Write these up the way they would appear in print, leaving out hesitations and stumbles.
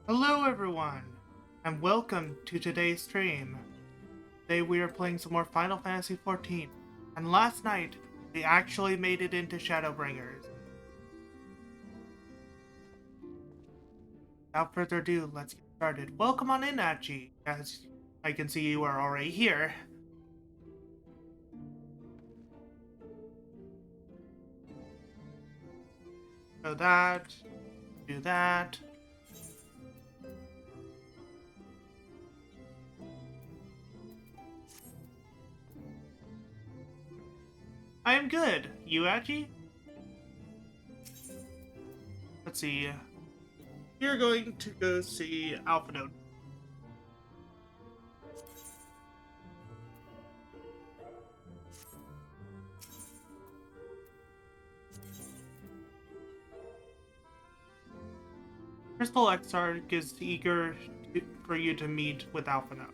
Hello everyone, and welcome to today's stream. Today we are playing some more Final Fantasy XIV, and last night we actually made it into Shadowbringers. Without further ado, let's get started. Welcome on in, Achi. As I can see, you are already here. So that, do that. I am good. You, Achi? Let's see. You're going to go see Alpha Node. Crystal Exarch is eager for you to meet with Alpha Node.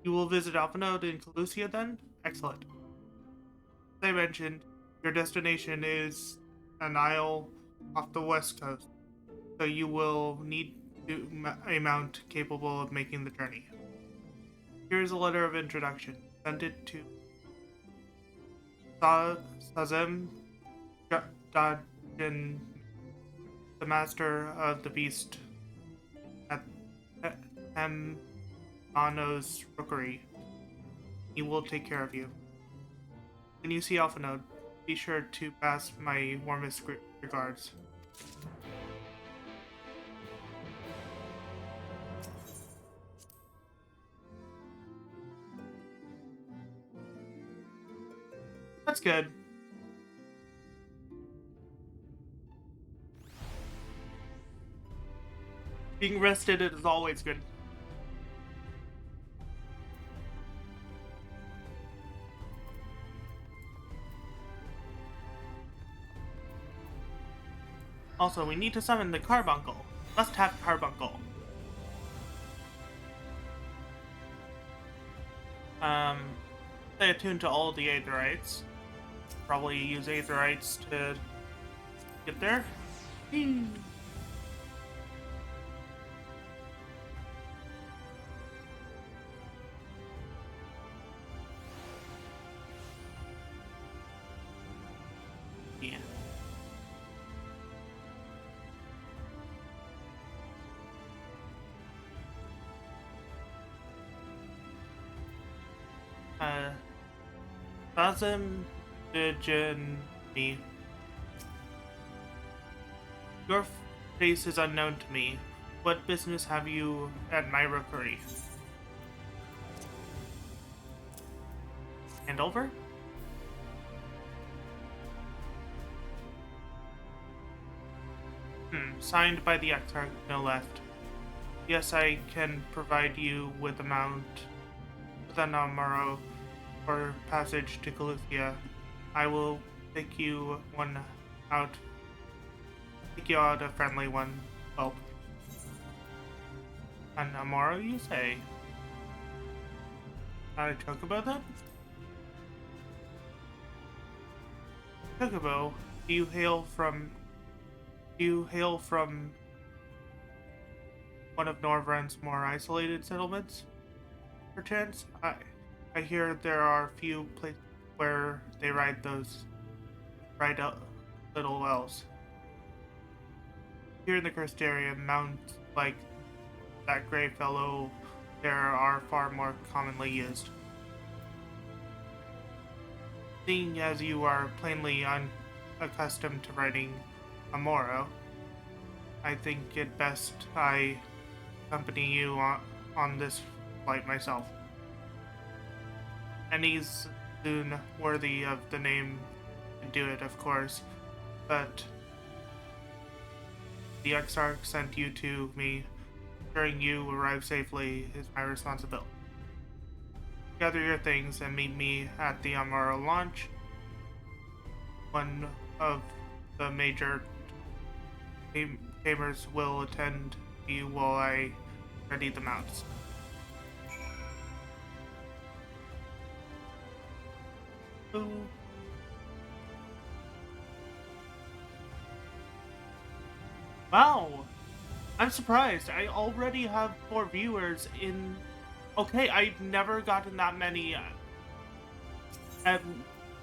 You will visit Alpha Node in Calusia then? Excellent. As I mentioned, your destination is an isle off the west coast, so you will need a mount capable of making the journey. Here is a letter of introduction. Send it to Sazem Dajin, the master of the beast at Hemano's rookery. He will take care of you. When you see Alpha Node, be sure to pass my warmest regards. That's good. Being rested is always good. Also, we need to summon the Carbuncle. Must have Carbuncle. Stay attuned to all the Aetherites. Probably use Aetherites to get there. Yeah. Bazim me. Your face is unknown to me. What business have you at my rookery? Hand over? Signed by the Exarch, no left. Yes, I can provide you with a mount with an Amaro for passage to Calusia. I will pick you out a friendly one. Oh. An Amaro, you say? Not a chocobo then? Chocobo, do you hail from one of Norvrend's more isolated settlements? Perchance? I hear there are few places where they ride little wells. Here in the cursed area, mounts like that gray fellow there are far more commonly used. Seeing as you are plainly unaccustomed to riding a Moro, I think it best I accompany you on this flight myself. Any's soon worthy of the name to do it, of course, but the Exarch sent you to me. Ensuring you arrive safely is my responsibility. Gather your things and meet me at the Amaro launch. One of the major tamers will attend to you while I ready the mounts. Ooh. Wow, I'm surprised. I already have 4 viewers in. Okay, I've never gotten that many at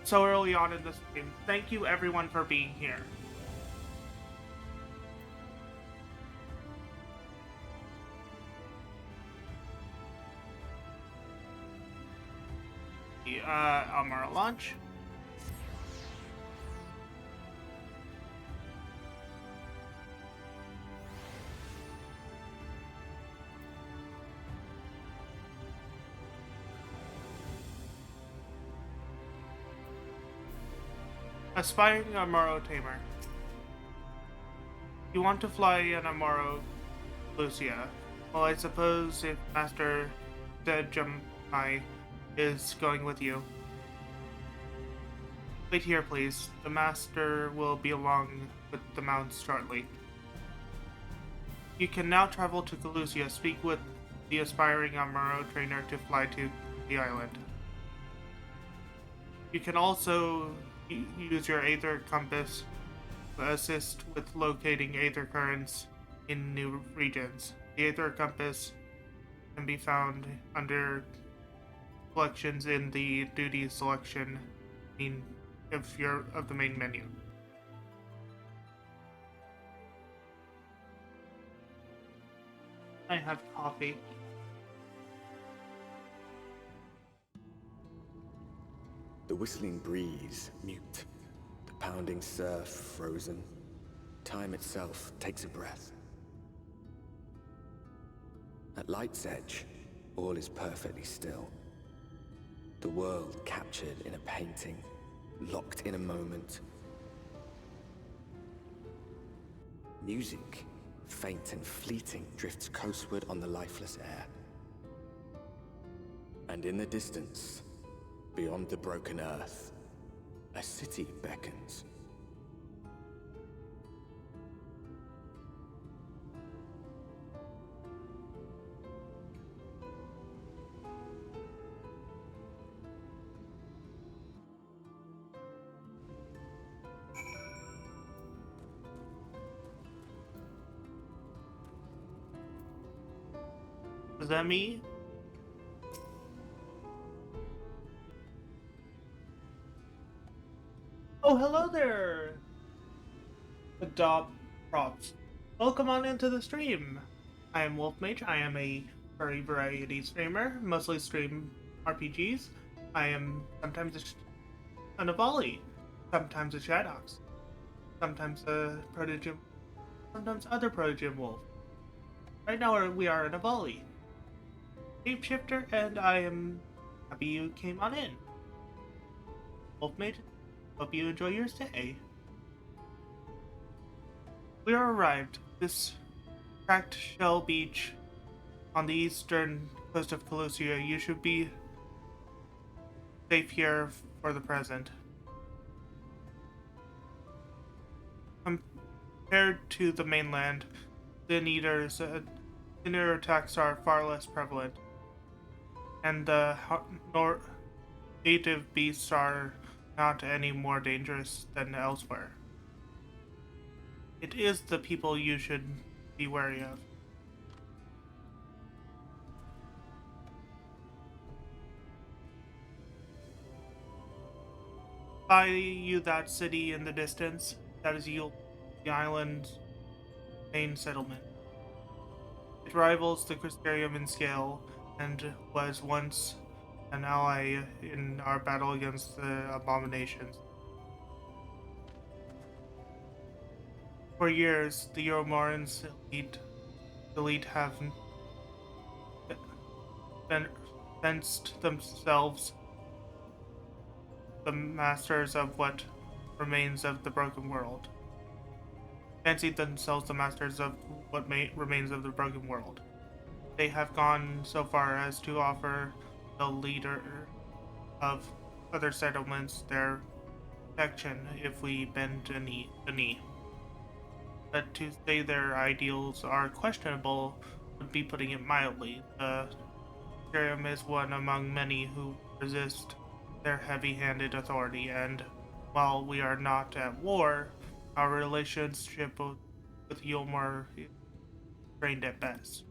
so early on in the stream. Thank you, everyone, for being here. Almara launch. Aspiring Amaro Tamer. You want to fly an Amaro Lucia? Well, I suppose if Master Dejamai is going with you. Wait here, please. The Master will be along with the mounts shortly. You can now travel to Calusia. Speak with the aspiring Amaro trainer to fly to the island. You can also use your Aether Compass to assist with locating Aether Currents in new regions. The Aether Compass can be found under collections in the duty selection of the main menu. I have coffee. The whistling breeze, mute. The pounding surf, frozen. Time itself takes a breath. At light's edge, all is perfectly still. The world captured in a painting, locked in a moment. Music, faint and fleeting, drifts coastward on the lifeless air. And in the distance, beyond the broken earth, a city beckons. Is that me? Oh, hello there! Adopt props. Welcome on into the stream. I am Mage. I am a furry variety streamer, mostly stream RPGs. I am sometimes a Navali, sometimes a Shadox, sometimes a Protogym, sometimes other Protogym Wolf. Right now we are a Navali. Shapeshifter, and I am happy you came on in. Wolfmage, hope you enjoy your stay. We are arrived. This cracked shell beach on the eastern coast of Calusia. You should be safe here for the present. Compared to the mainland, the Eaters' dinner attacks are far less prevalent, and the native beasts are not any more dangerous than elsewhere. It is the people you should be wary of. By you that city in the distance, that is Yule, the island's main settlement. It rivals the Crystarium in scale, and was once an ally in our battle against the abominations. For years, the Euromorans elite have fenced themselves the masters of what remains of the broken world. Fancied themselves the masters of what remains of the broken world. They have gone so far as to offer the leader of other settlements their protection if we bend a knee. But to say their ideals are questionable would be putting it mildly. The Imperium is one among many who resist their heavy-handed authority, and while we are not at war, our relationship with Yulmar trained at best.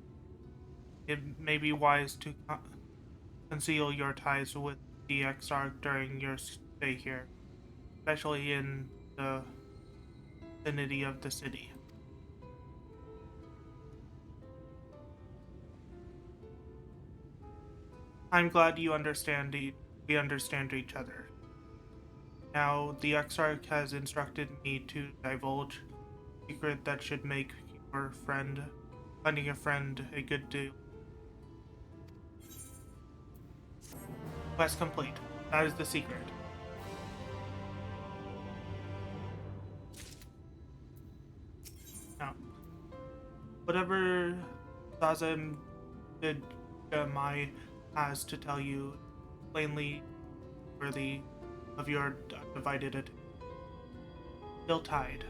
It may be wise to conceal your ties with the Exarch during your stay here, especially in the vicinity of the city. I'm glad you understand we understand each other. Now, the Exarch has instructed me to divulge a secret that should make finding a friend a good deal. Quest complete. That is the secret. Now, whatever Zazam did Mai has to tell you plainly worthy of your divided attention. Still tied.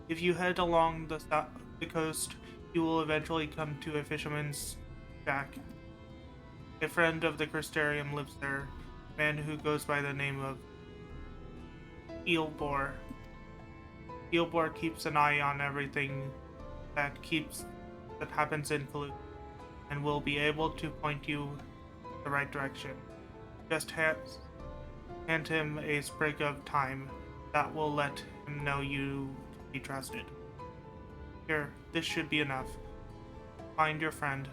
If you head along the coast, you will eventually come to a fisherman's shack. A friend of the Crystarium lives there, a man who goes by the name of Eelbor. Eelbor keeps an eye on everything that happens in Kalu, and will be able to point you the right direction. Just hand him a sprig of thyme. That will let him know you be trusted. Here, this should be enough. Find your friend.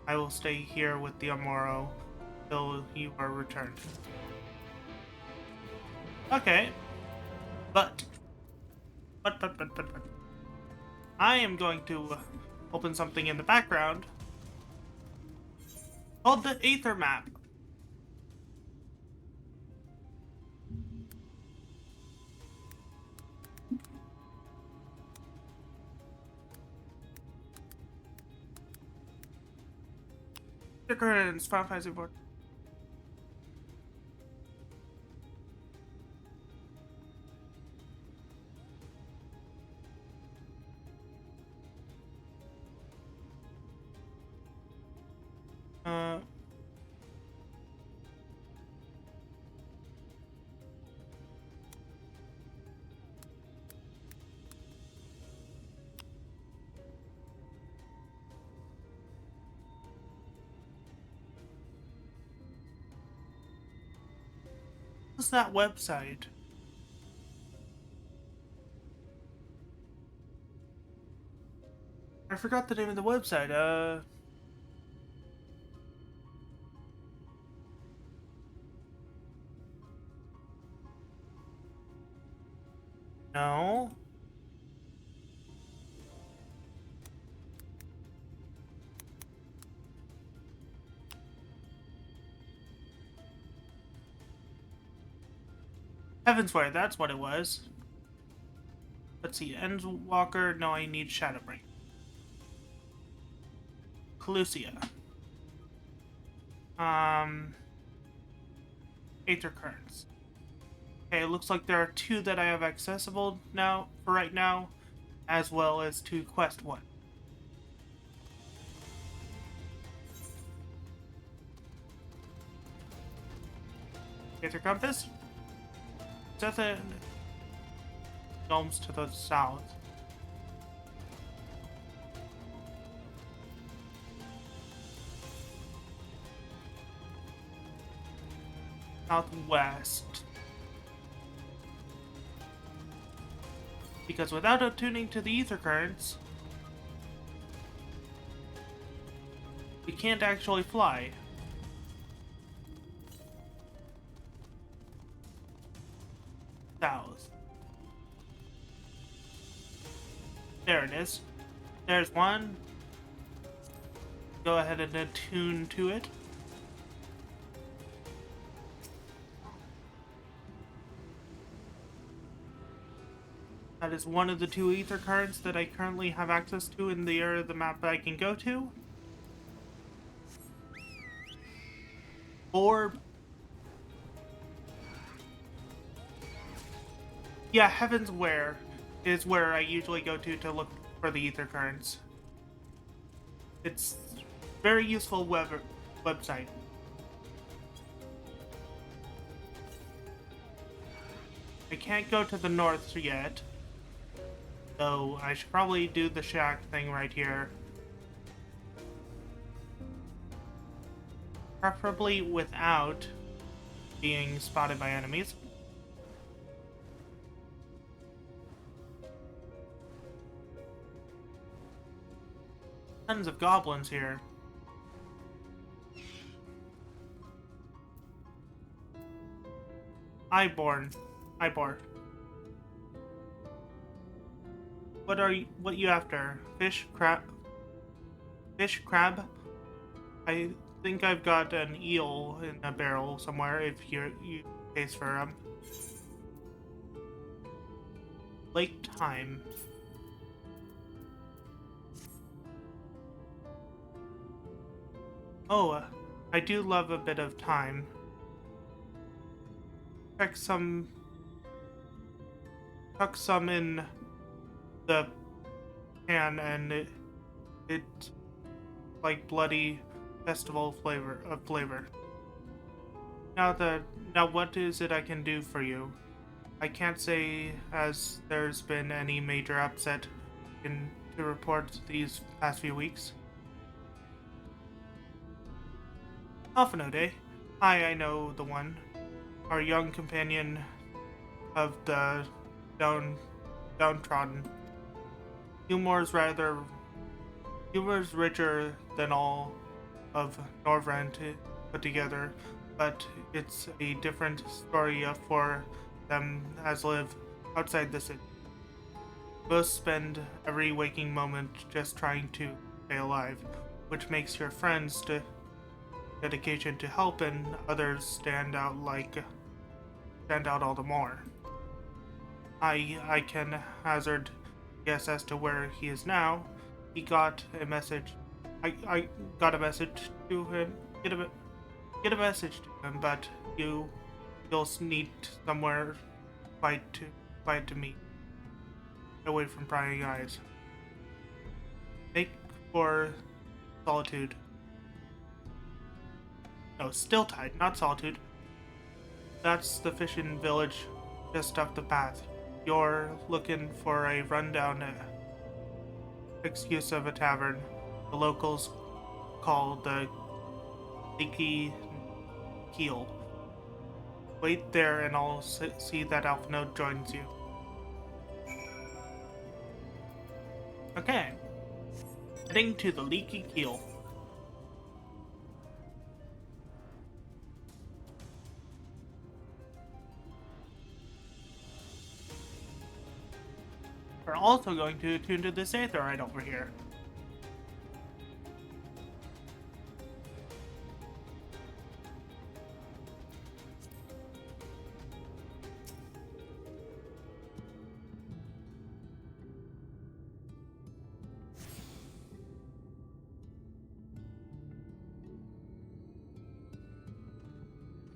I will stay here with the Amoro till you are returned. Okay. But. I am going to open something in the background called the Aether Map. Currents, Final Fantasy XIV. What's that website? I forgot the name of the website. No. Heavensware, that's what it was. Let's see, Endwalker, no, I need Shadowbringers. Calusia. Aether Currents. Okay, it looks like there are 2 that I have accessible now, for right now, as well as 2 Quest 1. Aether Compass. Sethen domes to the south. Southwest. Because without attuning to the ether currents, we can't actually fly. South. There it is. There's one. Go ahead and attune to it. That is one of the 2 ether currents that I currently have access to in the area of the map that I can go to. Orb. Yeah, Heavensware is where I usually go to look for the ether currents. It's a very useful website. I can't go to the north yet. So I should probably do the shack thing right here. Preferably without being spotted by enemies. Tons of goblins here. Iborn. Ibor. What you after? Fish, crab? Fish, crab? I think I've got an eel in a barrel somewhere if you taste for them. Lake time. Oh, I do love a bit of time. Tuck some in the pan, and it like bloody festival flavor. Now what is it I can do for you? I can't say as there's been any major upset to report these past few weeks. Alphanode. Hi, I know the one. Our young companion of the downtrodden. Humor's richer than all of Norvrend put together, but it's a different story for them as live outside the city. Most spend every waking moment just trying to stay alive, which makes your friends' dedication to help and others stand out all the more. I can hazard guess as to where he is now. He got a message. I got a message to him. Get a message to him, but you'll need somewhere quiet to meet, away from prying eyes. Make for solitude. No, Stilltide, not Solitude. That's the fishing village just up the path. You're looking for a rundown excuse of a tavern. The locals call the Leaky Keel. Wait there and I'll see that Alphanode joins you. Okay. Heading to the Leaky Keel. We're also going to attune to this aetheryte over here.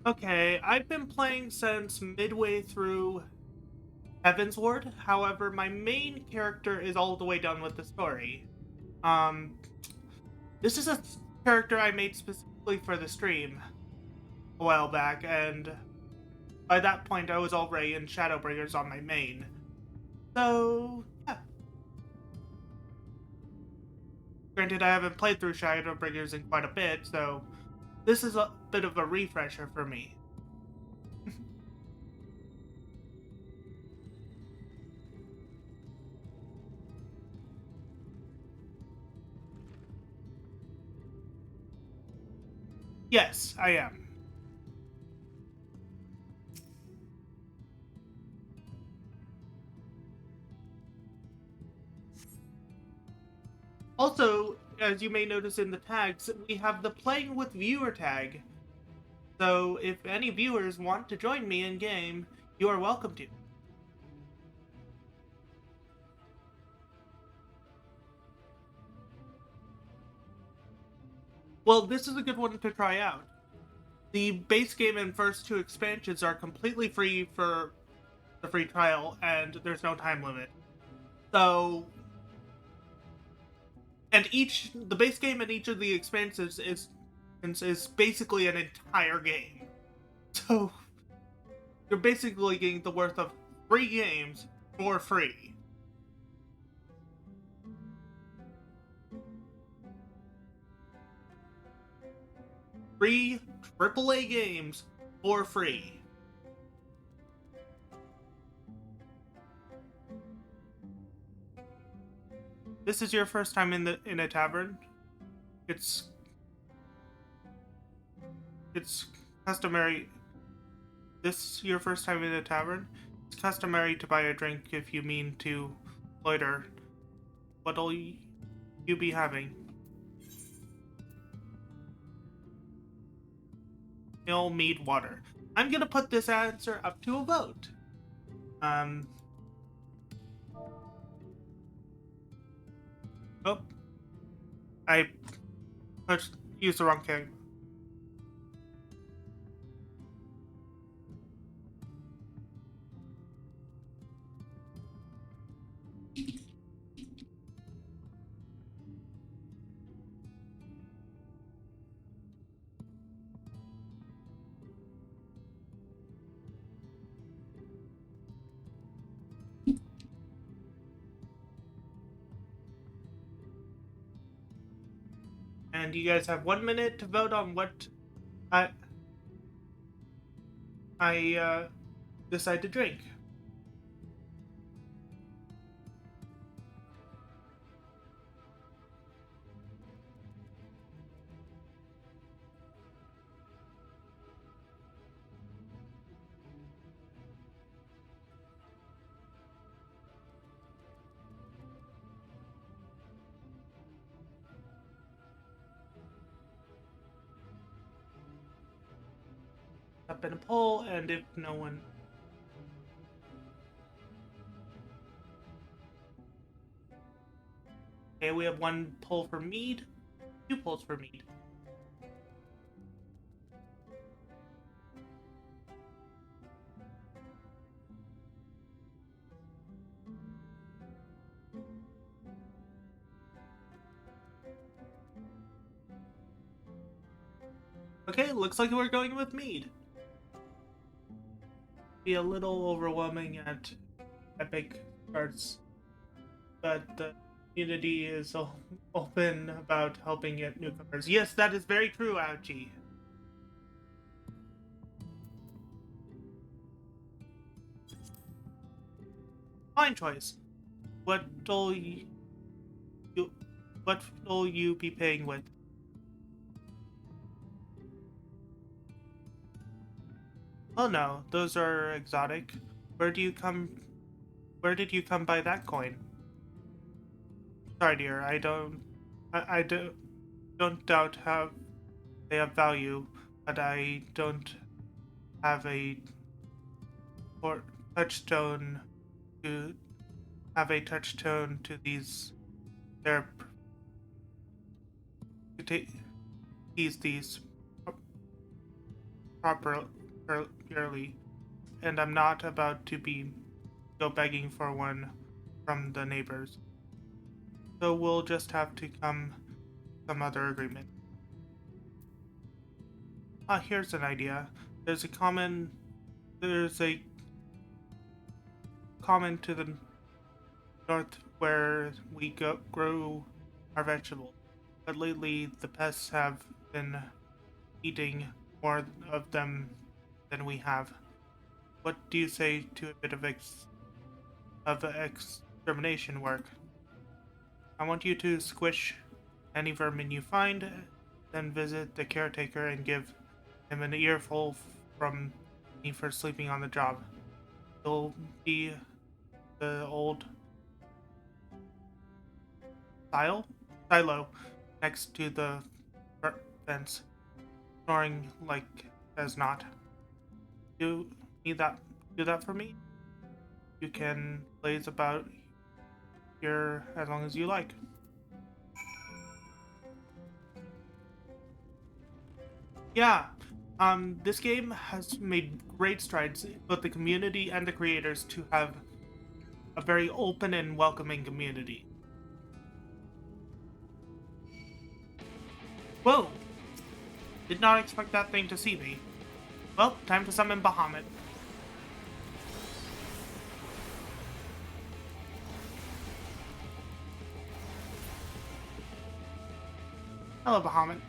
Okay, I've been playing since midway through Heaven's Ward. However, my main character is all the way done with the story. This is a character I made specifically for the stream a while back, and by that point I was already in Shadowbringers on my main. So, yeah. Granted, I haven't played through Shadowbringers in quite a bit, so this is a bit of a refresher for me. Yes, I am. Also, as you may notice in the tags, we have the Playing with Viewer tag. So, if any viewers want to join me in game, you are welcome to. Well, this is a good one to try out. The base game and first two expansions are completely free for the free trial, and there's no time limit. So, and the base game and each of the expansions is basically an entire game. So, you're basically getting the worth of 3 games for free. 3 AAA games for free. This is your first time in a tavern. It's customary. This is your first time in a tavern. It's customary to buy a drink if you mean to loiter. What'll you be having? Ale, mead, water. I'm gonna put this answer up to a vote. Oh, I used the wrong thing. And you guys have 1 minute to vote on what I decide to drink. Up in a poll, and if no one. Okay, we have 1 poll for mead, 2 polls for mead. Okay, looks like we're going with mead. Be a little overwhelming at epic starts, but the community is open about helping get newcomers. Yes, that is very true, Ouchie. Fine choice. What'll you be paying with? Oh no, those are exotic. Where did you come by that coin? Sorry, dear, I don't doubt they have value, but I don't have a touchstone to these. They're to these properly, and I'm not about to go begging for one from the neighbors. So we'll just have to come some other agreement. Here's an idea. There's a common to the north where we grow our vegetables, but lately the pests have been eating more of them than we have. What do you say to a bit of extermination work? I want you to squish any vermin you find, then visit the caretaker and give him an earful from me for sleeping on the job. He'll be the old silo next to the fence, snoring like as not. Do that for me? You can blaze about here as long as you like. Yeah, this game has made great strides, both the community and the creators, to have a very open and welcoming community. Whoa! Did not expect that thing to see me. Well, time to summon Bahamut. Hello, Bahamut.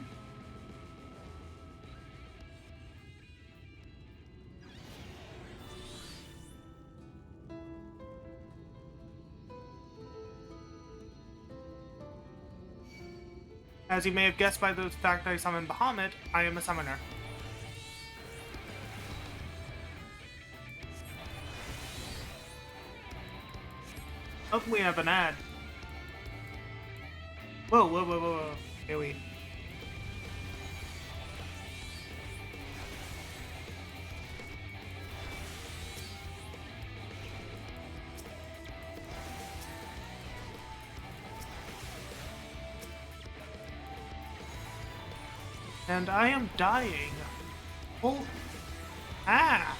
As you may have guessed by the fact I summoned Bahamut, I am a summoner. Oh, we have an ad. Whoa, whoa, whoa, whoa, whoa. Here we. And I am dying. Oh. Ah!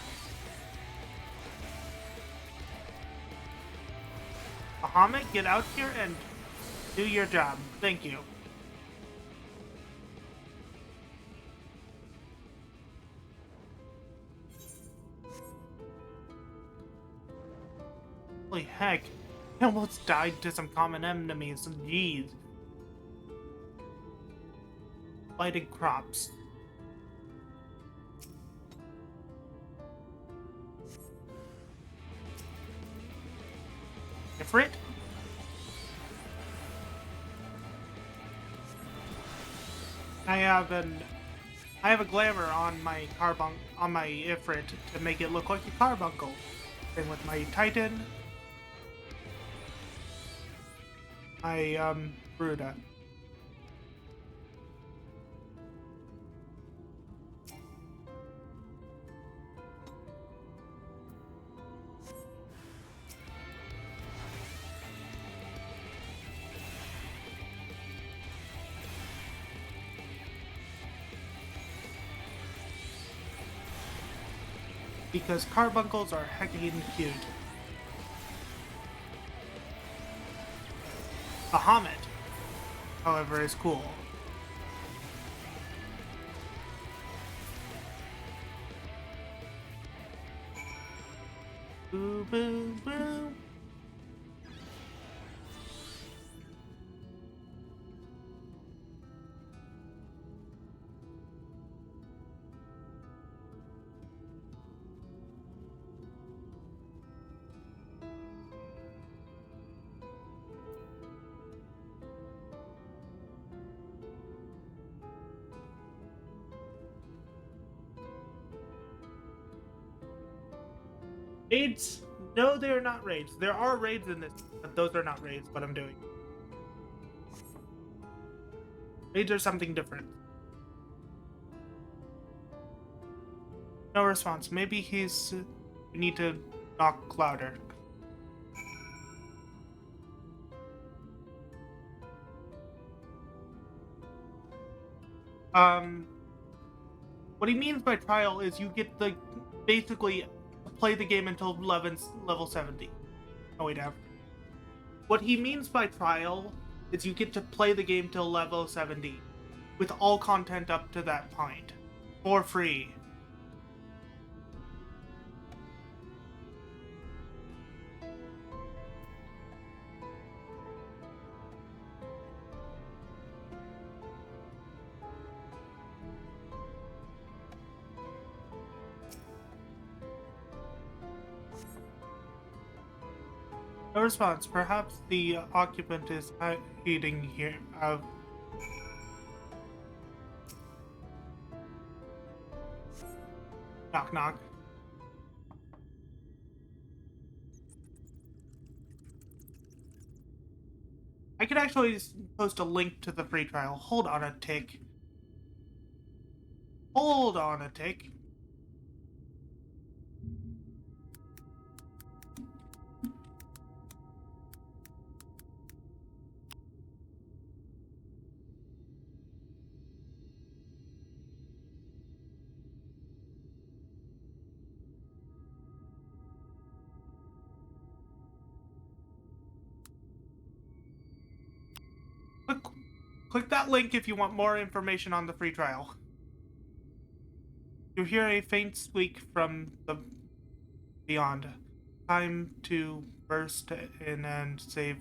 Bahamut, get out here and do your job. Thank you. Holy heck. I almost died to some common enemies. Jeez. Fighting crops. Ifrit? I have a glamour on my on my Ifrit to make it look like a carbuncle. Same with my Titan. My Bruda. Because carbuncles are heckin' cute. Bahamut, however, is cool. Boo, boo, boo. Raids? No, they are not raids. There are raids in this, but those are not raids, what I'm doing. Raids are something different. No response. Maybe he's... we need to knock louder. What he means by trial is you get the... basically... play the game until level 70. Oh wait, after. What he means by trial is you get to play the game till level 70, with all content up to that point, for free. No response. Perhaps the occupant is eating here. Knock knock. I could actually post a link to the free trial. Hold on a tick. Hold on a tick. Click that link if you want more information on the free trial. You hear a faint squeak from the beyond. Time to burst in and save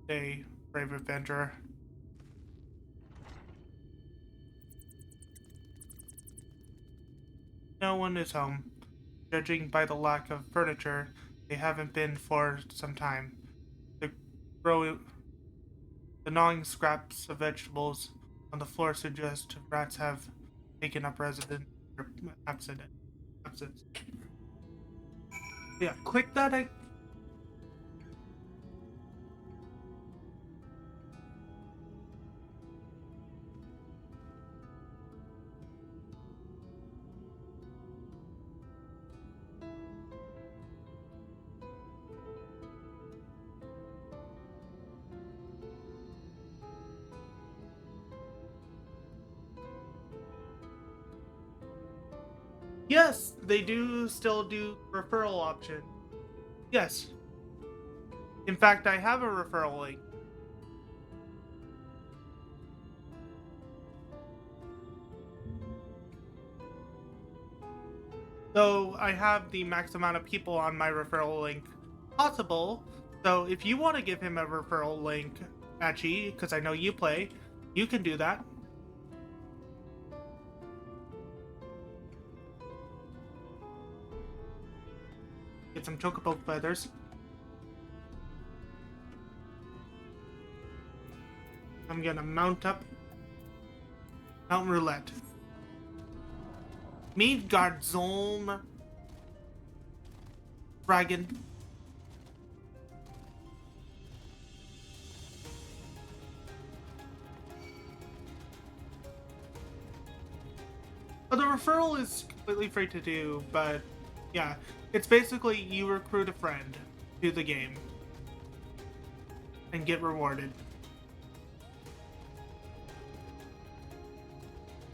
a brave adventurer. No one is home. Judging by the lack of furniture, they haven't been for some time. The The gnawing scraps of vegetables on the floor suggest rats have taken up residence or absence. Yeah, click that. Yes, they do still do referral option. Yes. In fact, I have a referral link. So I have the max amount of people on my referral link possible. So if you want to give him a referral link, Achi, because I know you play, you can do that. Get some chocobo feathers. I'm gonna mount up Mountain Roulette. Midgardsolm Dragon. Well, the referral is completely free to do, but yeah, it's basically you recruit a friend to the game and get rewarded.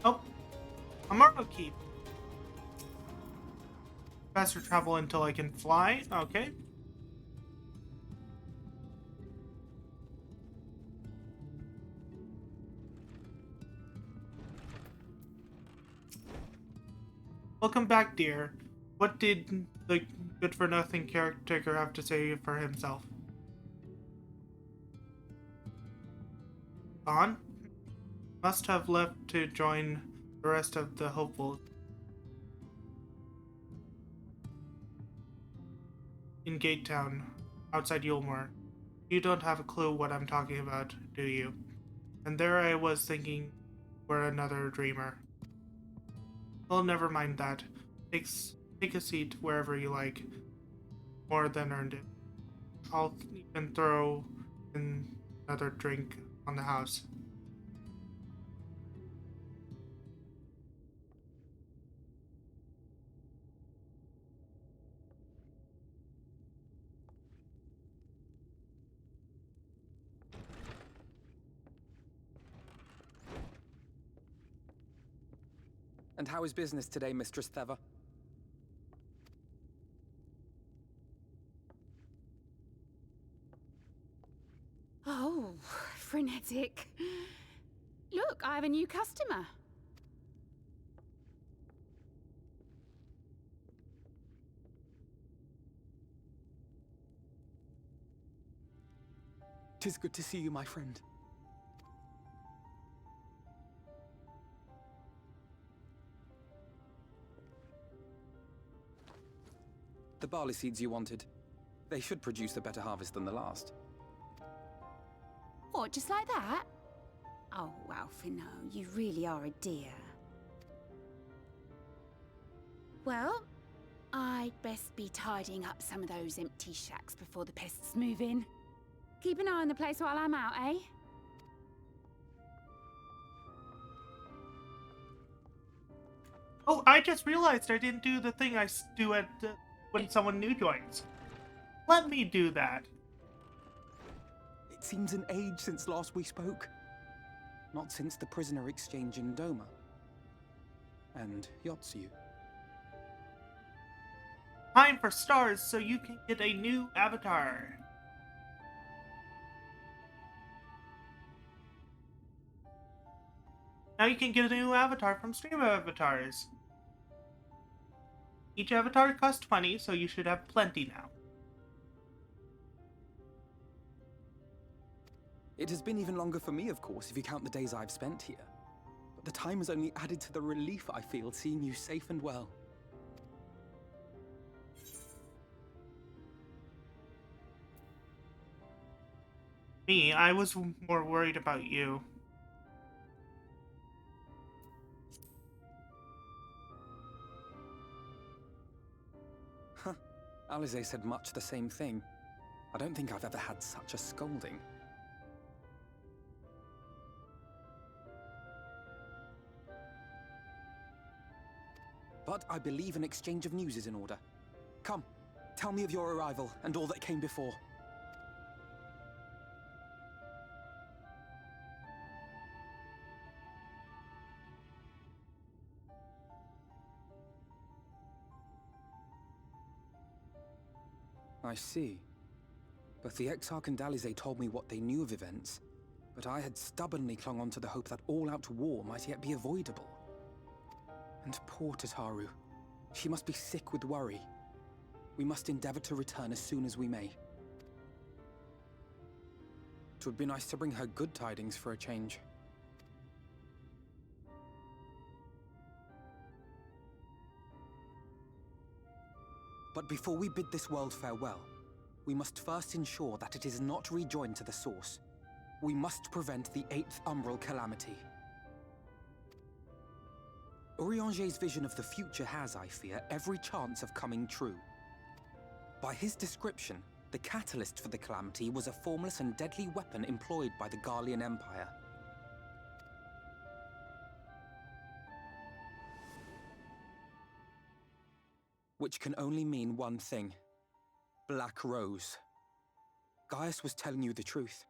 Oh, Amaro Keep. Faster travel until I can fly. Okay. Welcome back, dear. What did the good-for-nothing caretaker have to say for himself? Gone? Must have left to join the rest of the hopefuls. In Gate Town, outside Yulmore. You don't have a clue what I'm talking about, do you? And there I was thinking we're another dreamer. Well, never mind that. Take a seat wherever you like. More than earned it. I'll even throw in another drink on the house. And how is business today, Mistress Theva? Oh, frenetic. Look, I have a new customer. Tis good to see you, my friend. The barley seeds you wanted. They should produce a better harvest than the last. What, just like that? Oh, Alfino, you really are a dear. Well, I'd best be tidying up some of those empty shacks before the pests move in. Keep an eye on the place while I'm out, eh? Oh, I just realized I didn't do the thing I do at when someone new joins. Let me do that. It seems an age since last we spoke. Not since the prisoner exchange in Doma. And Yotsu. Time for stars so you can get a new avatar. Now you can get a new avatar from Stream Avatars. Each avatar costs 20, so you should have plenty now. It has been even longer for me, of course, if you count the days I've spent here. But the time has only added to the relief I feel seeing you safe and well. Me, I was more worried about you. Huh. Alize said much the same thing. I don't think I've ever had such a scolding. But I believe an exchange of news is in order. Come, tell me of your arrival and all that came before. I see. Both the Exarch and Alize told me what they knew of events, but I had stubbornly clung on to the hope that all-out war might yet be avoidable. And poor Tataru. She must be sick with worry. We must endeavor to return as soon as we may. It would be nice to bring her good tidings for a change. But before we bid this world farewell, we must first ensure that it is not rejoined to the source. We must prevent the 8th Umbral calamity. Urianger's vision of the future has, I fear, every chance of coming true. By his description, the catalyst for the calamity was a formless and deadly weapon employed by the Garlean Empire. Which can only mean one thing. Black Rose. Gaius was telling you the truth.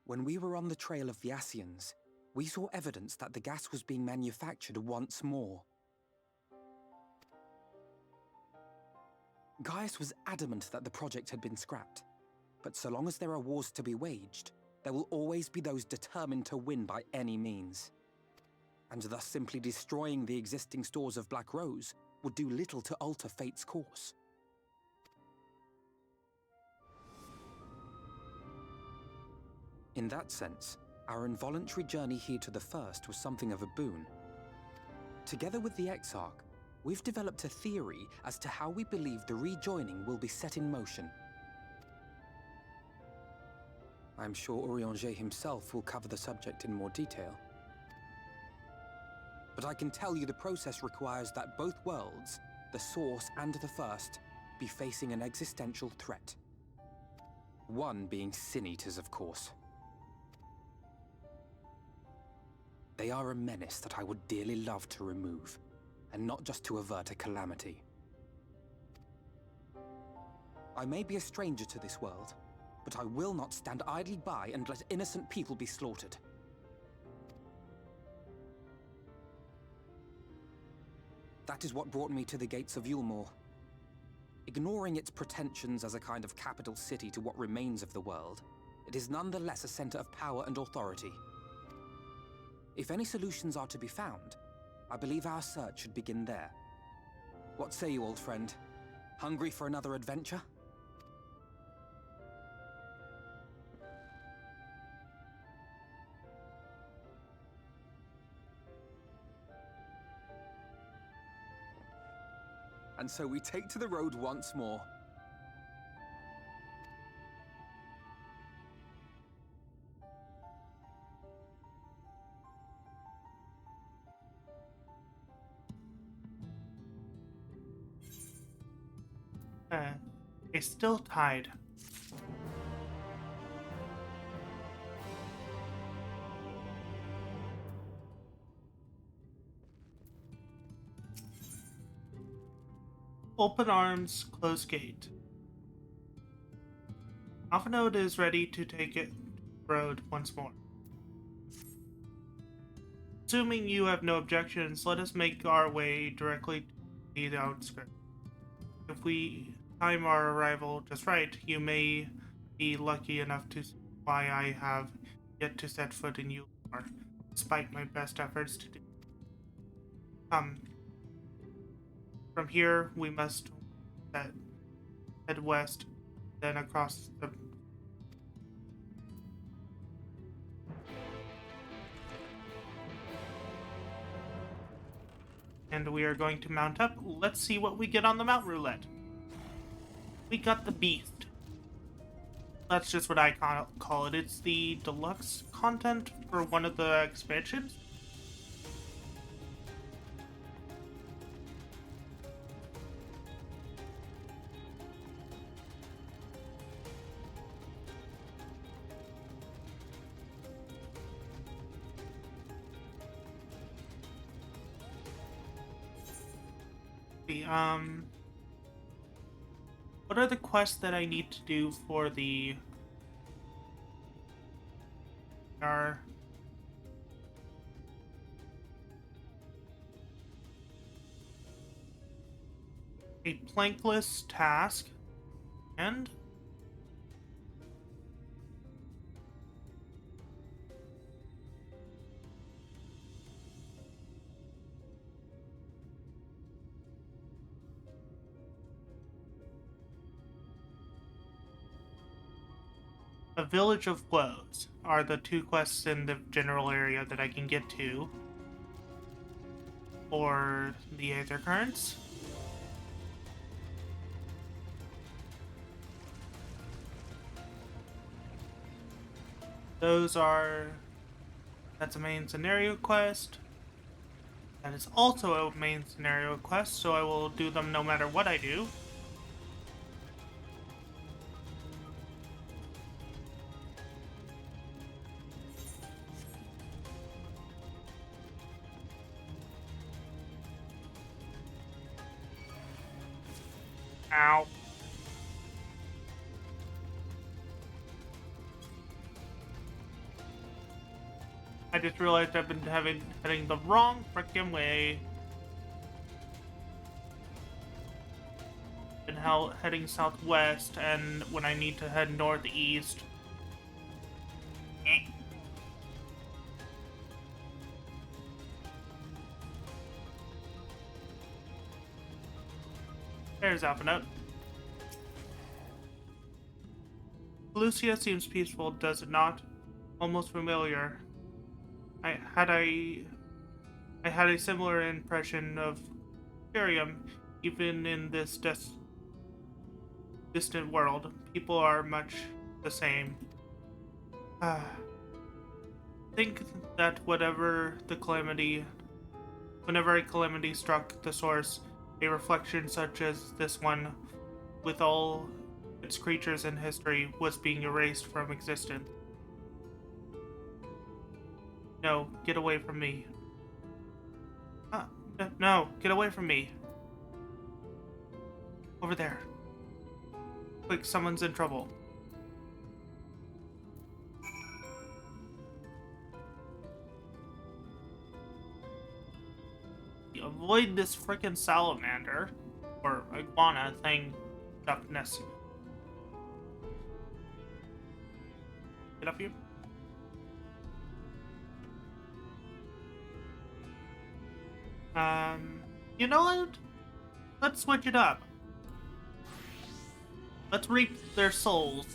When we were on the trail of the Ascians, we saw evidence that the gas was being manufactured once more. Gaius was adamant that the project had been scrapped. But so long as there are wars to be waged, there will always be those determined to win by any means. And thus simply destroying the existing stores of Black Rose would do little to alter fate's course. In that sense, our involuntary journey here to the First was something of a boon. Together with the Exarch, we've developed a theory as to how we believe the rejoining will be set in motion. I'm sure Urianger himself will cover the subject in more detail. But I can tell you the process requires that both worlds, the Source and the First, be facing an existential threat. One being Sin Eaters, of course. They are a menace that I would dearly love to remove, and not just to avert a calamity. I may be a stranger to this world, but I will not stand idly by and let innocent people be slaughtered. That is what brought me to the gates of Yulmore. Ignoring its pretensions as a kind of capital city to what remains of the world, it is nonetheless a center of power and authority. If any solutions are to be found, I believe our search should begin there. What say you, old friend? Hungry for another adventure? And so we take to the road once more. It's still tied. Open arms, close gate. Alphanode is ready to take it road once more. Assuming you have no objections, let us make our way directly to the outskirts. If we time our arrival just right, you may be lucky enough to see why I have yet to set foot in Yulmore, despite my best efforts to do. From here, we must head west, then across the... And we are going to mount up. Let's see what we get on the mount roulette. We got the beast. That's just what I call it. It's the deluxe content for one of the expansions. What are the quests that I need to do for the are a plankless task and a village of woes are the two quests in the general area that I can get to, or the Aether Currents. That's a main scenario quest. That is also a main scenario quest, so I will do them no matter what I do. Ow. I just realized I've been heading the wrong frickin' way. Been heading southwest, and when I need to head northeast. There's Alpha Note. Lucia seems peaceful, does it not? Almost familiar. I had a similar impression of Imperium, even in this distant world. People are much the same. Think that whenever a calamity struck the source, a reflection such as this one, with all its creatures in history, was being erased from existence. No, get away from me. No, get away from me. Over there. Quick, someone's in trouble. Avoid this frickin' salamander or iguana thing stuffness. Get up here. You know what? Let's switch it up. Let's reap their souls.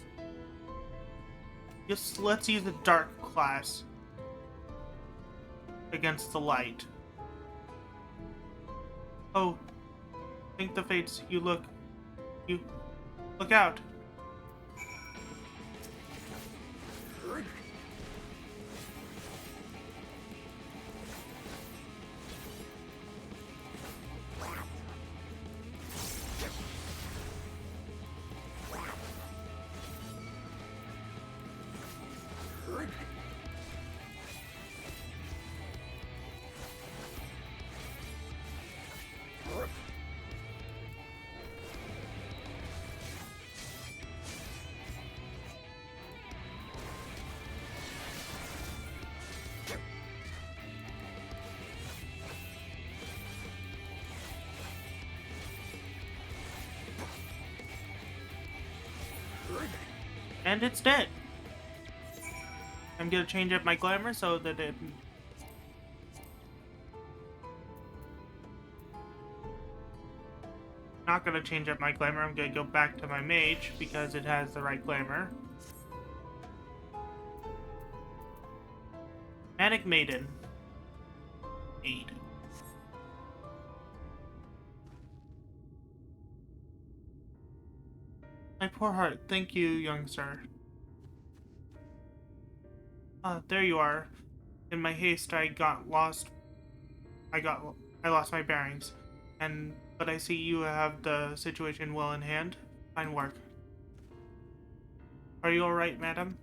Just let's use a dark class against the light. Oh, think the fates. You look out. And it's dead. I'm gonna change up my glamour so that it... Not gonna change up my glamour, I'm gonna go back to my mage because it has the right glamour. Manic Maiden. Aid. My poor heart, thank you, young sir. There you are. In my haste, I got lost. I lost my bearings, but I see you have the situation well in hand. Fine work. Are you all right, madam?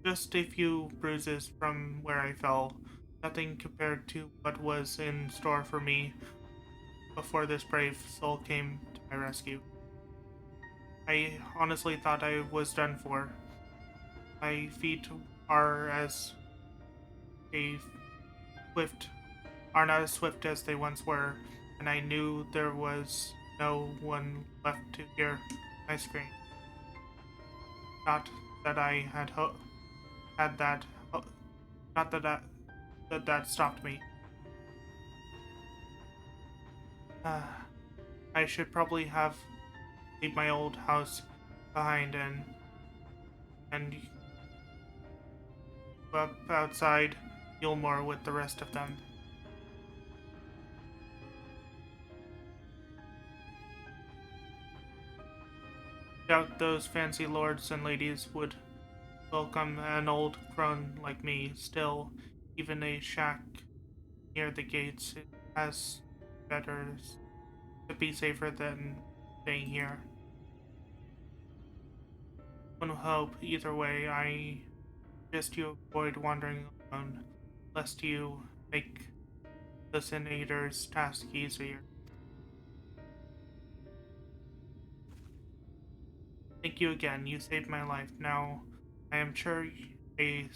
Just a few bruises from where I fell. Nothing compared to what was in store for me before this brave soul came to my rescue. I honestly thought I was done for. My feet are as a swift are not as swift as they once were, and I knew there was no one left to hear my scream. Not that I had had that not that that stopped me. Uh, I should probably have leave my old house behind and go up outside Gilmore with the rest of them. Doubt those fancy lords and ladies would welcome an old crone like me. Still, even a shack near the gates has better to be safer than staying here. One hope, either way, I suggest you avoid wandering alone, lest you make the senator's task easier. Thank you again, you saved my life. Now, I am sure a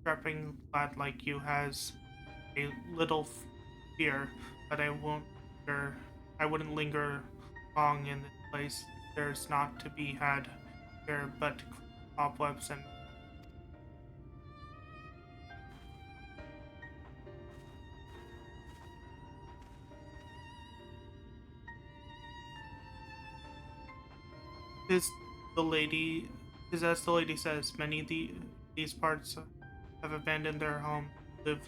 strapping lad like you has a little fear, but I wouldn't linger long in this place. There's not to be had here but cobwebs and is the lady is as the lady says, many these parts have abandoned their home, live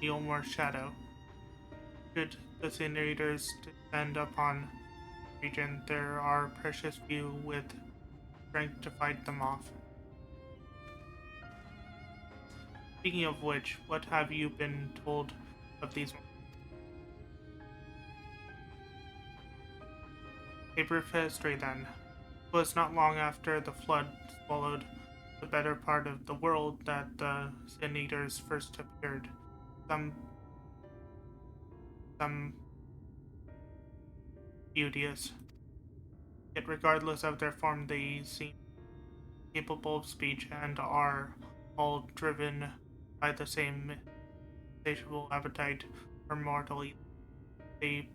Neilmore's shadow. Should the senators descend upon the region, there are precious few with strength to fight them off. Speaking of which, what have you been told of these? A brief history then. It was not long after the flood swallowed the better part of the world that the Sin Eaters first appeared. Some beauteous. Yet regardless of their form, they seem capable of speech and are all driven by the same insatiable appetite for mortal evil. They,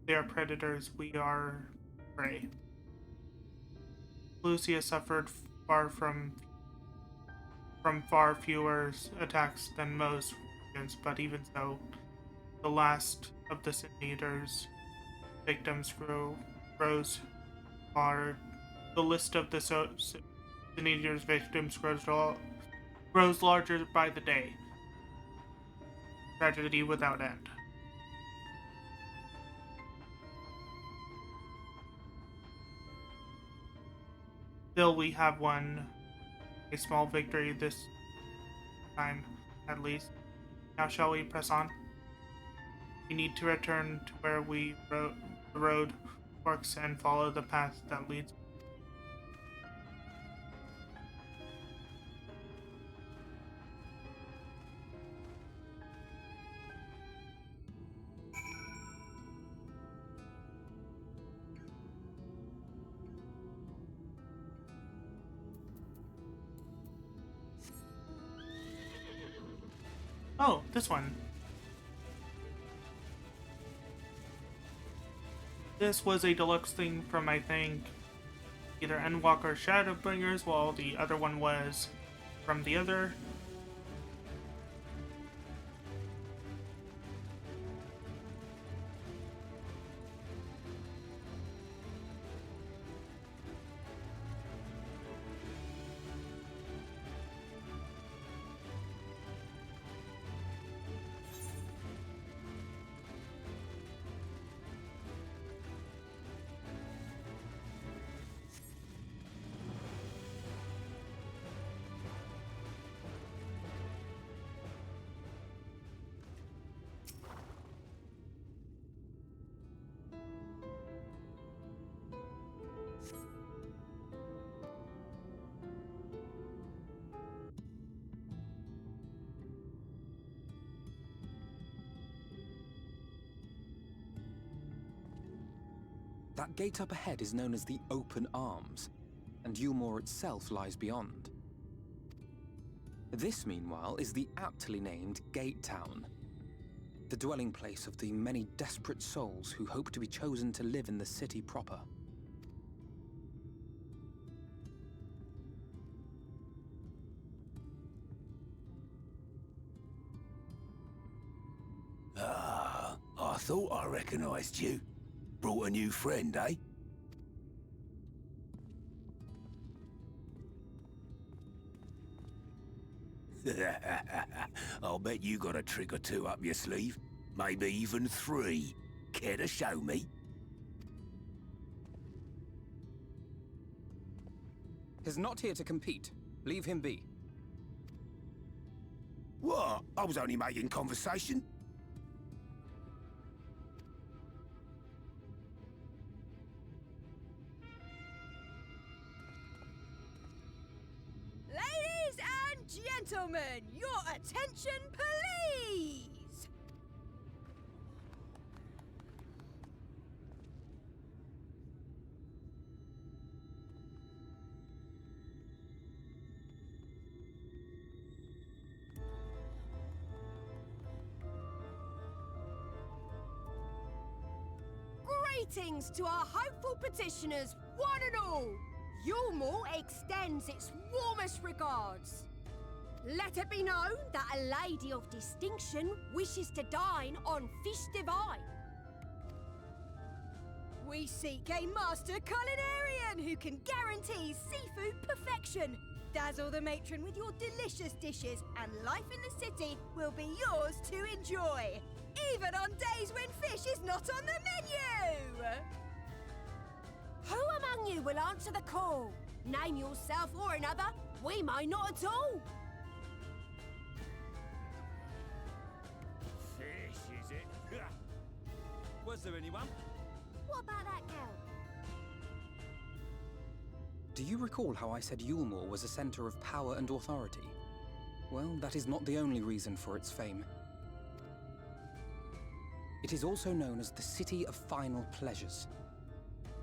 they are predators, we are prey. Lucia suffered far fewer attacks than most, but even so, the last of the Sin Eaters' victims grows large. The list of the Sin Eaters' victims grows larger by the day. Tragedy without end. Still, we have won a small victory this time, at least. Now shall we press on? We need to return to where the road forks and follow the path that leads. Oh, this one. This was a deluxe thing from, I think, either Endwalker or Shadowbringers, while the other one was from the other. That gate up ahead is known as the Open Arms, and Yulmore itself lies beyond. This, meanwhile, is the aptly named Gate Town, the dwelling place of the many desperate souls who hope to be chosen to live in the city proper. Ah, I thought I recognized you. Brought a new friend, eh? I'll bet you got a trick or two up your sleeve. Maybe even 3. Care to show me? He's not here to compete. Leave him be. What? I was only making conversation. Ladies and gentlemen, your attention, please! Greetings to our hopeful petitioners, one and all! Yulmore extends its warmest regards. Let it be known that a lady of distinction wishes to dine on fish divine. We seek a master culinarian who can guarantee seafood perfection. Dazzle the matron with your delicious dishes, and life in the city will be yours to enjoy, even on days when fish is not on the menu! Who among you will answer the call? Name yourself or another. We may not at all. Fish, is it? Was there anyone? What about that girl? Do you recall how I said Yulmore was a center of power and authority? Well, that is not the only reason for its fame. It is also known as the City of Final Pleasures.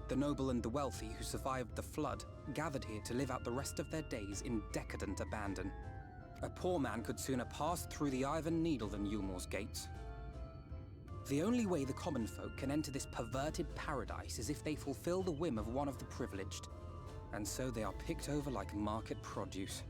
The noble and the wealthy who survived the flood gathered here to live out the rest of their days in decadent abandon. A poor man could sooner pass through the Iron Needle than Yulmore's gates. The only way the common folk can enter this perverted paradise is if they fulfill the whim of one of the privileged. And so they are picked over like market produce.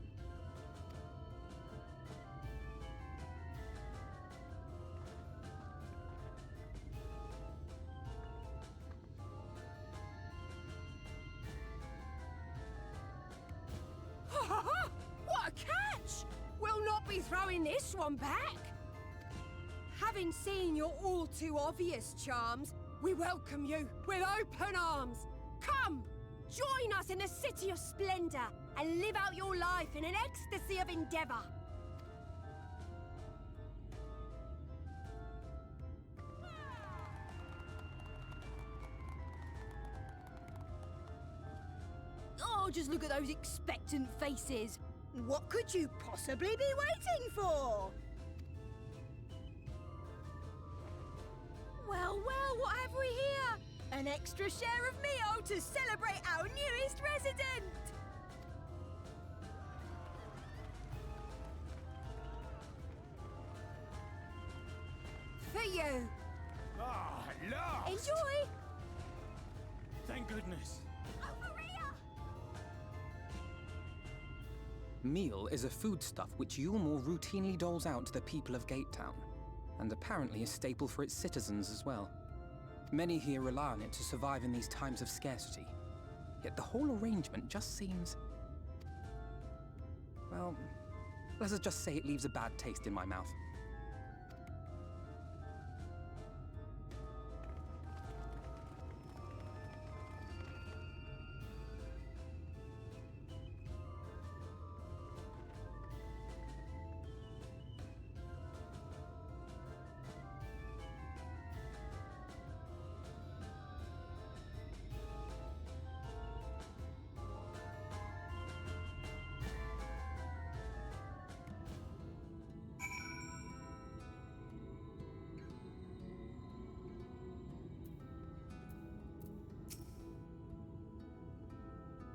What a catch! We'll not be throwing this one back. Having seen your all too obvious charms, we welcome you with open arms. Come, join us in a city of splendor and live out your life in an ecstasy of endeavor. Oh, just look at those expectant faces. What could you possibly be waiting for? Well, what have we here? An extra share of meal to celebrate our newest resident! For you. Ah, at last! Enjoy! Thank goodness. Over here! Meal is a foodstuff which Yulmore routinely doles out to the people of Gate Town, and apparently a staple for its citizens as well. Many here rely on it to survive in these times of scarcity. Yet the whole arrangement just seems... well, let us just say it leaves a bad taste in my mouth.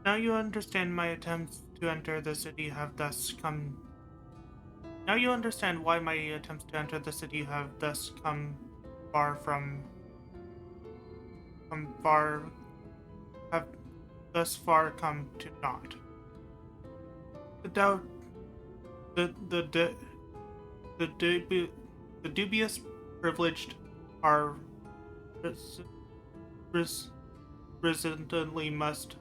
Now you understand my attempts to enter the city have thus come. Now you understand why my attempts to enter the city have thus come far from far have thus far come to naught. The doubt, the dubious privileged are residently must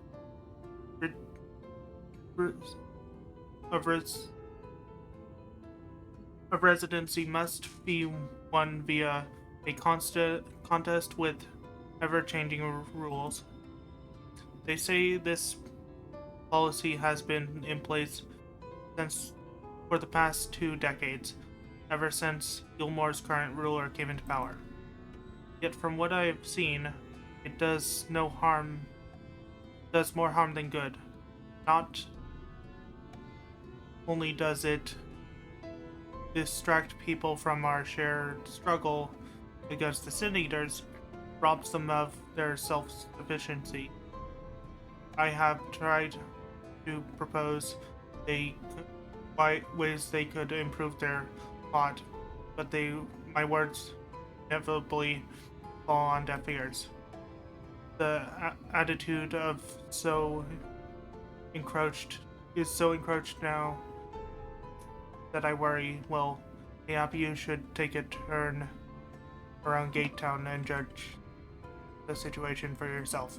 of residency must be won via a constant contest with ever-changing rules. They say this policy has been in place since for the past 2 decades, ever since Gilmore's current ruler came into power. Yet from what I have seen, it does more harm than good. Not only does it distract people from our shared struggle against the Sin Eaters, robs them of their self-sufficiency. I have tried to propose ways they could improve their plot, but my words inevitably fall on deaf ears. The attitude of is so encroached now that I worry. Well, maybe you should take a turn around Gate Town and judge the situation for yourself.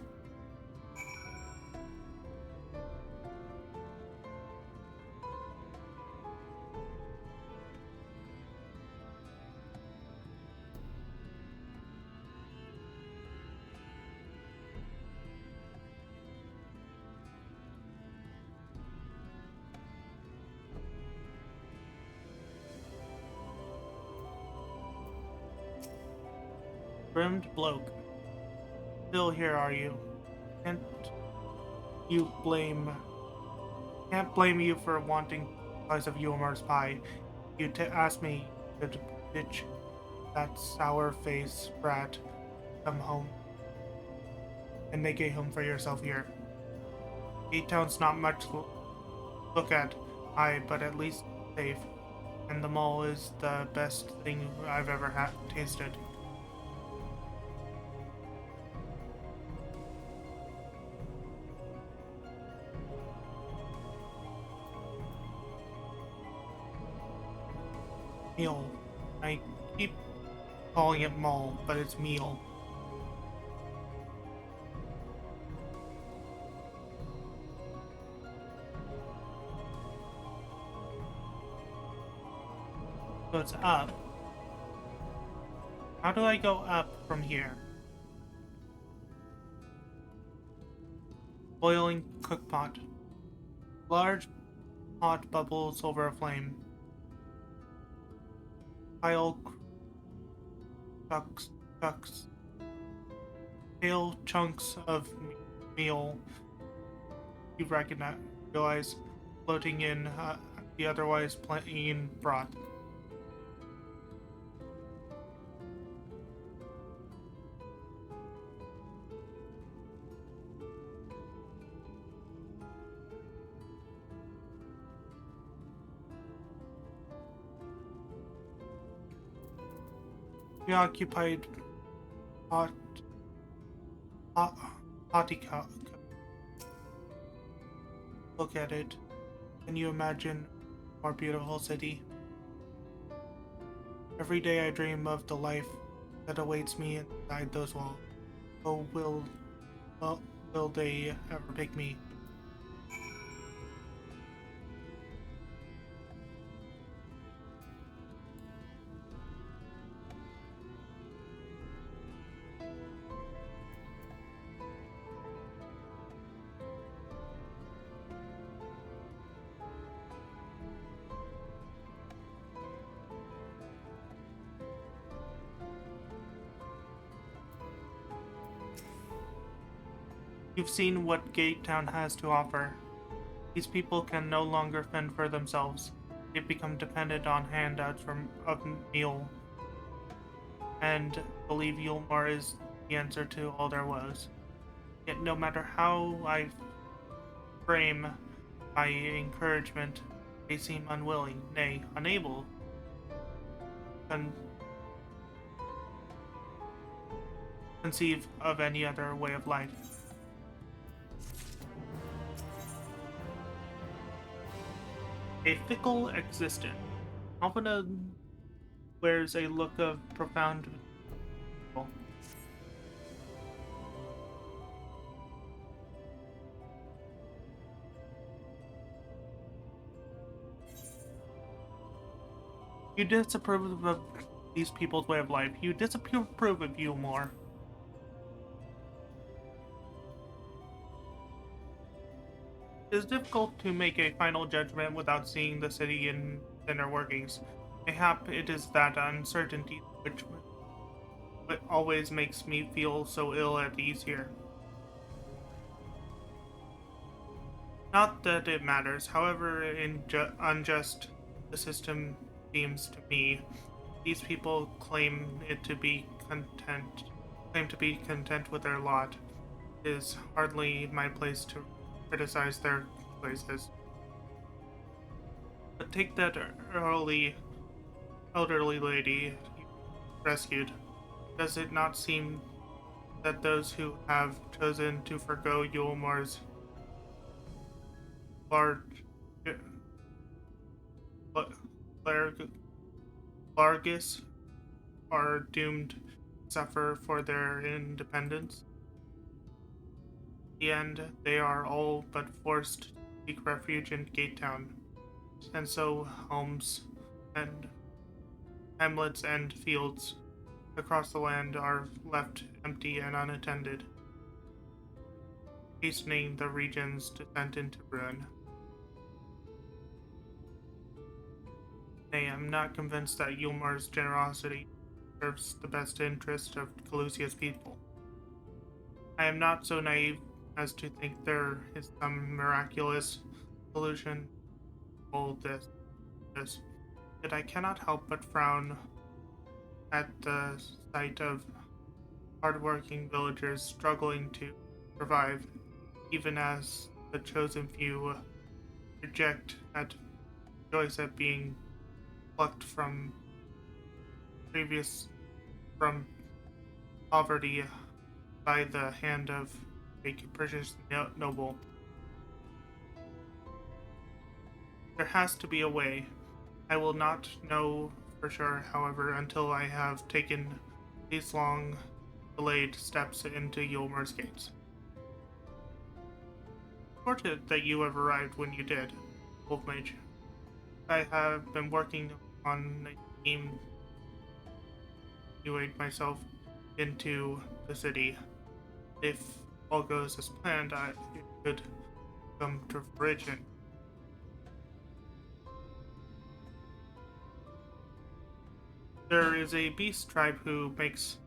Brimmed bloke. Still here, are you? Can't blame you for wanting a slice of Yulmar's pie. You asked me to bitch that sour-faced brat come home and make a home for yourself here. Gate Town's not much to look at, but at least safe, and the mall is the best thing I've ever tasted. Meal. I keep calling it mall, but it's meal. So it's up. How do I go up from here? Boiling cookpot. Large pot bubbles over a flame. Pile chucks. Pale chunks of meal you realize floating in the otherwise plain broth. Preoccupied potty. Look at it. Can you imagine a more beautiful city? Every day I dream of the life that awaits me inside those walls. Oh, will they ever pick me? You've seen what Gate Town has to offer. These people can no longer fend for themselves. They've become dependent on handouts of meal, and believe Yulmar is the answer to all their woes. Yet no matter how I frame my encouragement, they seem unwilling, nay, unable, to conceive of any other way of life. A fickle existence. Alpina wears a look of profound. You disapprove of these people's way of life. You disapprove of you more. It is difficult to make a final judgment without seeing the city in inner workings. Mayhap it is that uncertainty which always makes me feel so ill at ease here. Not that it matters, however unjust the system seems to me. These people claim to be content with their lot. It is hardly my place to criticize their choices. But take that elderly lady you rescued. Does it not seem that those who have chosen to forgo Yulmar's Largus are doomed to suffer for their independence? In the end, they are all but forced to seek refuge in Gatetown, and so homes and hamlets and fields across the land are left empty and unattended, hastening the region's descent into ruin. Nay, I'm not convinced that Yulmar's generosity serves the best interest of Calusia's people. I am not so naive as to think there is some miraculous solution to all this. Yet I cannot help but frown at the sight of hardworking villagers struggling to survive, even as the chosen few rejoice at being plucked from poverty by the hand of a capricious noble. There has to be a way. I will not know for sure, however, until I have taken these long delayed steps into Yulmar's gates. Fortunate that you have arrived when you did, Wolf Mage. I have been working on a scheme to aid myself into the city. If all goes as planned, it could come to fruition. There is a beast tribe who makes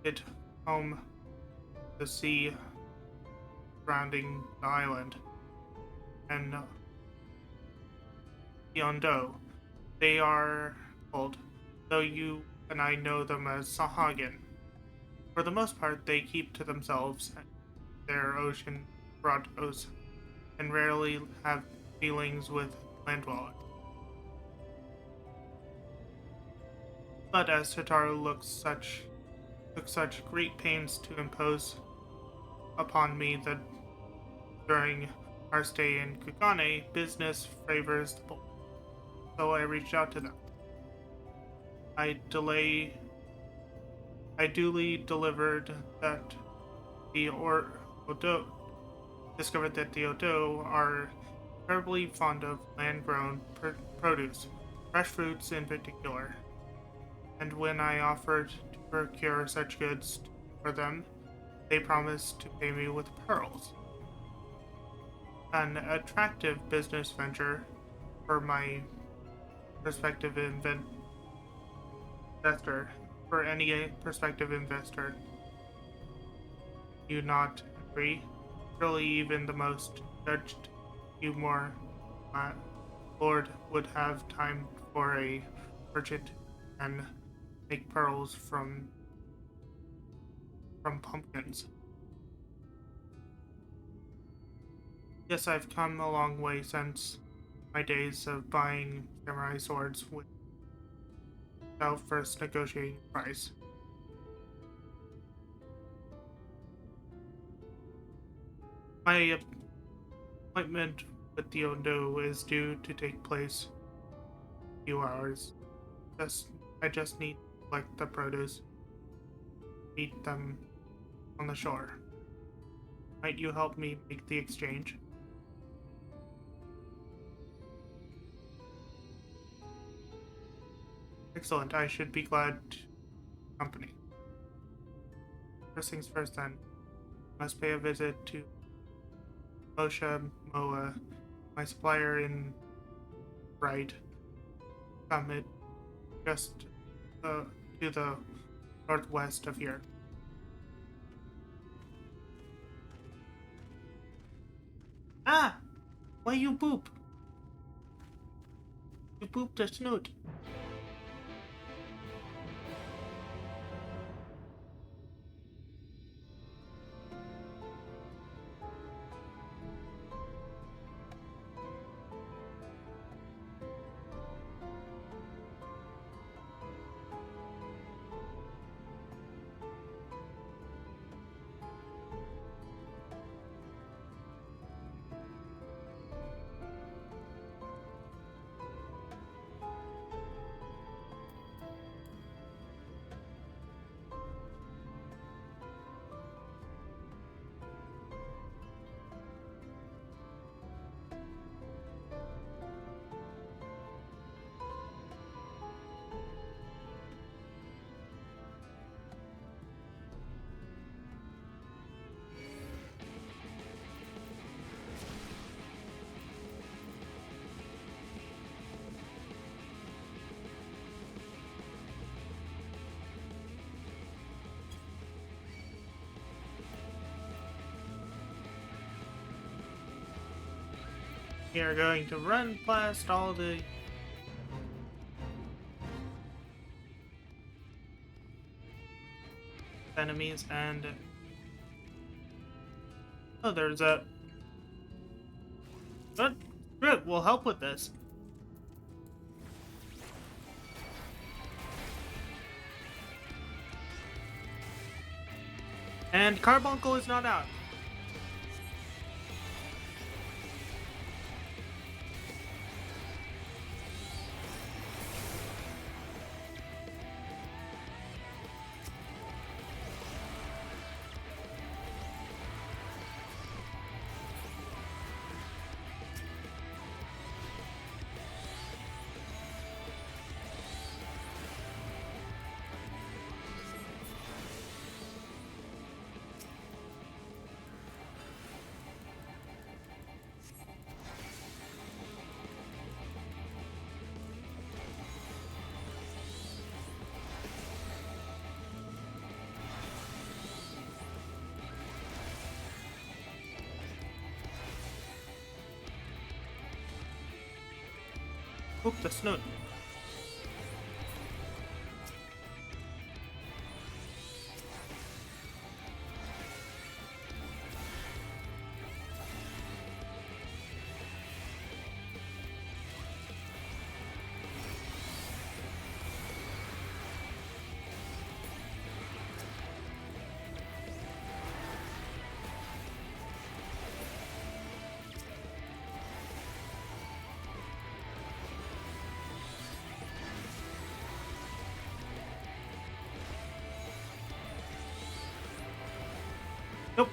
it home to the sea surrounding the island, and Yondo. They are called, though you and I know them as Sahagan. For the most part, they keep to themselves their ocean grottos, and rarely have dealings with land dwellers. But as Tataru took such great pains to impose upon me that during our stay in Kugane, business favors the bold. So I reached out to them. I duly delivered that the discovered that the Odo are terribly fond of land-grown produce, fresh fruits in particular. And when I offered to procure such goods for them, they promised to pay me with pearls. An attractive business venture for my prospective investor, for any prospective investor. You not agree? Surely even the most judged Humor Lord would have time for a merchant and make pearls from pumpkins. Yes, I've come a long way since my days of buying samurai swords without first negotiating a price. My appointment with the Ondo is due to take place in a few hours. I just need to collect the produce, meet them on the shore. Might you help me make the exchange? Excellent, I should be glad to company. First things first then, must pay a visit to Moshe Moa, my supplier in Bright Summit, just to the northwest of here. Ah! Why you poop? You pooped a snoot. We are going to run past all the enemies and... Oh, there's a... Good. Good, we'll help with this. And Carbuncle is not out. Oop, the snoot. Nope.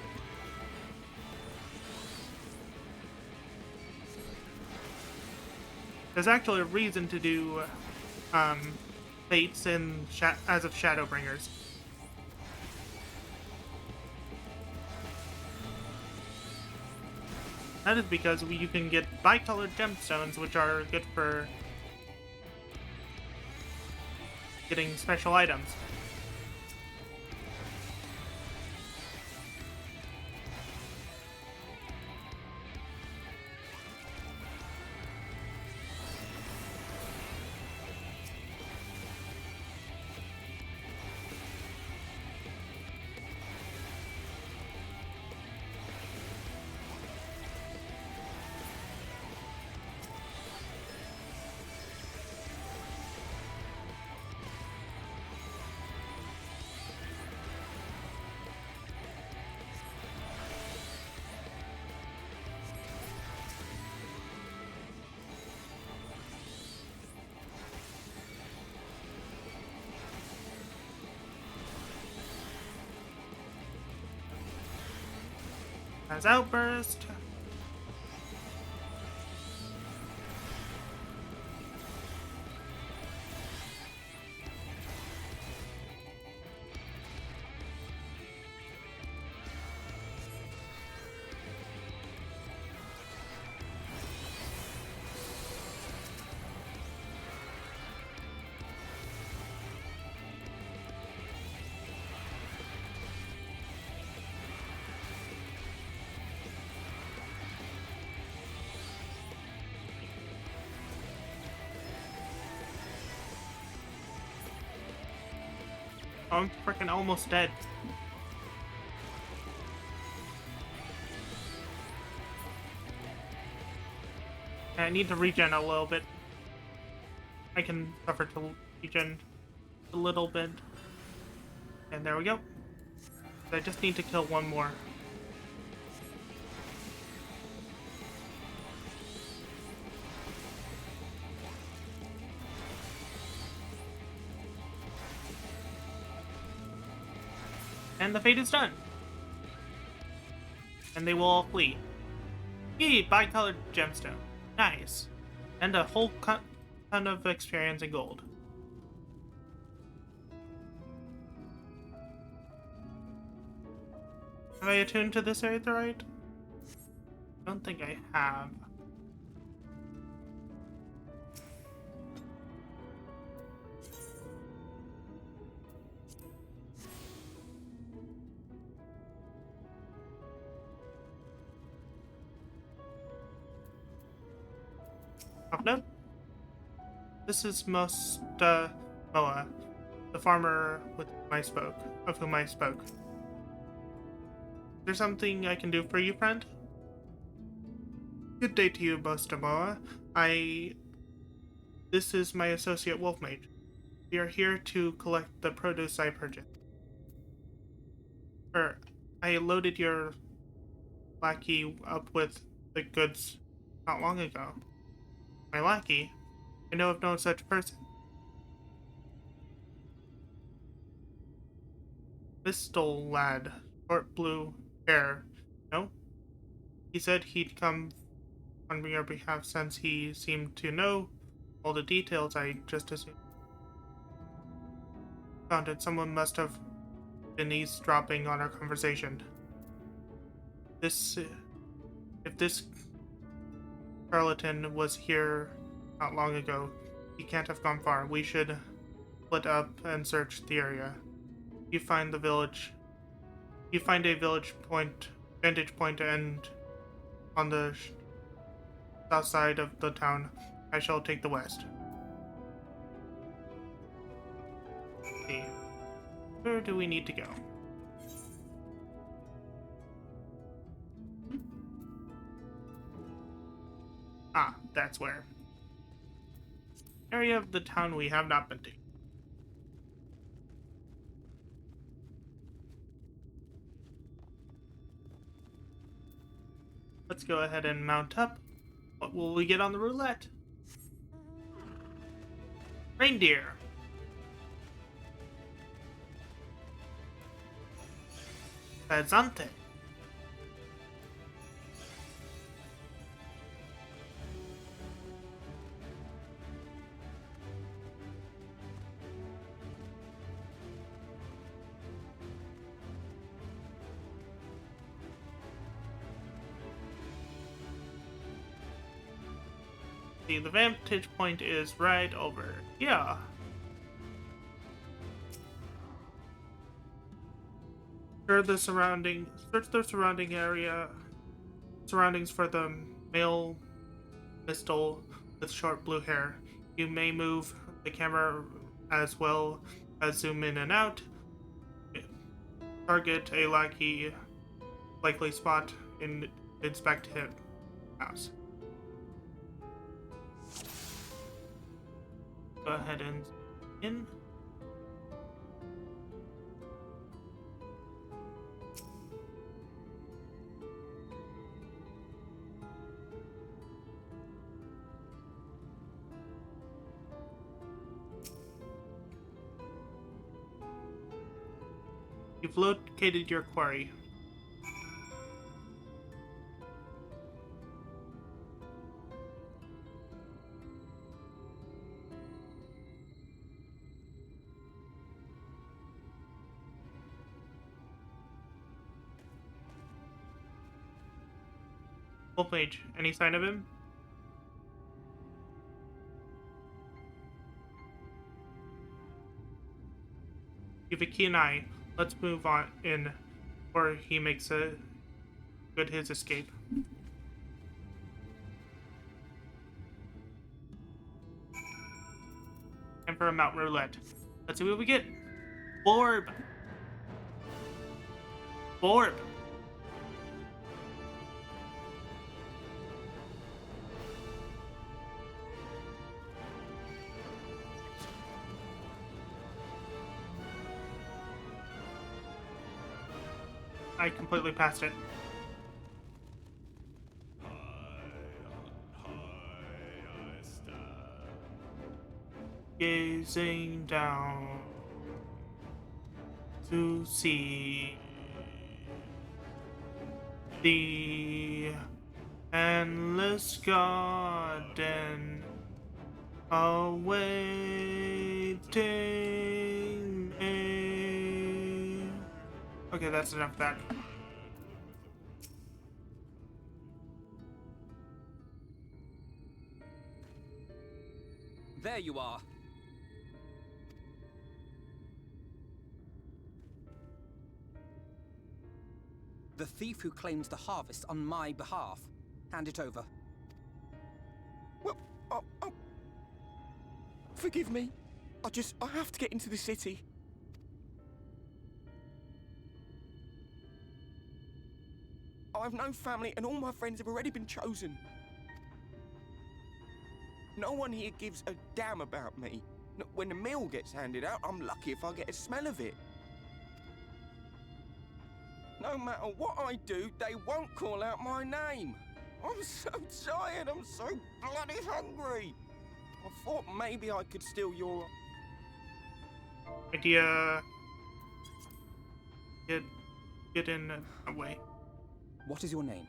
There's actually a reason to do fates in as of Shadowbringers. That is because you can get bicolored gemstones, which are good for getting special items. As outburst. Oh, I'm freaking almost dead. I need to regen a little bit. I can suffer to regen a little bit. And there we go. I just need to kill one more. And the fate is done. And they will all flee. Yee, bi-colored gemstone. Nice. And a whole ton of experience and gold. Have I attuned to this aetheryte? I don't think I have. Upload? This is Moa, the farmer of whom I spoke. Is there something I can do for you, friend? Good day to you, Mosta Moa. This is my associate Wolf Mage. We are here to collect the produce I purchased. I loaded your lackey up with the goods not long ago. My lackey? I know of no such person. Mistle lad, short blue hair. No? He said he'd come on your behalf since he seemed to know all the details. I just assumed. Found it. Someone must have been eavesdropping on our conversation. If this charlatan was here not long ago, he can't have gone far. We should split up and search the area. You find a village vantage point, and on the south side of the town, I shall take the west. Let's see. Where do we need to go? Ah, that's where. Area of the town we have not been to. Let's go ahead and mount up. What will we get on the roulette? Reindeer. Pesante. See, the vantage point is right over here. Search the surroundings for the male Mistle with short blue hair. You may move the camera as well as zoom in and out. Target a likely spot and inspect his house. Go ahead and in. You've located your quarry. Wolf Mage, any sign of him? You have a keen eye. Let's move on in before he makes a good his escape. And for a mount roulette. Let's see what we get. Orb. Orb. I completely passed it. Gazing down to see the endless garden awaiting me. Okay, that's enough of that. There you are. The thief who claims the harvest on my behalf. Hand it over. Well, forgive me. I have to get into the city. I have no family and all my friends have already been chosen. No one here gives a damn about me. When the meal gets handed out, I'm lucky if I get a smell of it. No matter what I do, they won't call out my name. I'm so tired, I'm so bloody hungry. I thought maybe I could steal your... Idea. Get in away. What is your name?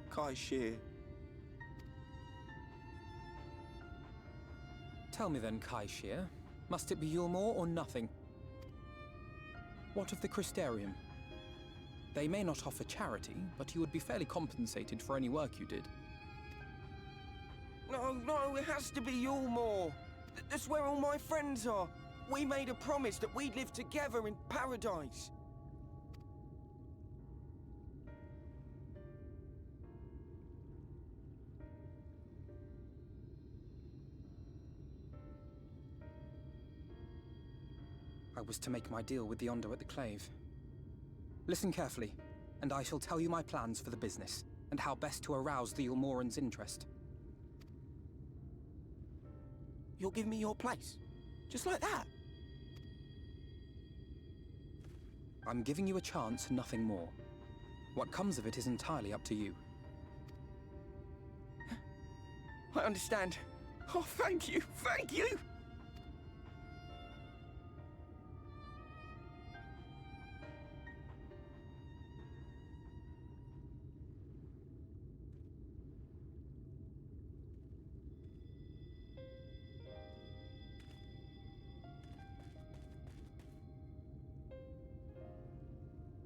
Ffxiv. Tell me then, Ffxiv. Must it be Yulmore or nothing? What of the Crystarium? They may not offer charity, but you would be fairly compensated for any work you did. No, it has to be Yulmore. That's where all my friends are. We made a promise that we'd live together in paradise. I was to make my deal with the Ondo at the Clave. Listen carefully, and I shall tell you my plans for the business, and how best to arouse the Yulmorans' interest. You'll give me your place? Just like that? I'm giving you a chance, nothing more. What comes of it is entirely up to you. I understand. Oh, thank you, thank you!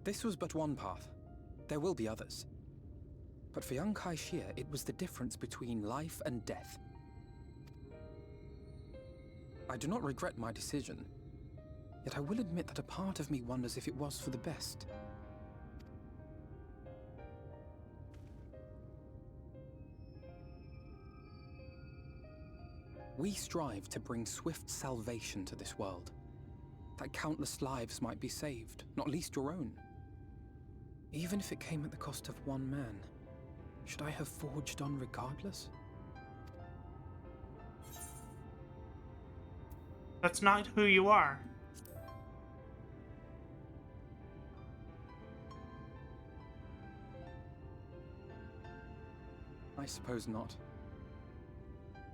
This was but one path. There will be others. But for young Ffxiv, it was the difference between life and death. I do not regret my decision, yet I will admit that a part of me wonders if it was for the best. We strive to bring swift salvation to this world, that countless lives might be saved, not least your own. Even if it came at the cost of one man, should I have forged on regardless? That's not who you are. I suppose not.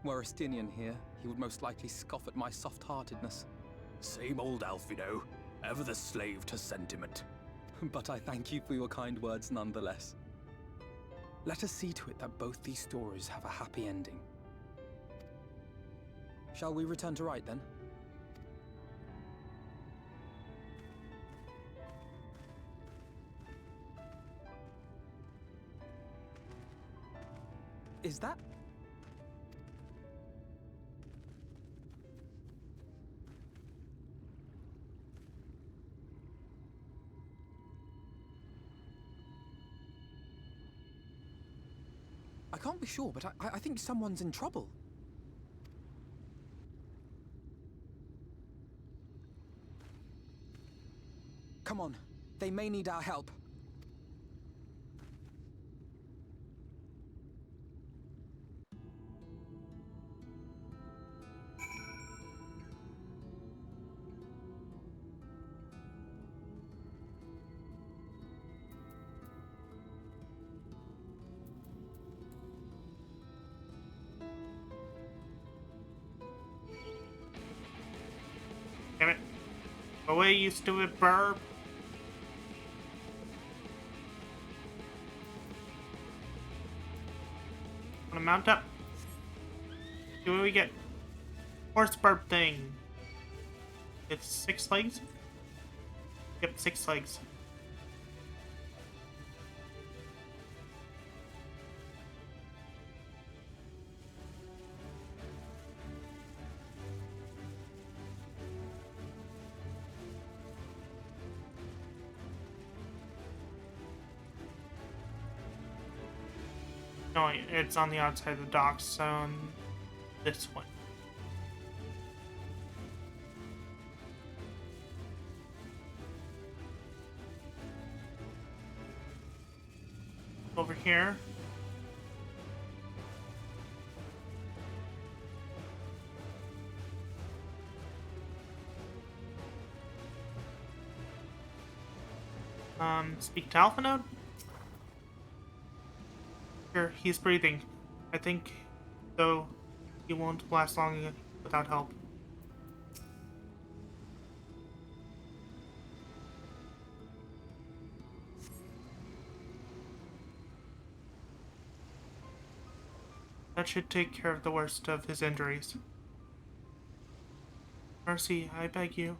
Were Estinian here, he would most likely scoff at my soft-heartedness. Same old Alfino, ever the slave to sentiment. But I thank you for your kind words nonetheless. Let us see to it that both these stories have a happy ending. Shall we return to Rite then? Is that... I can't be sure, but I think someone's in trouble. Come on. They may need our help. Damn it. Away, you stupid burb. Wanna mount up? See what we get. Horse burp thing. It's 6 legs? Yep, 6 legs. No, it's on the outside of the docks, so on this one. Over here. Speak to Alpha Node? Sure, he's breathing. I think, though, he won't last long without help. That should take care of the worst of his injuries. Mercy, I beg you.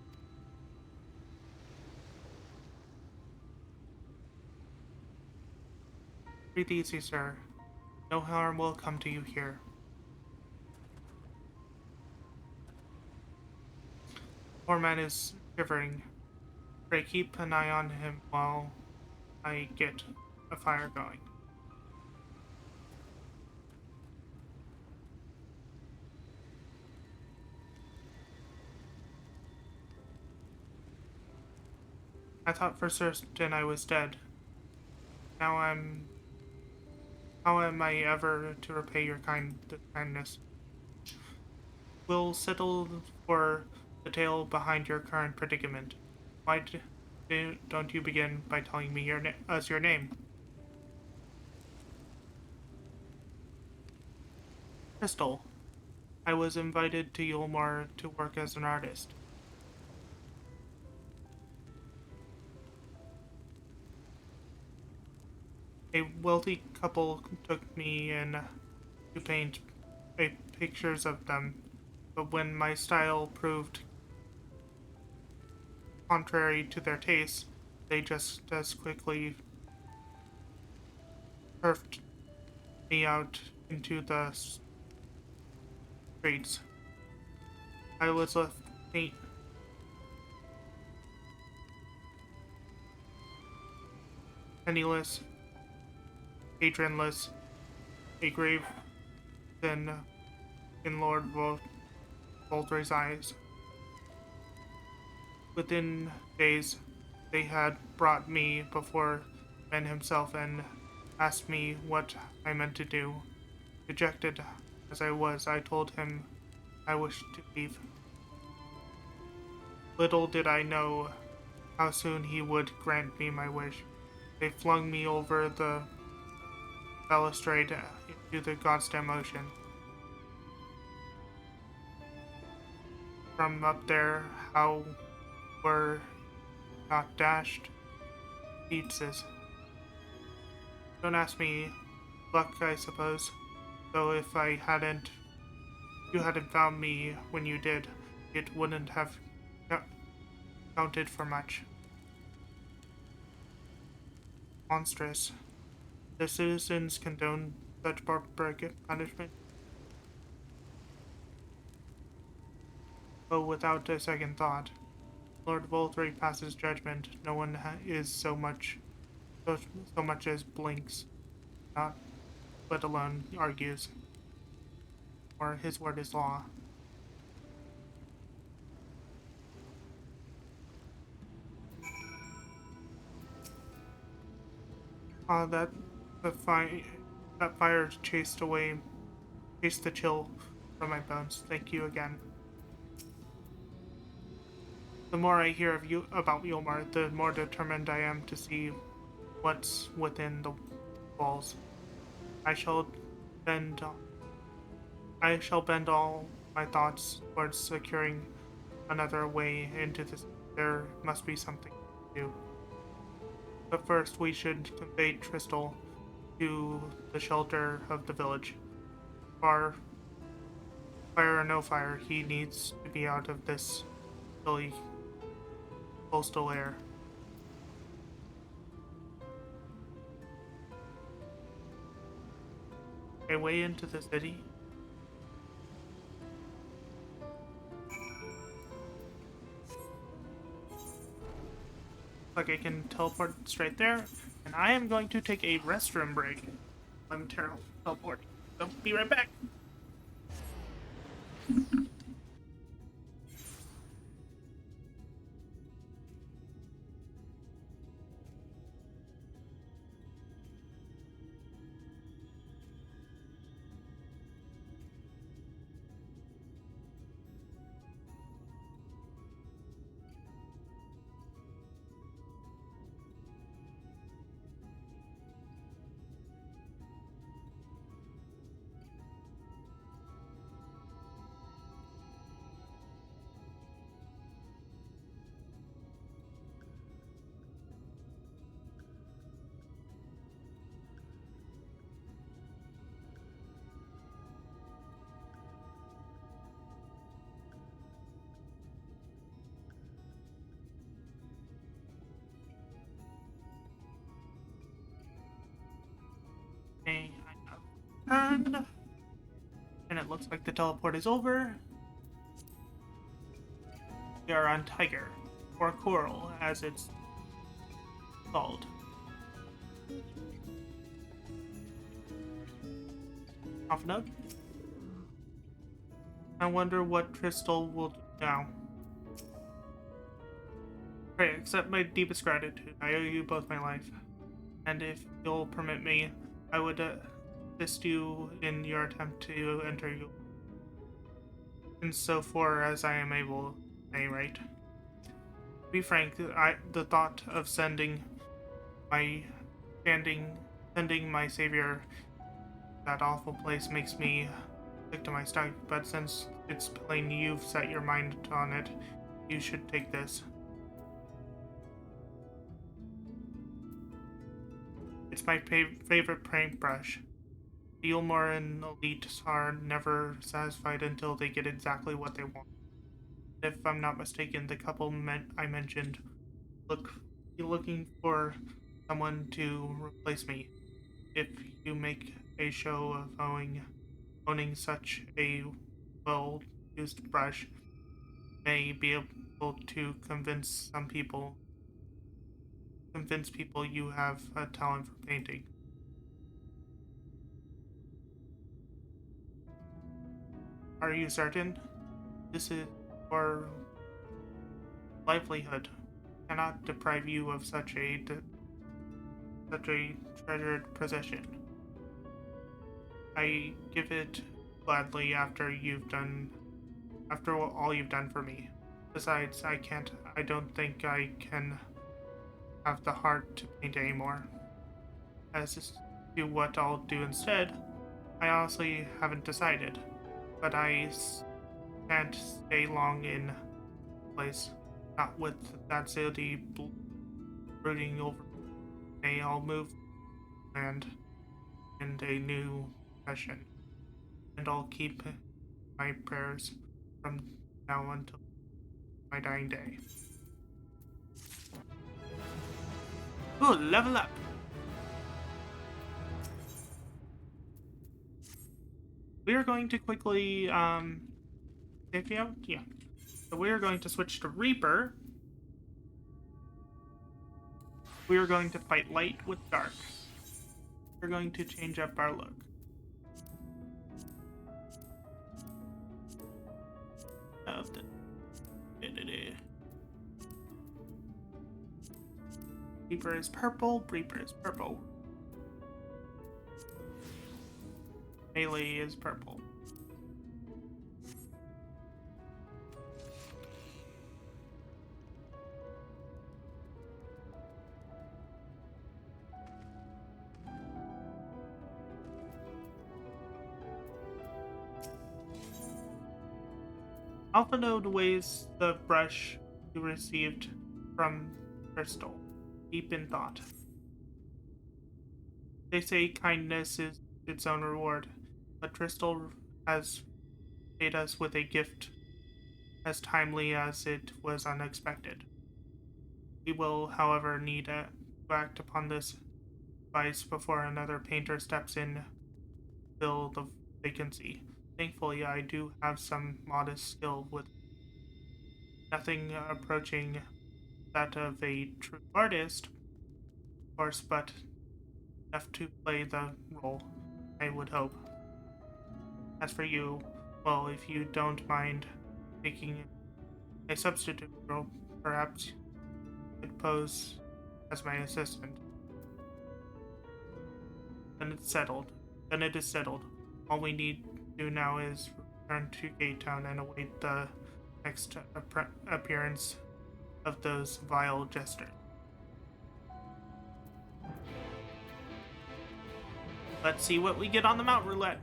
Breathe easy, sir. No harm will come to you here. Poor man is shivering. Pray keep an eye on him while I get a fire going. I thought for certain I was dead. How am I ever to repay your kindness? We'll settle for the tale behind your current predicament. Why don't you begin by telling me your name? Crystal. I was invited to Yulmar to work as an artist. A wealthy couple took me in to paint pictures of them, but when my style proved contrary to their taste, they just as quickly turfed me out into the streets. I was left penniless, patronless, a grave sin in Lord Voltre's eyes. Within days, they had brought me before Ben himself and asked me what I meant to do. Dejected as I was, I told him I wished to leave. Little did I know how soon he would grant me my wish. They flung me over the balustrade into the goddamn ocean. From up there, how were not dashed pizzas. Don't ask me. Luck, I suppose. Though if you hadn't found me when you did, it wouldn't have counted for much. Monstrous. The citizens condoned such barbaric punishment. But without a second thought, Lord Volturi passes judgment. No one is so much as blinks, not let alone argues, or his word is law. That fire chased the chill from my bones. Thank you again. The more I hear about Yulmar, the more determined I am to see what's within the walls. I shall bend all my thoughts towards securing another way into this. There must be something to do. But first, we should convey Tristal to the shelter of the village. Fire or no fire, he needs to be out of this chilly coastal air. A way into the city. Like I can teleport straight there, and I am going to take a restroom break. I'm teleporting. So be right back. And it looks like the teleport is over. We are on Tiger, or Coral, as it's called. Off note. I wonder what Tristal will do now. Pray, accept my deepest gratitude. I owe you both my life. And if you'll permit me, I would assist you in your attempt to enter you. And so far as I am able, right? To be frank, the thought of sending my savior that awful place makes me sick to my stomach, but since it's plain you've set your mind on it, you should take this. It's my favorite paintbrush. The Ulmoran elite are never satisfied until they get exactly what they want. If I'm not mistaken, the couple I mentioned looking for someone to replace me. If you make a show of owning such a well-used brush, may be able to convince people you have a talent for painting. Are you certain? This is your livelihood. I cannot deprive you of such a treasured possession. I give it gladly after all you've done for me. Besides, I don't think I can have the heart to paint anymore. As to what I'll do instead, I honestly haven't decided. But I can't stay long in place, not with that city brooding over me. I'll move and in a new profession, and I'll keep my prayers from now until my dying day. Ooh, level up! we are going to quickly, take you out? Yeah. So we are going to switch to Reaper. We are going to fight light with dark. We're going to change up our look. Reaper is purple, Reaper is purple. Melee is purple. Alpha Node weighs the brush you received from Crystal, deep in thought. They say kindness is its own reward, but Crystal has paid us with a gift as timely as it was unexpected. We will, however, need to act upon this advice before another painter steps in to fill the vacancy. Thankfully, I do have some modest skill with nothing approaching that of a true artist, of course, but enough to play the role, I would hope. As for you, well, if you don't mind taking a substitute role, perhaps you could pose as my assistant. Then it's settled. Then it is settled. All we need to do now is return to Gate Town and await the next appearance of those vile jesters. Let's see what we get on the Mount Roulette.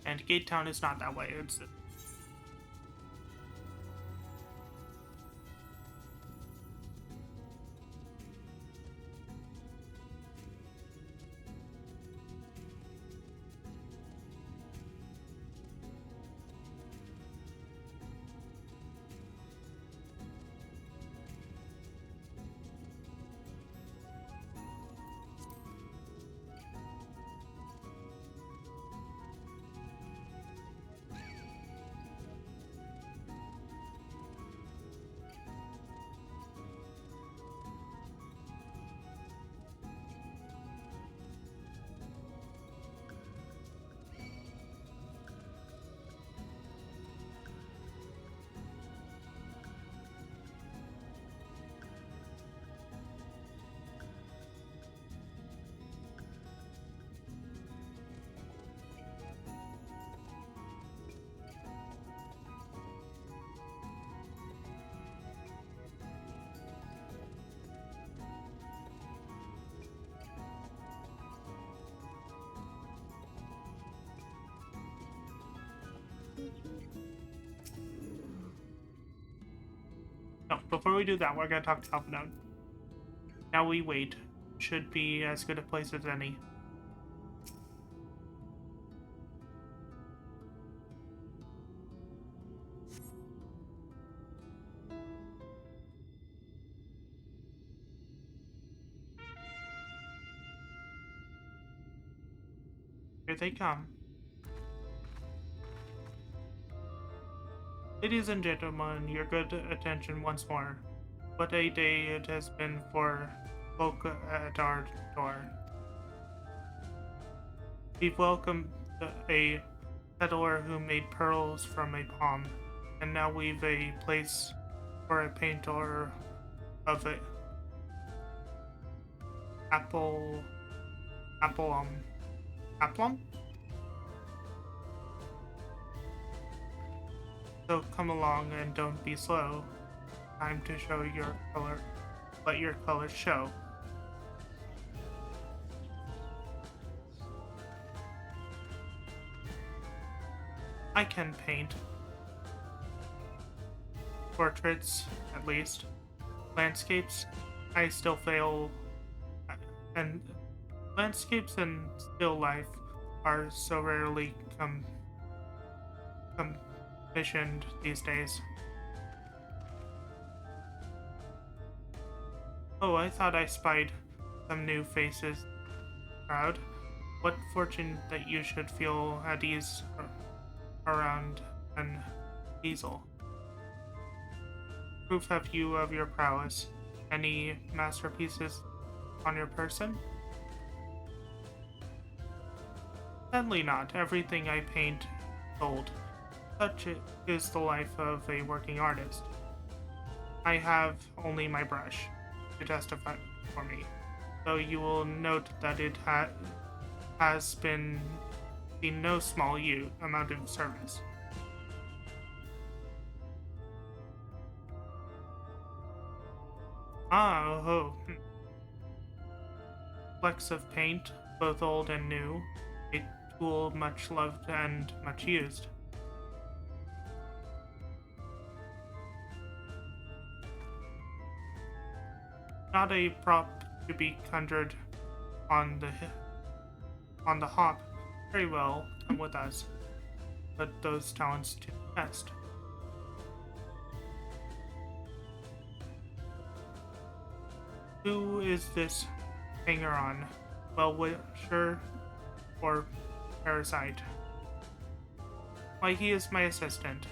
And Gate Town is not that way. It's no, before we do that, we're gonna talk to Alpha Node. Now we wait. Should be as good a place as any. Here they come. Ladies and gentlemen, your good attention once more. What a day it has been for folk at our door. We've welcomed a peddler who made pearls from a palm, and now we've a place for a painter of it. Applum? So come along and don't be slow. Time to show your color. Let your colors show. I can paint. Portraits, at least. Landscapes, I still fail. And landscapes and still life are so rarely commissioned these days. Oh, I thought I spied some new faces proud. What fortune that you should feel at ease around an easel. Proof have you of your prowess? Any masterpieces on your person? Sadly not. Everything I paint sold. Such is the life of a working artist. I have only my brush to testify for me, though you will note that it has been in no small amount of service. Flecks of paint, both old and new, a tool much loved and much used. Not a prop to be conjured on the hop. Very well, come with us. Put those talents to the test. Who is this hanger-on? Well-wisher or parasite? Why, he is my assistant.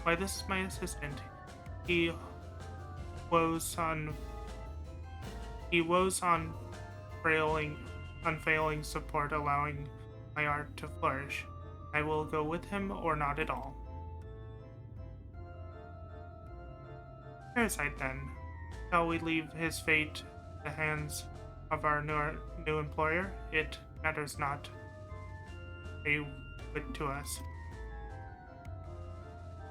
Why, this is my assistant. He woes on unfailing support, allowing my art to flourish. I will go with him or not at all. Parasite, then. Shall we leave his fate in the hands of our new employer? It matters not a whit to us.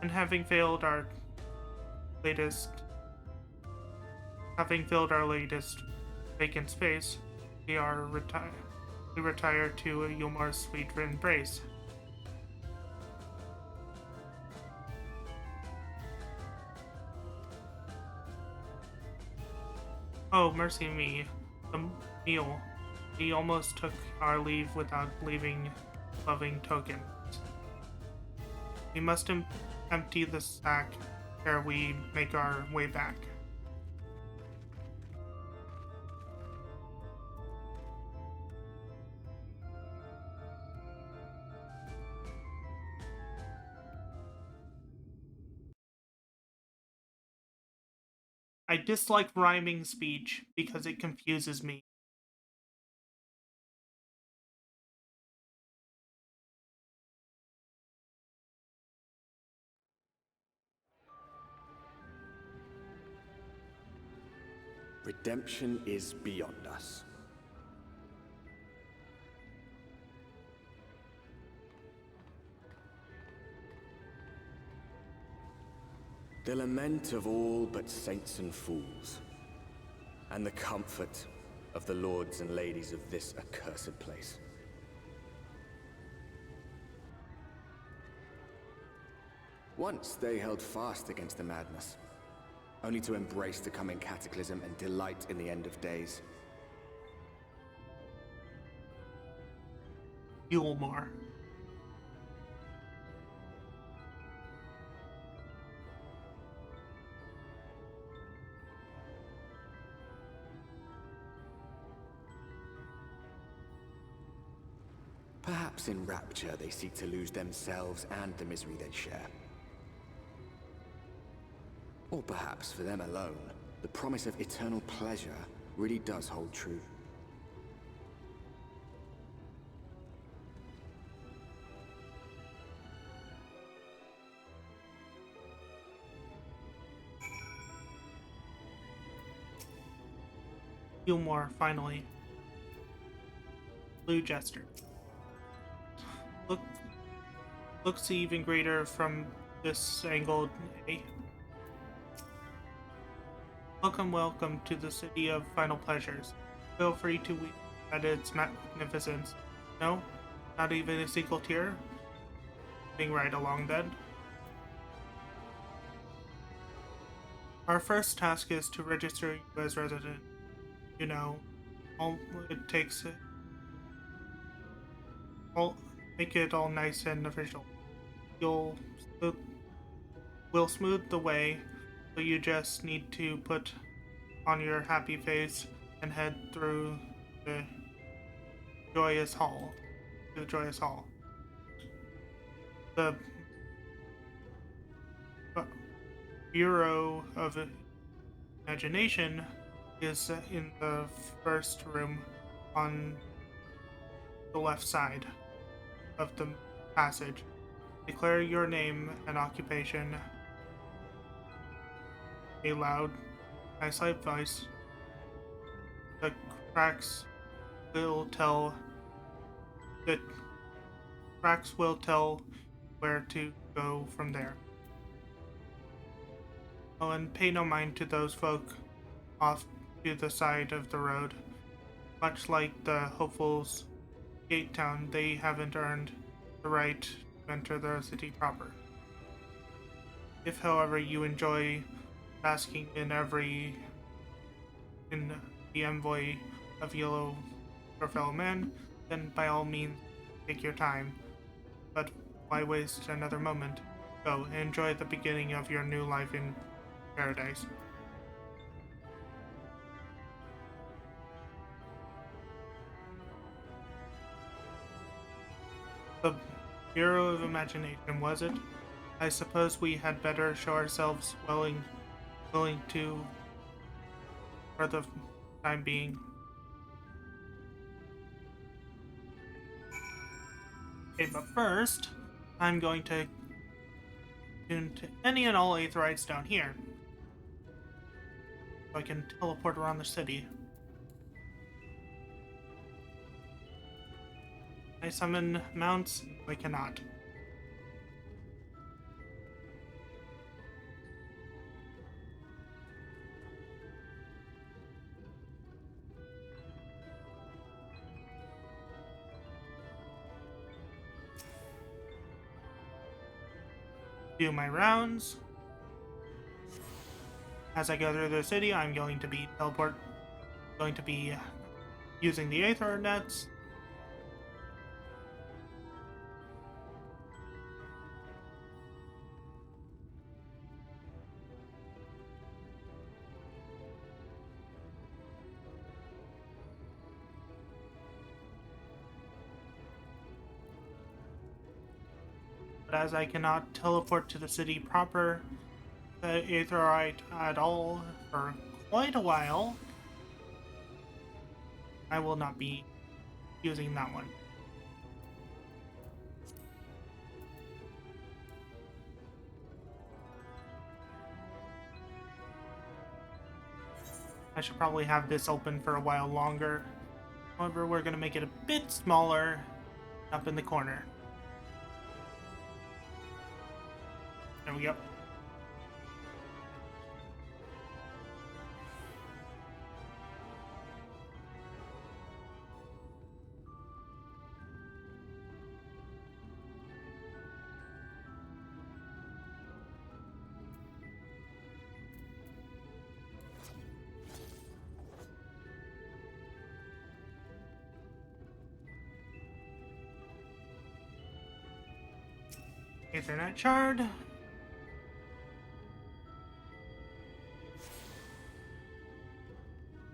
And having filled our latest vacant space, we retire to Yulmar's sweet embrace. Oh, mercy me, the meal. We almost took our leave without leaving loving tokens. We must empty the sack ere we make our way back. I dislike rhyming speech because it confuses me. Redemption is beyond us. The lament of all but saints and fools, and the comfort of the lords and ladies of this accursed place. Once they held fast against the madness, only to embrace the coming cataclysm and delight in the end of days. Yulmar. Perhaps in rapture they seek to lose themselves and the misery they share. Or perhaps for them alone, the promise of eternal pleasure really does hold true. Yulmar, finally. Blue Jester. Looks even greater from this angle. Welcome to the city of final pleasures. Feel free to weep at its magnificence. No? Not even a single tear? Moving right along then. Our first task is to register you as resident. You know, all it takes make it all nice and official. We'll smooth the way, so you just need to put on your happy face and head through the Joyous Hall. To the Joyous Hall. The Bureau of Imagination is in the first room on the left side of the passage. Declare your name and occupation. A loud, nice light voice. The cracks will tell where to go from there. Oh, and pay no mind to those folk off to the side of the road. Much like the hopefuls Gate Town, they haven't earned the right to enter the city proper. If, however, you enjoy basking in the envoy of Yellow your fellow man, then by all means take your time. But why waste another moment? Go and enjoy the beginning of your new life in paradise. The Bureau of Imagination, was it? I suppose we had better show ourselves willing to, for the time being. Okay, but first, I'm going to tune to any and all Aetherites down here, so I can teleport around the city. Can I summon mounts? I cannot. Do my rounds. As I go through the city, I'm going to be using the Aether nets. But as I cannot teleport to the city proper, the Aetherite at all for quite a while, I will not be using that one. I should probably have this open for a while longer. However, we're going to make it a bit smaller up in the corner. There we go. Ethernet shard.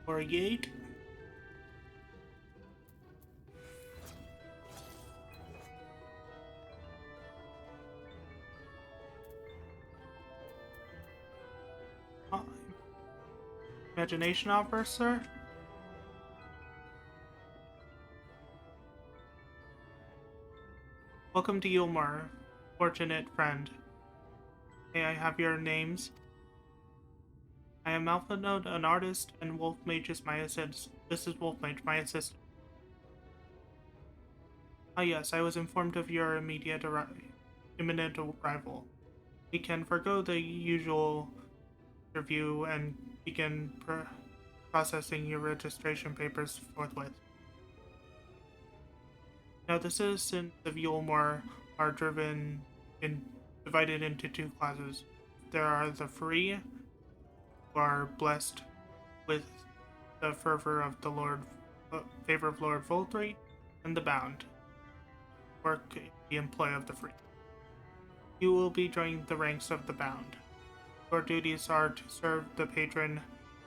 Or a gate. Imagination offer, sir? Welcome to Yulmar, fortunate friend. May I have your names? I am Alpha Node, an artist, and Wolf Mage is my assistant. This is Wolf Mage, my assistant. Ah yes, I was informed of your imminent arrival. We can forgo the usual review and begin processing your registration papers forthwith. Now, the citizens of Yulmar are divided into two classes. There are the free, who are blessed with the favor of Lord Voltri, and the bound, work the employ of the free. You will be joining the ranks of the bound. Your duties are to serve the patron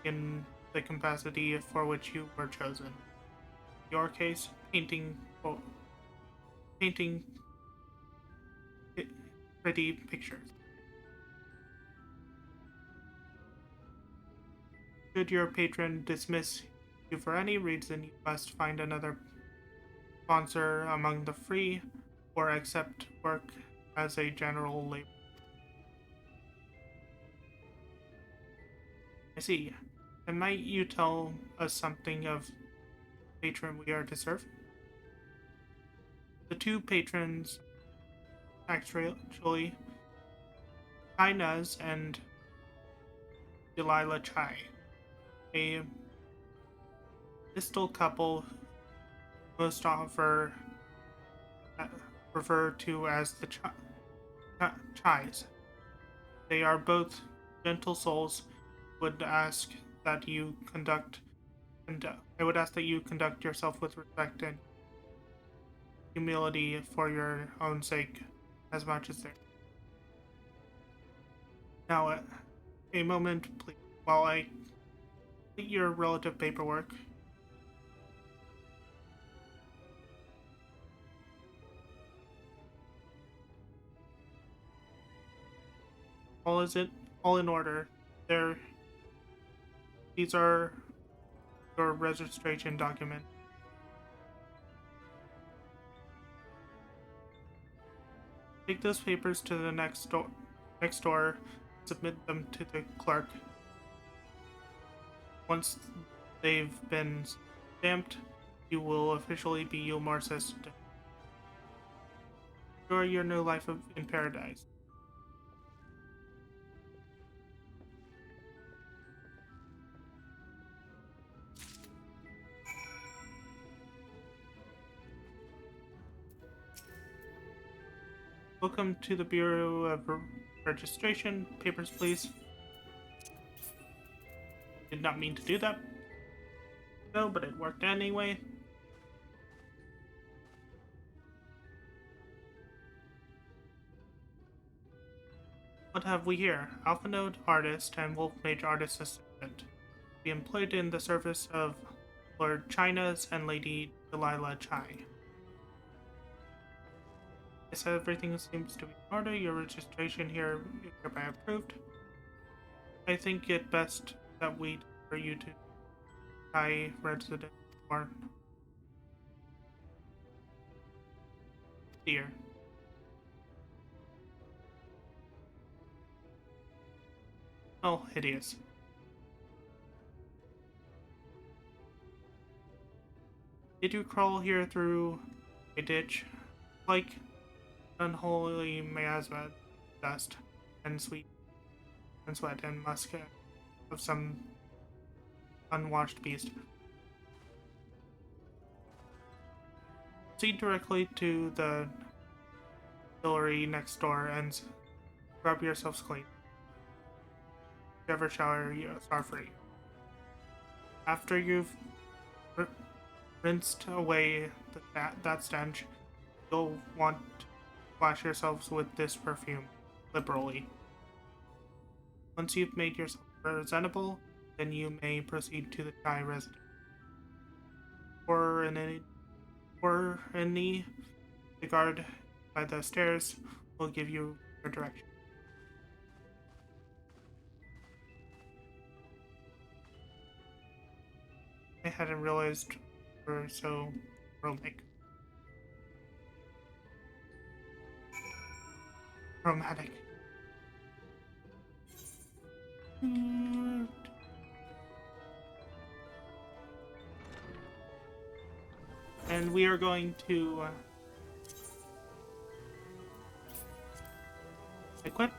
in the capacity for which you were chosen. In your case, painting, well, painting pretty pictures. Should your patron dismiss you for any reason, you must find another sponsor among the free or accept work as a general labor. I see. And might you tell us something of the patron we are to serve? The two patrons, actually, Inez and Delilah Chai, a distal couple most often referred to as the Chais. They are both gentle souls. Would ask that you conduct, and I would ask that you conduct yourself with respect and humility for your own sake, as much as theirs. Now, a moment, please, while I complete your relative paperwork. All in order? These are your registration document. Take those papers to the next door, submit them to the clerk. Once they've been stamped, you will officially be Yulmar's assistant. Enjoy your new life in paradise. Welcome to the Bureau of Registration. Papers, please. Did not mean to do that. No, but it worked anyway. What have we here? Alpha Node artist and Wolf Mage artist assistant. Be employed in the service of Lord China's and Lady Delilah Chai. Yes, everything seems to be in order. Your registration here is hereby approved. I think it best that we for you to Chai resident or dear. Oh, hideous. Did you crawl here through a ditch? Like unholy miasma, dust, and sweat and musk of some unwashed beast. Proceed directly to the distillery next door and scrub yourselves clean. Whichever shower you are free. After you've rinsed away that stench, you'll want to wash yourselves with this perfume liberally. Once you've made yourself presentable, then you may proceed to the Chai residence. Or in the guard by the stairs will give you your direction. I hadn't realized we were so romantic. And we are going to equip.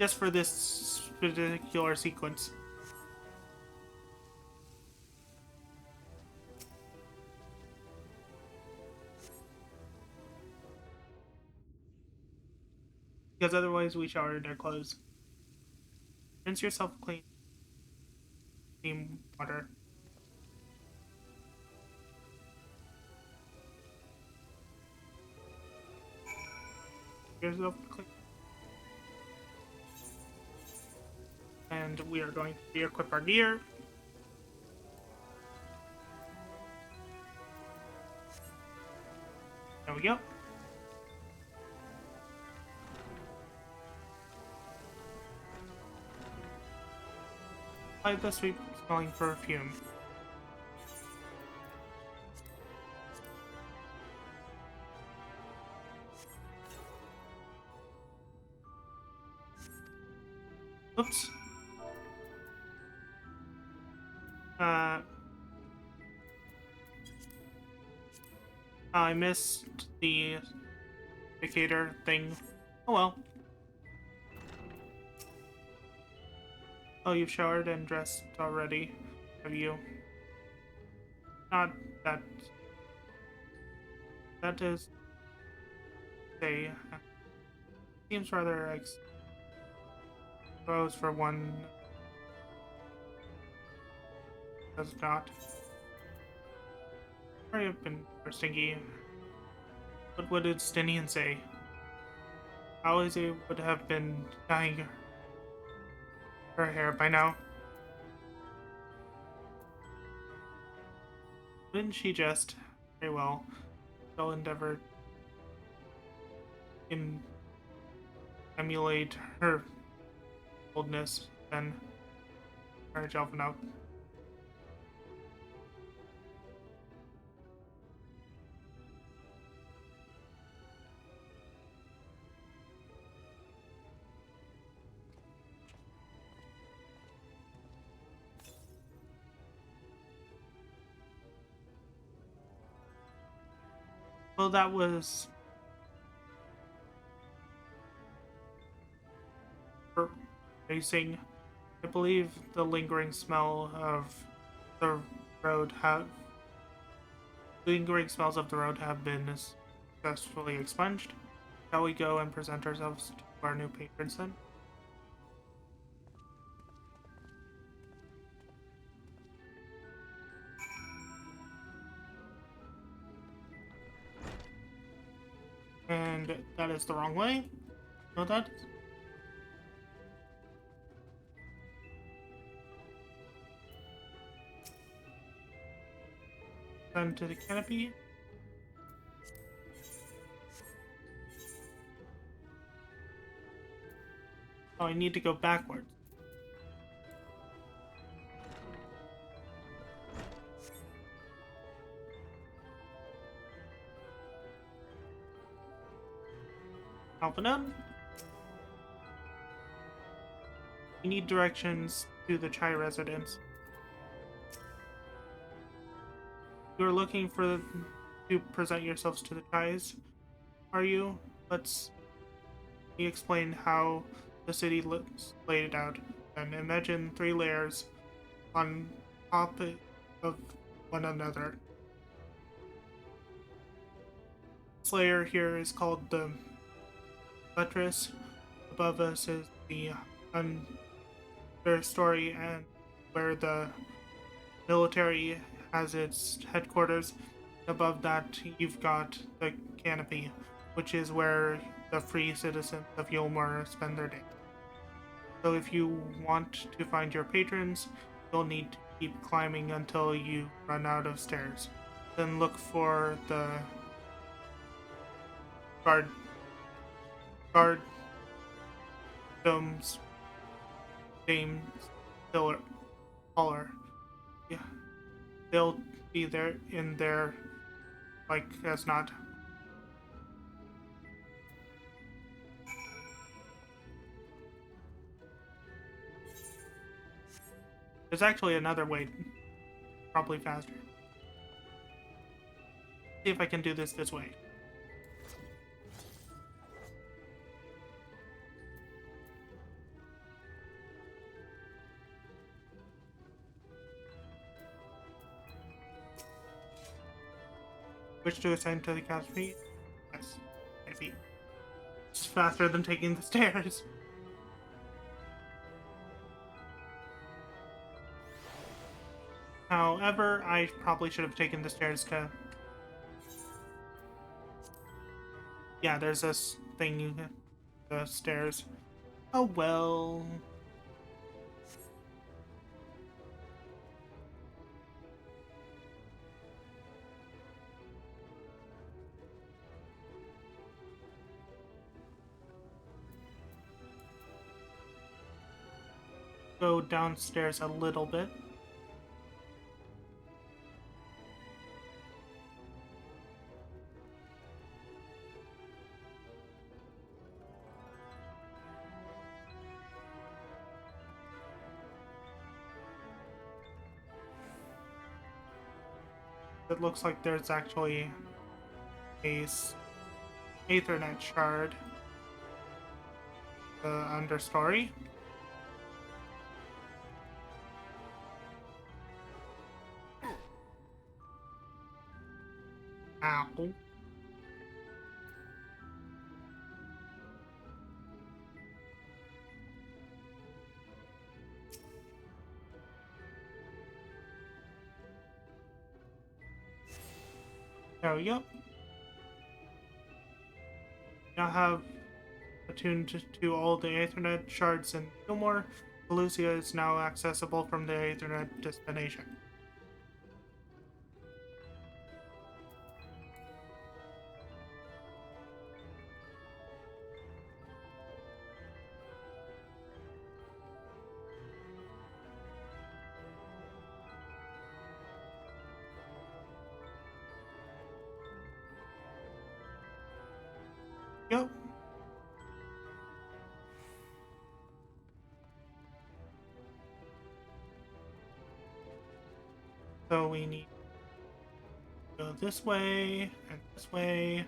Just for this particular sequence. Because otherwise we showered our clothes. Rinse yourself clean. Steam water. Yourself clean. And we are going to re-equip our gear. There we go. Apply the sweet smelling perfume. Oops. I missed the indicator thing. Oh well. Oh, you've showered and dressed already, have you? Not that. That is. Say. Seems rather exposed for one. Does not. Sorry, I've been stinky. But what did Stinian say? Alize would have been dyeing her hair by now. Wouldn't she just? Very well. I'll endeavor to emulate her boldness, then courage elven out. Well, that was racing. I believe the lingering smell of the road lingering smells of the road have been successfully expunged. Shall we go and present ourselves to our new patrons then? And that is the wrong way. Know that? Then to the canopy. Oh, I need to go backwards. Alpha. We need directions to the Chai residence. You're looking to present yourselves to the Chais, are you? Let's explain how the city looks laid out. And imagine 3 layers on top of one another. This layer here is called the buttress. Above us is the understory, and where the military has its headquarters. Above that, you've got the canopy, which is where the free citizens of Yulmore spend their day. So if you want to find your patrons, you'll need to keep climbing until you run out of stairs. Then look for the guard domes, dames, holler. Yeah, they'll be there in there, like as not. There's actually another way, probably faster. See if I can do this way. Which to ascend to the canopy? Yes, maybe. It's faster than taking the stairs. However, I probably should have taken the stairs to... Yeah, there's this thing, the stairs. Oh well. go downstairs a little bit. It looks like there's actually a Ethernet shard understory. Ow. There we go. Now have attuned to all the Ethernet shards in Gilmore. Pelusia is now accessible from the Ethernet destination. Yep. So we need to go this way and this way.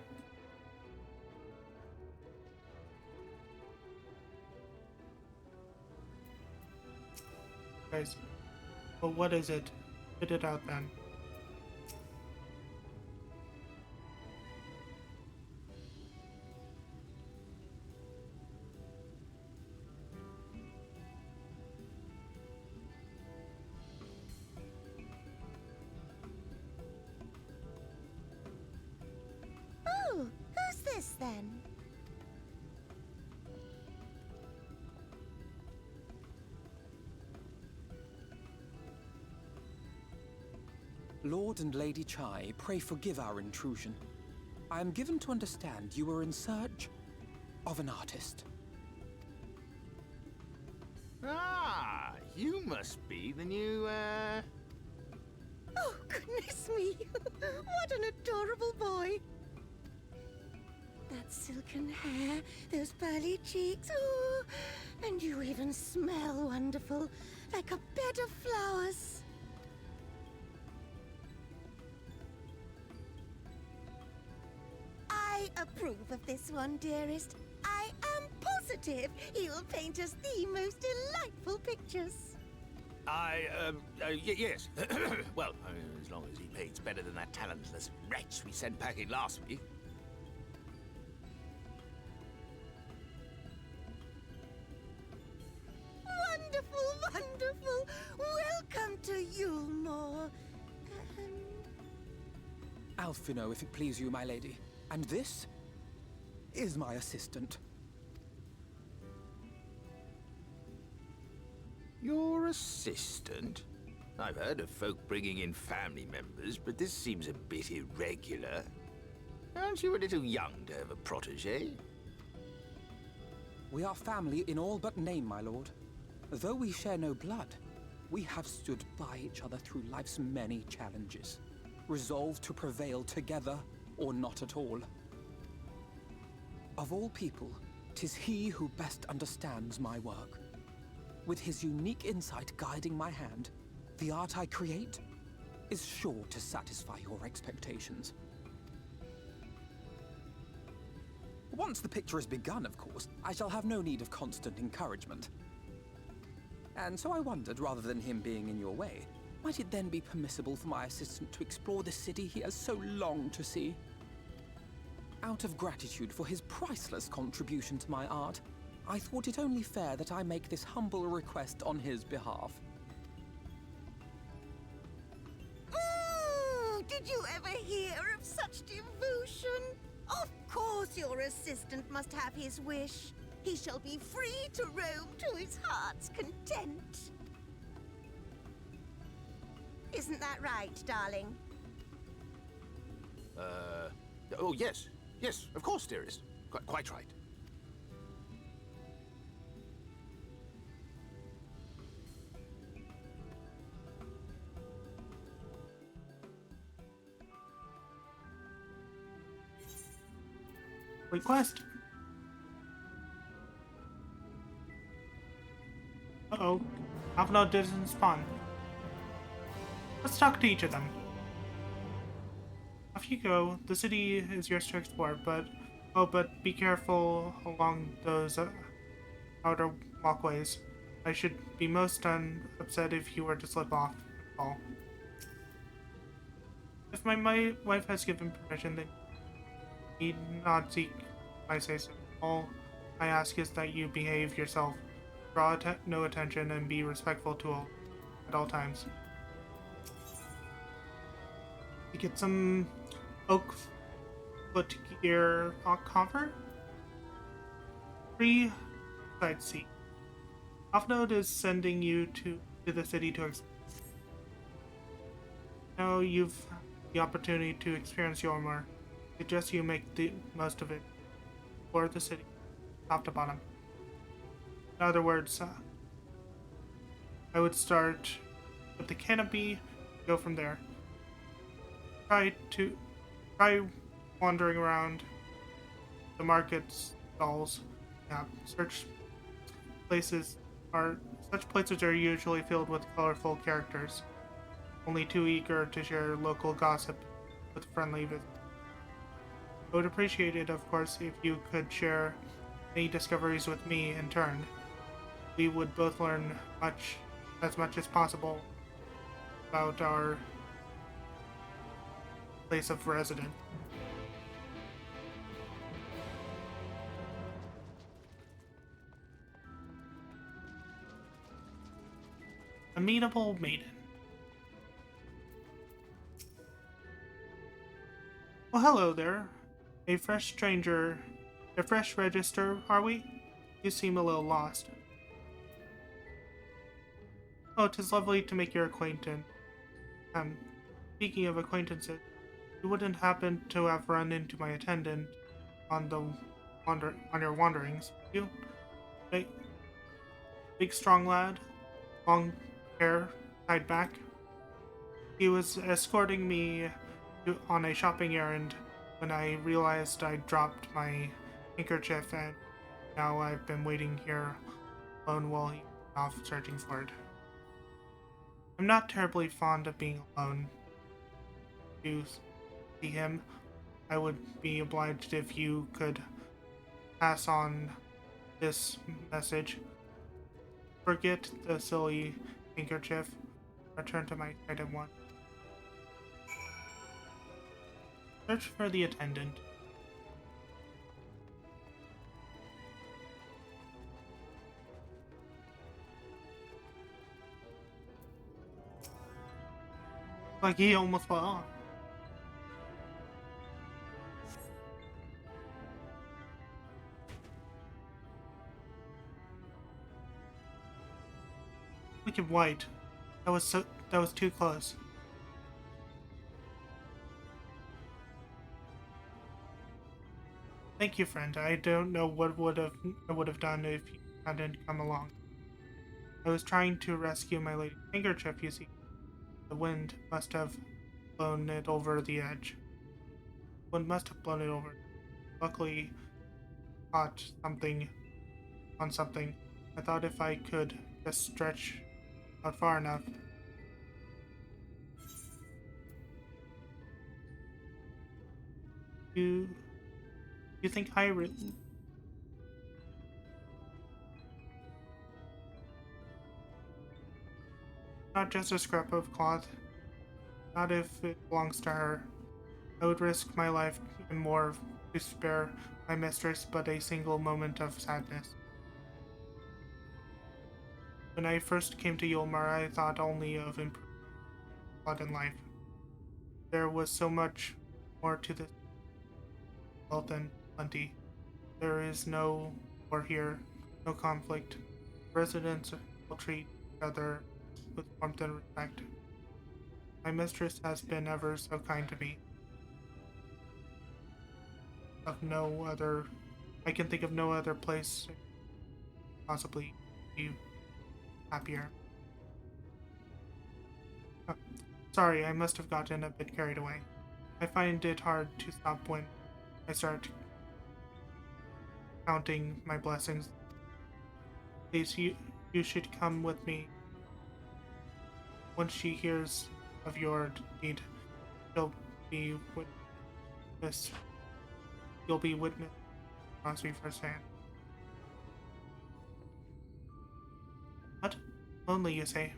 Guys, well, what is it? Spit it out then. Oh, who's this then? Lord and Lady Chai, pray forgive our intrusion. I am given to understand you were in search of an artist. Ah, you must be the new, Oh, goodness me! What an adorable boy! That silken hair, those pearly cheeks, oh, and you even smell wonderful, like a bed of flowers. I approve of this one, dearest. I am positive he will paint us the most delightful pictures. Yes. Well, as long as he paints better than that talentless wretch we sent packing last week. Wonderful, wonderful. Welcome to Yulmore. Alphino, if it please you, my lady. And this is my assistant. Your assistant? I've heard of folk bringing in family members, but this seems a bit irregular. Aren't you a little young to have a protege? We are family in all but name, my lord. Though we share no blood, we have stood by each other through life's many challenges, resolved to prevail together or not at all. Of all people, 'tis he who best understands my work. With his unique insight guiding my hand, the art I create is sure to satisfy your expectations. Once the picture is begun, of course, I shall have no need of constant encouragement. And so I wondered, rather than him being in your way, might it then be permissible for my assistant to explore the city he has so longed to see? Out of gratitude for his priceless contribution to my art, I thought it only fair that I make this humble request on his behalf. Did you ever hear of such devotion? Of course your assistant must have his wish. He shall be free to roam to his heart's content. Isn't that right, darling? Oh, yes. Yes, of course, dearest. Quite right. Complete quest. Uh-oh. Alphino didn't spawn. Let's talk to each of them. Off you go. The city is yours to explore, but be careful along those outer walkways. I should be most upset if you were to slip off and fall. If my wife has given permission, then you need not seek my say-so. All I ask is that you behave yourself, draw no attention, and be respectful to all at all times. You get some oak foot gear cover. Free sightsee. Offnote is sending you to the city to explore. Now you've the opportunity to experience Yormar. I suggest you make the most of it. Explore the city, top to bottom. In other words, I would start with the canopy, go from there. Try wandering around the markets, stalls. Yeah, such places are usually filled with colorful characters, only too eager to share local gossip with friendly visitors. I would appreciate it, of course, if you could share any discoveries with me in turn. We would both learn as much as possible about our place of residence. Amenable maiden. Well, hello there. A fresh register, are we? You seem a little lost. Oh, 'tis lovely to make your acquaintance. Speaking of acquaintances, you wouldn't happen to have run into my attendant on your wanderings, would you? Big strong lad, long hair tied back. He was escorting me on a shopping errand when I realized I dropped my handkerchief, and now I've been waiting here alone while he went off searching for it. I'm not terribly fond of being alone. If you see him, I would be obliged if you could pass on this message. Forget the silly handkerchief. Return to my side at once. Search for the attendant. Like he almost fell off. Wicked white. That was too close. Thank you, friend. I don't know what I would have done if you hadn't come along. I was trying to rescue my lady's handkerchief, you see. The wind must have blown it over the edge. Wind must have blown it over. Luckily, caught something on something. I thought if I could just stretch out far enough. You think high-written? Not just a scrap of cloth. Not if it belongs to her. I would risk my life and more to spare my mistress but a single moment of sadness. When I first came to Yulmar, I thought only of improving lot in life. There was so much more to this wealth and plenty. There is no war here, no conflict. Residents will treat each other with warmth and respect. My mistress has been ever so kind to me. I can think of no other place possibly be happier. Oh, sorry, I must have gotten a bit carried away. I find it hard to stop when I start counting my blessings. Please, you should come with me. Once she hears of your deed, she'll be witness. You'll be witness honestly firsthand. What? Lonely, you say?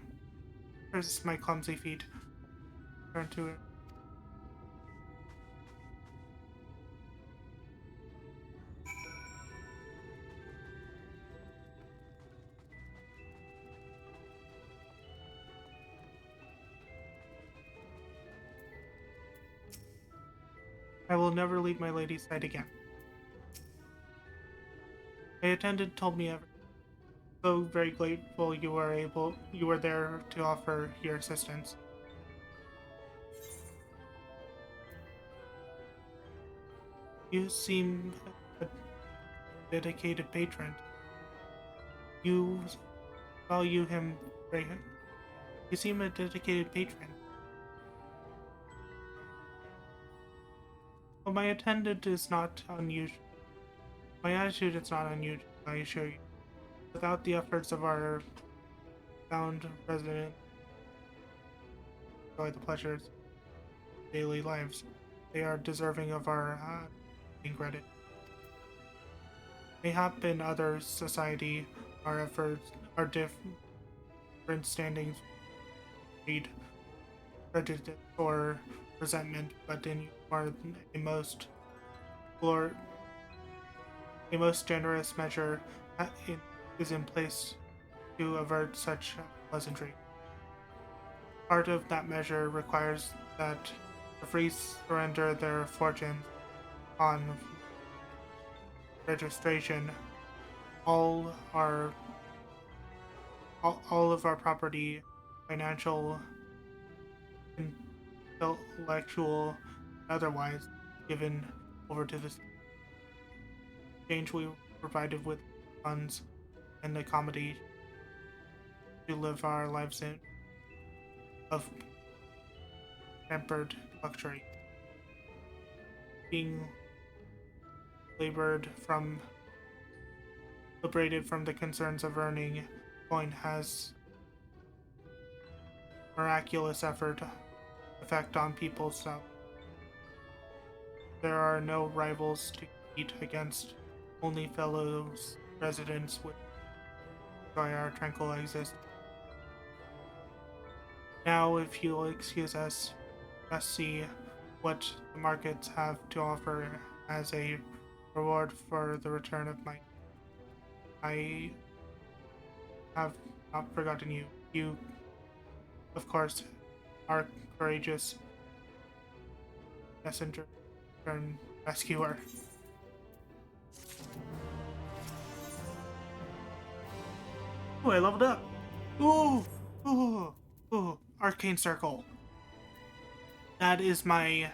Here's my clumsy feet. Turn to it. I will never leave my lady's side again. My attendant told me everything. So very grateful you were there to offer your assistance. You seem a dedicated patron. You value him very. You seem a dedicated patron. Well, my attendant is not unusual. My attitude is not unusual, I assure you. Without the efforts of our found resident, enjoy the pleasures of daily lives. They are deserving of our credit. Mayhap in other society, our efforts are different standings, greed, prejudice, or resentment, but in you are a most generous measure is in place to avert such pleasantry. Part of that measure requires that the free surrender their fortunes on registration. All of our property, financial, intellectual, otherwise, given over to the exchange. We provided with funds and accommodation to live our lives in of tempered luxury. Being liberated from the concerns of earning coin has miraculous effect on people's self. There are no rivals to compete against, only fellow residents with enjoy our tranquil existence. Now, if you'll excuse us, let's see what the markets have to offer as a reward for the return of my. I have not forgotten you. You, of course, are courageous messenger and rescuer. Oh, I leveled up. Ooh, arcane circle. That is my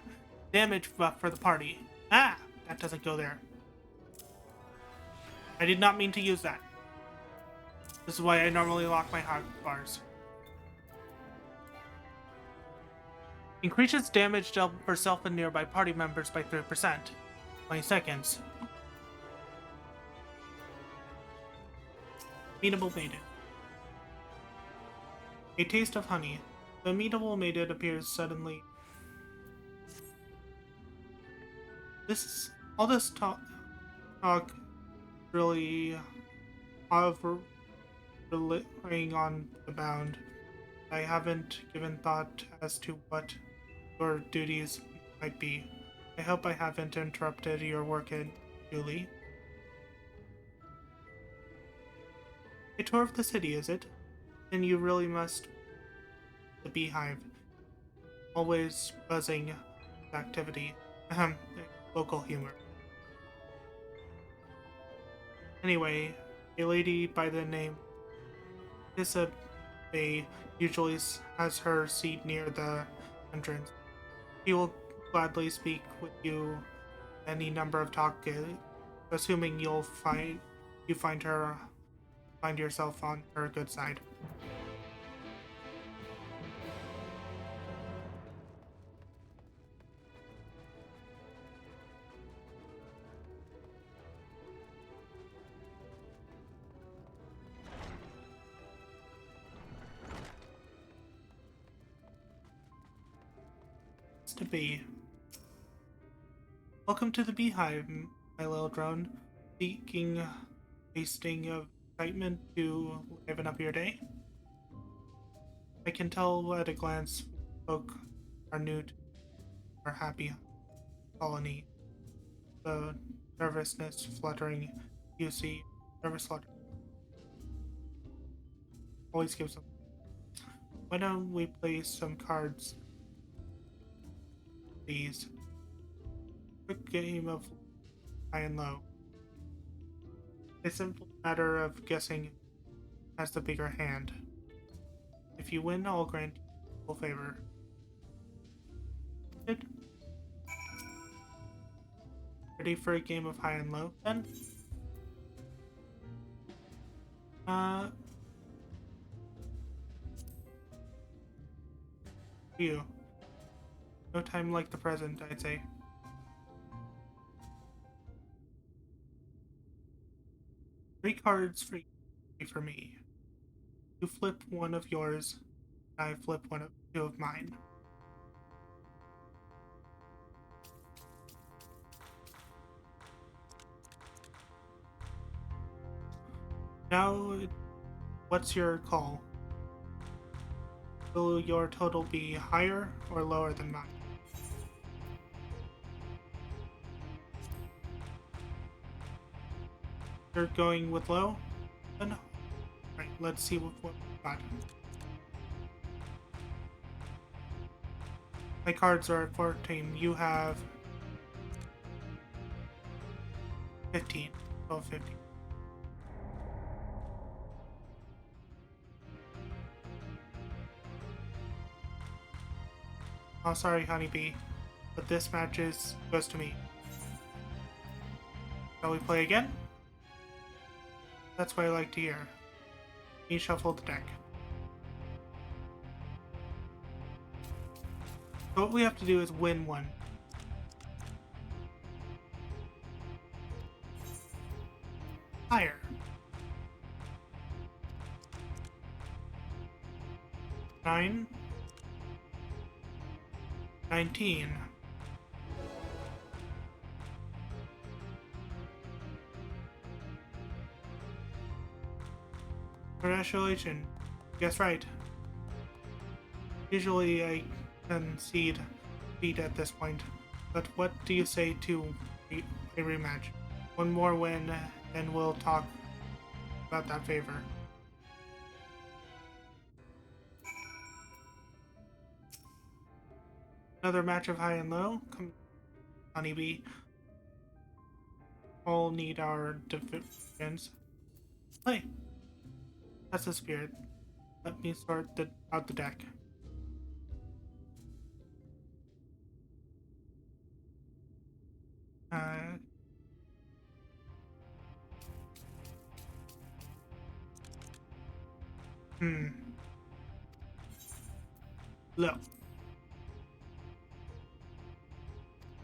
damage buff for the party. Ah, that doesn't go there. I did not mean to use that. This is why I normally lock my hot bars. Increases damage dealt for self and nearby party members by 3%. 20 seconds. Amenable maiden. A taste of honey. The amenable maiden appears suddenly. All this talk really relying on the bound. I haven't given thought as to what your duties might be. I hope I haven't interrupted your work in Julie. A tour of the city, is it? Then you really must. The beehive. Always buzzing with activity. Local humor. Anyway, a lady by the name Ffxiv usually has her seat near the entrance. She will gladly speak with you any number of talks, assuming you find yourself on her good side. to be. Welcome to the Beehive, my little drone. Seeking a sting of excitement to liven up your day? I can tell at a glance folk are new to our happy colony. The nervousness fluttering you see, nervous flutter. Always gives them. Why don't we play some cards? Please. Quick game of high and low. A simple matter of guessing who has the bigger hand. If you win, I'll grant you full favor. Good. Ready for a game of high and low, then? You. No time like the present, I'd say. Three cards free for me. You flip one of yours, I flip two of mine. Now, what's your call? Will your total be higher or lower than mine? You're going with low? Then right, let's see what we got. My cards are at 14. You have 15. 12, 15. Oh, sorry, honeybee, but this match goes to me. Shall we play again? That's what I like to hear. Me shuffle the deck. So what we have to do is win one. Higher. 9. 19. Congratulations. Guess right. Usually I concede defeat at this point, but what do you say to a rematch? One more win, and we'll talk about that favor. Another match of high and low. Come, honeybee. All need our defense. Play. That's the spirit. Let me sort out the deck. Low.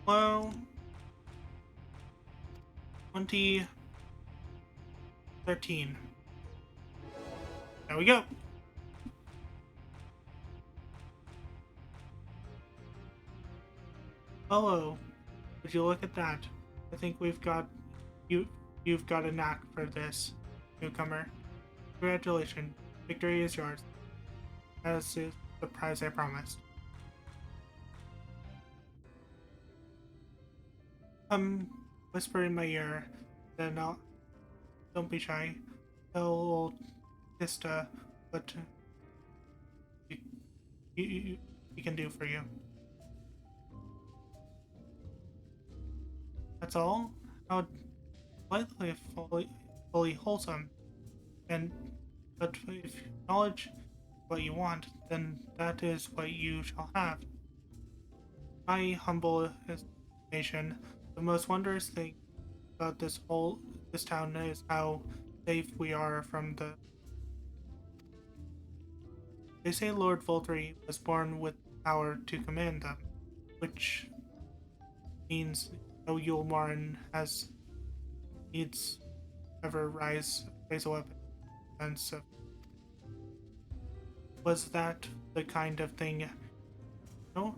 Low. 20. 13. There we go. Hello. Would you look at that? I think we've got you've got a knack for this, newcomer. Congratulations. Victory is yours. As is the prize I promised. Whisper in my ear, then don't be shy. Tell old Vista what he can do for you. That's all? How slightly fully wholesome. But if knowledge is what you want, then that is what you shall have. My humble estimation, the most wondrous thing about this town is how safe we are from the... They say Lord Voltry was born with power to command them, which means no Yulmarin has needs ever raise a weapon. And so, was that the kind of thing? No?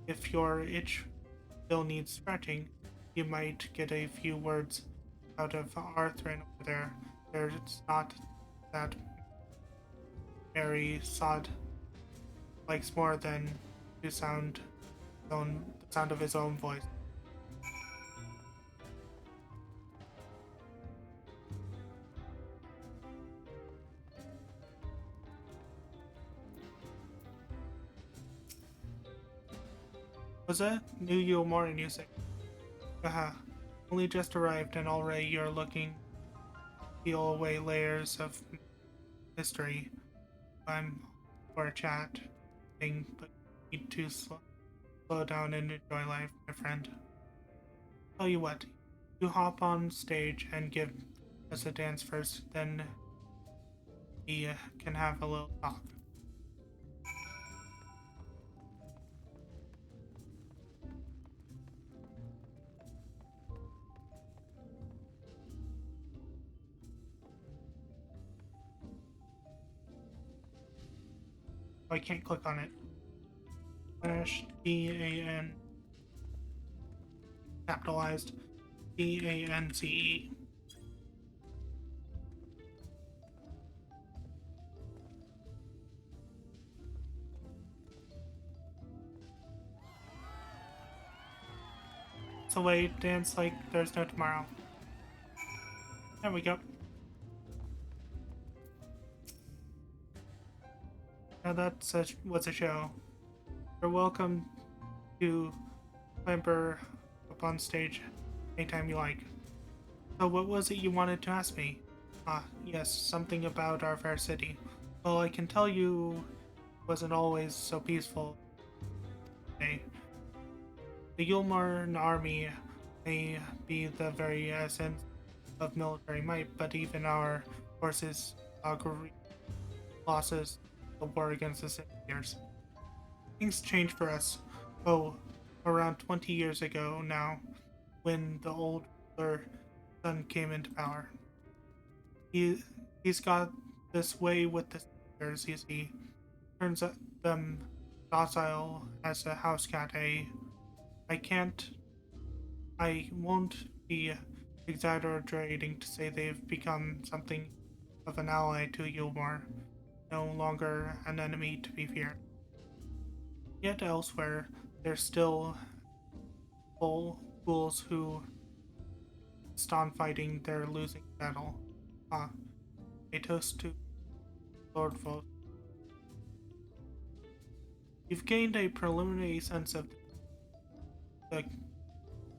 if your itch still needs scratching, you might get a few words out of Arthur over there. There's not that Mary Sod likes more than to the sound of his own voice. Was it? Knew you more than you say. Haha. Only just arrived and already you're looking peel away layers of history. I'm for a chat thing, but you need to slow down and enjoy life, my friend. Tell you what, you hop on stage and give us a dance first, then we can have a little talk. I can't click on it. -DAN capitalized DANCE. So wait, dance like there's no tomorrow. There we go. Now that's was a show. You're welcome to clamber up on stage anytime you like. So what was it you wanted to ask me? Ah, yes, something about our fair city. Well, I can tell you it wasn't always so peaceful. The Yulmarn army may be the very essence of military might, but even our forces losses the war against the Saviors. Things changed for us. Oh, around 20 years ago now, when the old ruler son came into power. He's got this way with the Saviors, you see. Turns them docile as a house cat, eh? I won't be exaggerating to say they've become something of an ally to Yulmar, no longer an enemy to be feared. Yet elsewhere, there's still fools who on fighting their losing battle. Ah, a toast to Lord Foth. You've gained a preliminary sense of the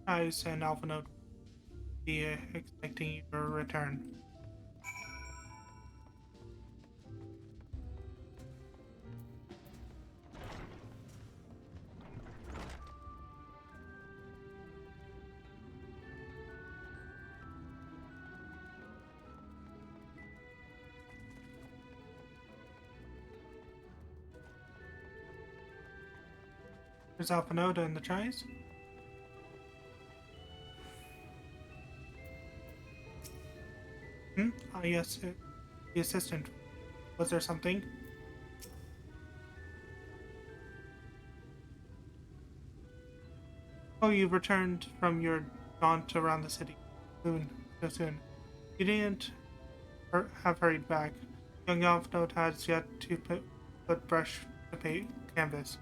guys and Alphanote be expecting your return. There's Alphanoda in the tries. Ah, yes, the assistant. Was there something? Oh, you've returned from your jaunt around the city. So soon. You didn't have hurried back. Young Alphanote has yet to put brush to paint canvas.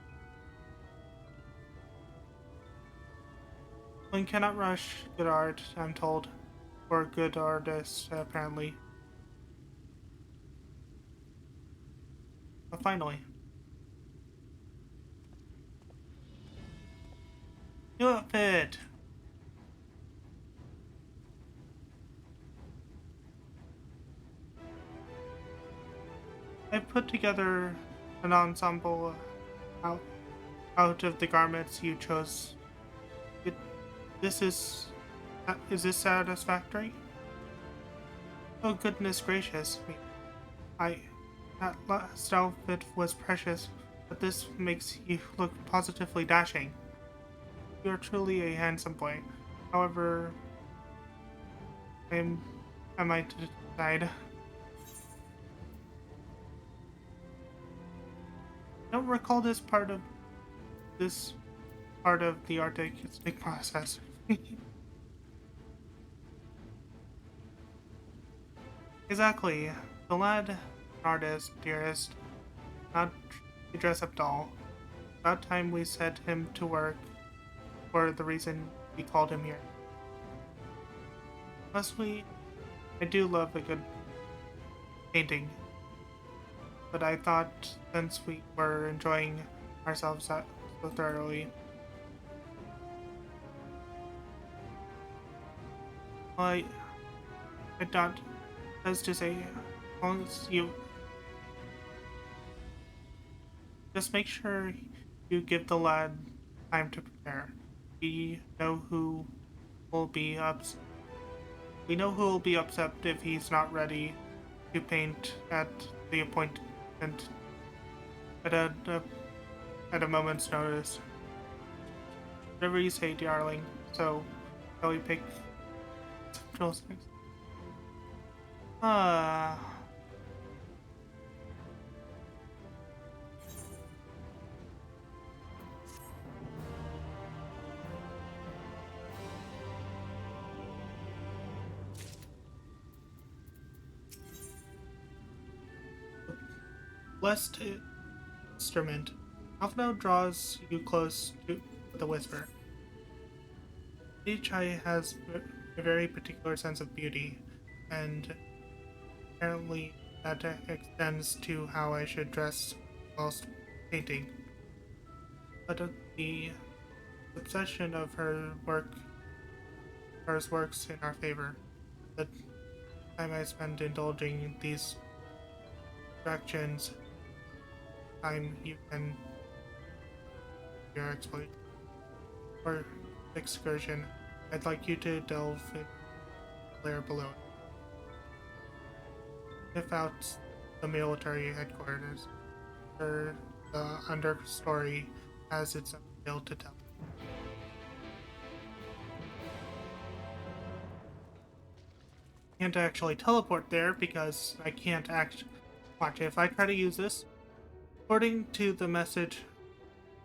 One cannot rush good art, I'm told. Or good artists, apparently. But finally. New outfit! I put together an ensemble out of the garments you chose. Is this satisfactory? Oh goodness gracious me. That last outfit was precious, but this makes you look positively dashing. You're truly a handsome boy. However, I might decide. I don't recall this part of this part of the Arctic. It's a big process. Exactly. The lad, an artist, dearest, not a dress-up doll. About time we set him to work for the reason we called him here. Honestly, I do love a good painting. But I thought since we were enjoying ourselves so thoroughly, I thought, as to say, as long as you just make sure you give the lad time to prepare. We know who will be upset. We know who will be upset if he's not ready to paint at the appointment at a moment's notice. Whatever you say, darling. So, shall we pick Joel's next? Blessed instrument. Alphino draws you close to the whisper. Each eye has a very particular sense of beauty, and apparently that extends to how I should dress whilst painting. But the obsession of hers works in our favor. The time I spend indulging these distractions, time you can your exploit or excursion. I'd like you to delve in the layer below it. Sniff out the military headquarters, or the understory has its own tale to tell. Can't actually teleport there because I can't watch it. If I try to use this, according to the message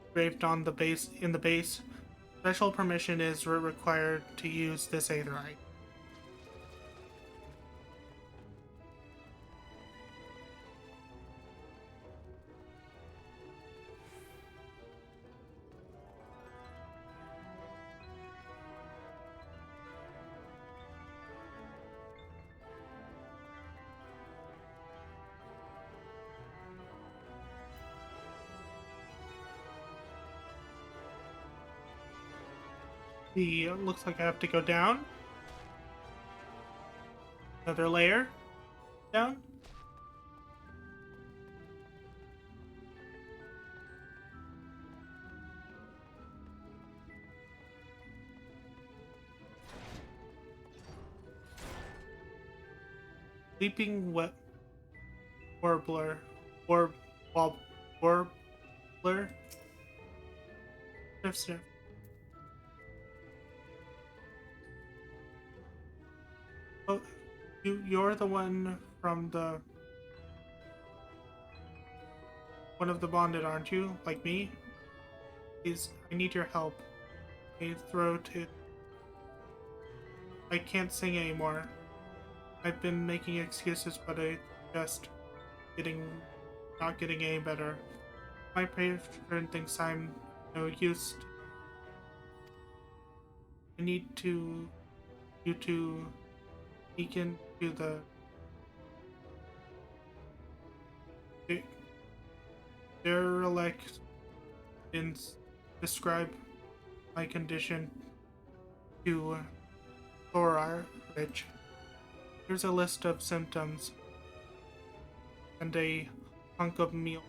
engraved on the base special permission is required to use this aetheryte. Looks like I have to go down. Another layer down. Leaping warbler, warbler, sniff. Oh, you're the one from one of the bonded, aren't you? Like me? Please, I need your help. My throat, I can't sing anymore. I've been making excuses, but I just not getting any better. My patron thinks I'm no use. I need you to sneak into the derelict and describe my condition to Thora Rich. Here's a list of symptoms and a hunk of meal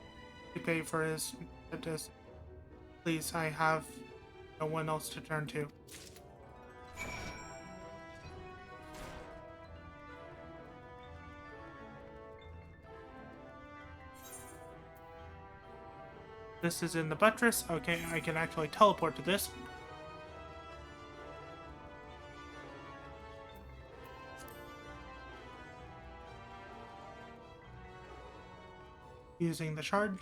to pay for his medicine. Please, I have no one else to turn to. This is in the buttress. Okay, I can actually teleport to this. Using the shard.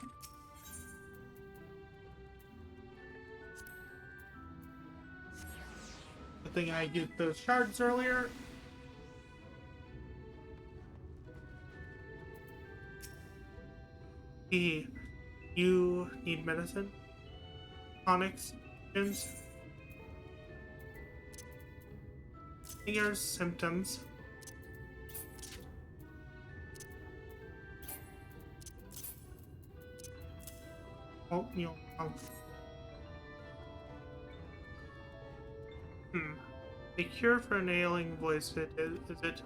thing I used those shards earlier. You need medicine? Tonics? Potions? Here's symptoms. Oatmeal pump. A cure for an ailing voice, is it?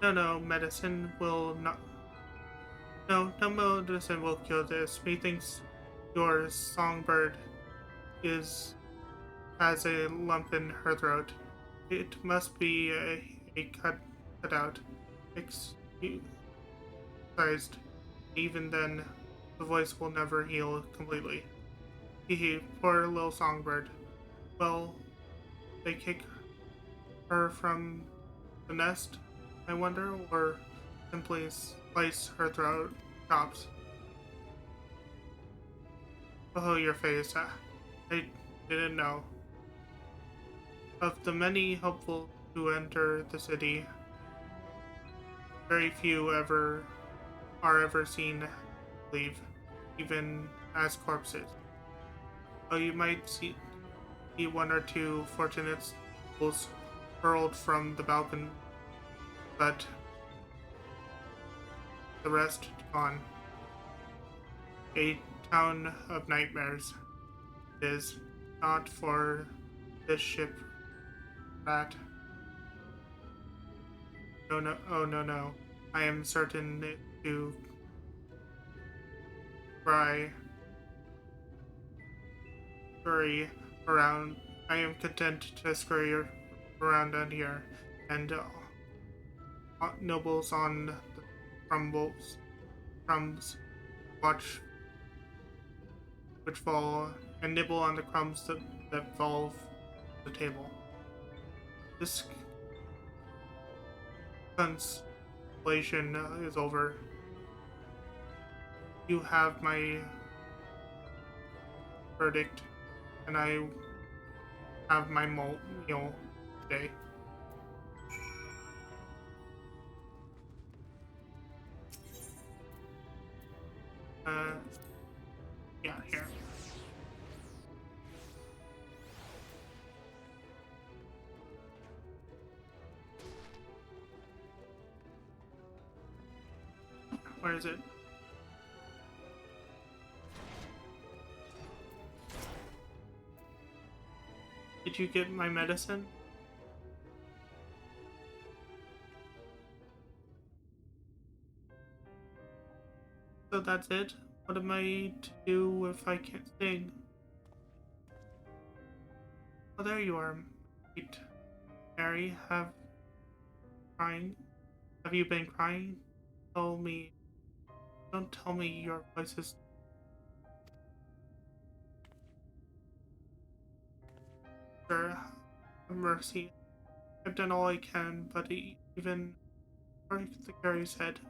No, medicine will not. No medicine will cure this. Methinks your songbird has a lump in her throat. It must be a cutout. Excised. Even then, the voice will never heal completely. Hee, poor little songbird. Well, they kick her from the nest, I wonder, or simply slice her throat chops. Oh, your face. I didn't know. Of the many hopefuls who enter the city, very few are ever seen leave, even as corpses. Oh, you might see one or two fortunate souls hurled from the balcony, but the rest gone. A town of nightmares. It is not for this ship that. No. I am certain to scurry around. I am content to scurry around down here, and nobles on the crumbs watch which fall and nibble on the crumbs that fall from the table. This constellation is over. You have my verdict, and I have my meal today. Yeah, here. Where is it? Did you get my medicine? So that's it? What am I to do if I can't sing? Oh, there you are. Wait, Mary, have you been crying? Don't tell me your voice is. Sir, have mercy. I've done all I can, but even the Gary's head.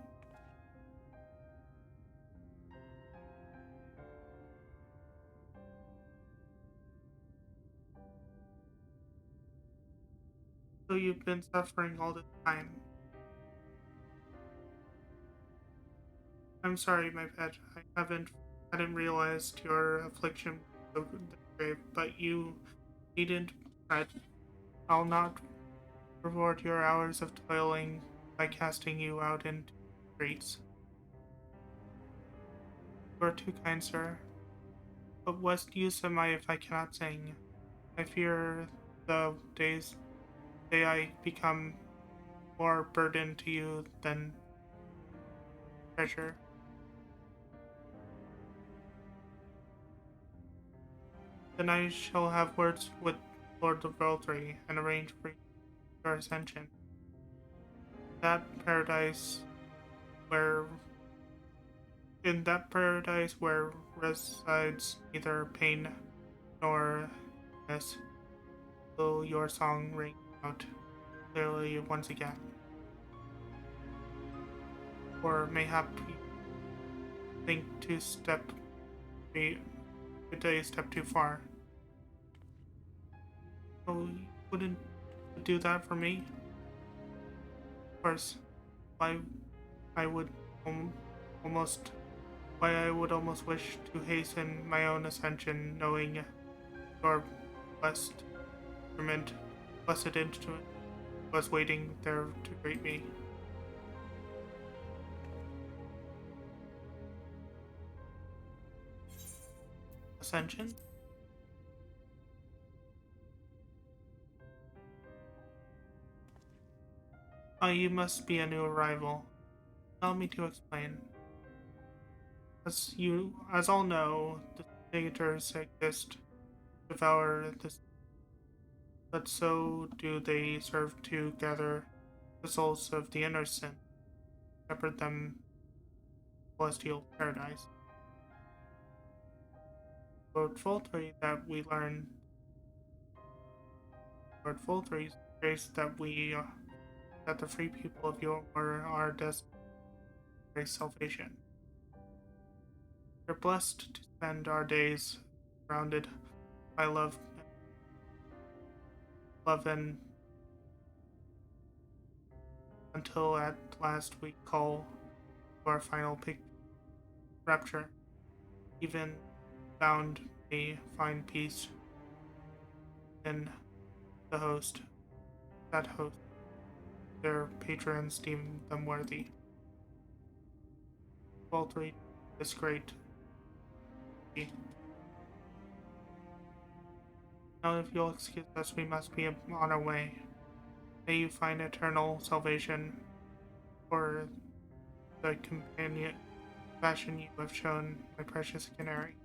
So you've been suffering all this time. I'm sorry, my pet. I hadn't realized your affliction was so grave, but you needn't fret. I'll not reward your hours of toiling by casting you out into the streets. You are too kind, sir. But what use am I if I cannot sing? I fear the day I become more burden to you than treasure. Then I shall have words with Lord of Beltry and arrange for your ascension. In that paradise where resides neither pain nor happiness, will your song ring out clearly once again. Or mayhap you think a step too far. Oh, wouldn't do that for me. Of course, why I would almost why I would almost wish to hasten my own ascension, knowing your blessed instrument was waiting there to greet me. Ascension? Oh, you must be a new arrival. Allow me to explain. As all know, the dictators exist to devour this, but so do they serve to gather the souls of the innocent, shepherd them to celestial paradise. Lord Fultry that we learn, Lord Fultry's grace that the free people of Yormore are destined for salvation. We're blessed to spend our days surrounded by love and until at last we call to our final rapture. Even bound may find peace in the host. That host, their patrons deem them worthy. Valtteri is great. Now, if you'll excuse us, we must be on our way. May you find eternal salvation for the compassion you have shown, my precious canary.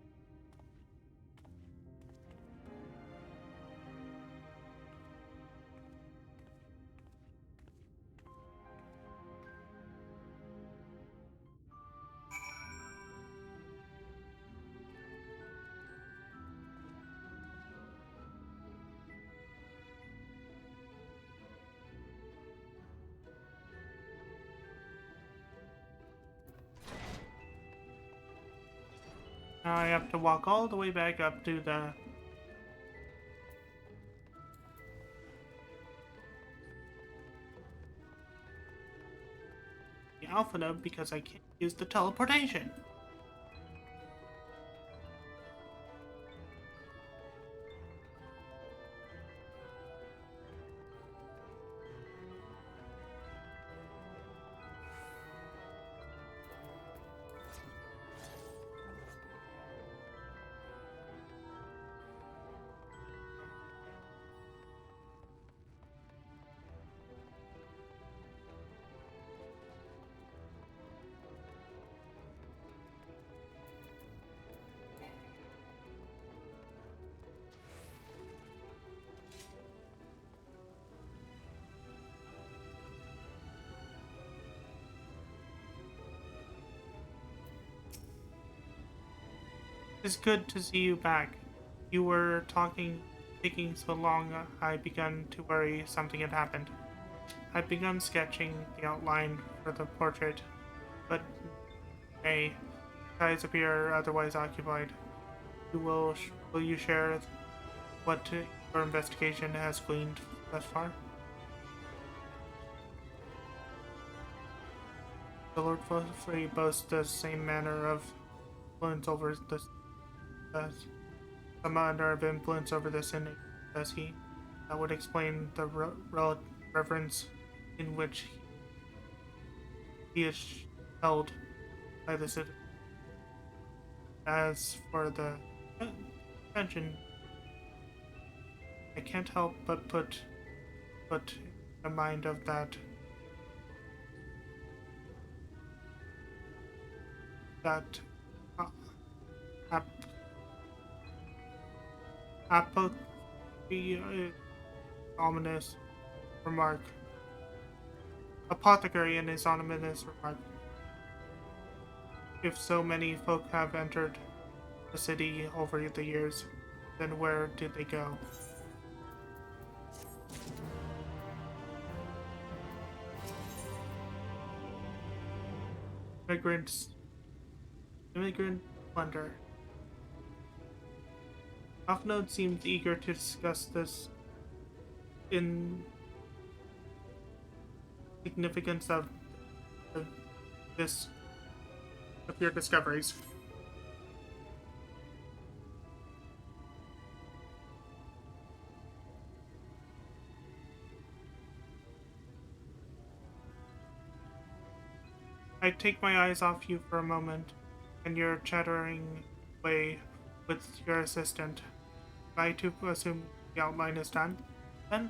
Now I have to walk all the way back up to the Alpha Node because I can't use the teleportation. It's good to see you back. You were taking so long, I begun to worry something had happened. I'd begun sketching the outline for the portrait, but eyes appear otherwise occupied. Will you share what your investigation has gleaned thus far? The Lord Floofy boasts the same manner of influence over this. Some manner of influence over this, and does he? That would explain the reverence in which he is held by the city. As for the attention, I can't help but put in mind of that ominous remark. Apothecary in his ominous remark. If so many folk have entered the city over the years, then where did they go? Immigrant plunder. Offnode seems eager to discuss this in significance of this of your discoveries. I take my eyes off you for a moment, and you're chattering away with your assistant. Am I to assume the outline is done, then?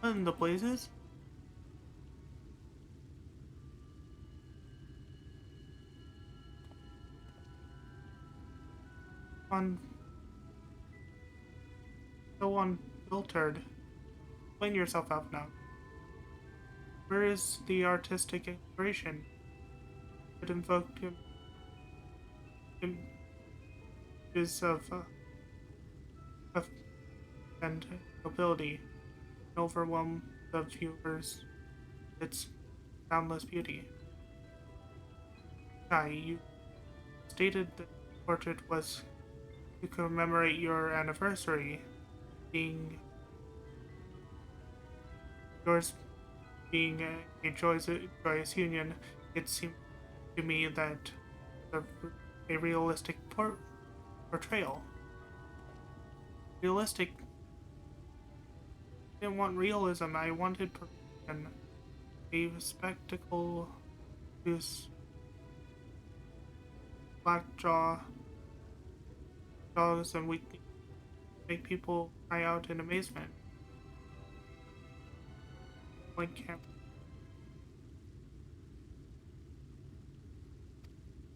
What in the blazes? So unfiltered. Explain yourself out now. Where is the artistic inspiration? It invoked images of and nobility, and overwhelm the viewers with its boundless beauty. You stated the portrait was to commemorate your anniversary, being yours being a joyous union. It seemed to me that a realistic portrayal. Realistic. I didn't want realism. I wanted perfection. A spectacle whose black jaws and we make people cry out in amazement. Point camp.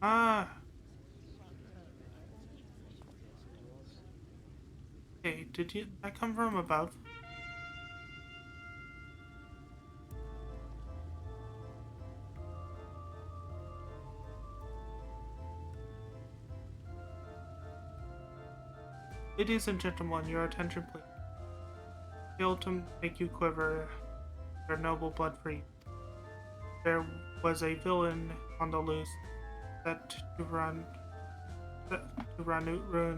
Ah. Okay, did that come from above? Ladies and gentlemen, your attention please. Fail to make you quiver, your noble blood free. There was a villain on the loose set to ruin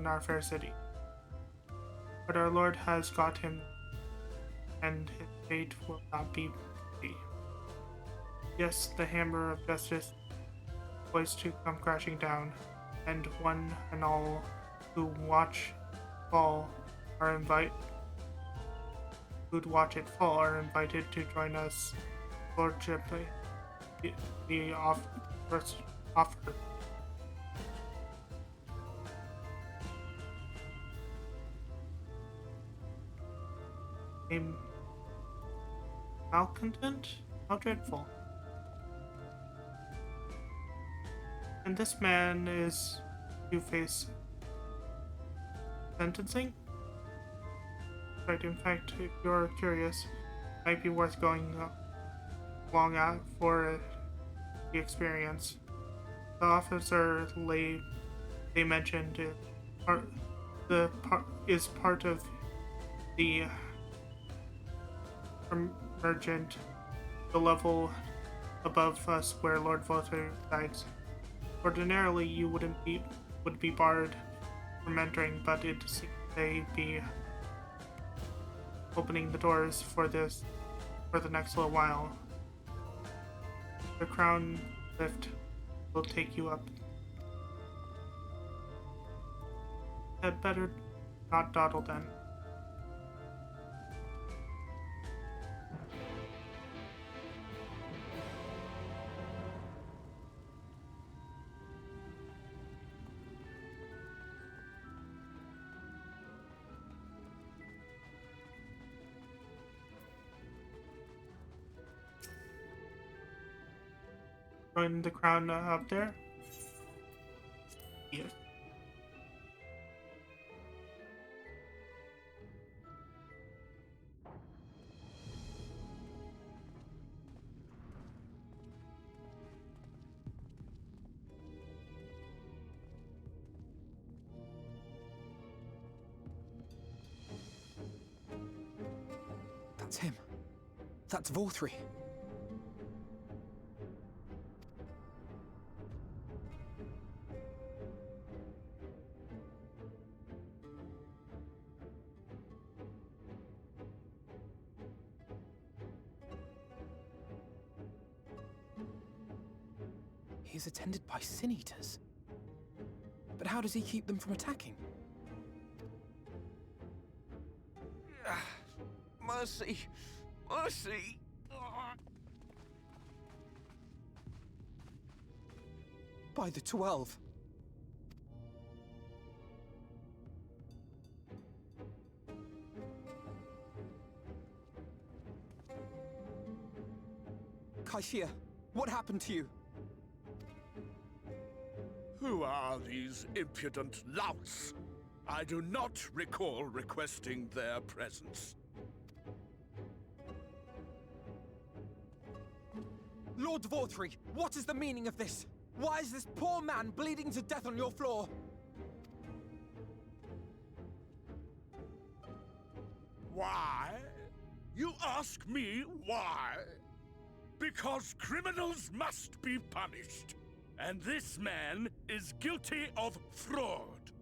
our fair city. But our Lord has got him, and his fate will not be free. Yes, the hammer of justice was to come crashing down, and one and all who watch fall who'd watch it fall are invited to join us. Lordship the offer. A malcontent? How dreadful. And this man is to face sentencing? Right, in fact, if you're curious, it might be worth going along out for the experience. The officer they mentioned is part of the emergent, the level above us where Lord Voltaire resides. Ordinarily, you would be barred from entering, but it seems they be opening the doors for the next little while. The crown lift will take you up. Had better not dawdle then. Join the crown up there? Yes. That's him. That's Vorthri. is attended by sin eaters. But how does he keep them from attacking? Mercy! Mercy! By the 12. Ffxiv, what happened to you? Who are these impudent louts? I do not recall requesting their presence. Lord Vorthree, what is the meaning of this? Why is this poor man bleeding to death on your floor? Why? You ask me why? Because criminals must be punished. And this man is guilty of fraud.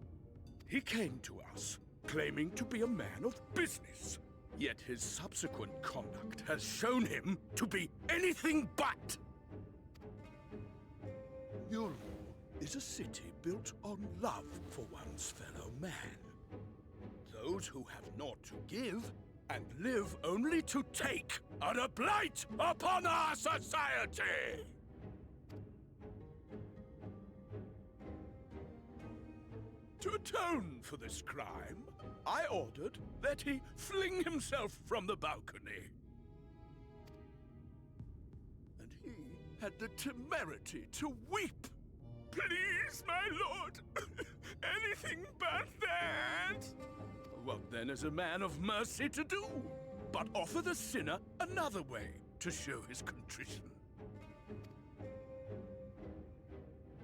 He came to us, claiming to be a man of business. Yet his subsequent conduct has shown him to be anything but. Yulmore is a city built on love for one's fellow man. Those who have naught to give and live only to take are a blight upon our society! To atone for this crime, I ordered that he fling himself from the balcony. And he had the temerity to weep. Please, my lord, anything but that. What then is a man of mercy to do? But offer the sinner another way to show his contrition.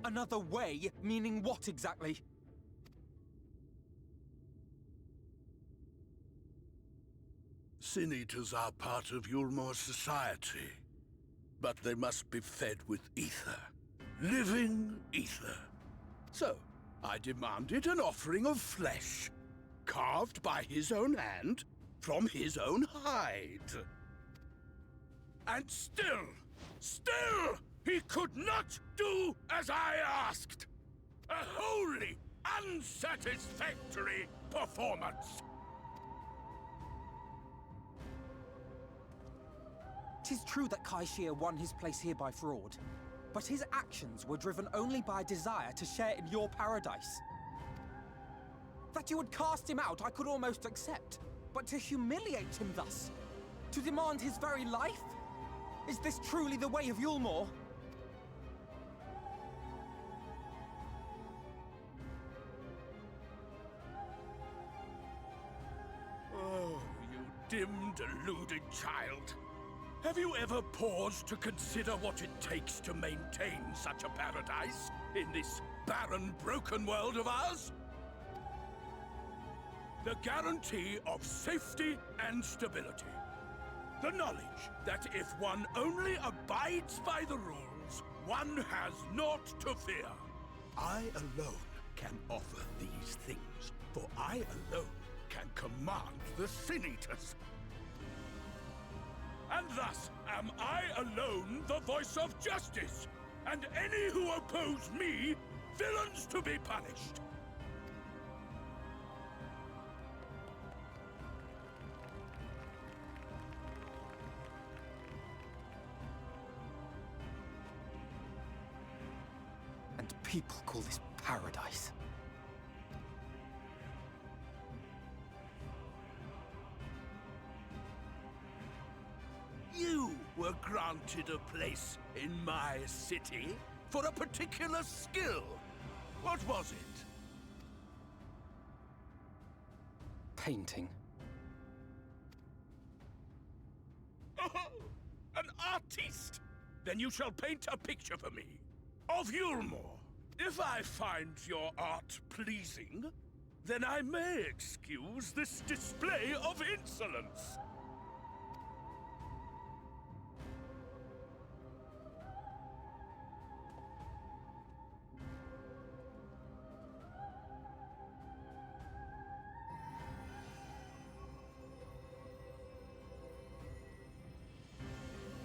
Another way? Meaning what exactly? Sin-eaters are part of Yulmore's society, but they must be fed with ether. Living ether. So, I demanded an offering of flesh, carved by his own hand, from his own hide. And still, he could not do as I asked. A wholly unsatisfactory performance. 'Tis true that Ffxiv won his place here by fraud, but his actions were driven only by a desire to share in your paradise. That you would cast him out I could almost accept, but to humiliate him thus, to demand his very life? Is this truly the way of Yulmore? Oh, you dim, deluded child. Have you ever paused to consider what it takes to maintain such a paradise in this barren, broken world of ours? The guarantee of safety and stability. The knowledge that if one only abides by the rules, one has naught to fear. I alone can offer these things, for I alone can command the Sin-Eaters. And thus am I alone the voice of justice, and any who oppose me, villains to be punished. And people call this paradise. You were granted a place in my city for a particular skill. What was it? Painting. Oh, an artiste! Then you shall paint a picture for me of Yulmore. If I find your art pleasing, then I may excuse this display of insolence.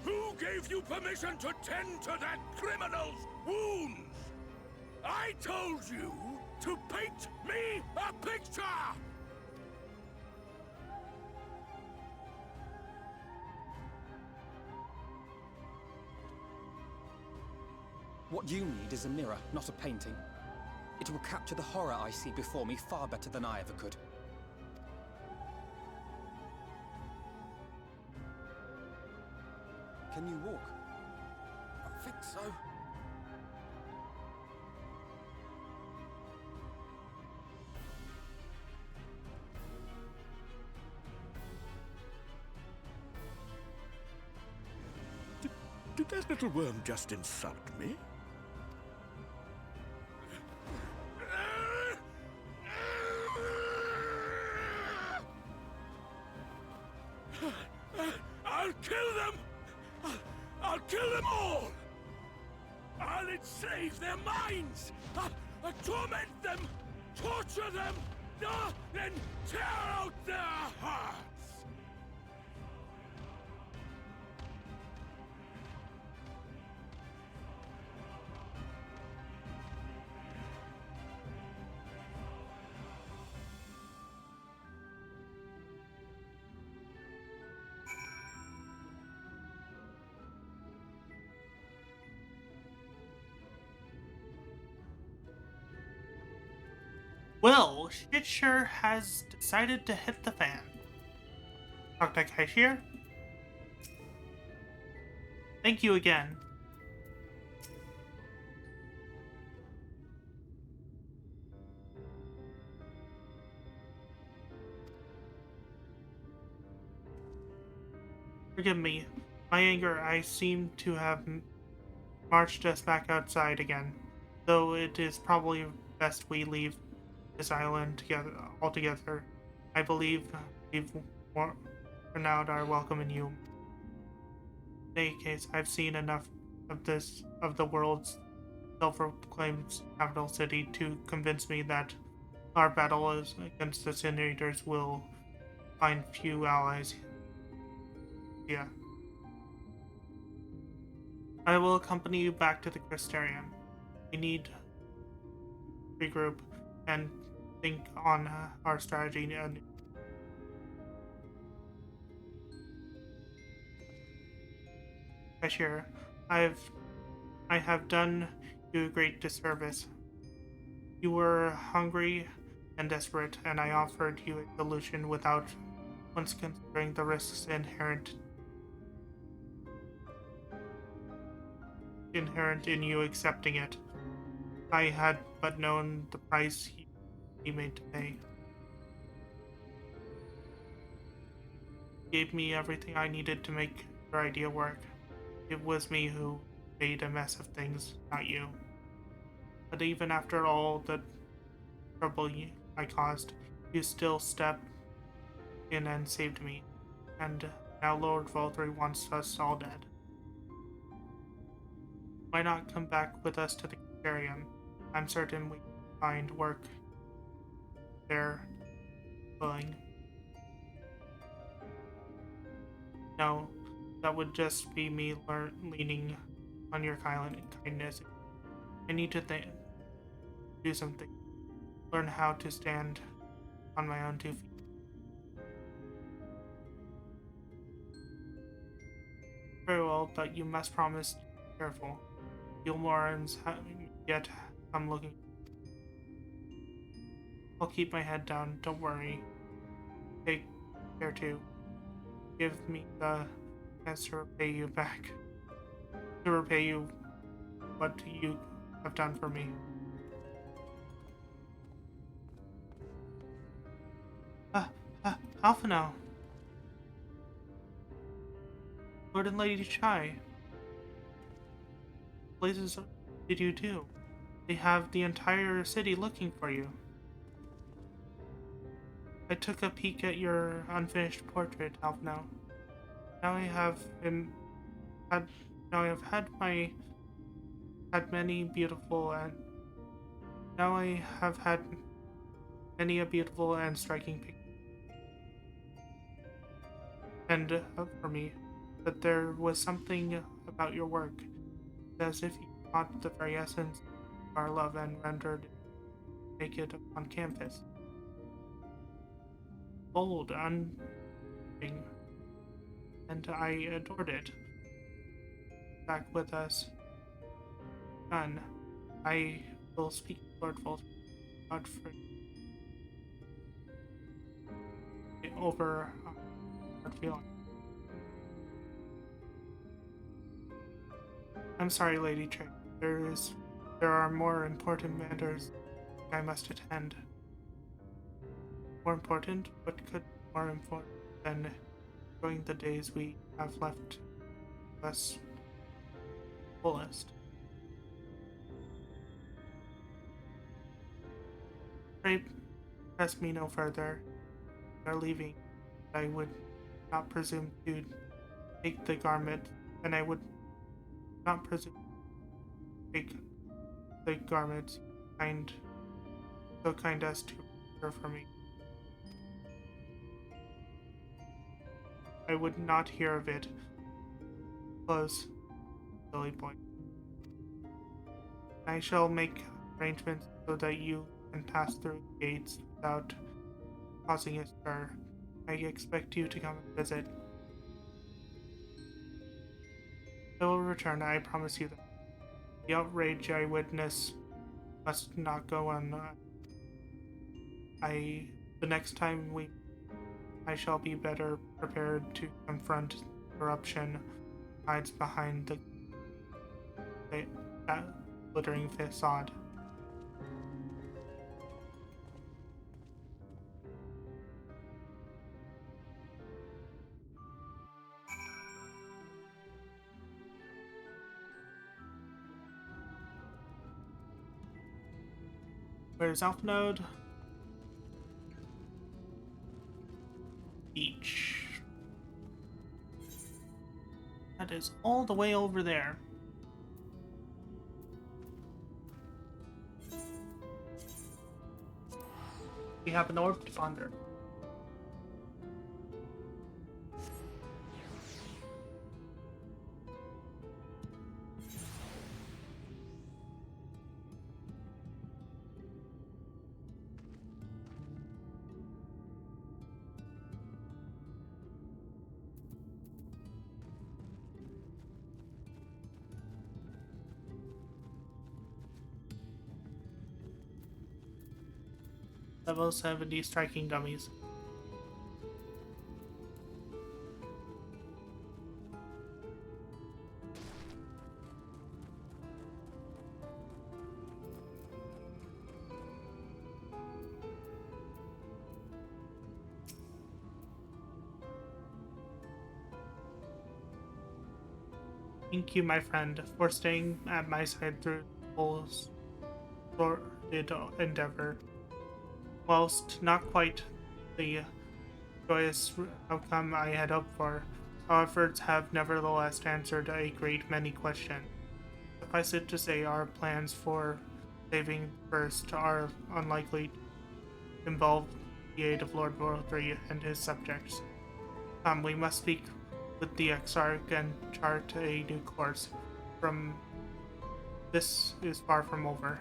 Who gave gave you permission to tend to that criminal's wounds? I told you to paint me a picture! What you need is a mirror, not a painting. It will capture the horror I see before me far better than I ever could. Can you walk? I think so. Did that little worm just insult me? I'll kill them! I'll kill them all! I'll enslave their minds! I'll torment them! Torture them! Then tear out their hearts! Well, shit sure has decided to hit the fan. Dr. Cashier? Thank you again. Forgive me. My anger, I seem to have marched us back outside again. Though it is probably best we leave this island together altogether. I believe we've renewed our welcome in you. In any case, I've seen enough of the world's self-proclaimed capital city to convince me that our battle against the Incinerators will find few allies. Yeah. I will accompany you back to the Crystarium. We need to regroup and think on our strategy. Cashier, I have done you a great disservice. You were hungry and desperate, and I offered you a solution without once considering the risks inherent in you accepting it. I had but known the price he made to pay. He gave me everything I needed to make your idea work. It was me who made a mess of things, not you. But even after all the trouble I caused, you still stepped in and saved me. And now Lord Volturi wants us all dead. Why not come back with us to the Crystarium? I'm certain we can find work there willing. No, that would just be me leaning on your kindness. I need to do something. Learn how to stand on my own 2 feet. Very well, but you must promise to be careful. Gilmorans yet I'm looking. I'll keep my head down, don't worry. Take care too. Give me the chance to repay you back. To repay you what you have done for me. Alphino. Lord and Lady Chai. Places did you do? They have the entire city looking for you. I took a peek at your unfinished portrait, Alphino. Now I have many beautiful and striking pictures. And for me, but there was something about your work, as if you caught the very essence of our love and rendered it naked upon campus. Bold, unending, and I adored it. Back with us. Done. I will speak to Lord Voltford over our feeling. I'm sorry, Lady Trey. There are more important matters I must attend. More important? What could be more important than enjoying the days we have left us fullest? Pray press me no further. We are leaving. I would not presume to take the garment, and I would not presume to take the garment so kind as to care for me. I would not hear of it. Close, silly boy. I shall make arrangements so that you can pass through the gates without causing a stir. I expect you to come and visit. I will return, I promise you that. The outrage I witness must not go on. The next time I shall be better prepared to confront corruption hides behind that glittering facade. Where's Alpha Node? Beach. That is all the way over there. We have an orb to ponder. Level 70 striking dummies. Thank you, my friend, for staying at my side through the whole sordid endeavor. Whilst not quite the joyous outcome I had hoped for, our efforts have nevertheless answered a great many questions. Suffice it to say, our plans for saving First are unlikely to involve the aid of Lord Vorthree and his subjects. We must speak with the Exarch and chart a new course. This is far from over.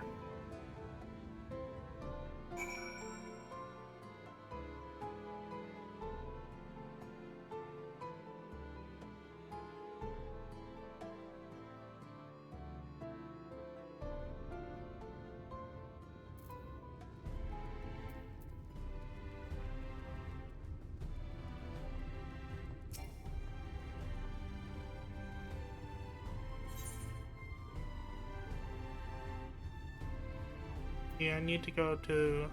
Yeah, I need to go to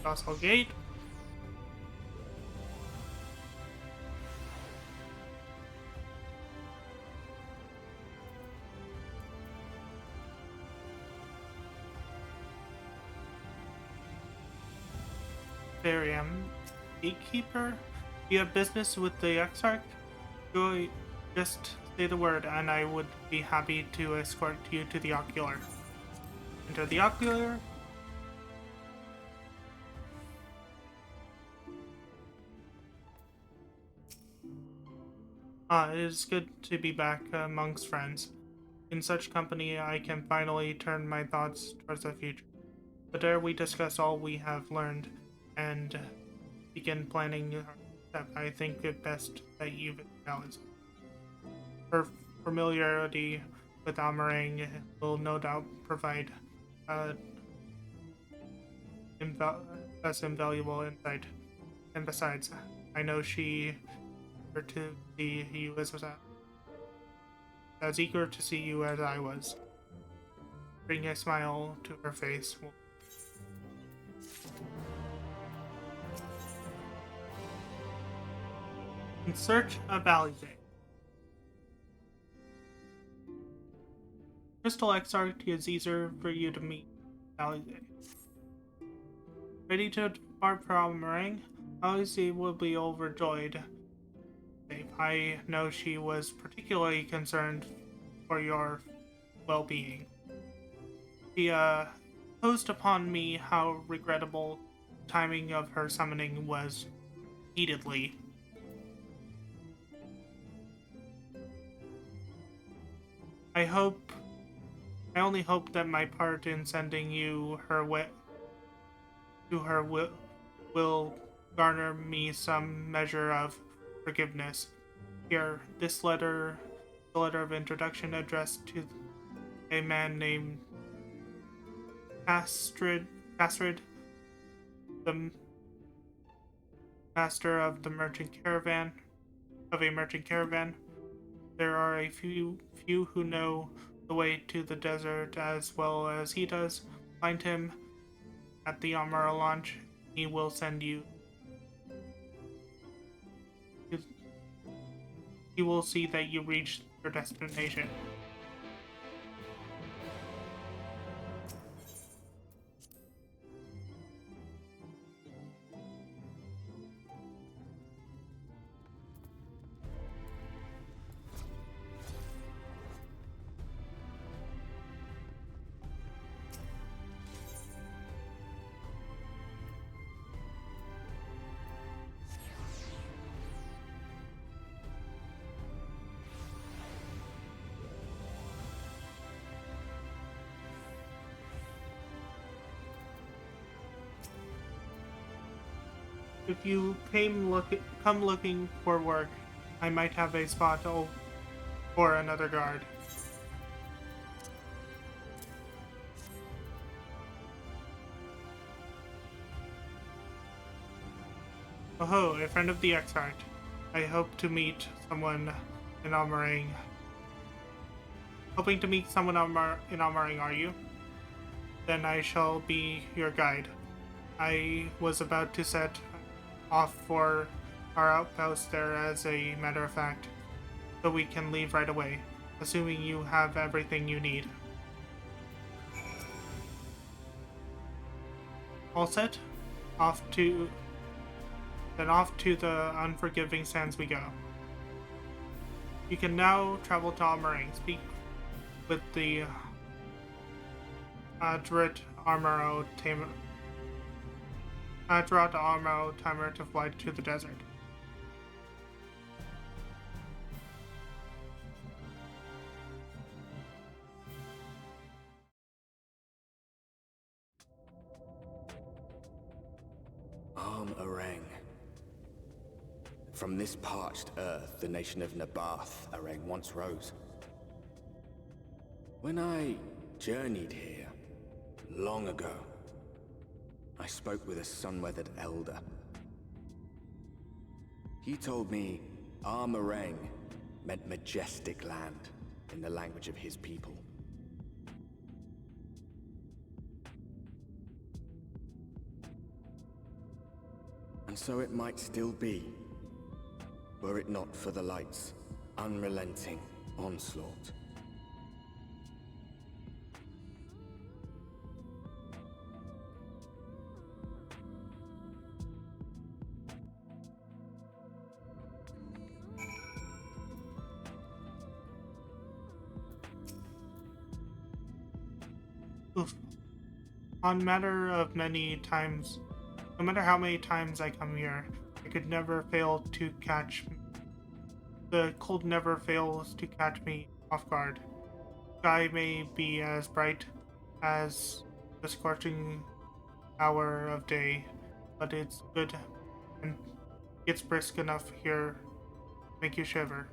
Castle Gate. There I am. Gatekeeper? You have business with the Exarch? Go, just say the word and I would be happy to escort you to the Ocular. Enter the Ocular. It is good to be back amongst friends. In such company, I can finally turn my thoughts towards the future. But there we discuss all we have learned and begin planning our step. I think it best that you balance. Her familiarity with Amarang will no doubt provide us invaluable insight. And besides, I know she eager to see you as eager to see you as I was. Bring a smile to her face. In search of Ffxiv. Crystal Exarch is easier for you to meet Ffxiv. Ready to depart from Amarang? Ffxiv will be overjoyed. I know she was particularly concerned for your well-being. She imposed upon me how regrettable timing of her summoning was repeatedly. I only hope that my part in sending you her will garner me some measure of forgiveness. Here, this letter, the letter of introduction addressed to a man named Castrid, the master of a merchant caravan. There are a few who know the way to the desert as well as he does. Find him at the Amara launch. He will send you. He will see that you reach your destination. If you come looking for work, I might have a spot for another guard. Oh, a friend of the Exarch. I hope to meet someone in Amarang. Hoping to meet someone in Amarang, are you? Then I shall be your guide. I was about to set off for our outpost there as a matter of fact, so we can leave right away, assuming you have everything you need. All set? Off to the unforgiving sands we go. You can now travel to Amarang. Speak with the Adrat Armoro Tamer to fly to the desert. Arang. From this parched earth, the nation of Nabath, Arang once rose. When I journeyed here, long ago, I spoke with a sun-weathered elder. He told me Armarang meant majestic land in the language of his people. And so it might still be, were it not for the light's unrelenting onslaught. On matter of many times, no matter how many times I come here, I could never fail to catch The cold never fails to catch me off guard. Sky may be as bright as the scorching hour of day, but it's good and gets brisk enough here to make you shiver.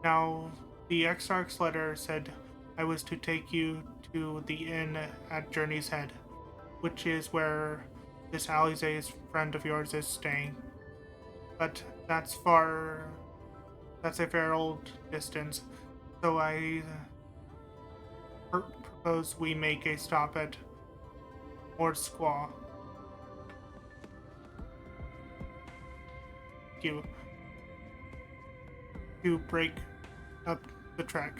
Now, the Exarch's letter said I was to take you to the inn at Journey's Head, which is where this Alize's friend of yours is staying. But that's a fair old distance, so I propose we make a stop at Ord Squaw. To break up the trek.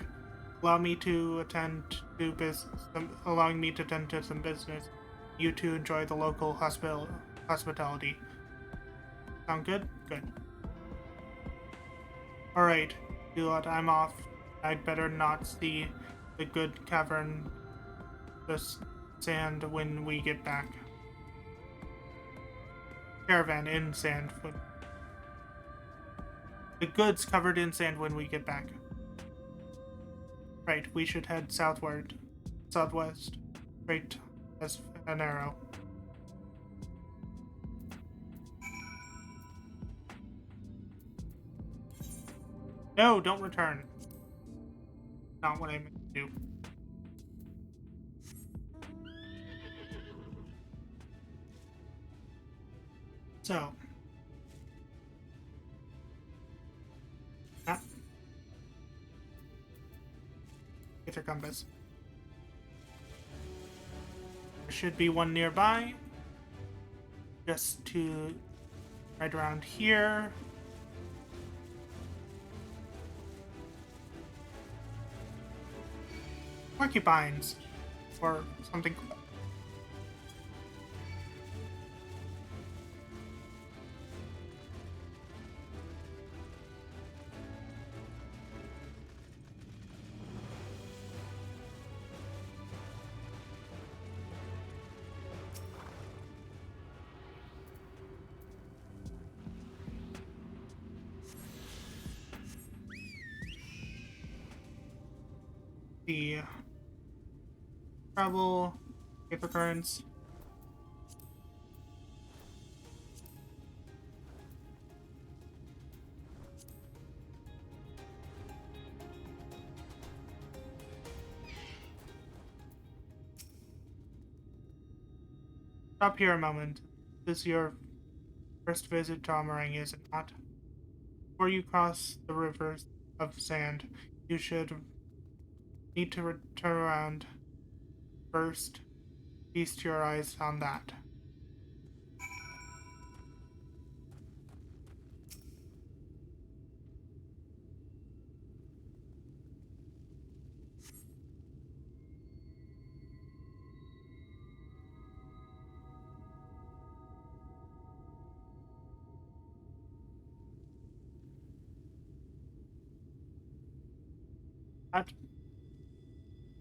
Allowing me to attend to some business. You two enjoy the local hospitality. Sound good? Good. Alright, Duot, I'm off. I'd better not see the good cavern, the sand when we get back. Caravan in sand. The goods covered in sand when we get back. Right, we should head southwest, straight as an arrow. No, don't return. Not what I meant to do. So. Get your compass. There should be one nearby. Just to right around here. Porcupines. Or something. The travel paper currents. Stop here a moment. This is your first visit to Amarang, is it not? Before you cross the rivers of sand, you should need to turn around. First, feast your eyes on that.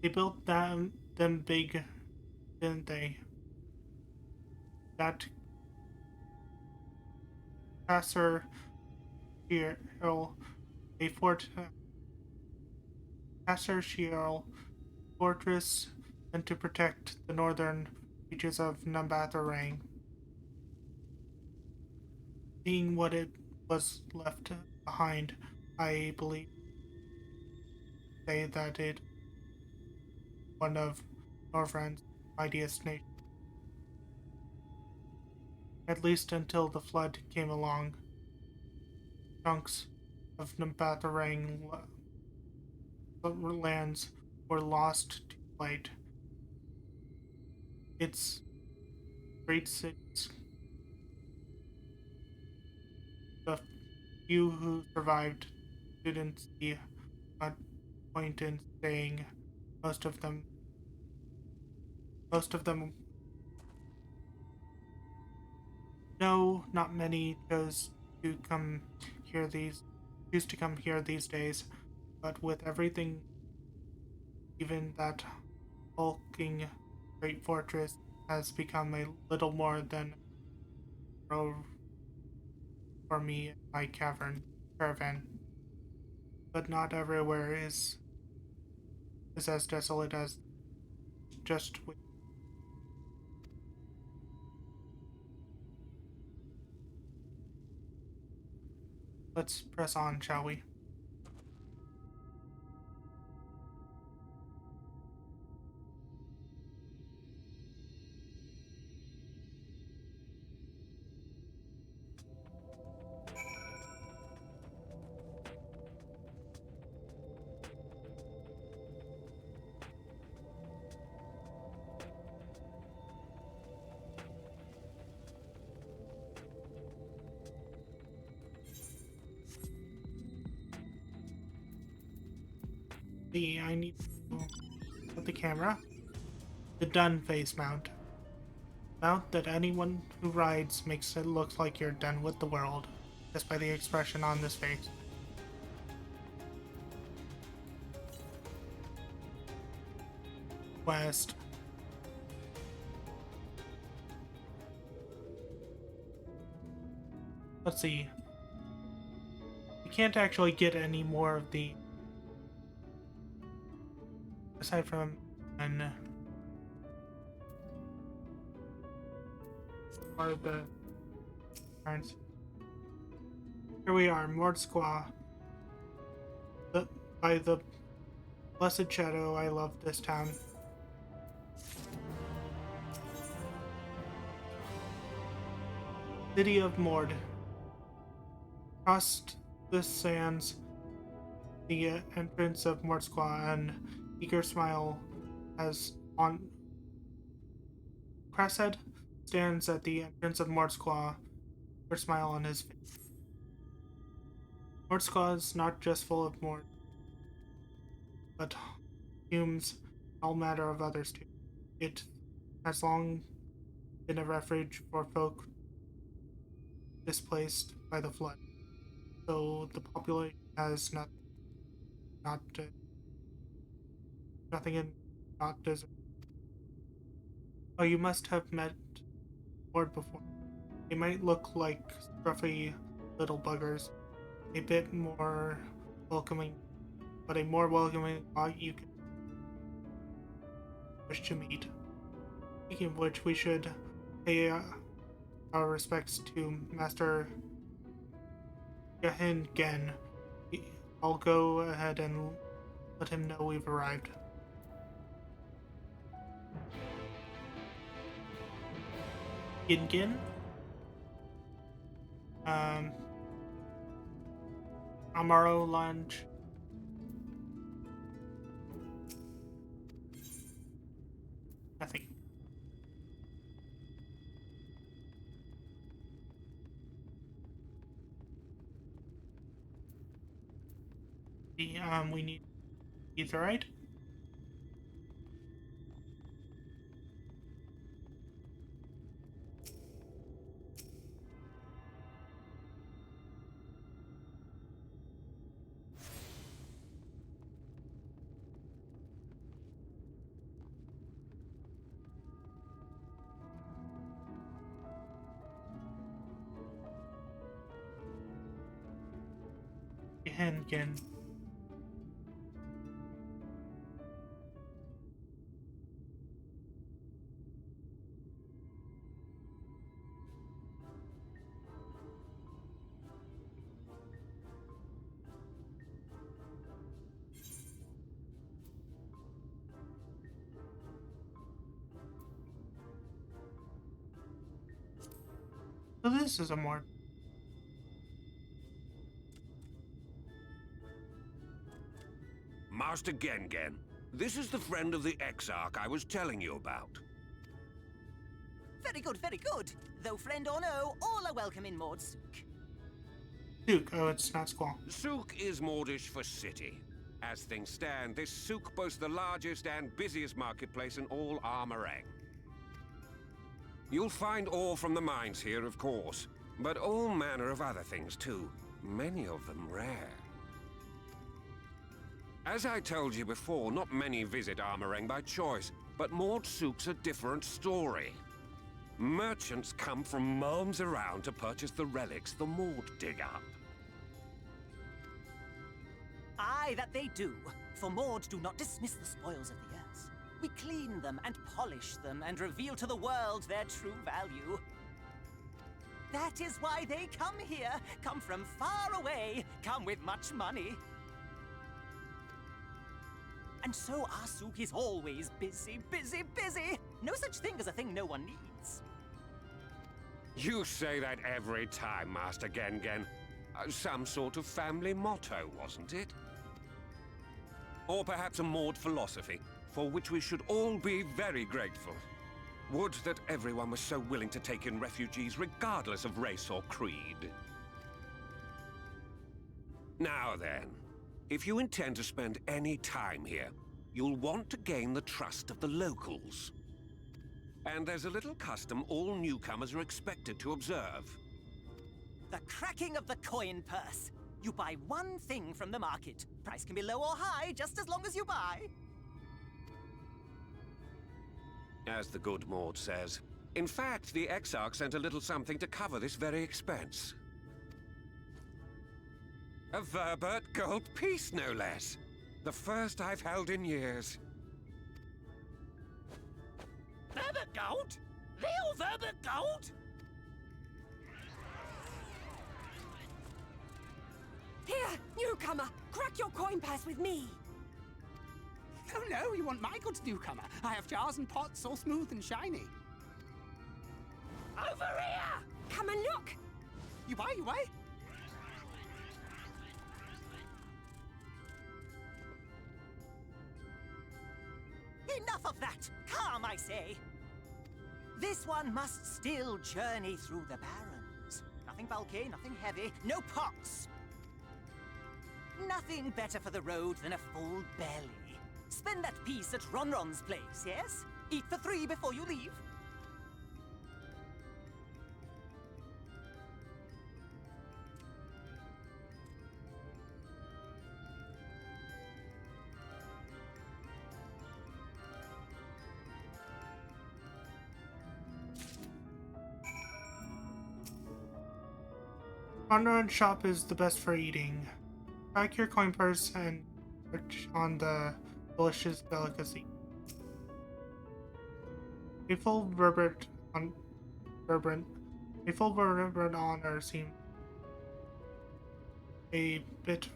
They built them big, didn't they? That Castle a Castle fortress meant to protect the northern reaches of Nambatharang. Seeing what it was left behind, I believe say that it one of Norvrand's mightiest nations. At least until the flood came along. Chunks of Nambatharang lands were lost to light. Its great cities. The few who survived didn't see a point in staying. Most of them no, not many chose to come here these days, but with everything, even that hulking great fortress has become a little more than for me in my caravan. But not everywhere is as desolate as just with. Let's press on, shall we? I need to put the camera. The done face mount. Mount that anyone who rides makes it look like you're done with the world, just by the expression on this face. West. Let's see. We can't actually get any more of the aside from part of the parents. Here we are, Mordsqua. By the blessed shadow, I love this town. City of Mord. Crossed the sands, the entrance of Mordsqua, and eager smile as on Cresshead stands at the entrance of Mordsqua, eager smile on his face. Mordsqua is not just full of Mord, but Humes, all matter of others too. It has long been a refuge for folk displaced by the flood, so the population has nothing in not desert. Oh, you must have met Mord before. They might look like scruffy little buggers, a bit more welcoming, but a more welcoming lot you can wish to meet. Speaking of which, we should pay our respects to Master Yahin Gen. I'll go ahead and let him know we've arrived. Gin? Amaro lunch. Nothing. We need etherite. Again. So this is a more Master Gengen, this is the friend of the Exarch I was telling you about. Very good, very good. Though friend or no, all are welcome in Mordsook. Souk. Oh, it's not Squall. Souk is Mordish for city. As things stand, this souk boasts the largest and busiest marketplace in all Armorang. You'll find ore from the mines here, of course, but all manner of other things too. Many of them rare. As I told you before, not many visit Armorang by choice, but Mordsook's a different story. Merchants come from miles around to purchase the relics the Maud dig up. Aye, that they do. For Maud do not dismiss the spoils of the earth. We clean them and polish them and reveal to the world their true value. That is why they come here, come from far away, come with much money. And so our souk is always busy, busy, busy. No such thing as a thing no one needs. You say that every time, Master Gengen. Some sort of family motto, wasn't it? Or perhaps a Maud philosophy, for which we should all be very grateful. Would that everyone was so willing to take in refugees regardless of race or creed. Now then, if you intend to spend any time here, you'll want to gain the trust of the locals. And there's a little custom all newcomers are expected to observe. The cracking of the coin purse. You buy one thing from the market. Price can be low or high, just as long as you buy. As the good Maud says. In fact, the Exarch sent a little something to cover this very expense. A Verbert gold piece, no less. The first I've held in years. Verbert gold? Real Verbert gold? Here, newcomer, crack your coin purse with me. Oh no, you want my goods, newcomer. I have jars and pots all smooth and shiny. Over here! Come and look! You buy, you buy? Enough of that! Come, I say! This one must still journey through the barrens. Nothing bulky, nothing heavy, no pots. Nothing better for the road than a full belly. Spend that piece at Ronron's place, yes? Eat for 3 before you leave. Ronron shop is the best for eating. Crack your coin purse and search on the delicious delicacy. A full Verbert honor seems a bit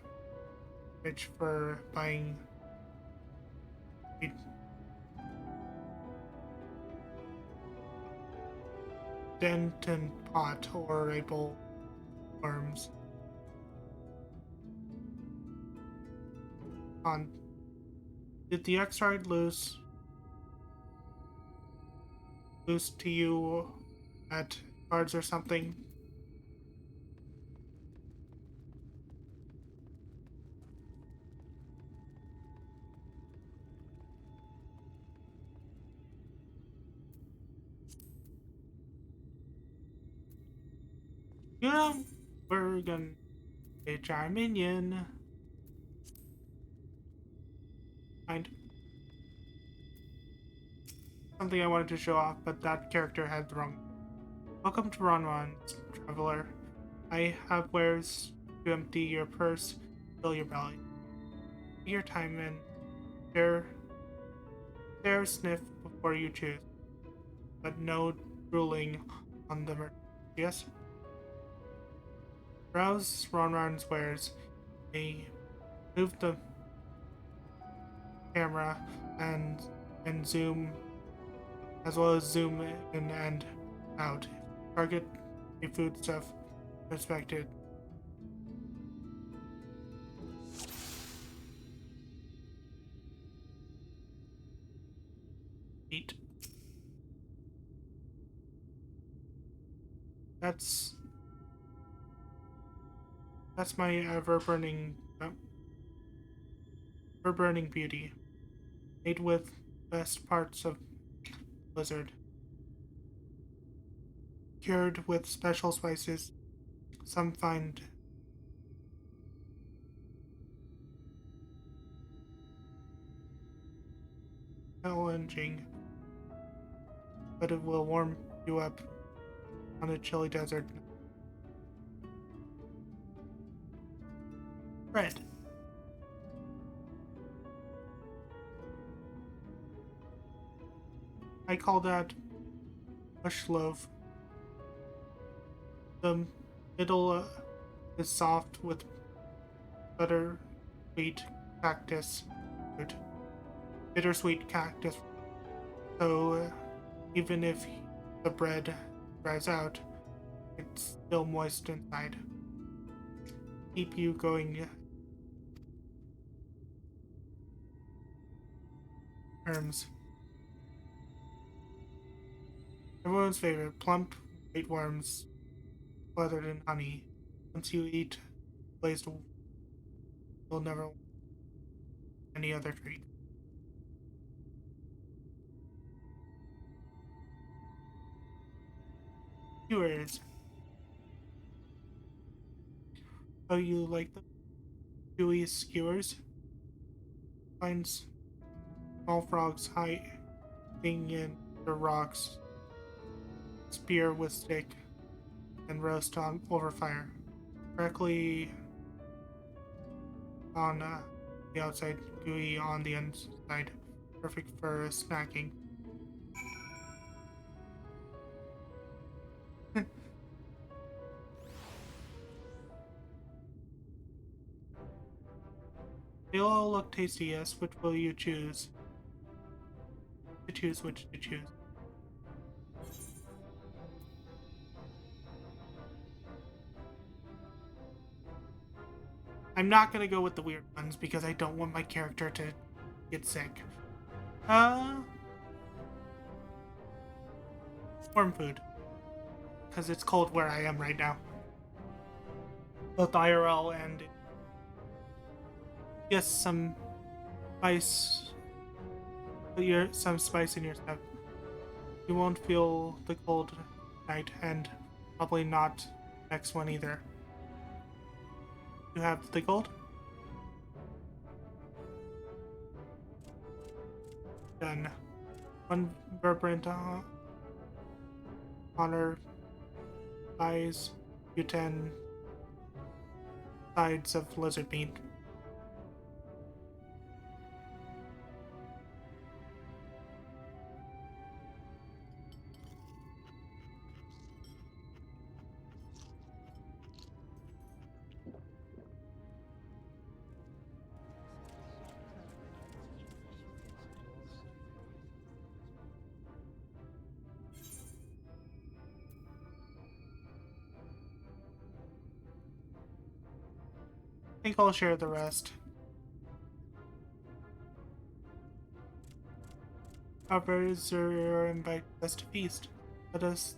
rich for buying a Denton pot or a bowl of worms. Did the X-Ride loose to you at cards or something? You know, we're gonna get our minion. Something I wanted to show off, but that character had the wrong. Welcome to Ron, traveler. I have wares to empty your purse, fill your belly. Take your time and share, sniff before you choose, but no drooling on the merch. Yes. Browse Ron's wares. Move the camera and zoom, as well as zoom in and out. Target a foodstuff inspected. Eat. That's my ever-burning beauty, made with best parts of lizard, cured with special spices. Some find challenging, but it will warm you up on a chilly desert. Bread. I call that mush loaf. The middle is soft with bittersweet cactus fruit. Bittersweet cactus. So even if the bread dries out, it's still moist inside. Keep you going. Worms. Everyone's favorite, plump white worms, smothered in honey. Once you eat glazed, you'll never want any other treat. Skewers. Oh, you like the chewy skewers? Finds small frogs hiding in the rocks, spear with stick, and roast on over fire. Directly on the outside, gooey on the inside. Perfect for snacking. They all look tasty, yes. Which will you choose? To choose which to choose. I'm not gonna go with the weird ones because I don't want my character to get sick. Warm food. Because it's cold where I am right now. Both IRL and... Yes, some spice... some spice in your step. You won't feel the cold night, and probably not next one either. You have the gold? Done. One vibrant honor buys you 10 sides of lizard meat. I think I'll share the rest. Our invite us to feast. Let us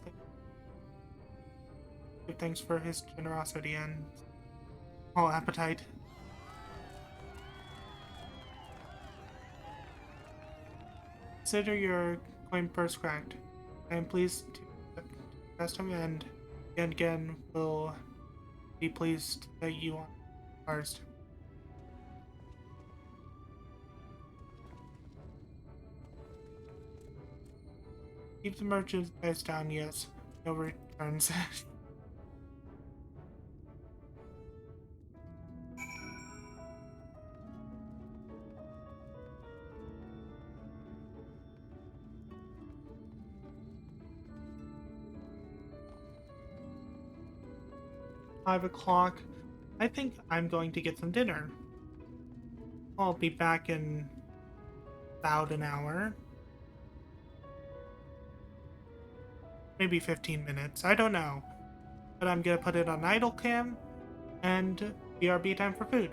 give thanks for his generosity and all appetite. Consider your coin first cracked. I am pleased to test him, and again will be pleased that you are ours. Keep the merchandise down, yes. No returns. 5 o'clock. I think I'm going to get some dinner. I'll be back in about an hour. Maybe 15 minutes. I don't know. But I'm gonna put it on idle cam and BRB time for food.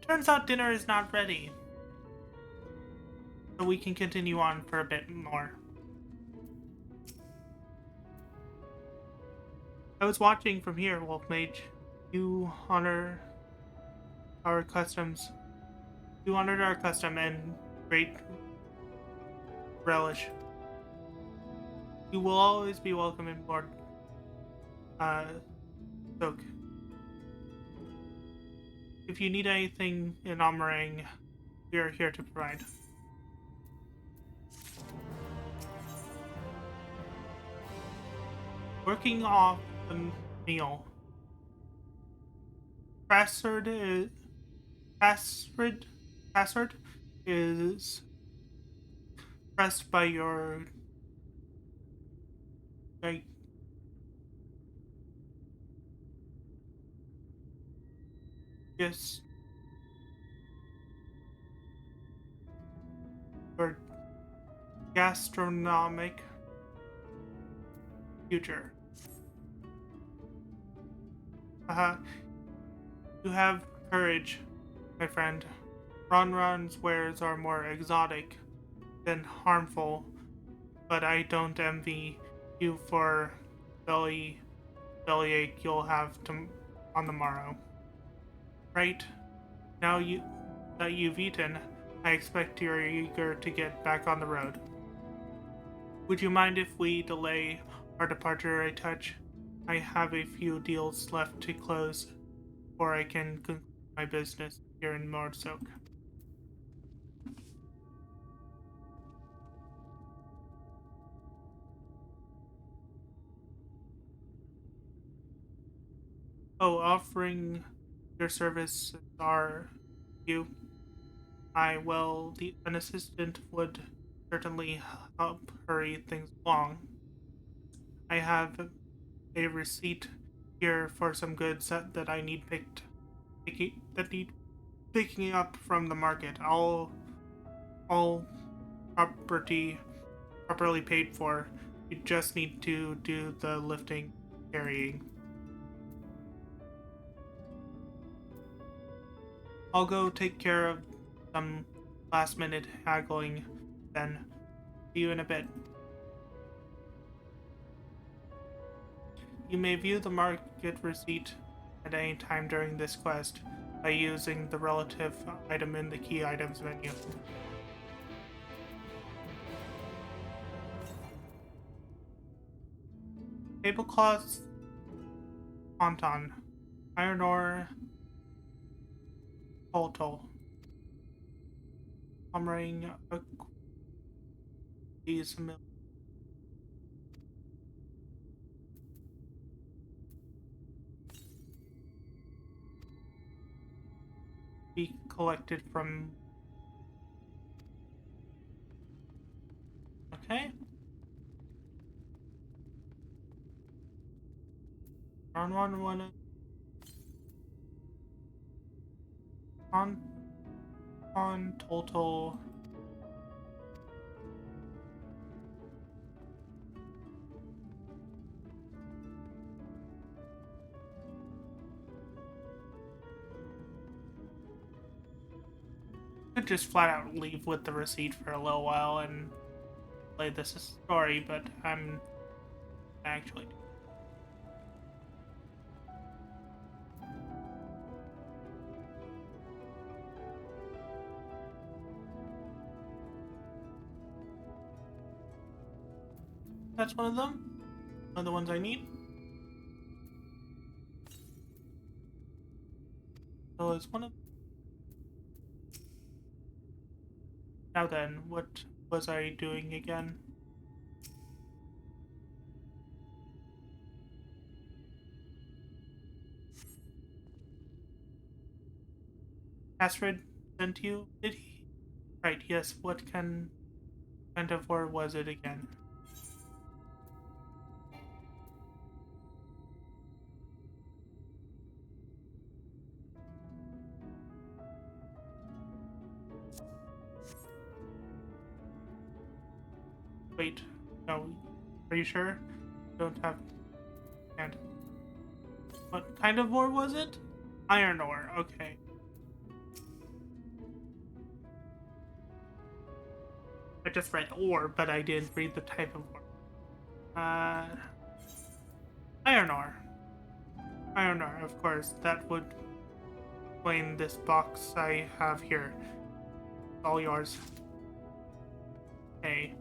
Turns out dinner is not ready. So we can continue on for a bit more. I was watching from here, Wolf Mage. You honor our customs. You honored our custom and great relish. You will always be welcome in Lord Soak. If you need anything in Amarang, we are here to provide. Working off the meal. Password is pressed by your yes, your gastronomic future. You have courage, my friend. Ronron's wares are more exotic than harmful, but I don't envy you for bellyache you'll have on the morrow. Right? Now that you've eaten, I expect you're eager to get back on the road. Would you mind if we delay our departure a touch? I have a few deals left to close before I can conclude my business here in Mordsoak. Oh, offering your services are you. An assistant would certainly help hurry things along. I have a receipt here for some goods that I need picking up from the market. All properly paid for. You just need to do the lifting, carrying. I'll go take care of some last-minute haggling, then. See you in a bit. You may view the market receipt at any time during this quest by using the relative item in the key items menu. Tablecloths, ponton, iron ore, total. Hammering these milk. Be collected from. Okay. On total. Could just flat out leave with the receipt for a little while and play this story, but I'm actually. That's one of them. One of the ones I need. So it's one of. Now then, what was I doing again? Astrid sent you, did he? Right, yes, what kind of war was it again? Wait, no, are you sure? Don't have and what kind of ore was it? Iron ore, okay. I just read ore, but I didn't read the type of ore. Iron ore. Iron ore, of course. That would explain this box I have here. It's all yours. Okay.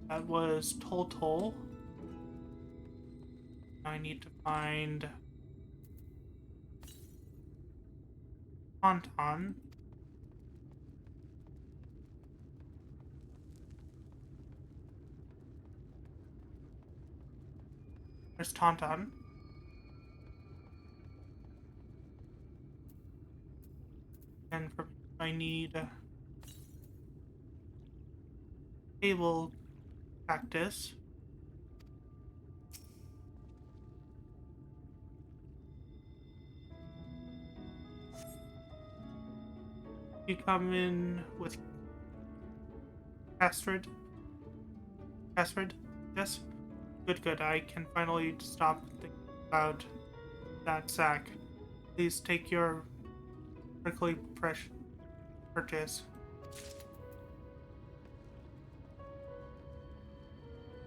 That was Toll. I need to find Tauntaun. There's Tauntaun. And for I need table cactus. You come in with Castrid? Yes? Good. I can finally stop thinking about that sack. Please take your prickly purchase.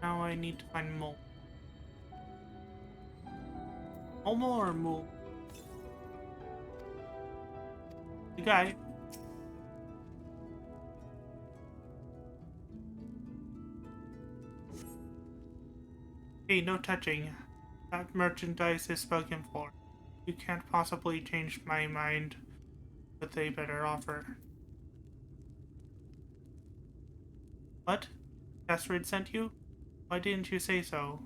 Now I need to find Mole. Mole or Mole? The guy. Hey, no touching. That merchandise is spoken for. You can't possibly change my mind with a better offer. What? Castrid sent you? Why didn't you say so?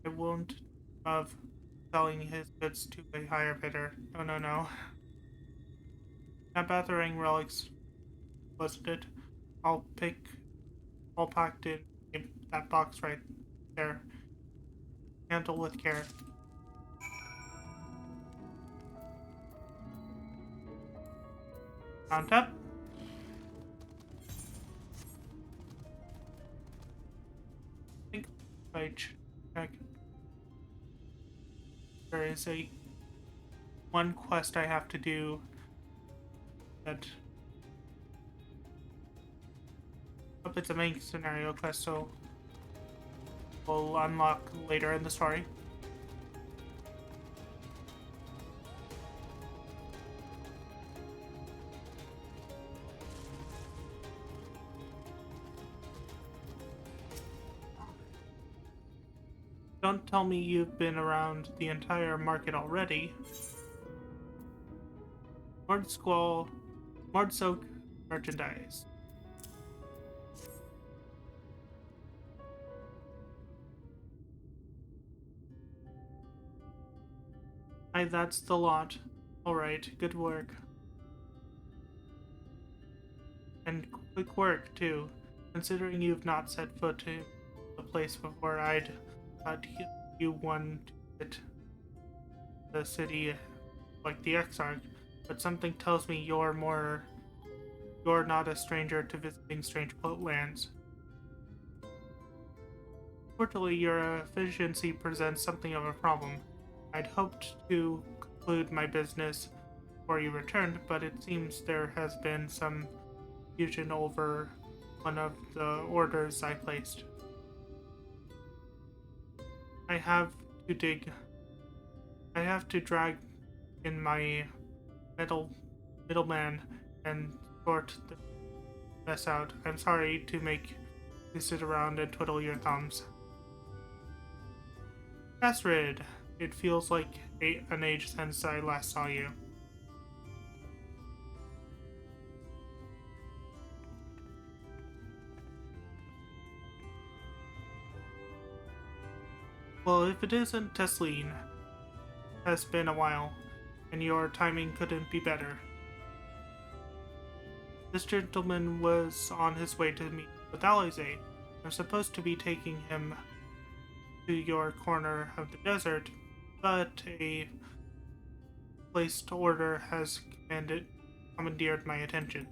I won't of selling his goods to a higher bidder. No. That Batarang relics, wasn't it? All packed in that box right there. Handle with care. Mount up. I think if I check, there is one quest I have to do that. Hope it's a main scenario quest, so we'll unlock later in the story. Don't tell me you've been around the entire market already. Mordsoak merchandise. Aye, that's the lot. Alright, good work. And quick work, too. Considering you've not set foot in the place before, I'd thought you won it the city like the Exarch, but something tells me you're not a stranger to visiting strange lands. Fortunately, your efficiency presents something of a problem. I'd hoped to conclude my business before you returned, but it seems there has been some confusion over one of the orders I placed. I have to drag in my middleman and sort the mess out. I'm sorry to make you sit around and twiddle your thumbs. Castrid, it feels like an age since I last saw you. Well, if it isn't Tesleen, has been a while, and your timing couldn't be better. This gentleman was on his way to meet with Alize. I'm supposed to be taking him to your corner of the desert, but a placed order has commandeered my attention.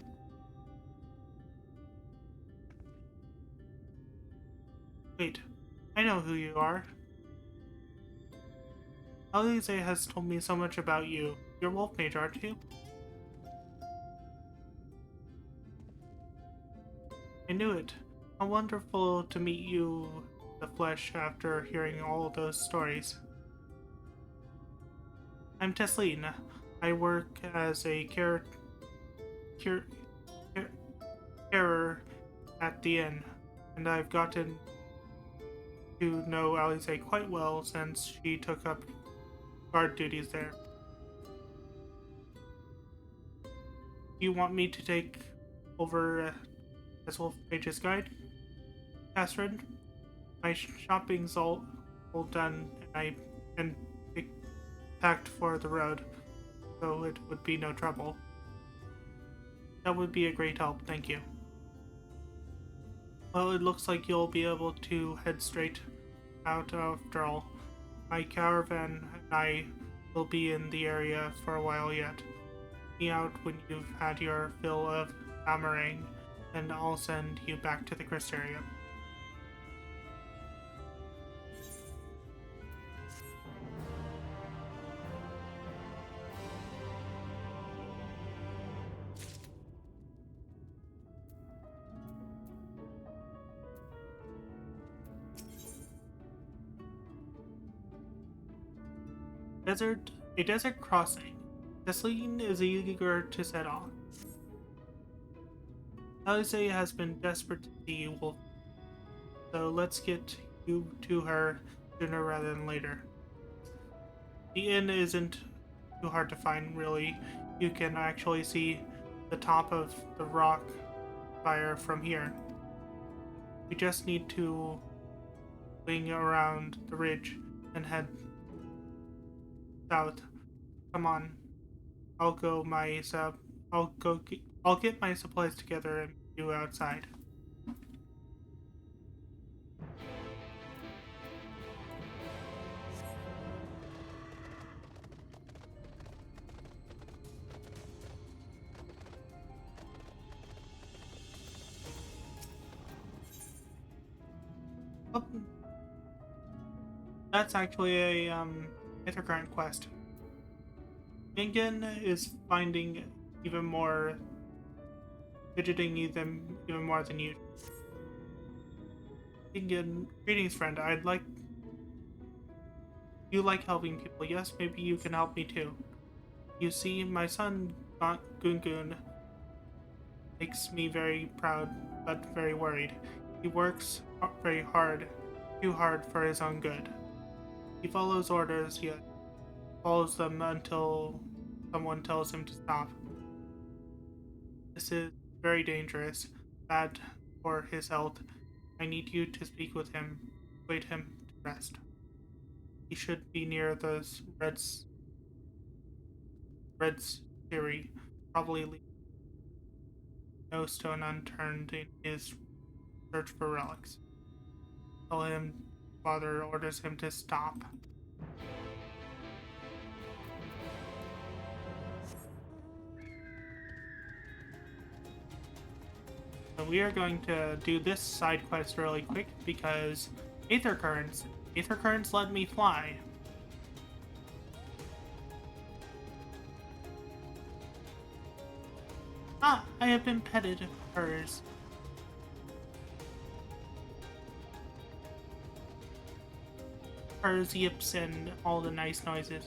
Wait, I know who you are. Alize has told me so much about you. You're Wolf Mage, aren't you? I knew it. How wonderful to meet you, the flesh, after hearing all those stories. I'm Tesleen. I work as a carer at the inn, and I've gotten to know Alize quite well since she took up guard duties there. Do you want me to take over as Wolf Mage's guide, Catherine? My shopping's all done, and I packed for the road, so it would be no trouble. That would be a great help, thank you. Well, it looks like you'll be able to head straight out after all. My caravan and I will be in the area for a while yet. Me out when you've had your fill of hammering, and I'll send you back to the Crystarium. A desert crossing. Tesleen is eager to set off. Alize has been desperate to see you, Wolf, so let's get you to her sooner rather than later. The inn isn't too hard to find, really. You can actually see the top of the rock spire from here. We just need to wing around the ridge and head south. Come on. I'll get my supplies together and meet you outside. Oh, that's actually a Intercurrent quest. Ingen is finding even more fidgeting even more than usual. Ingen, greetings, friend. You like helping people. Yes, maybe you can help me too. You see, my son Gungun makes me very proud, but very worried. He works very hard, too hard for his own good. He follows orders, yet follows them until someone tells him to stop. This is very dangerous, bad for his health. I need you to speak with him, persuade him to rest. He should be near those Red's theory, probably leave no stone unturned in his search for relics. Tell him father orders him to stop. So we are going to do this side quest really quick because Aether Currents let me fly. Ah, I have been petted, purrs. Purrs, yips, and all the nice noises.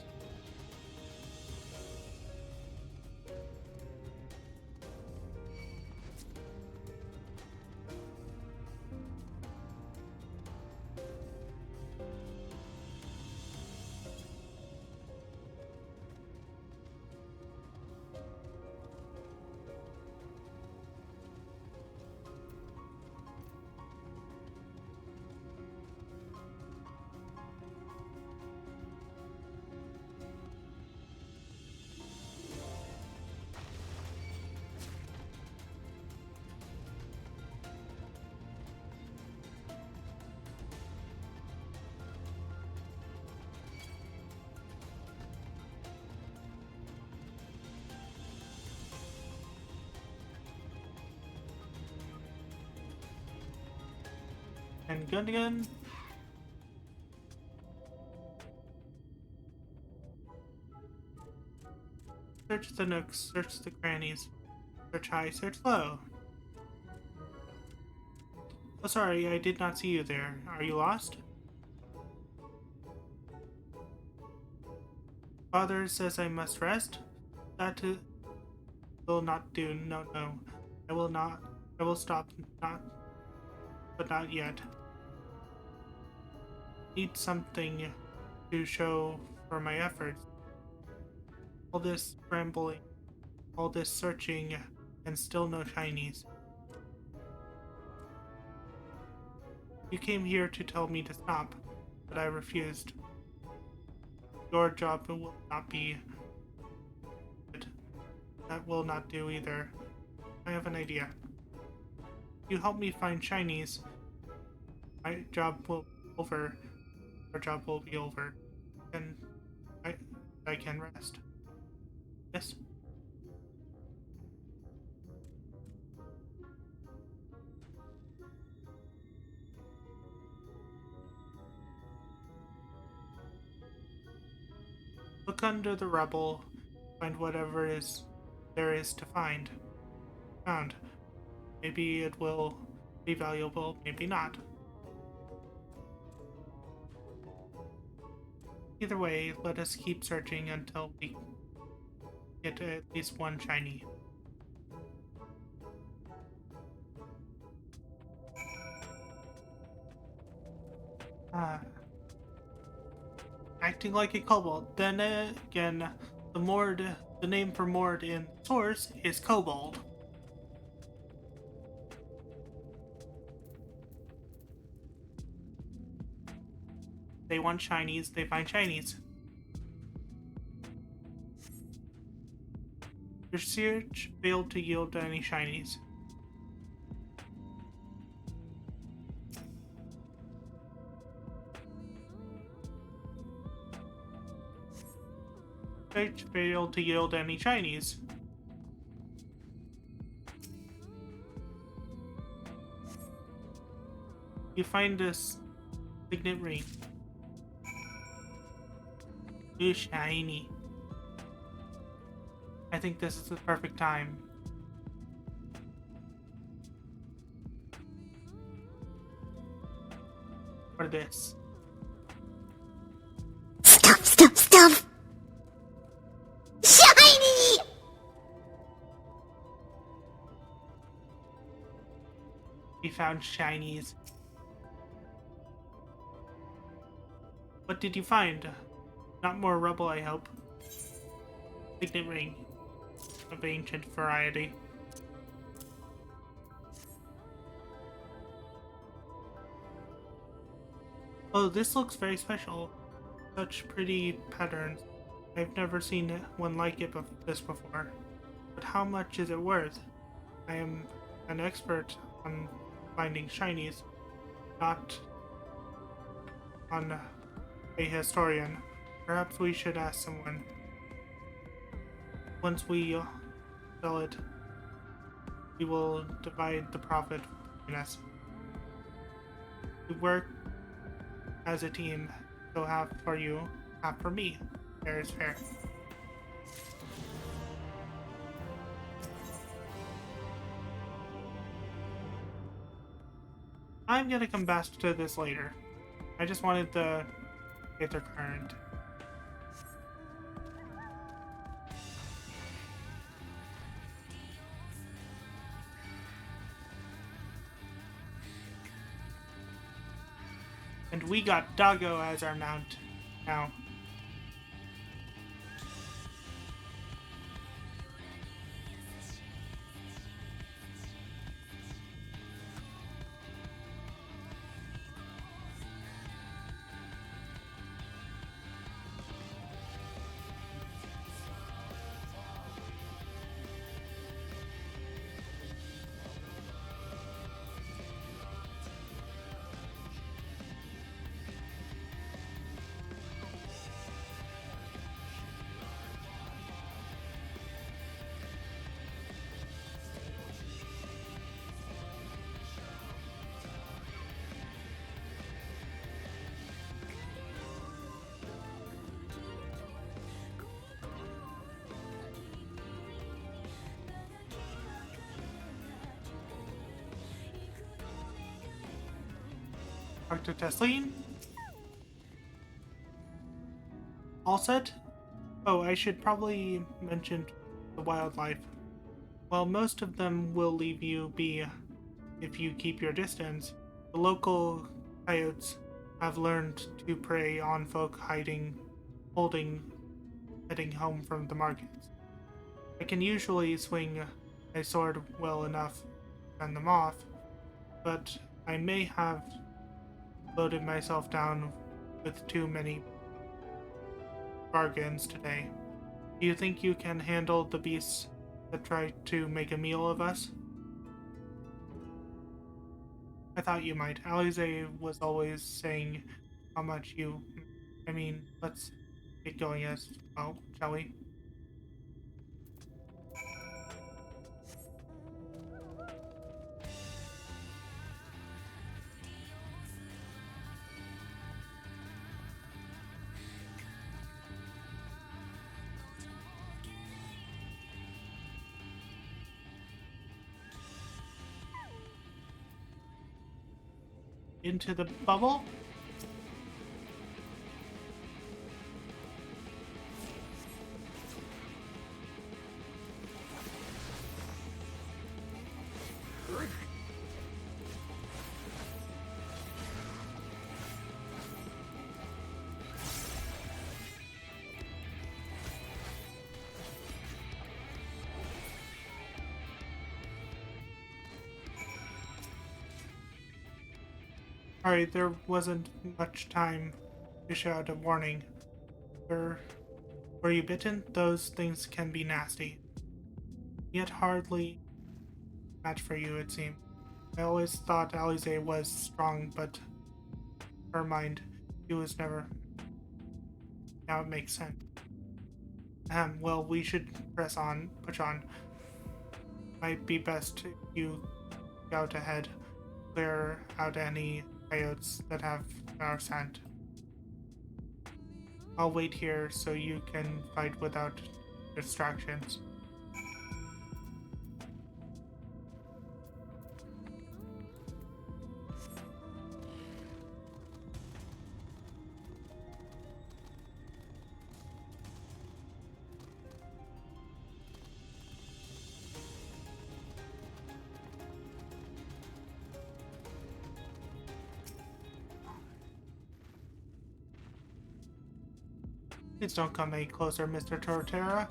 And Gungan. Search the nooks, search the crannies, search high, search low. Oh, sorry, I did not see you there. Are you lost? Father says I must rest. That will not do. No, no. I will not. I will stop. Not. But not yet. Need something to show for my efforts. All this rambling, all this searching, and still no Chinese. You came here to tell me to stop, but I refused. Your job will not be good. That will not do either. I have an idea. You help me find Chinese. My job will be over. Our job will be over. And I can rest. Yes? Look under the rubble, find whatever there is to find. Found. Maybe it will be valuable, maybe not. Either way, let us keep searching until we get at least one shiny. Acting like a kobold. Then again, the name for Mord in Source is Kobold. They want shinies, they find shinies. Your search failed to yield any shinies. Search failed to yield any shinies. You find this signet ring. Ooh, shiny. I think this is the perfect time. For this. Stop! Shiny! We found shinies. What did you find? Not more rubble, I hope. Signet ring. Of ancient variety. Oh, this looks very special. Such pretty patterns. I've never seen one like this before. But how much is it worth? I am an expert on finding shinies, not on a historian. Perhaps we should ask someone. Once we sell it, we will divide the profit between us. We work as a team, so half for you, half for me. Fair is fair. I'm gonna come back to this later. I just wanted the Aether Current. And we got Doggo as our mount now. Dr. Tesleen? All set? Oh, I should probably mention the wildlife. While most of them will leave you be if you keep your distance, the local coyotes have learned to prey on folk heading home from the markets. I can usually swing a sword well enough to fend them off, but I may have loaded myself down with too many bargains today. Do you think you can handle the beasts that try to make a meal of us? I thought you might. Alize was always saying how much you... I mean, let's get going as well, shall we? Into the bubble? Alright, there wasn't much time to shout a warning. Were you bitten? Those things can be nasty. Yet hardly match for you, it seemed. I always thought Alize was strong, but her mind, she was never. Now it makes sense. Well, we should push on. Might be best if you scout ahead, clear out any coyotes that have our scent. I'll wait here so you can fight without distractions. Please don't come any closer, Mr. Torterra.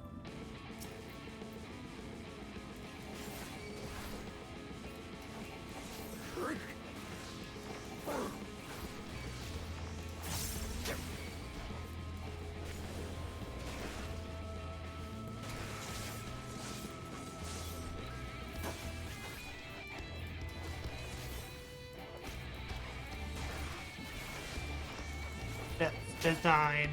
Death design.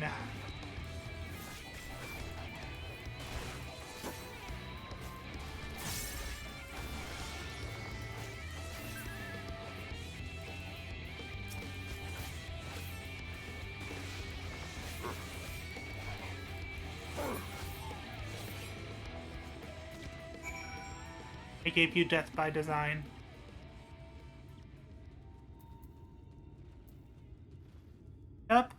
I gave you death by design. Yep.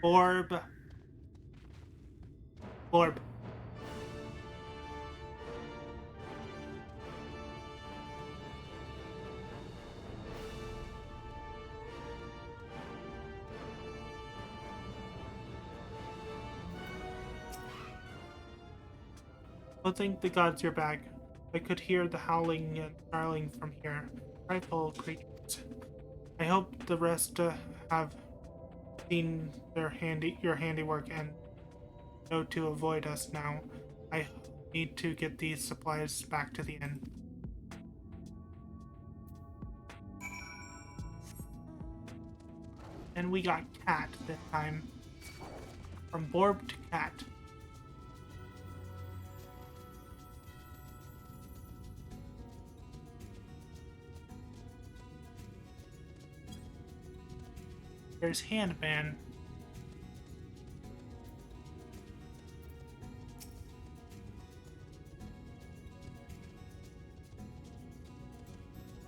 Orb. Orb. Don't think the gods you're back. I could hear the howling and snarling from here. Frightful creatures. I hope the rest have seen your handiwork and know to avoid us now. I need to get these supplies back to the inn. And we got cat this time. From Borb to cat. There's Handman.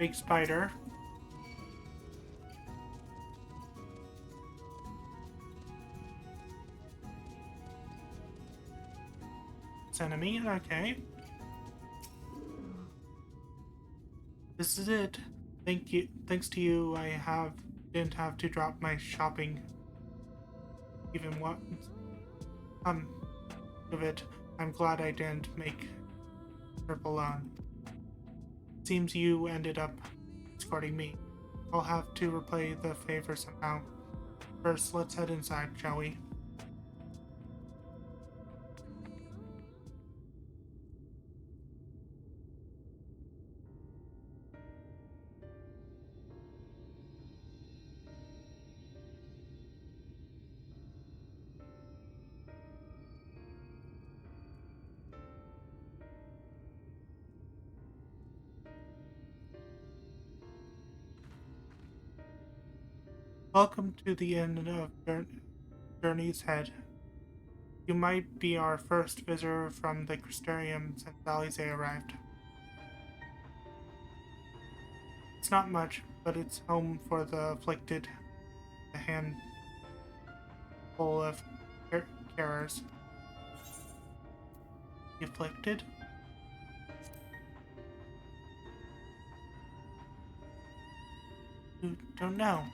Big spider. It's enemy, okay. This is it. Thanks to you, I didn't have to drop my shopping even once. Of it, I'm glad I didn't make trip alone. Seems you ended up escorting me. I'll have to replay the favor somehow. First, let's head inside, shall we? Welcome to the end of Journey's Head. You might be our first visitor from the Crystarium since Alizé arrived. It's not much, but it's home for the afflicted, a handful of carers. The afflicted? You don't know.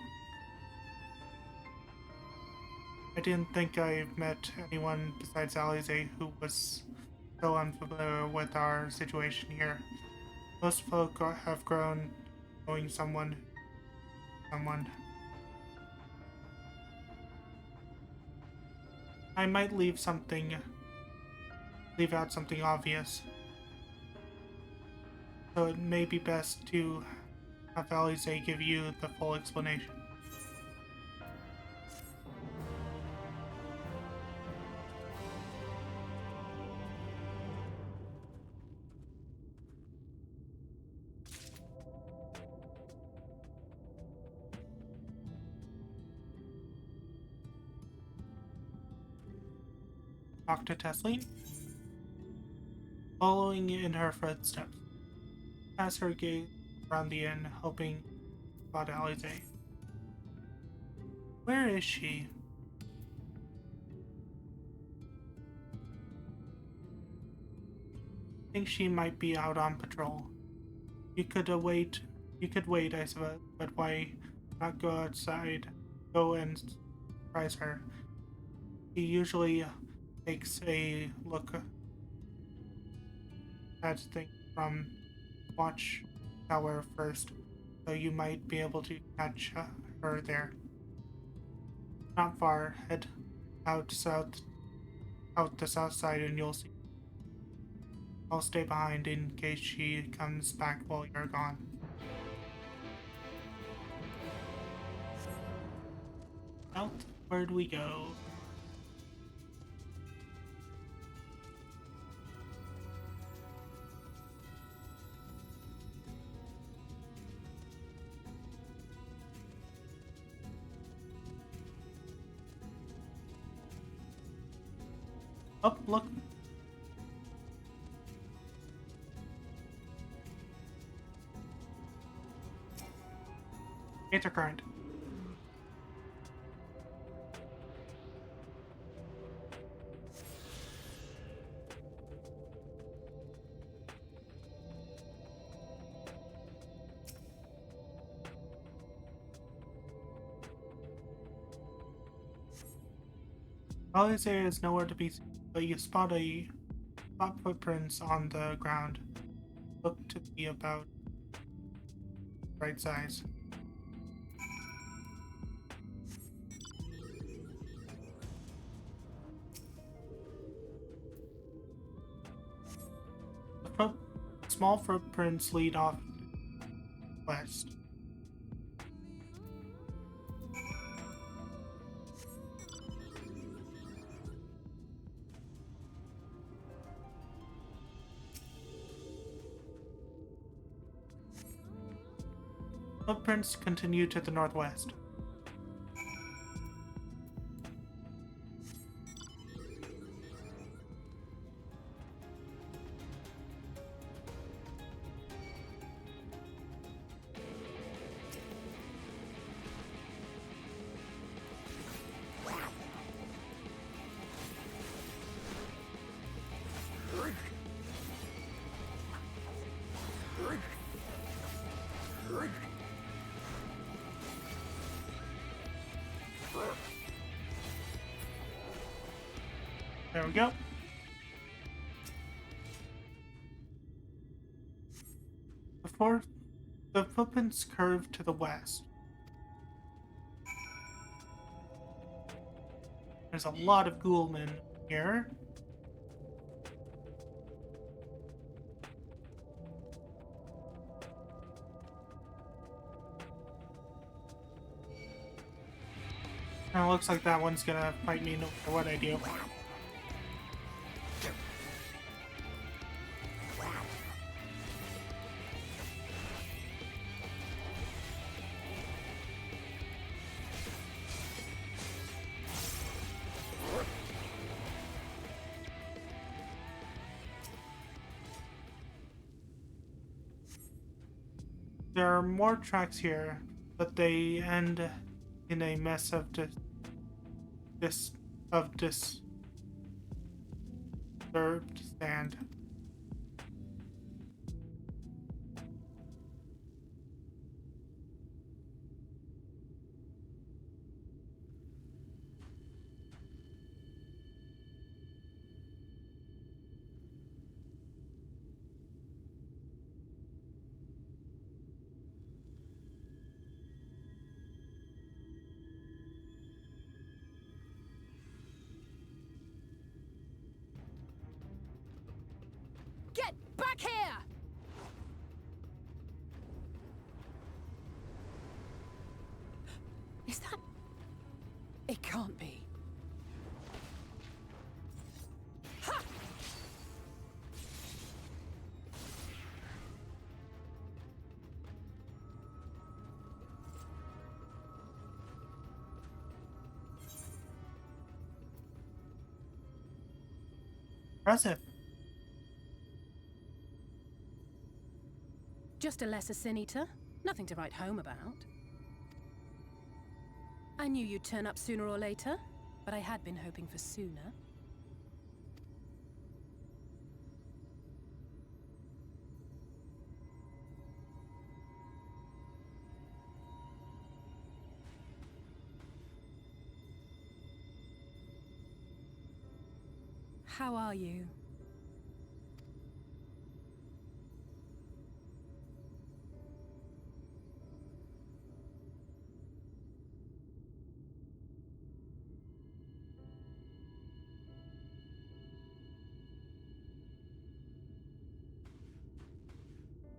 I didn't think I met anyone besides Alizé who was so unfamiliar with our situation here. Most folk have grown knowing someone. I might leave out something obvious. So it may be best to have Alizé give you the full explanation. Dr. Tesleen? Following in her footsteps, as her gaze around the inn, hoping about Alizé. Where is she? I think she might be out on patrol. You could wait, I suppose, but why not go outside, go and surprise her? She usually takes a look at things from Watchtower first, so you might be able to catch her there. Not far, head out the south side and you'll see. I'll stay behind in case she comes back while you're gone. South, where'd we go? Oh, look. Aether current. Alizé is nowhere to be seen, but you spot footprints on the ground. Look to be about right size. Small footprints lead off west. Footprints continue to the northwest. There we go. Before the footprints curve to the west. There's a lot of ghoulmen here. And it looks like that one's gonna fight me no matter what I do. There are more tracks here, but they end in a mess of disturbed sand. Get back here! Is that... It can't be. Ha! Impressive. Just a lesser sin eater. Nothing to write home about. I knew you'd turn up sooner or later, but I had been hoping for sooner. How are you?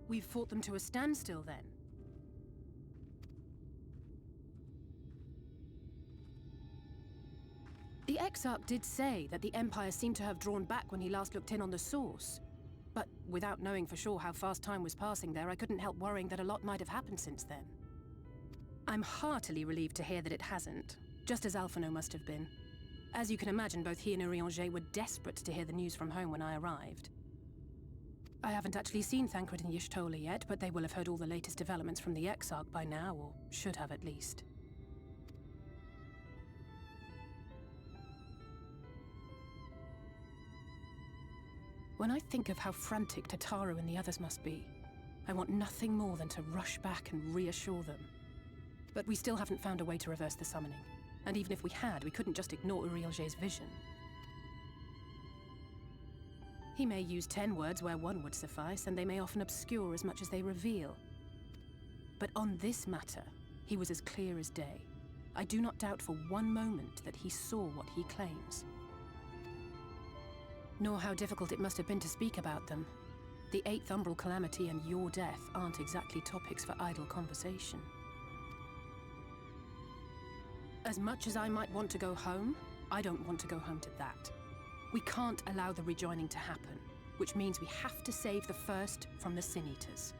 We've fought them to a standstill, then. The Exarch did say that the Empire seemed to have drawn back when he last looked in on the source. But without knowing for sure how fast time was passing there, I couldn't help worrying that a lot might have happened since then. I'm heartily relieved to hear that it hasn't, just as Alphino must have been. As you can imagine, both he and Urianger were desperate to hear the news from home when I arrived. I haven't actually seen Thancred and Y'shtola yet, but they will have heard all the latest developments from the Exarch by now, or should have at least. When I think of how frantic Tataru and the others must be, I want nothing more than to rush back and reassure them. But we still haven't found a way to reverse the summoning. And even if we had, we couldn't just ignore Urianger's vision. He may use 10 words where one would suffice, and they may often obscure as much as they reveal. But on this matter, he was as clear as day. I do not doubt for one moment that he saw what he claims. Nor how difficult it must have been to speak about them. The 8th Umbral Calamity and your death aren't exactly topics for idle conversation. As much as I might want to go home, I don't want to go home to that. We can't allow the rejoining to happen, which means we have to save the first from the Sin Eaters.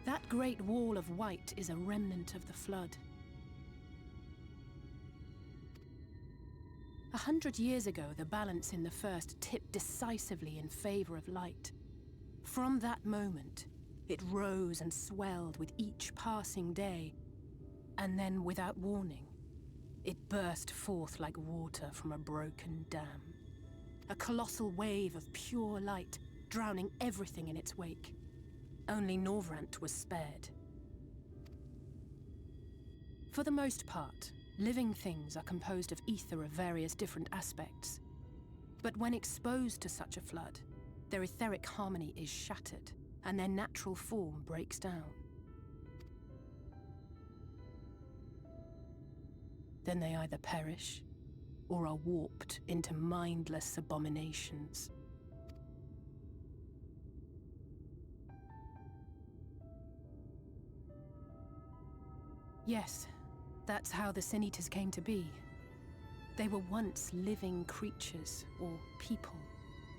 That great wall of white is a remnant of the flood. 100 years ago, the balance in the first tipped decisively in favor of light. From that moment, it rose and swelled with each passing day, and then, without warning, it burst forth like water from a broken dam. a colossal wave of pure light, drowning everything in its wake. Only Norvrant was spared. For the most part, living things are composed of ether of various different aspects. But when exposed to such a flood, their etheric harmony is shattered, and their natural form breaks down. Then they either perish, or are warped into mindless abominations. Yes, that's how the Sin Eaters came to be. They were once living creatures, or people,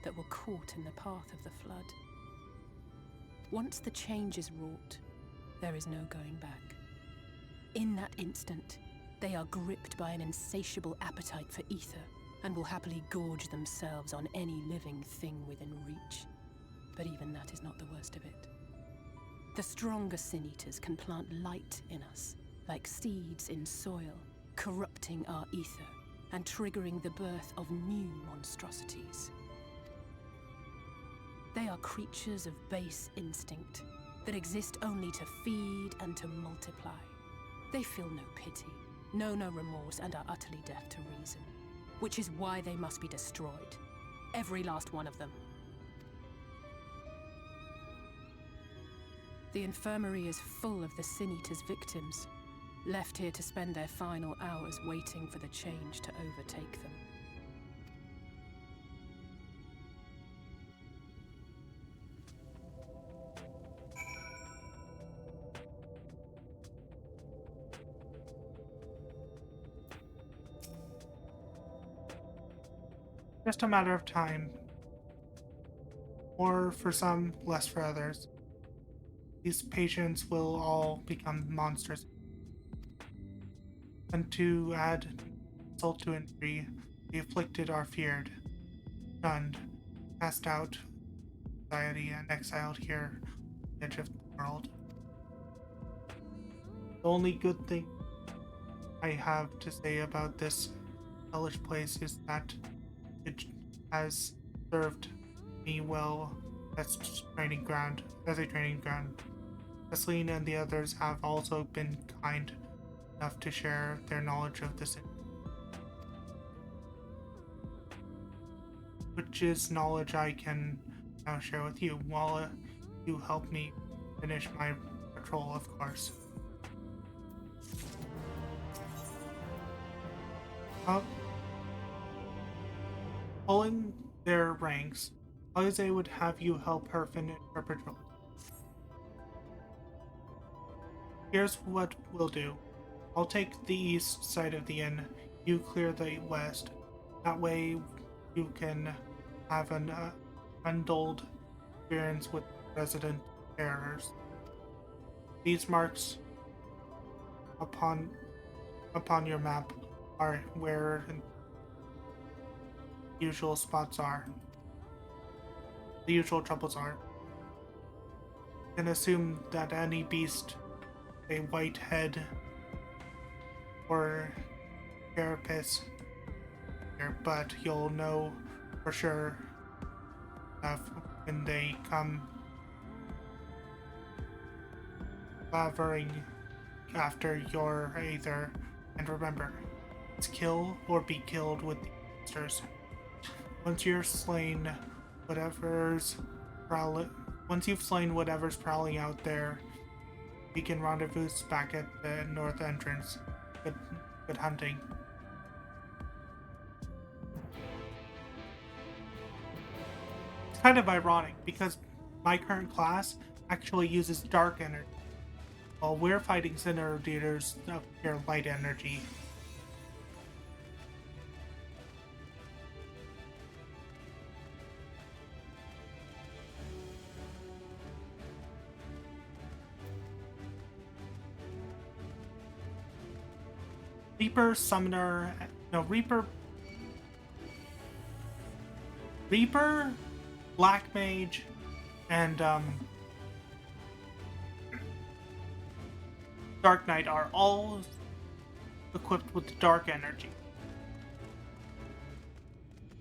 that were caught in the path of the flood. Once the change is wrought, there is no going back. In that instant, they are gripped by an insatiable appetite for ether, and will happily gorge themselves on any living thing within reach. But even that is not the worst of it. The stronger Sin Eaters can plant light in us, like seeds in soil, corrupting our ether and triggering the birth of new monstrosities. They are creatures of base instinct that exist only to feed and to multiply. They feel no pity, know no remorse, and are utterly deaf to reason, which is why they must be destroyed. Every last one of them. The infirmary is full of the Sin Eaters' victims, left here to spend their final hours waiting for the change to overtake them. Just a matter of time. Or for some, less for others. These patients will all become monsters. And to add insult to injury, the afflicted are feared, shunned, cast out, society, and exiled here on the edge of the world. The only good thing I have to say about this hellish place is that it has served me well as a training ground. Celine and the others have also been kind enough to share their knowledge of this, which is knowledge I can now share with you, while you help me finish my patrol, of course. Pulling their ranks, Alize would have you help her finish her patrol. Here's what we'll do. I'll take the east side of the inn, you clear the west. That way you can have an undulled experience with resident terrors. These marks upon your map are where the usual spots are. The usual troubles are. You can assume that any beast, a white head, or carapace, but you'll know for sure when they come clavering after your either. And remember, it's kill or be killed with the monsters. Once you've slain whatever's prowling out there, we can rendezvous back at the north entrance. Good hunting. It's kind of ironic because my current class actually uses dark energy, while we're fighting Cinder Eaters of pure light energy. Reaper, Black Mage, and Dark Knight are all equipped with dark energy.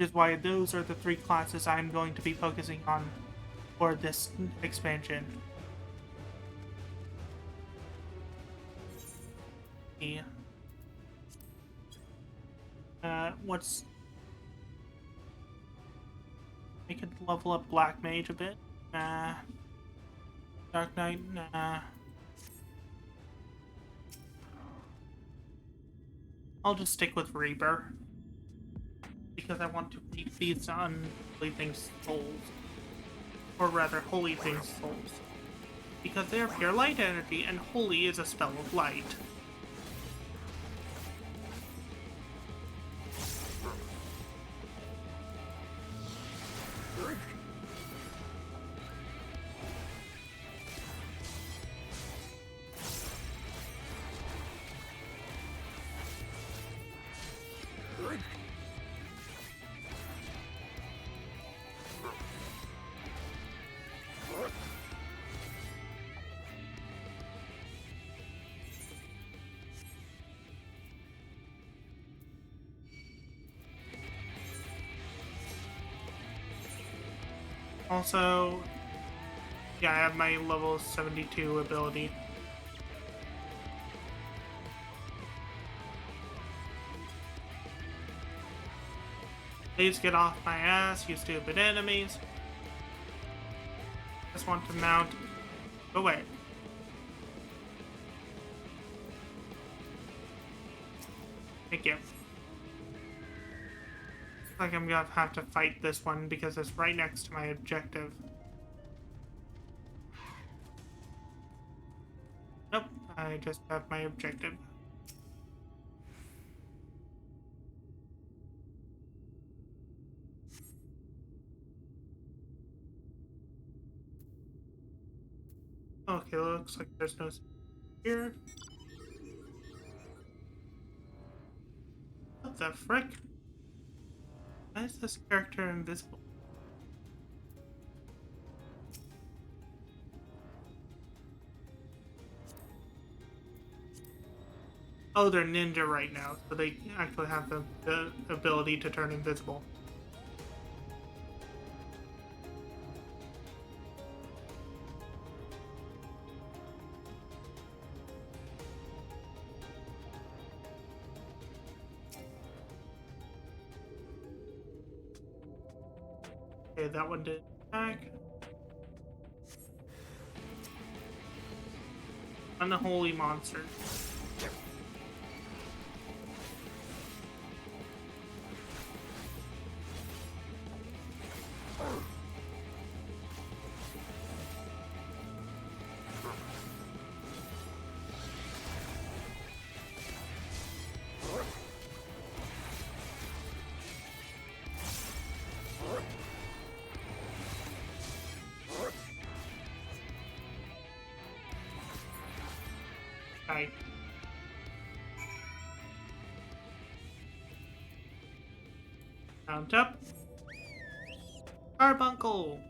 Which is why those are the 3 classes I'm going to be focusing on for this expansion. Yeah. What's... I could level up Black Mage a bit. Nah. Dark Knight, nah. I'll just stick with Reaper. Because I want to reap these unholy things' souls. Or rather, holy things' souls. Because they are pure light energy, and holy is a spell of light. Also, yeah, I have my level 72 ability. Please get off my ass, you stupid enemies. Just want to mount. Go away. Thank you. Like I'm gonna have to fight this one because it's right next to my objective. Nope, I just have my objective. Okay, looks like there's no here. What the frick? Why is this character invisible? Oh, they're ninja right now, so they actually have the ability to turn invisible. Okay, that one did attack. Unholy monster. Right. Mount up. Carbuncle.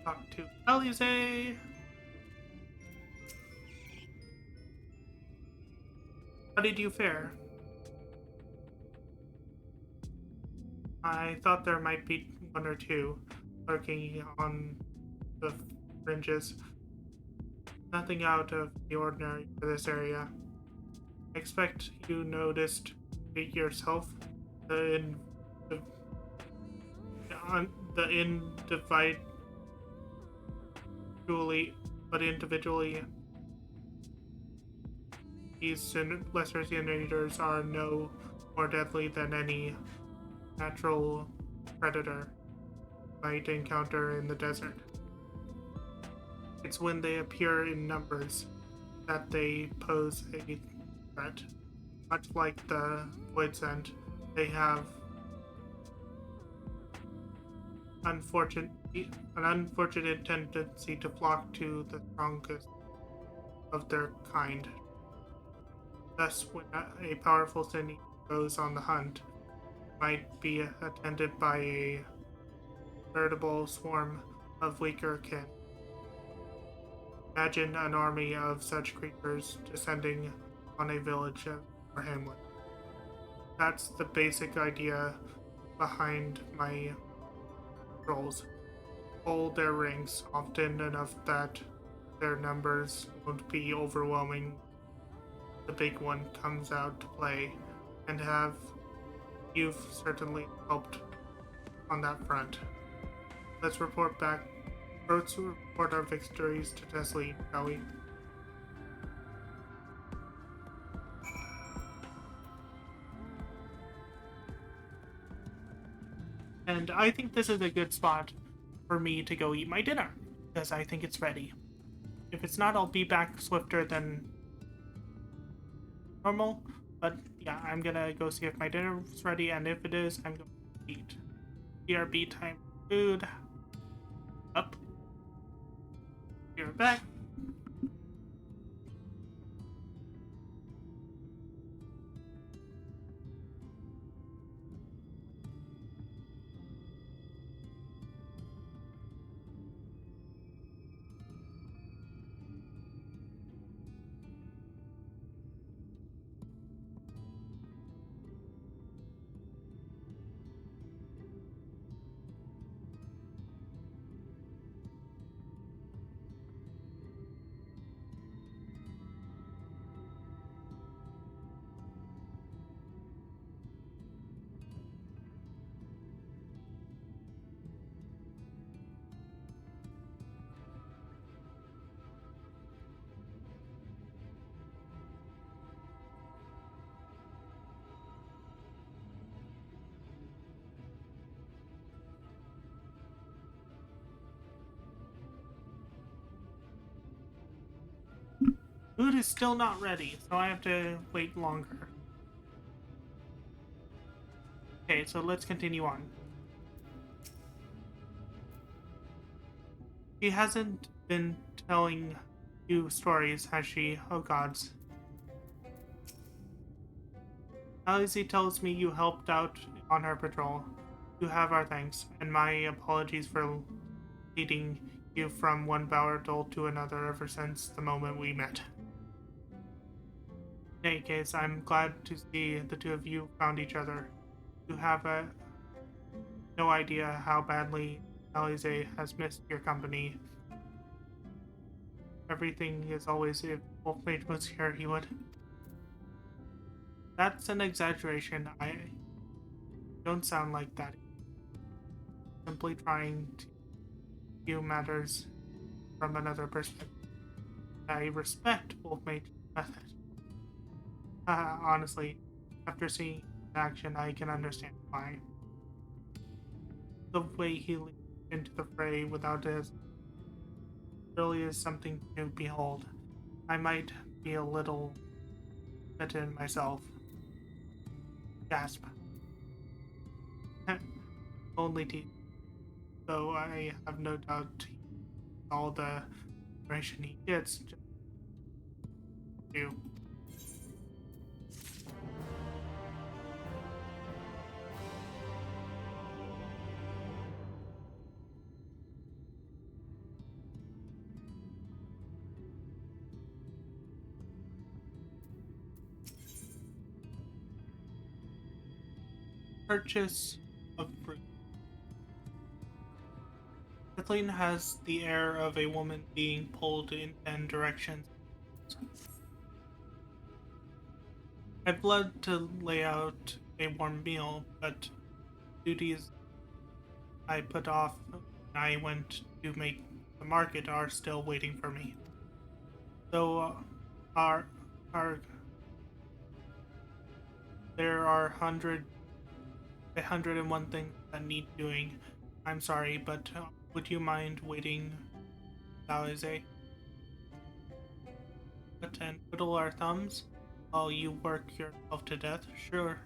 Talk to Ffxiv. How did you fare? I thought there might be 1 or 2 lurking on the fringes. Nothing out of the ordinary for this area. I expect you noticed it yourself. The individually, these lesser generators are no more deadly than any natural predator might encounter in the desert. It's when they appear in numbers that they pose a threat. Much like the Void Scent, they have an unfortunate tendency to flock to the strongest of their kind. Thus, when a powerful Sini goes on the hunt, might be attended by a veritable swarm of weaker kin. Imagine an army of such creatures descending on a village or hamlet. That's the basic idea behind my patrols. Pull their rings often enough that their numbers won't be overwhelming. The big one comes out to play, and you've certainly helped on that front. Let's report our victories to Teslee, shall we? And I think this is a good spot for me to go eat my dinner, because I think it's ready. If it's not, I'll be back swifter than normal, but yeah, I'm gonna go see if my dinner's ready, and if it is, I'm going to eat. BRB time food. Up. You're back. Food is still not ready, so I have to wait longer. Okay, so let's continue on. She hasn't been telling you stories, has she? Oh gods. Alizé tells me you helped out on her patrol. You have our thanks, and my apologies for leading you from one battle to another ever since the moment we met. In any case, I'm glad to see the two of you found each other. You have no idea how badly Alizé has missed your company. Everything is always if Wolfmage was here, he would. That's an exaggeration. I don't sound like that. Simply trying to view matters from another perspective. I respect Wolfmage's method. Honestly, after seeing action, I can understand why. The way he leaped into the fray without his really is something to behold. I might be a little bitten myself. Gasp. Only teeth. Though I have no doubt all the information he gets just you. Purchase of fruit. Kathleen has the air of a woman being pulled in 10 directions. I've led to lay out a warm meal, but duties I put off when I went to make the market are still waiting for me. Though there are 101 things that need doing. I'm sorry, but would you mind waiting, Alizé? And twiddle our thumbs while you work yourself to death? Sure.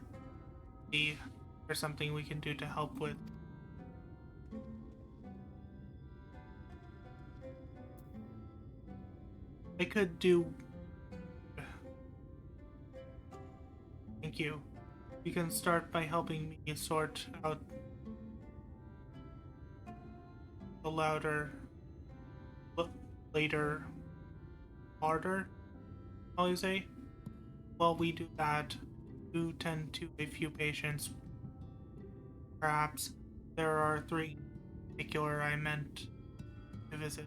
See if there's something we can do to help with. I could do... Thank you. You can start by helping me sort out the later, harder, shall you say? While we do that, you tend to a few patients. Perhaps there are 3 in particular I meant to visit.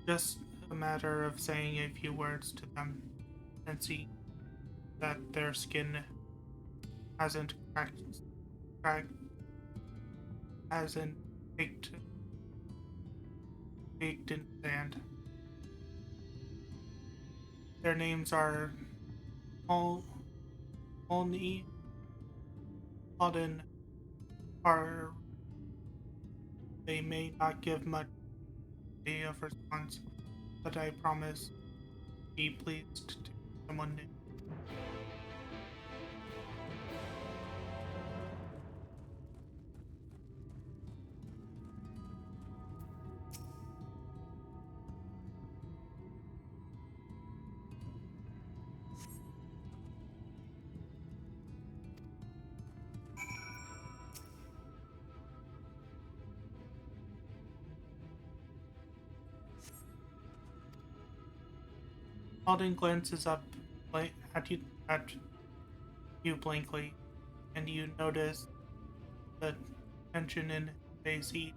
Just a matter of saying a few words to them and see that their skin hasn't hasn't baked in sand. Their names are Olney, Auden, are they may not give much of response, but I promise be pleased to someone new. Alden glances up at you blankly, and you notice the tension in his face ease.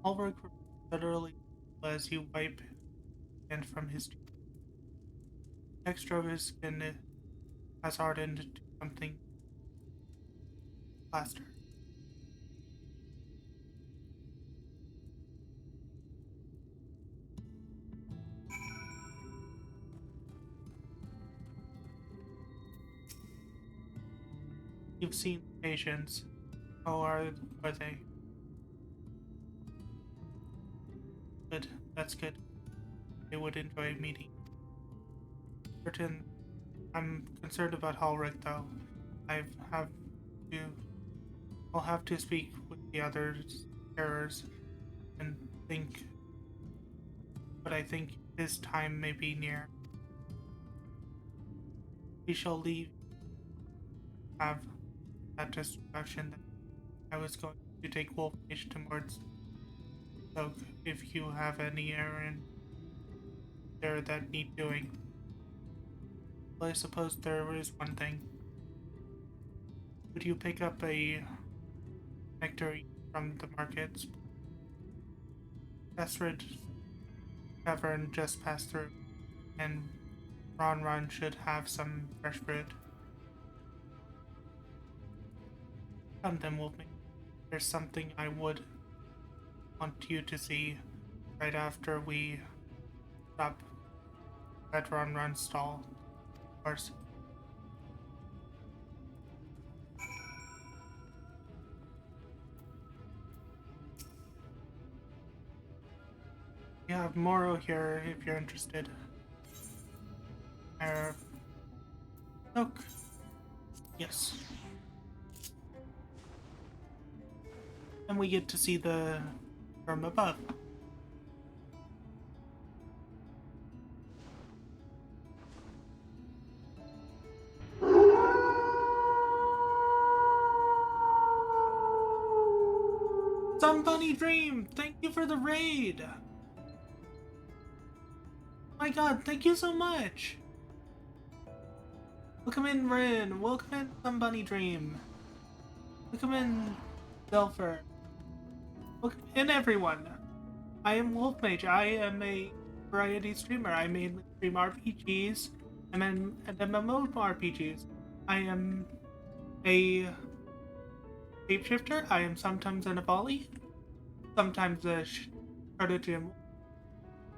Ulrich literally as you wipe hand from his cheek. Texture of his skin has hardened to something plaster. You've seen patients. How are they? Good. That's good. They would enjoy meeting. I'm concerned about Ulrich though. I'll have to speak with the other terrors and think, but I think his time may be near. We shall leave. Have that distraction that I was going to take Wolf Mage towards. So if you have any errand there that need doing. Well, I suppose there is one thing. Would you pick up a nectar from the markets? Estrid Tavern just passed through, and Ron should have some fresh fruit. Come then, Wolfman. There's something I would want you to see right after we stop at Ron's stall. Of course. We have Moro here if you're interested. Look. Yes. And we get to see the from above. Somebody Dream, thank you for the raid. My god, thank you so much. Welcome in, Rin. Welcome in, Somebody Dream. Welcome in, Delpher. Welcome in, everyone. I am Wolf Mage. I am a variety streamer. I mainly stream RPGs and MMORPGs. I am a shapeshifter. I am sometimes an Avali, sometimes a Proto-Gym,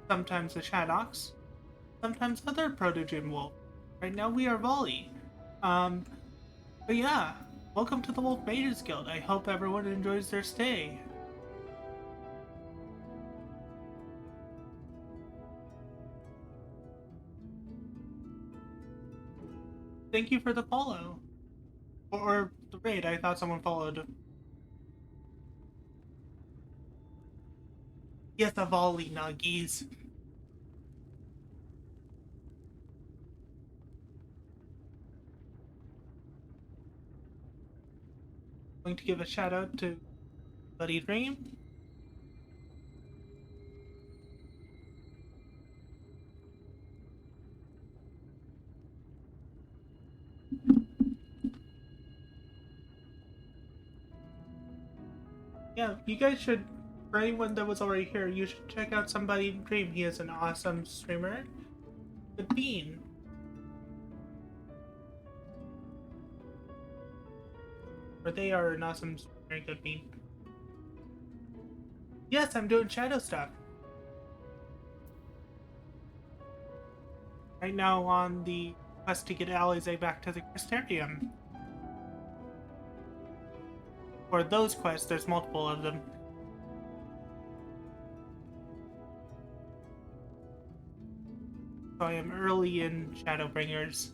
sometimes a Shadox, sometimes other Proto-Gym Wolf. Right now we are Volley. But yeah, welcome to the Wolf Mages Guild. I hope everyone enjoys their stay. thank you for the follow. Or the raid, I thought someone followed. Yes, a volley, nuggies. Going to give a shout out to Buddy Dream. Yeah, you guys should, for anyone that was already here, you should check out Somebody Dream. He is an awesome streamer. The Bean. Or they are an awesome streamer, Good Bean. Yes, I'm doing shadow stuff. Right now on the quest to get Alize back to the Crystarium. For those quests, there's multiple of them. So I am early in Shadowbringers.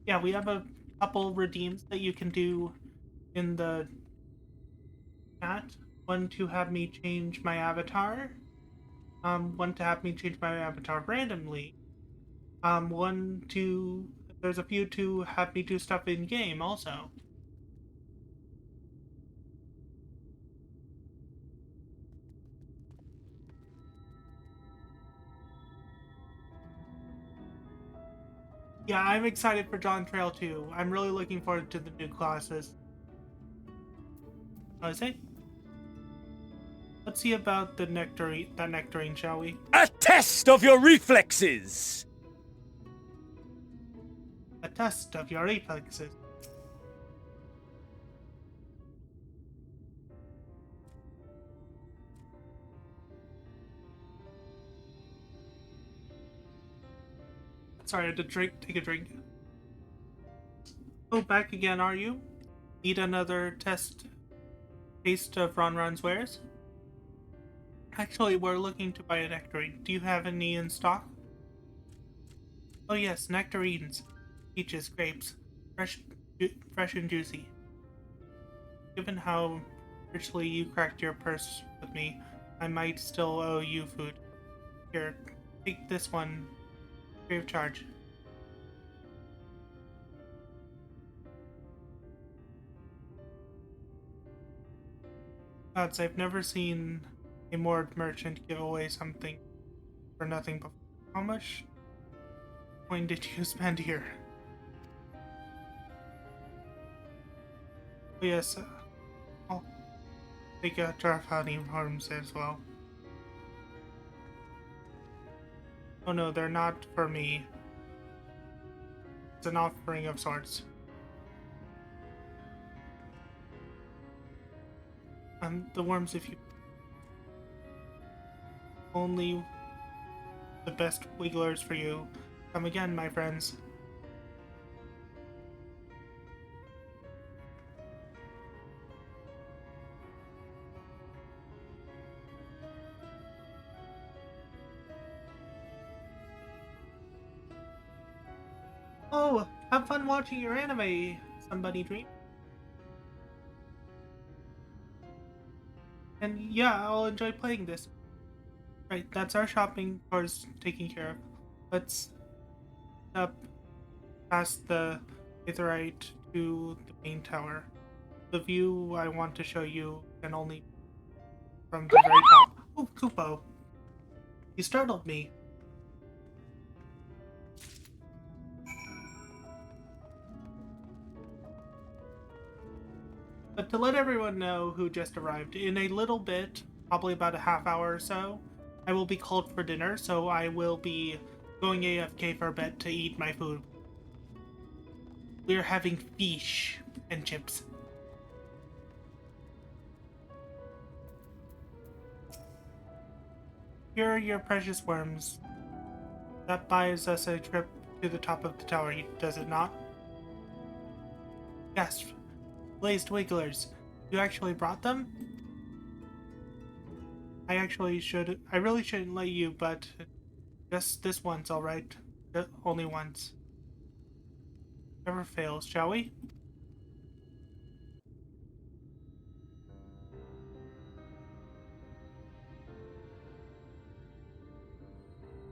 Yeah, we have a couple redeems that you can do in the chat. One to have me change my avatar. One to have me change my avatar randomly. One to... There's a few to have me do stuff in game also. Yeah, I'm excited for John Trail too. I'm really looking forward to the new classes. What was it? Let's see about the nectarine, shall we? A test of your reflexes! A test of your reflexes. Sorry, I had to take a drink. Oh, back again, are you? Need another taste of Ronron's wares? Actually, we're looking to buy a nectarine. Do you have any in stock? Oh yes, nectarines. Peaches, grapes. Fresh and juicy. Given how richly you cracked your purse with me, I might still owe you food. Here, take this one. Free of charge. Gods, I've never seen a Mord merchant give away something for nothing before. How much coin did you spend here? Oh, yes, I'll take a jar of honey worms as well. Oh no, they're not for me. It's an offering of sorts. The worms, if you... Only the best wigglers for you. Come again, my friends. Oh, have fun watching your anime, Somebody Dream. And yeah, I'll enjoy playing this. Right, that's our shopping chores taken care of. Let's up past the Aetherite to the main tower. The view I want to show you can only from the very top. Oh, Kupo. You startled me. But to let everyone know who just arrived, in a little bit, probably about a half hour or so, I will be called for dinner, so I will be going AFK for a bit to eat my food. We're having fish and chips. Here are your precious worms. That buys us a trip to the top of the tower, does it not? Yes. Glazed wigglers. You actually brought them? I really shouldn't let you, but just this once, alright? Only once. Never fails, shall we?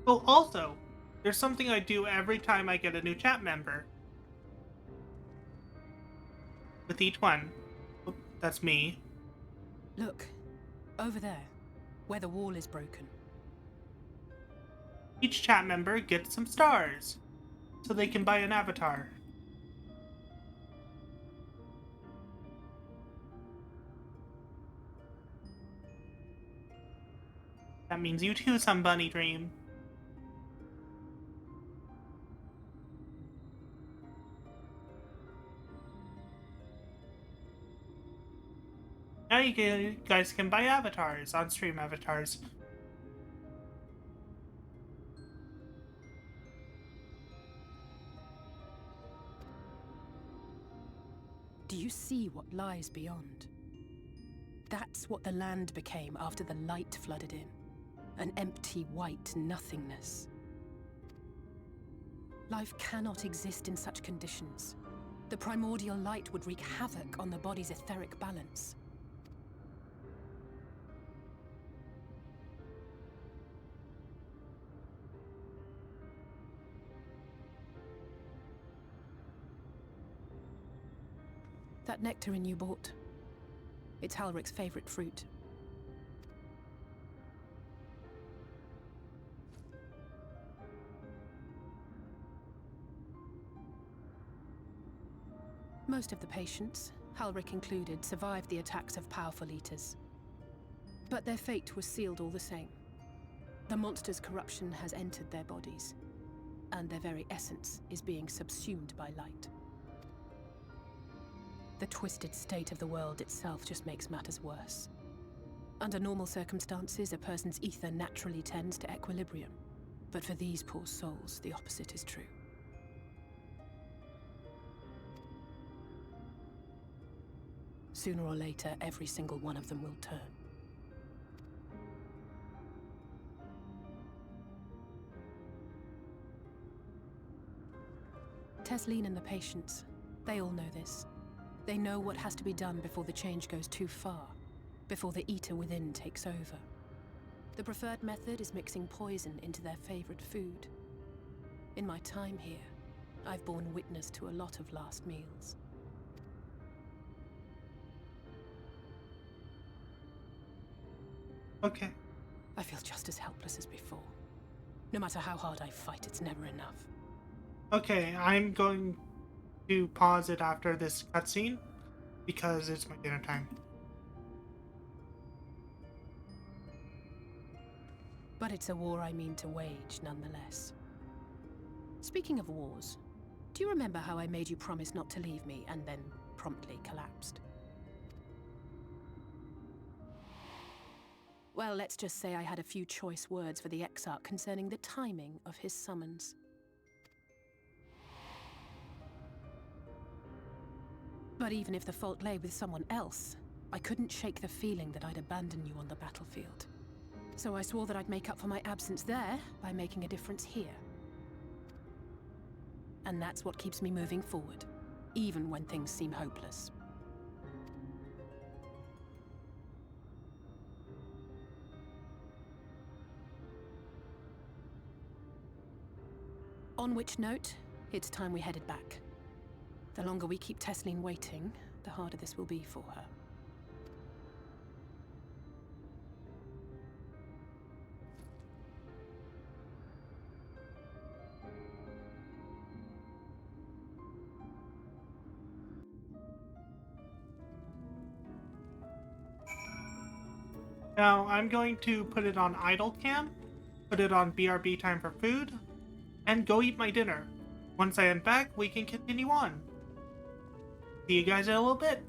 Oh, also, there's something I do every time I get a new chat member. With each one. Oh, that's me. Look, over there, where the wall is broken. Each chat member gets some stars, so they can buy an avatar. That means you too, some bunny dream. Now you guys can buy avatars, on-stream avatars. Do you see what lies beyond? That's what the land became after the light flooded in. An empty white nothingness. Life cannot exist in such conditions. The primordial light would wreak havoc on the body's etheric balance. That nectarine you bought. It's Halric's favorite fruit. Most of the patients, Halric included, survived the attacks of powerful eaters. But their fate was sealed all the same. The monster's corruption has entered their bodies, and their very essence is being subsumed by light. The twisted state of the world itself just makes matters worse. Under normal circumstances, a person's ether naturally tends to equilibrium. But for these poor souls, the opposite is true. Sooner or later, every single one of them will turn. Tesleen and the patients, they all know this. They know what has to be done before the change goes too far, before the eater within takes over. The preferred method is mixing poison into their favorite food. In my time here, I've borne witness to a lot of last meals. Okay. I feel just as helpless as before. No matter how hard I fight, it's never enough. Okay, I'm going to pause it after this cutscene because it's my dinner time. But it's a war I mean to wage, nonetheless. Speaking of wars, do you remember how I made you promise not to leave me and then promptly collapsed? Well, let's just say I had a few choice words for the Exarch concerning the timing of his summons. But even if the fault lay with someone else, I couldn't shake the feeling that I'd abandon you on the battlefield. So I swore that I'd make up for my absence there by making a difference here. And that's what keeps me moving forward, even when things seem hopeless. On which note, it's time we headed back. The longer we keep Tesleen waiting, the harder this will be for her. Now, I'm going to put it on idle cam, put it on BRB time for food, and go eat my dinner. Once I am back, we can continue on. See you guys in a little bit.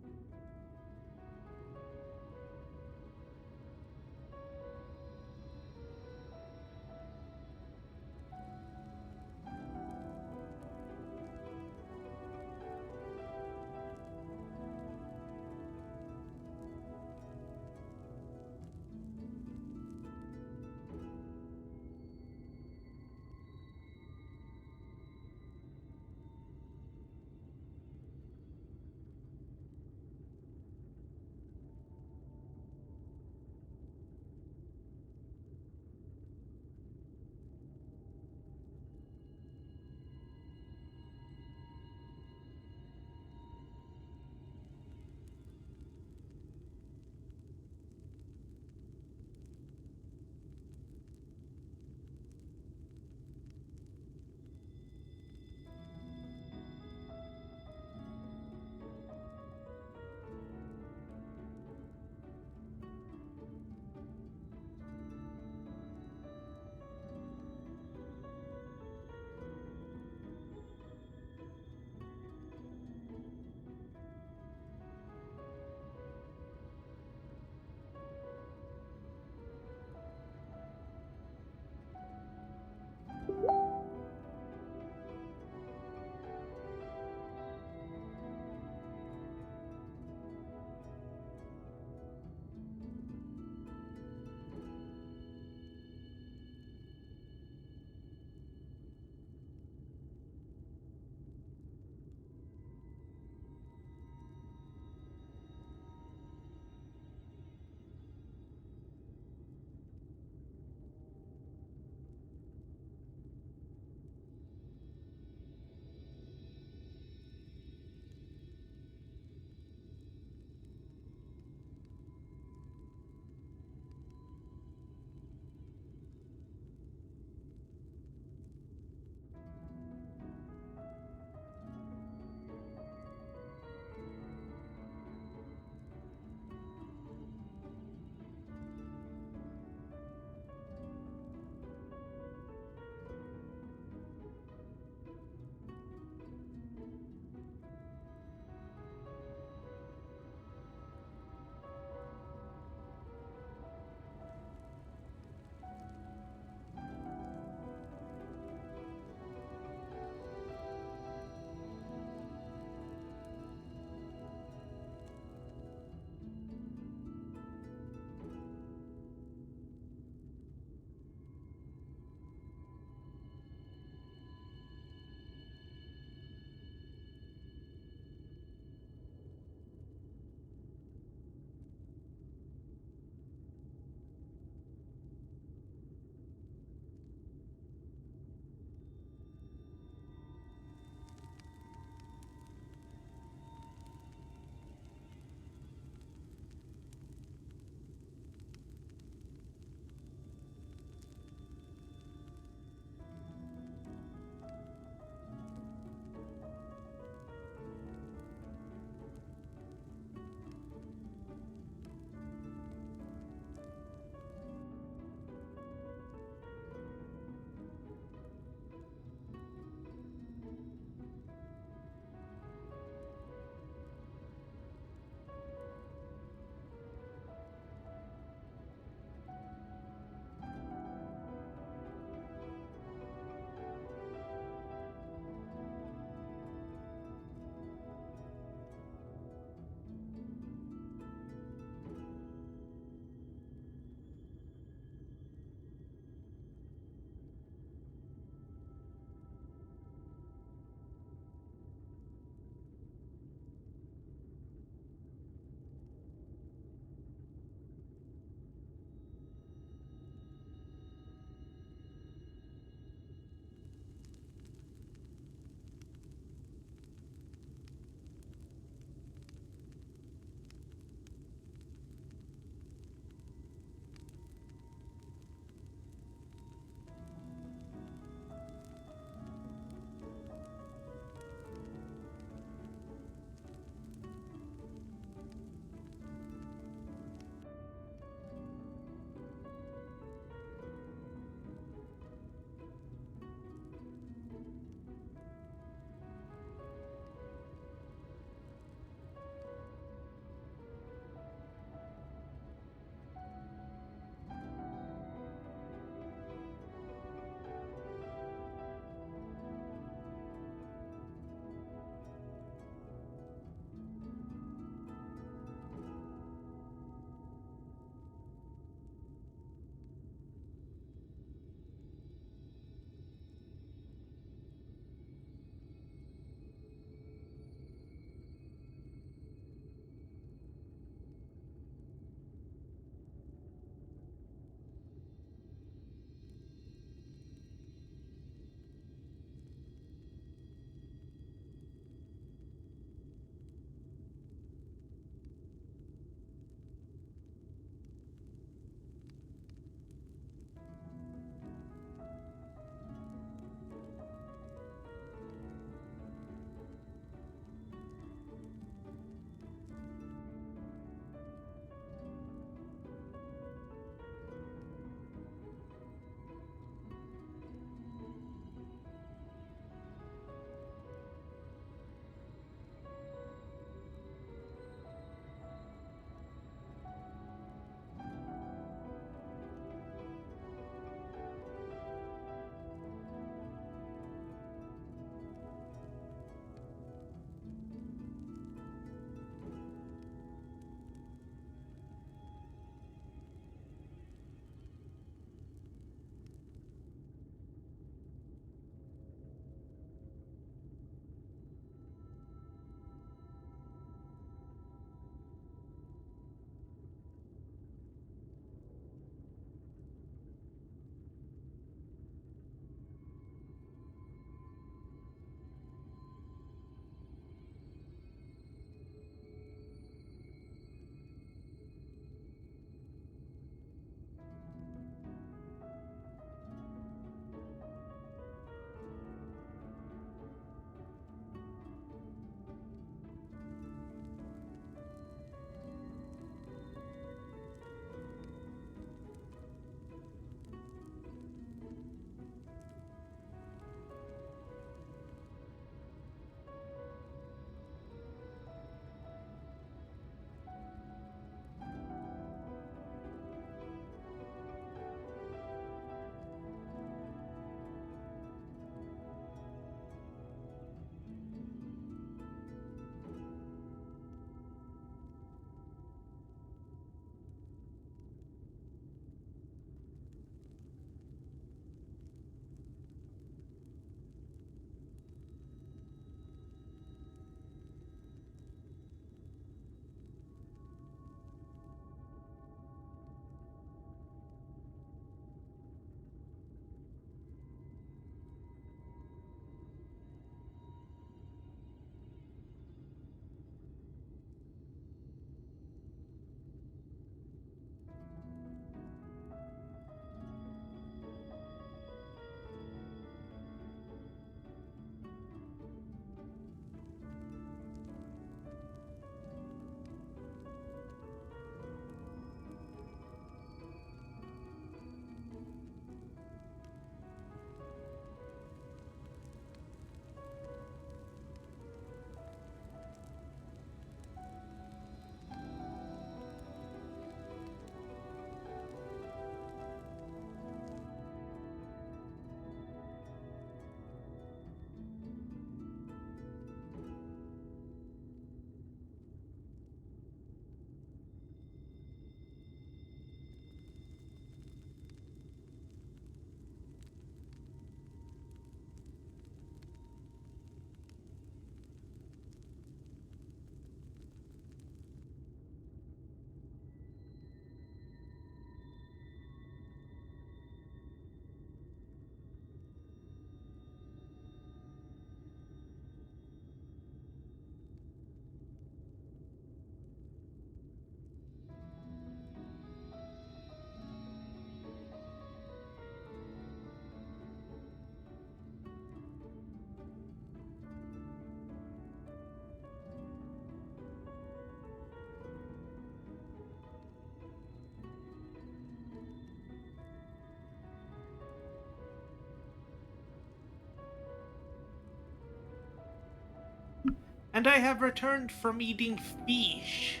And I have returned from eating fish.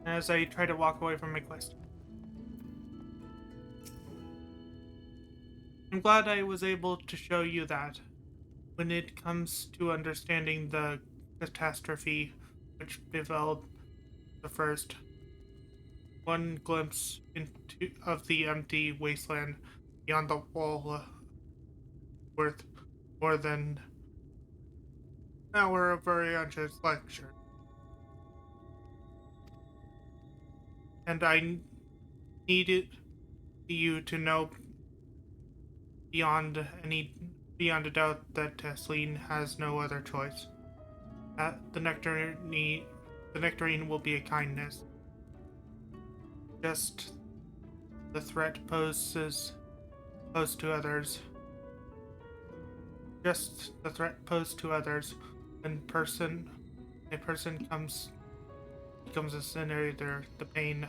As I try to walk away from my quest. I'm glad I was able to show you that. When it comes to understanding the catastrophe which befell the first, one glimpse of the empty wasteland beyond the wall worth more than an hour of very anxious lecture. And I needed you to know beyond a doubt that Tesleen has no other choice. The nectarine will be a kindness. Just the threat posed to others. Just the threat posed to others. When a person becomes a sinner, the pain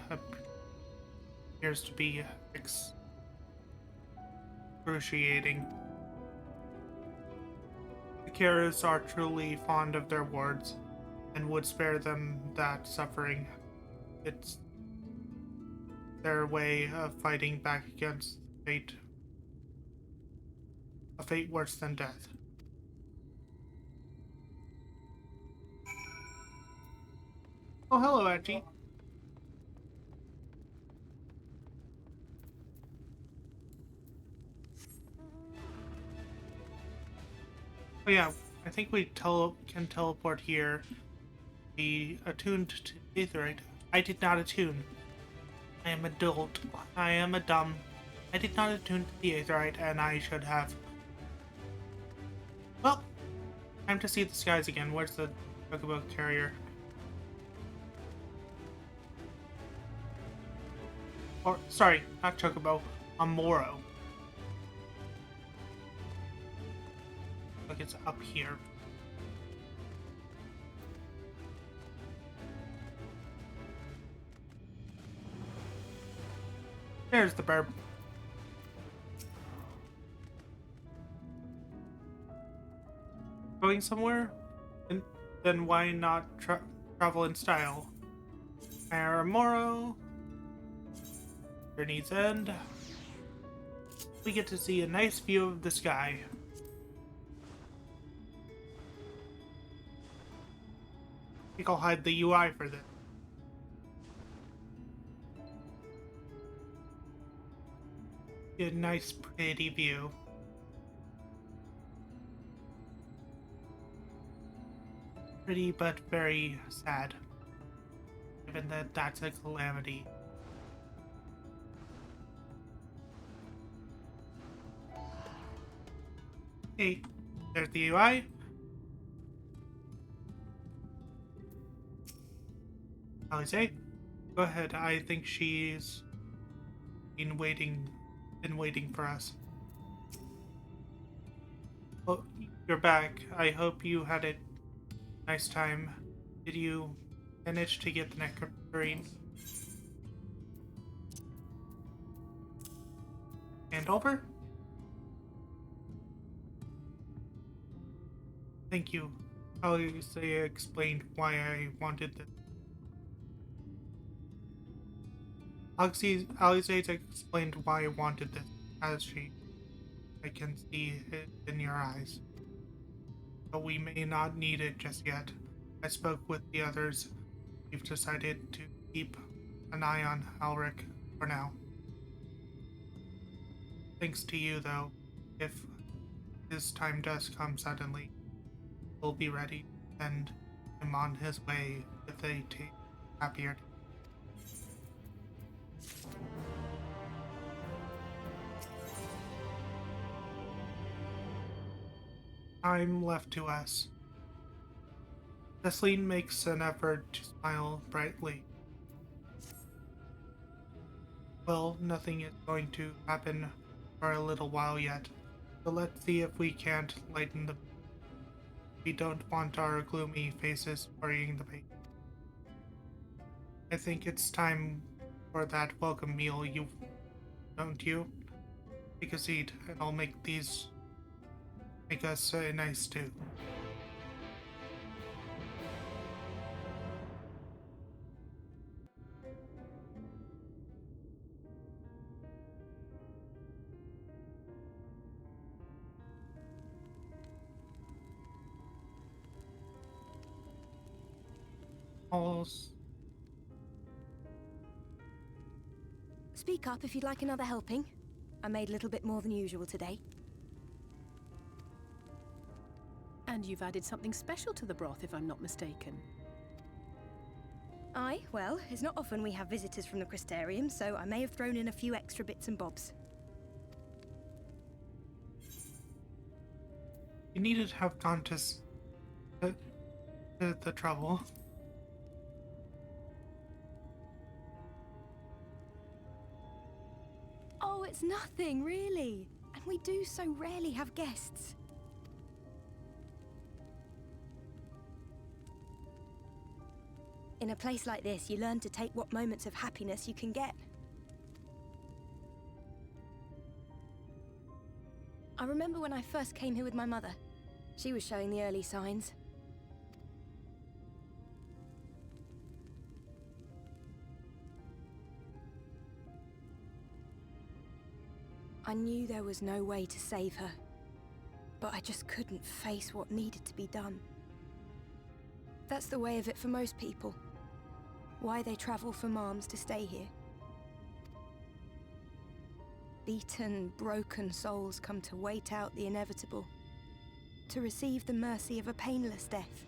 appears to be excruciating. The Karas are truly fond of their wards, and would spare them that suffering. It's their way of fighting back against fate. A fate worse than death. Oh, hello, Edgy. Oh yeah, I think we can teleport here. Be attuned to Aetherite. I did not attune. I am adult. I am a dumb. I did not attune to the Aetherite, and I should have. Well, time to see the skies again. Where's the Chocobo carrier? Or, sorry, not Chocobo, a Moro. Like it's up here. There's the burb. Going somewhere? And then why not travel in style? Aramoro. Journey's end. We get to see a nice view of the sky. I think I'll hide the UI for this. A nice, pretty view. Pretty, but very sad. Given that that's a calamity. Hey, there's the UI. Alice, go ahead. I think she's been waiting for us. Oh, you're back. I hope you had a nice time. Did you manage to get the nectarine? And over? Thank you. Alice explained why I wanted this. Alice explained why I wanted this, I can see it in your eyes. But we may not need it just yet. I spoke with the others. We've decided to keep an eye on Alric for now. Thanks to you, though. If his time does come suddenly, we'll be ready to send him on his way with a happier day. Time left to us. Tesleen makes an effort to smile brightly. Well, nothing is going to happen for a little while yet, so let's see if we can't lighten the... We don't want our gloomy faces worrying the patient. I think it's time for that welcome meal, don't you? Take a seat, and I'll make us a nice stew. Speak up if you'd like another helping. I made a little bit more than usual today. And you've added something special to the broth, if I'm not mistaken. Aye, well, it's not often we have visitors from the Crystarium, so I may have thrown in a few extra bits and bobs. You needed to have gone to the trouble. Oh, it's nothing, really. And we do so rarely have guests. In a place like this, you learn to take what moments of happiness you can get. I remember when I first came here with my mother. She was showing the early signs. I knew there was no way to save her, but I just couldn't face what needed to be done. That's the way of it for most people. Why they travel from arms to stay here. Beaten, broken souls come to wait out the inevitable, to receive the mercy of a painless death.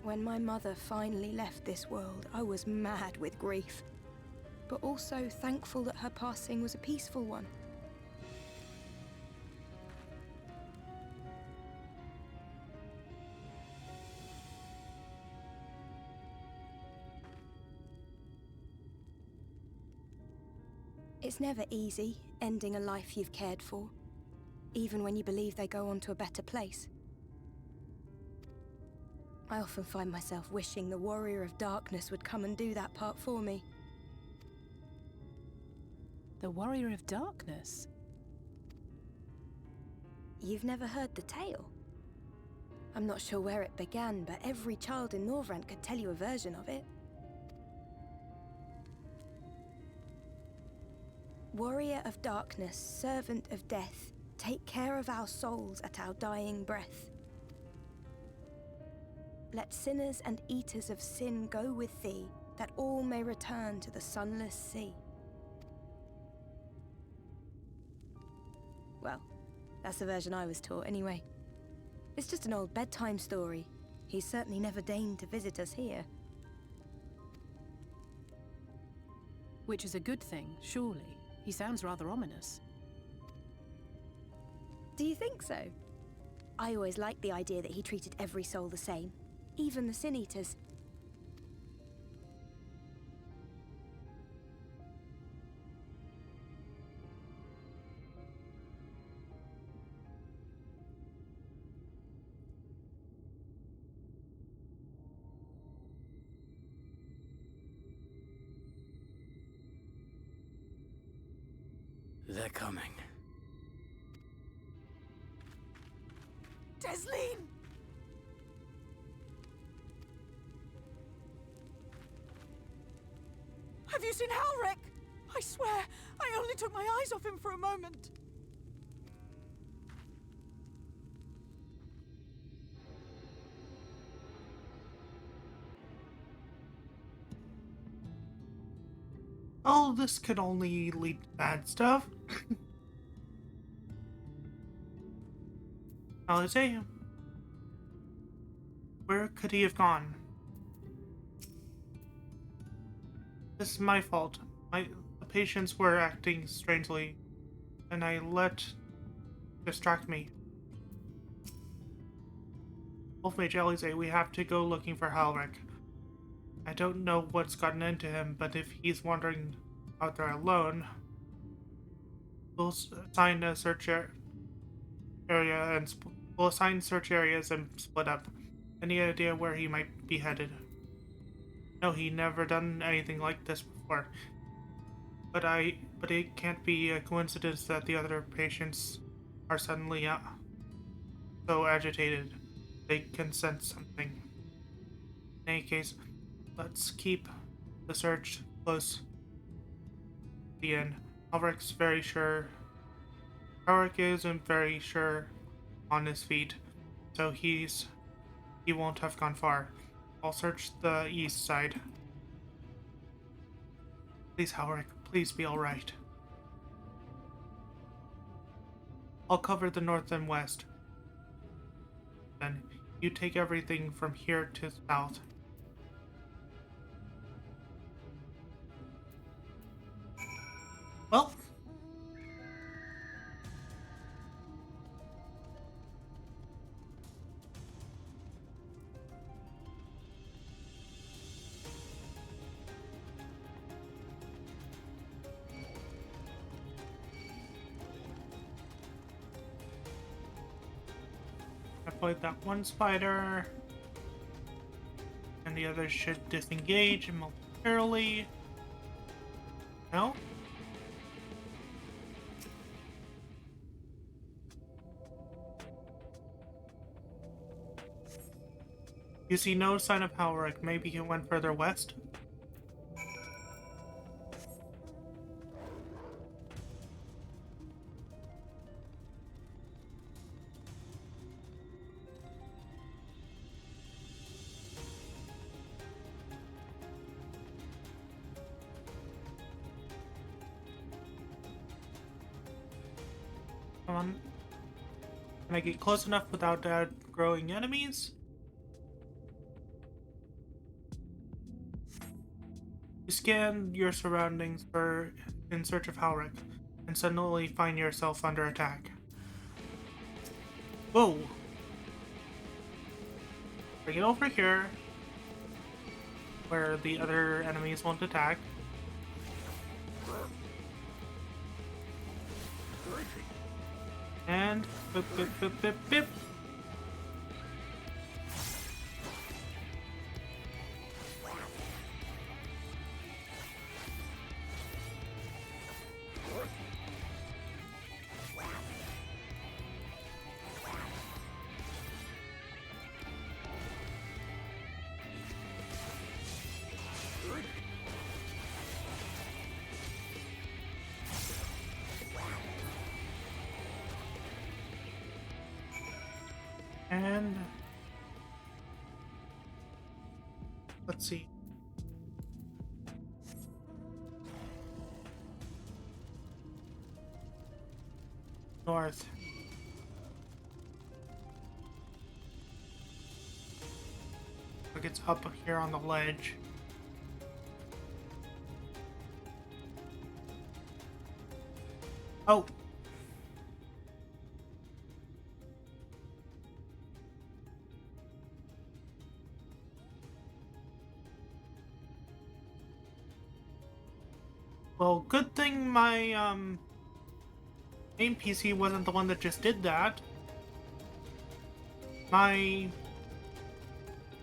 When my mother finally left this world, I was mad with grief, but also thankful that her passing was a peaceful one. It's never easy, ending a life you've cared for, even when you believe they go on to a better place. I often find myself wishing the Warrior of Darkness would come and do that part for me. The Warrior of Darkness? You've never heard the tale? I'm not sure where it began, but every child in Norvrent could tell you a version of it. Warrior of Darkness, servant of death, take care of our souls at our dying breath. Let sinners and eaters of sin go with thee, that all may return to the sunless sea. Well, that's the version I was taught anyway. It's just an old bedtime story. He's certainly never deigned to visit us here. Which is a good thing, surely. He sounds rather ominous. Do you think so? I always liked the idea that he treated every soul the same, even the Sin Eaters. They're coming. Desleen! Have you seen Halric? I swear, I only took my eyes off him for a moment. Oh, this could only lead to bad stuff. Alice, where could he have gone? This is my fault. The patients were acting strangely, and I let distract me. Wolfmage Alice, we have to go looking for Halric. I don't know what's gotten into him, but if he's wandering out there alone, we'll assign a search area and we'll assign search areas and split up. Any idea where he might be headed? No, he never done anything like this before. But it can't be a coincidence that the other patients are suddenly so agitated. They can sense something. In any case, let's keep the search close to the end. Alric isn't very sure on his feet, so he won't have gone far. I'll search the east side. Please, Alric, please be alright. I'll cover the north and west. Then you take everything from here to south. Well, I played that one spider, and the others should disengage momentarily. No? You see no sign of Halric. Maybe he went further west? Come on. Can I get close enough without growing enemies? You scan your surroundings in search of Halric, and suddenly find yourself under attack. Whoa! Bring it over here, where the other enemies won't attack. And bip, bip, bip, bip, bip. And let's see. North. Look, it's up here on the ledge. Oh. Well, good thing my main PC wasn't the one that just did that. My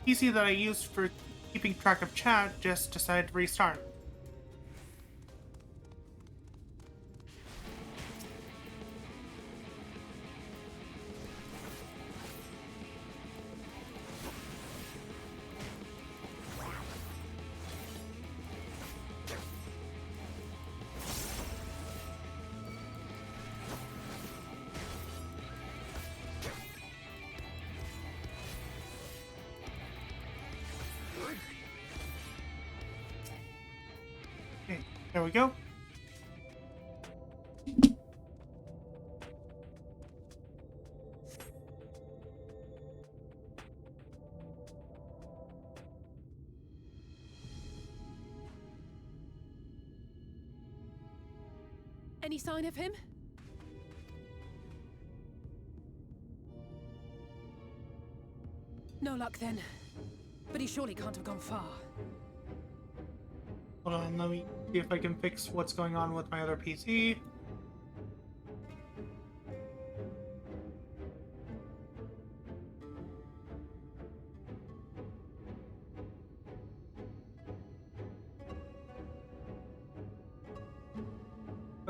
PC that I used for keeping track of chat just decided to restart. There we go. Any sign of him? No luck then. But he surely can't have gone far. Hold on, let me see if I can fix what's going on with my other PC.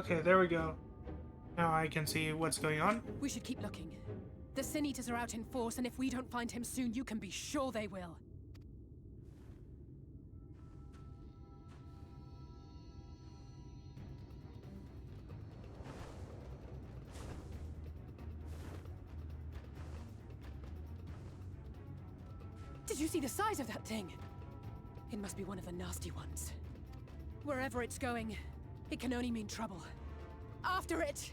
Okay, there we go. Now I can see what's going on. We should keep looking. The Sin Eaters are out in force, and if we don't find him soon, you can be sure they will. Did you see the size of that thing? It must be one of the nasty ones. Wherever it's going, it can only mean trouble. After it!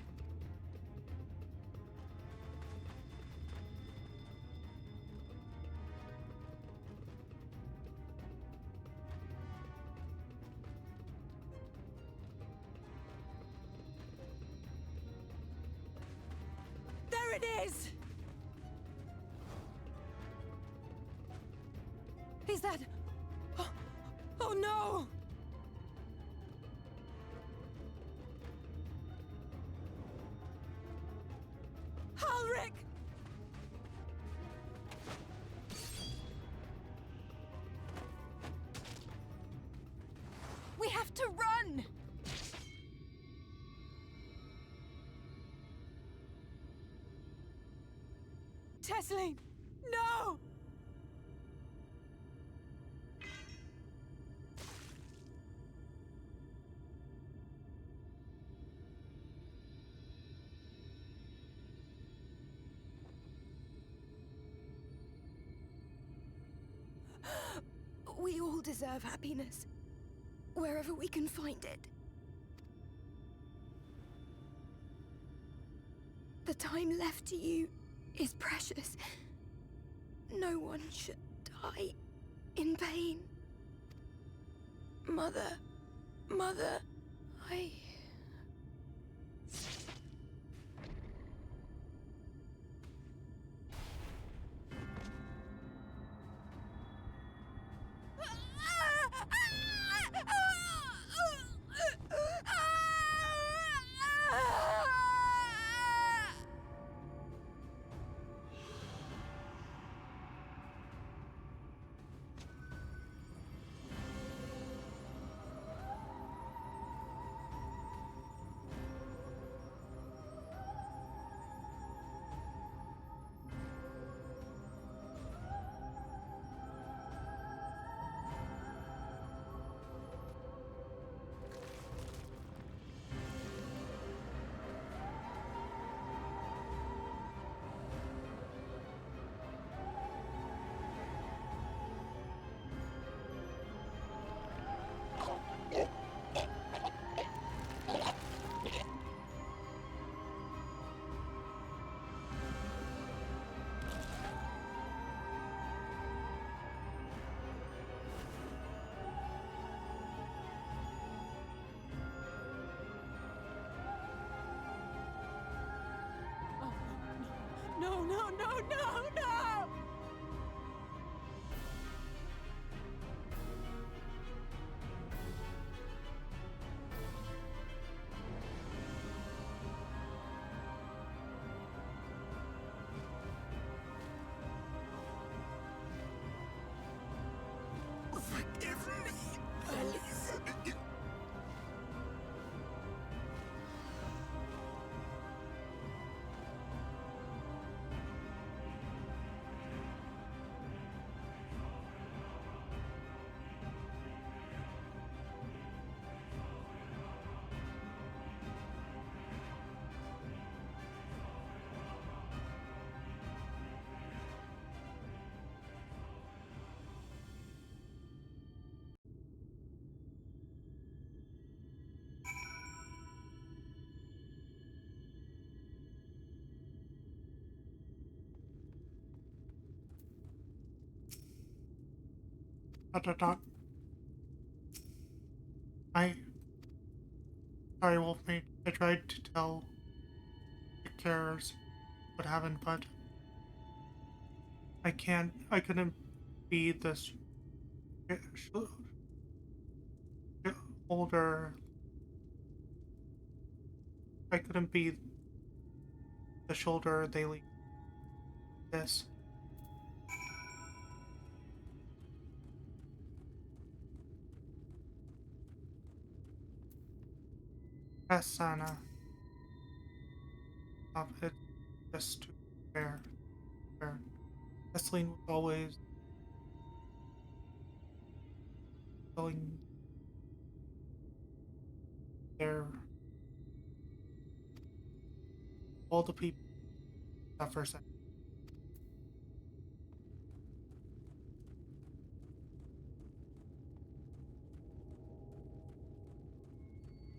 There it is! Is that... Oh no! Ulrich! We have to run! Tesseline! No! We all deserve happiness, wherever we can find it. The time left to you is precious. No one should die in pain. Mother, I... No, no, no, no, no! Forgive me, Elise. ... Sorry, Wolfmate. I tried to tell the carers what happened, but I couldn't be this older. I couldn't be the shoulder they lean. This. Asana. Stop it. Just to fair. Wrestling was always going there. All the people suffer.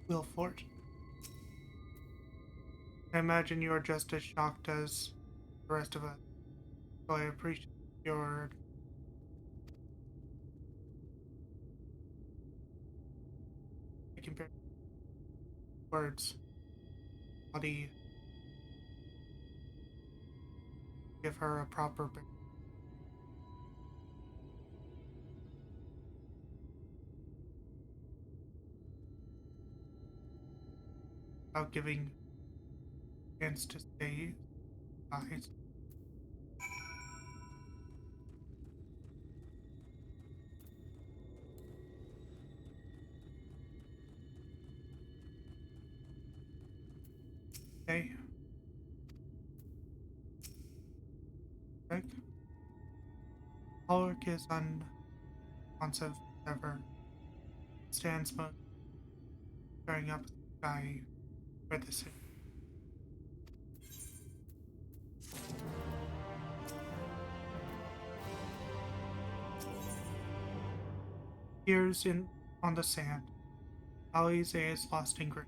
Wilford. I imagine you are just as shocked as the rest of us. So I appreciate your compare words. Body. Give her a proper without giving chance to stay eyes. Okay. Ulrich is unresponsive ever. Stands most staring up at the sky where the city. Tears in on the sand. Alize is lost in grief.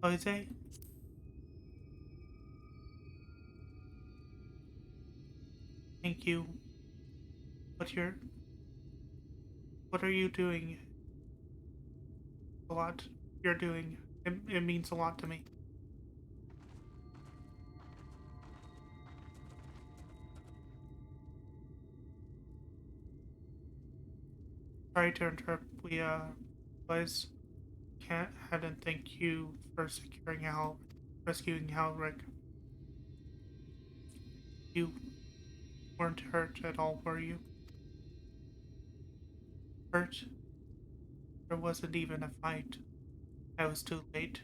Alize? Thank you. What are you doing? A lot. You're doing. It means a lot to me. Sorry to interrupt. We was hadn't thank you for rescuing Halric. You weren't hurt at all, were you? Hurt? There wasn't even a fight. I was too late.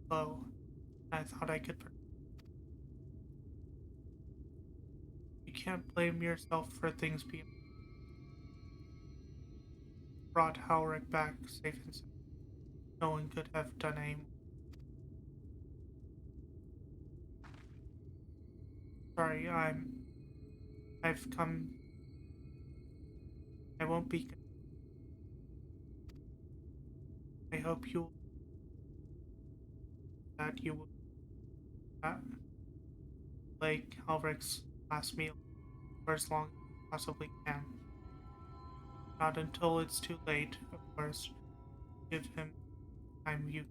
Slow. I thought I could. You can't blame yourself for things being. Brought Halric back safe and sound. No one could have done any more. Sorry, I've come. I won't be. I hope that you will like Halric's last meal for as long as you possibly can. Not until it's too late, of course. Give him time you.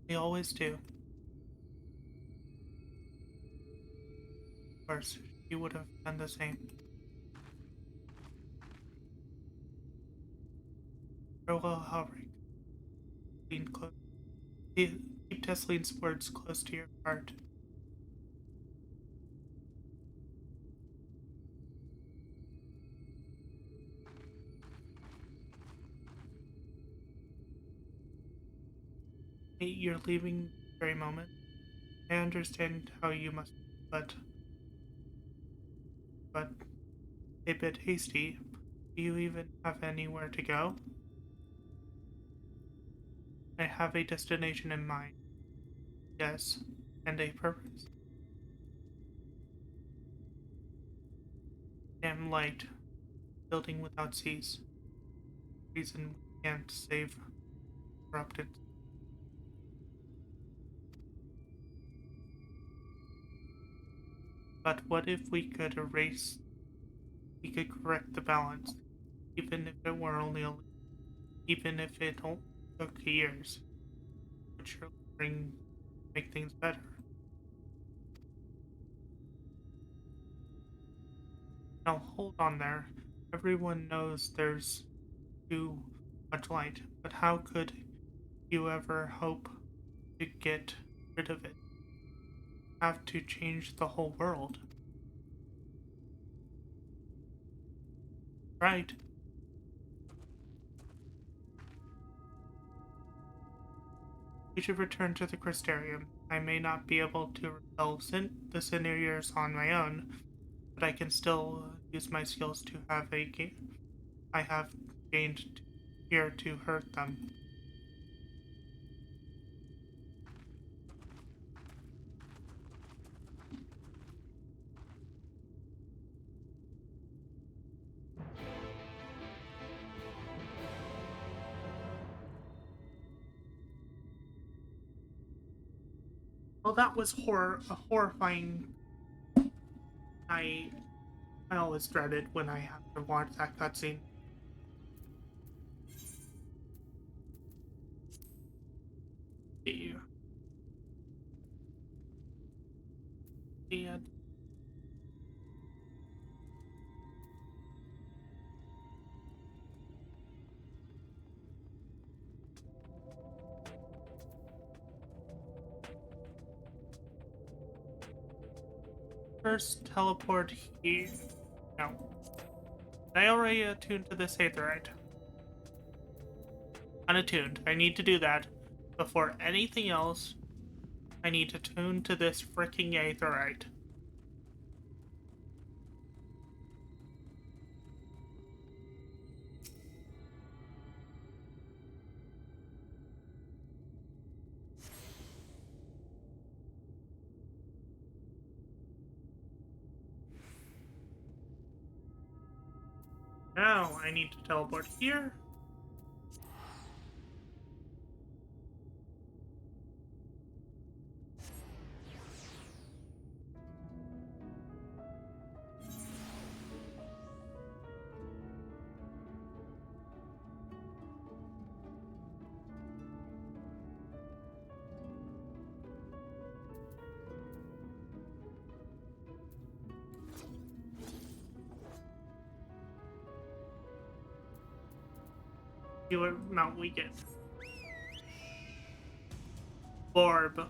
We always do. Of course, you would have done the same. Farewell, Halric. Lean close. Keep Tesline's words close to your heart. You're leaving this very moment. I understand how you must, but a bit hasty. Do you even have anywhere to go? I have a destination in mind. Yes, and a purpose. Damn light, building without seas. Reason we can't save corrupted. But what if we could correct the balance, even if it were even if it took years, it would surely make things better. Now hold on there. Everyone knows there's too much light, but how could you ever hope to get rid of it? have to change the whole world. Right. We should return to the Crystarium. I may not be able to repel the Sinears on my own, but I can still use my skills to have I have gained here to hurt them. Well, that was a horrifying. I always dread it when I have to watch that cutscene. Yeah. First, teleport here. No. I already attuned to this Aetherite. Unattuned. I need to do that. Before anything else, I need to tune to this freaking Aetherite. Now I need to teleport here. See what mount we get. Orb.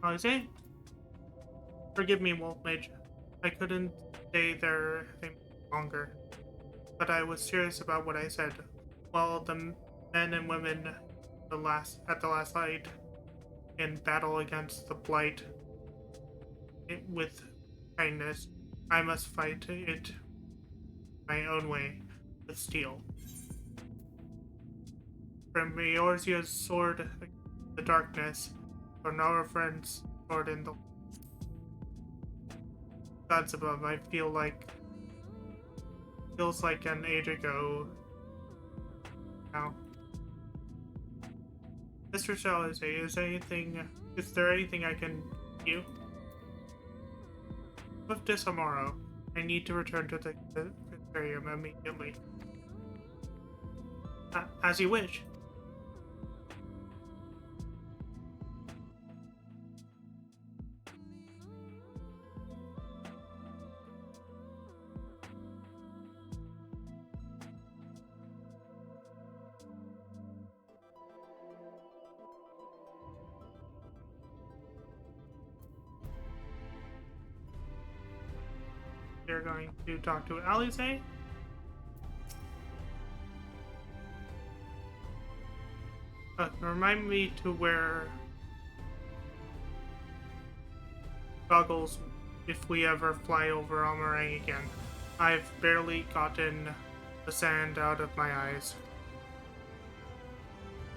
Mage? Forgive me, Wolf Mage. I couldn't stay there any longer. But I was serious about what I said. While the men and women at the last light in battle against the Blight with kindness, I must fight it my own way with steel. From Eorzea's sword the darkness, from our friend's sword in the gods above, I feels like an age ago now. Mr. Shadowbringers, is there anything I can do? With this tomorrow, I need to return to the aquarium immediately. As you wish. We're going to talk to Alice. Remind me to wear goggles if we ever fly over Almarang again. I've barely gotten the sand out of my eyes.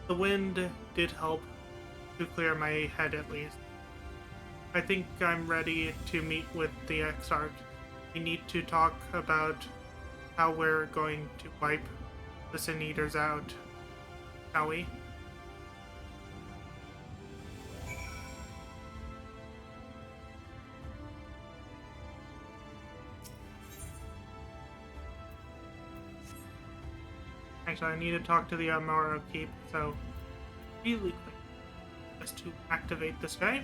The wind did help to clear my head at least. I think I'm ready to meet with the Exarch. We need to talk about how we're going to wipe the Sin Eaters out, shall we? Actually, I need to talk to the Amara Keep, so really quick, just to activate this guy.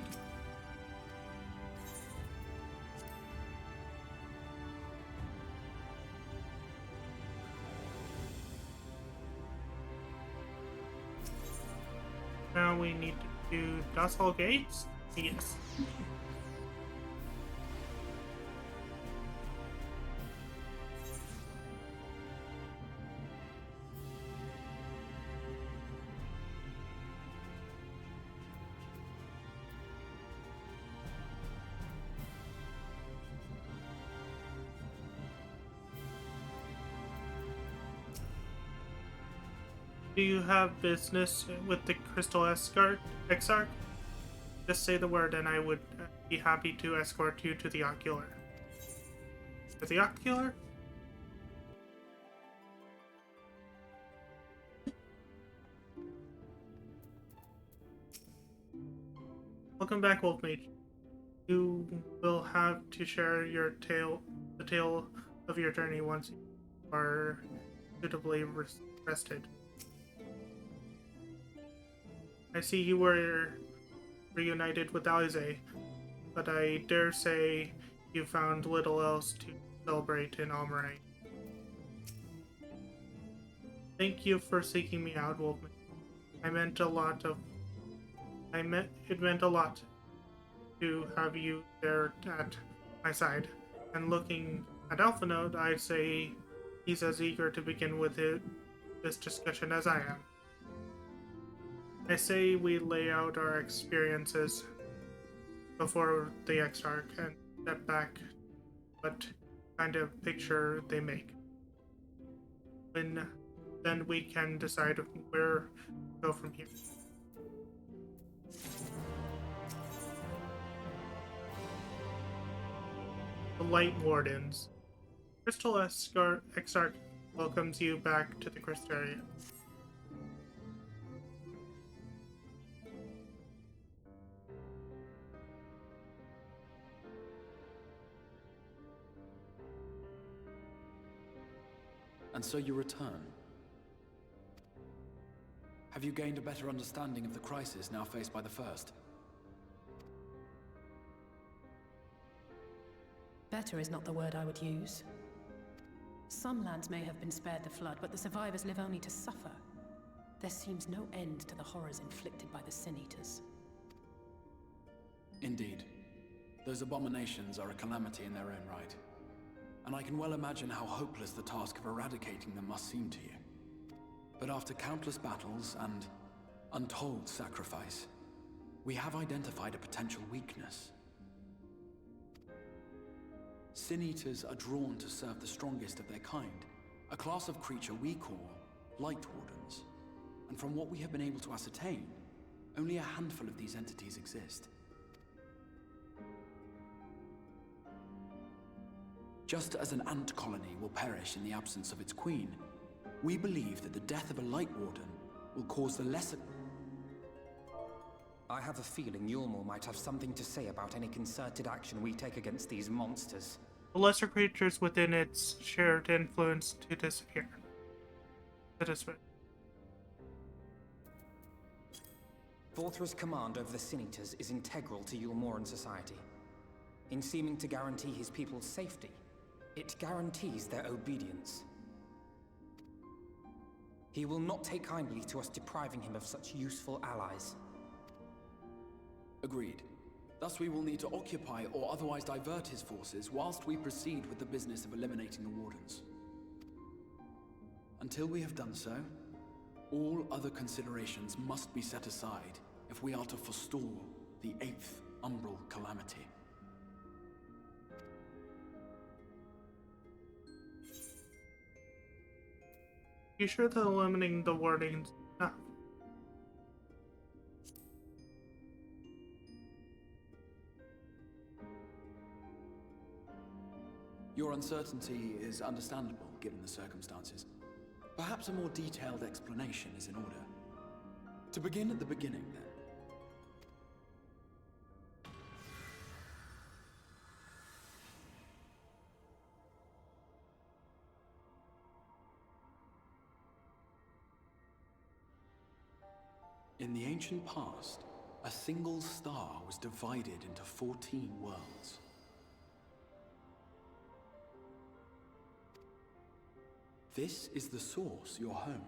Now we need to do Docile Gates? Yes. Do you have business with the Crystal Exarch? Just say the word and I would be happy to escort you to the Ocular. To the Ocular? Welcome back, Wolf Mage. You will have to share your the tale of your journey once you are suitably rested. I see you were reunited with Alize, but I dare say you found little else to celebrate in Almarang. Thank you for seeking me out, Wolfman. It meant a lot to have you there at my side. And looking at Alphanode, I'd say he's as eager to begin with this discussion as I am. I say we lay out our experiences before the Exarch and step back what kind of picture they make. Then we can decide where to go from here. The Light Wardens. Crystal Exarch welcomes you back to the Crystarium. And so you return. Have you gained a better understanding of the crisis now faced by the First? Better is not the word I would use. Some lands may have been spared the flood, but the survivors live only to suffer. There seems no end to the horrors inflicted by the Sin Eaters. Indeed. Those abominations are a calamity in their own right. And I can well imagine how hopeless the task of eradicating them must seem to you. But after countless battles and untold sacrifice, we have identified a potential weakness. Sin Eaters are drawn to serve the strongest of their kind, a class of creature we call Light Wardens. And from what we have been able to ascertain, only a handful of these entities exist. Just as an ant colony will perish in the absence of its queen, we believe that the death of a Light Warden will cause the lesser... I have a feeling Yulmore might have something to say about any concerted action we take against these monsters. The lesser creatures within its shared influence to disappear. Vorthra's command over the Sin Eaters is integral to Yulmoran society. In seeming to guarantee his people's safety, it guarantees their obedience. He will not take kindly to us depriving him of such useful allies. Agreed. Thus we will need to occupy or otherwise divert his forces whilst we proceed with the business of eliminating the Wardens. Until we have done so, All other considerations must be set aside if we are to forestall the 8th Umbral Calamity. You sure that eliminating the wordings? No. Your uncertainty is understandable, given the circumstances. Perhaps a more detailed explanation is in order. To begin at the beginning, then. In the ancient past, a single star was divided into 14 worlds. This is the source, your home.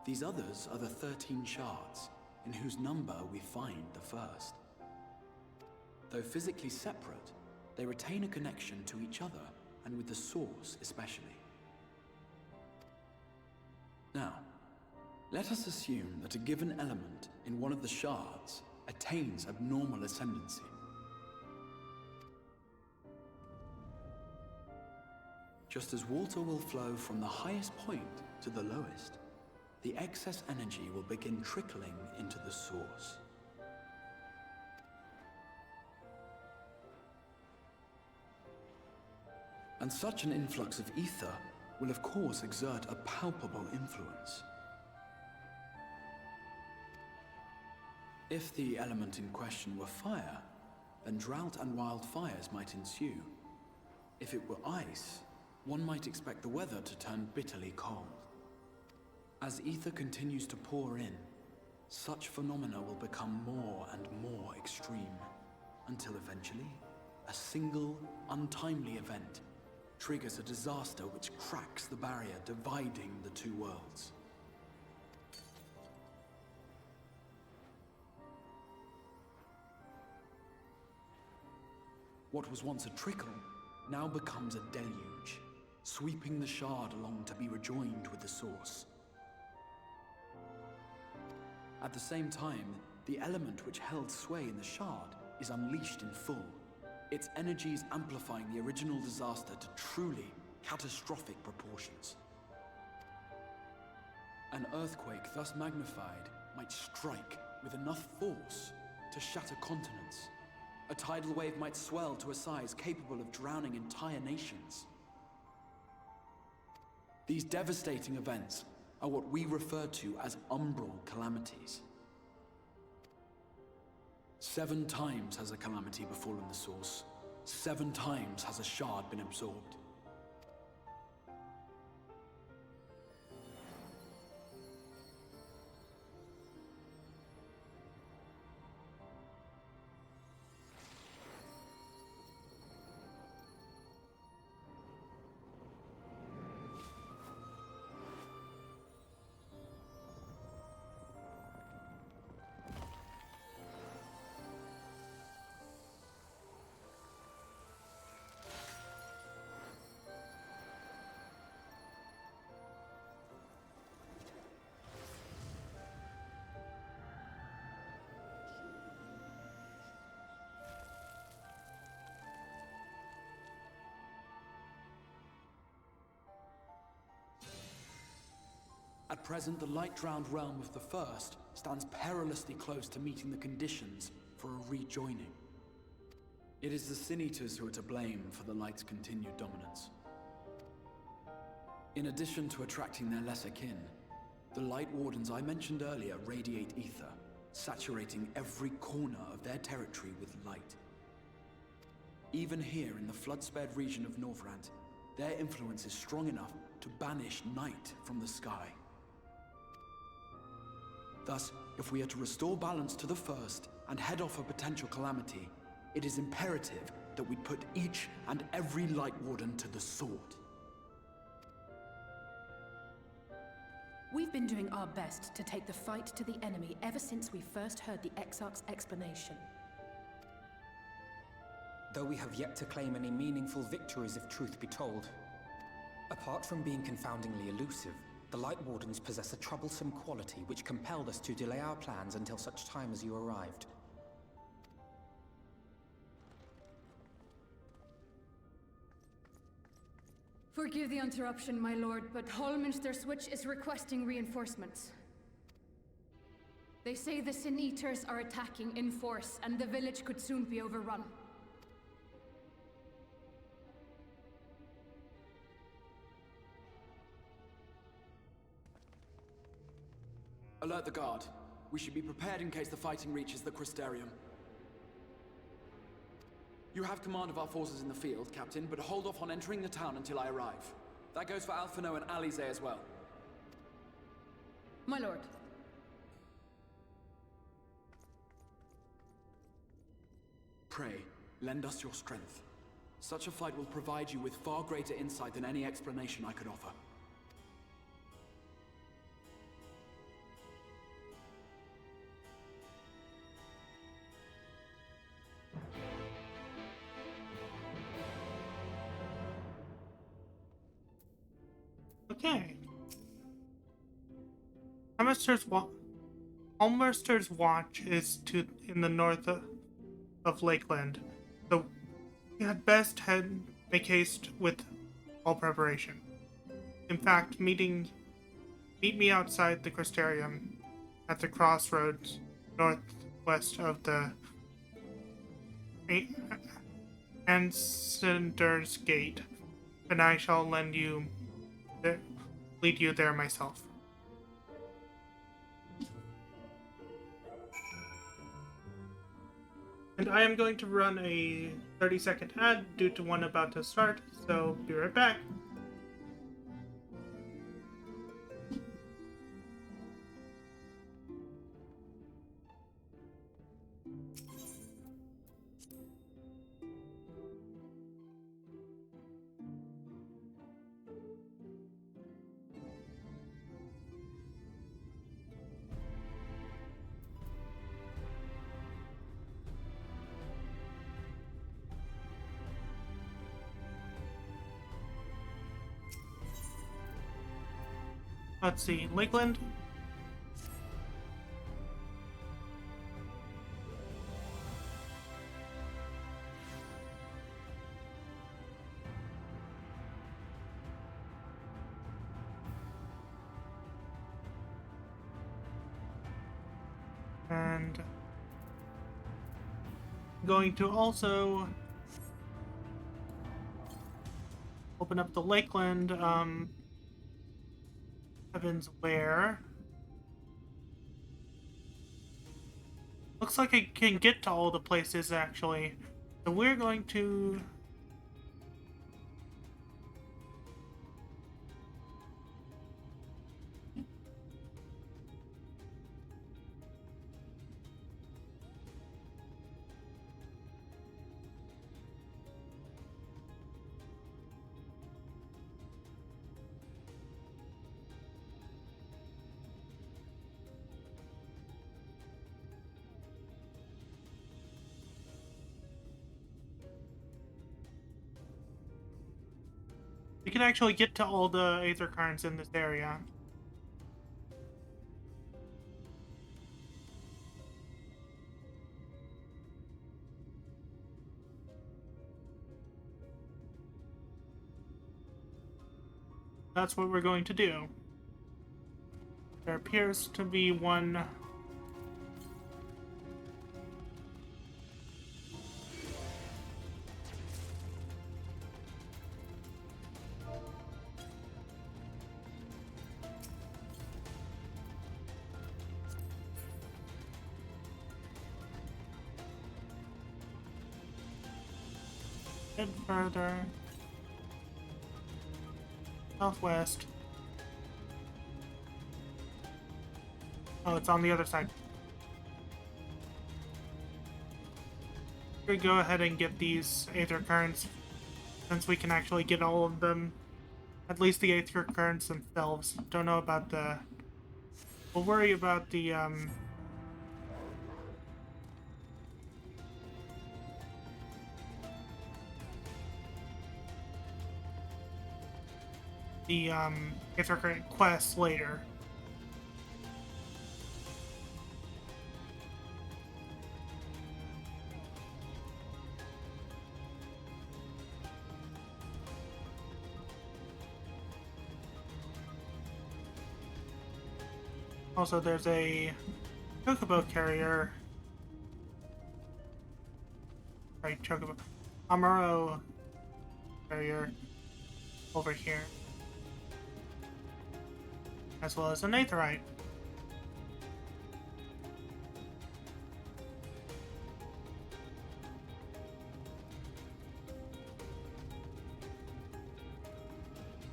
These others are the 13 shards, in whose number we find the first. Though physically separate, they retain a connection to each other, and with the source especially. Now, let us assume that a given element in one of the shards attains abnormal ascendancy. Just as water will flow from the highest point to the lowest, the excess energy will begin trickling into the source. And such an influx of ether will of course exert a palpable influence. If the element in question were fire, then drought and wildfires might ensue. If it were ice, one might expect the weather to turn bitterly cold. As ether continues to pour in, such phenomena will become more and more extreme, until eventually, a single, untimely event triggers a disaster which cracks the barrier dividing the two worlds. What was once a trickle now becomes a deluge, sweeping the shard along to be rejoined with the source. At the same time, the element which held sway in the shard is unleashed in full, its energies amplifying the original disaster to truly catastrophic proportions. An earthquake thus magnified might strike with enough force to shatter continents. A tidal wave might swell to a size capable of drowning entire nations. These devastating events are what we refer to as umbral calamities. 7 times has a calamity befallen the source. 7 times has a shard been absorbed. At present, the light-drowned realm of the First stands perilously close to meeting the conditions for a rejoining. It is the Sin-Eaters who are to blame for the Light's continued dominance. In addition to attracting their lesser kin, the Light Wardens I mentioned earlier radiate ether, saturating every corner of their territory with light. Even here in the flood-spared region of Norvrant, their influence is strong enough to banish night from the sky. Thus, if we are to restore balance to the First and head off a potential calamity, it is imperative that we put each and every Light Warden to the sword. We've been doing our best to take the fight to the enemy ever since we first heard the Exarch's explanation. Though we have yet to claim any meaningful victories if truth be told. Apart from being confoundingly elusive, The Light Wardens possess a troublesome quality which compelled us to delay our plans until such time as you arrived. Forgive the interruption, my lord, but Hallminster Switch is requesting reinforcements. They say the Sin Eaters are attacking in force, and the village could soon be overrun. Alert the guard. We should be prepared in case the fighting reaches the Crystarium. You have command of our forces in the field, Captain, but hold off on entering the town until I arrive. That goes for Alphino and Alize as well. My lord. Pray, lend us your strength. Such a fight will provide you with far greater insight than any explanation I could offer. Okay. Hallminster's watch is in the north of Lakeland, so we had best make haste with all preparation. In fact, meet me outside the Crystarium at the crossroads northwest of the Ansynder's Gate, and I shall lead you there myself. And I am going to run a 30-second ad due to one about to start, so be right back. Let's see, Lakeland. And going to also open up the Lakeland, Heavens where? Looks like I can get to all the places actually. So we're going to we can actually get to all the Aether Currents in this area. That's what we're going to do. There appears to be one bit further southwest. Oh, it's on the other side. We go ahead and get these Aether Currents, since we can actually get all of them. At least the Aether Currents themselves. Don't know about the... We'll worry about the, the Aether quest later. Also, there's a chocobo carrier. Right, chocobo. Amaro carrier over here. As well as an Aetherite.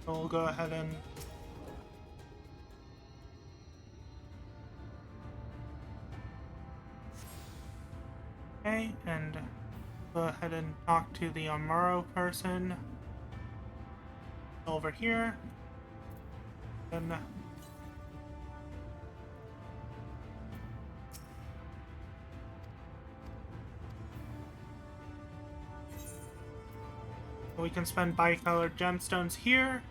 So we'll go ahead and and go ahead and talk to the Amaro person over here. Then we can spend bicolored gemstones here.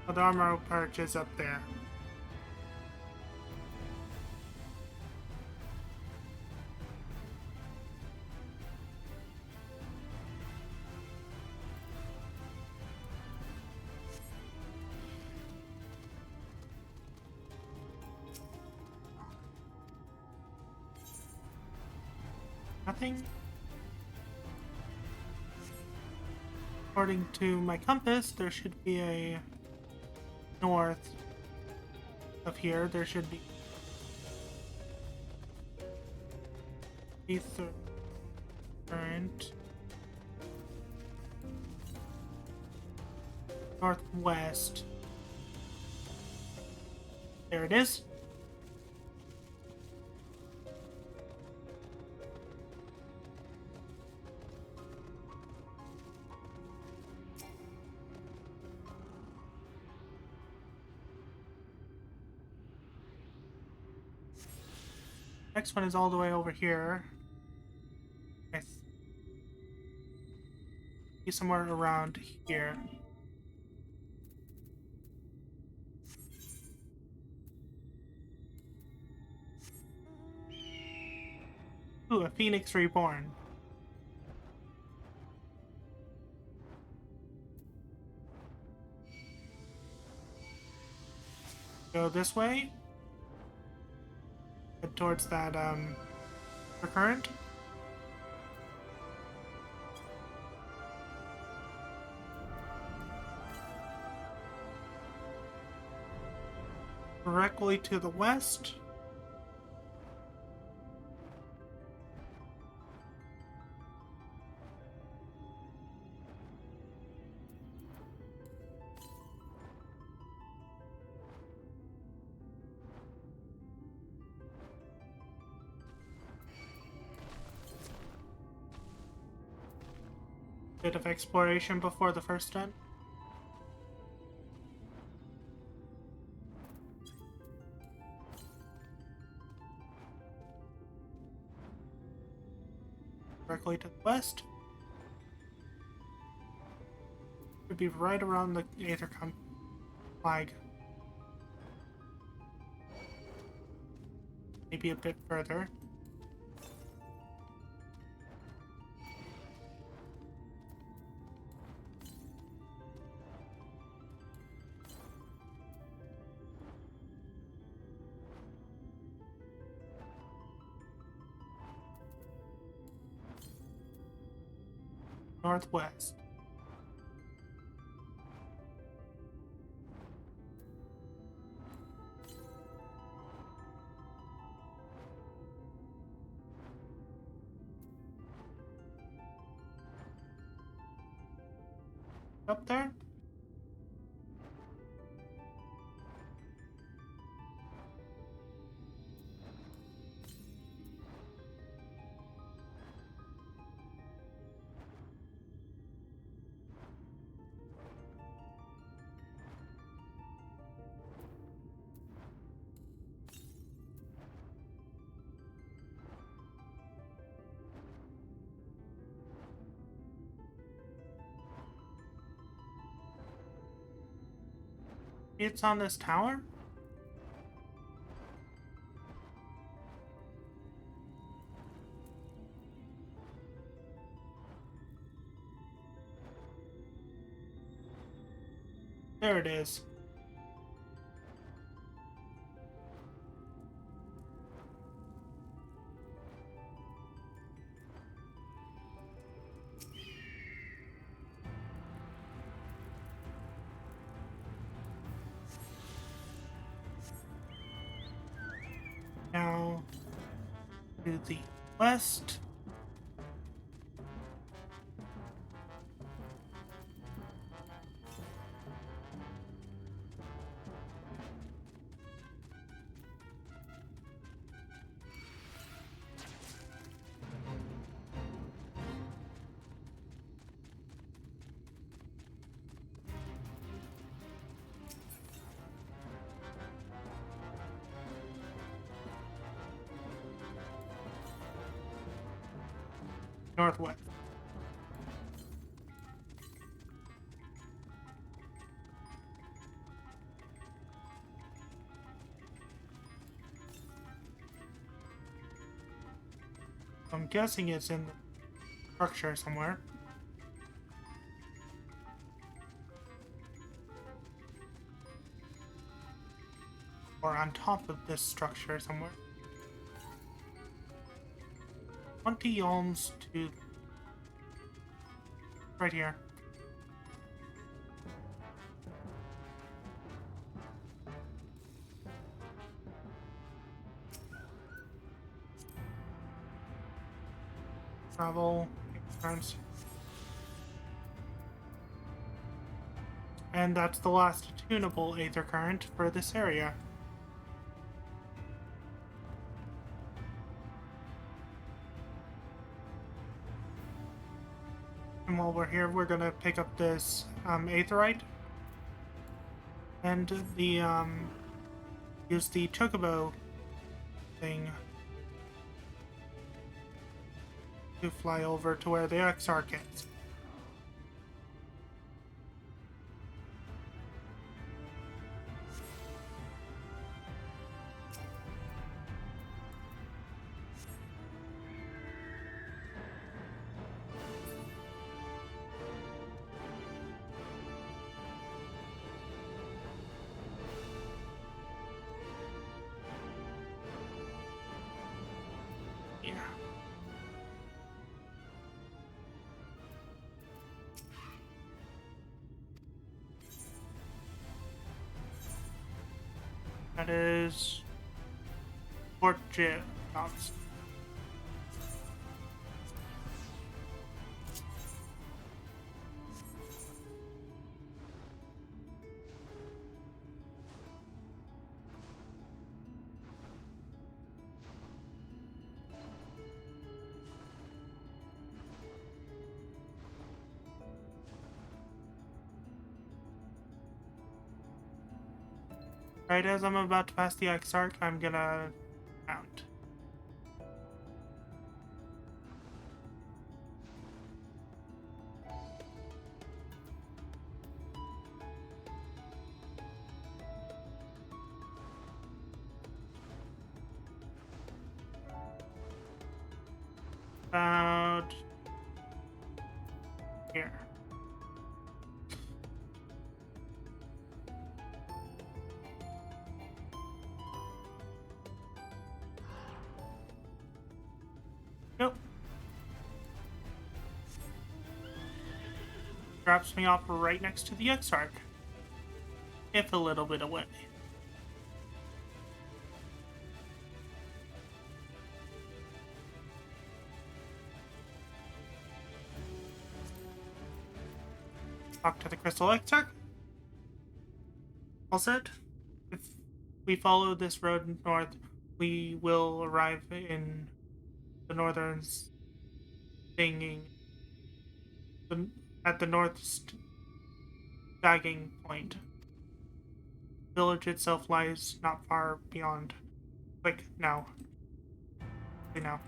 The Amaro perch is up there. Nothing. According to my compass, there should be a north of here. There should be Aether current northwest. There it is. Next one is all the way over here. I see somewhere around here. Ooh, a Phoenix Reborn. Go this way. Head towards that recurrent. Directly to the west. Bit of exploration before the first den. Directly to the west. Should be right around the Aether flag. Maybe a bit further. Northwest. Up there? It's on this tower? There it is. Now to the west. Northwest. I'm guessing it's in the structure somewhere. Or on top of this structure somewhere. 20 ohms to right here. Travel, turns. And that's the last tunable aether current for this area. And while we're here, we're gonna pick up this aetherite and the use the chocobo thing to fly over to where the Exarch is. That is Fort Jobs. Right as I'm about to pass the Exarch, I'm gonna mount. About here. Nope. Drops me off right next to the Exarch. If a little bit away. Talk to the Crystal Exarch. All set. If we follow this road north, we will arrive in the northern stinging at the north sagging point. The village itself lies not far beyond. Quick, now. Now.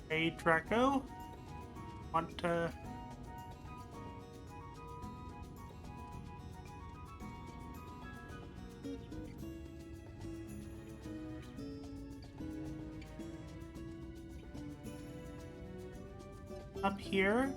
Hey, Draco. Want to... up here?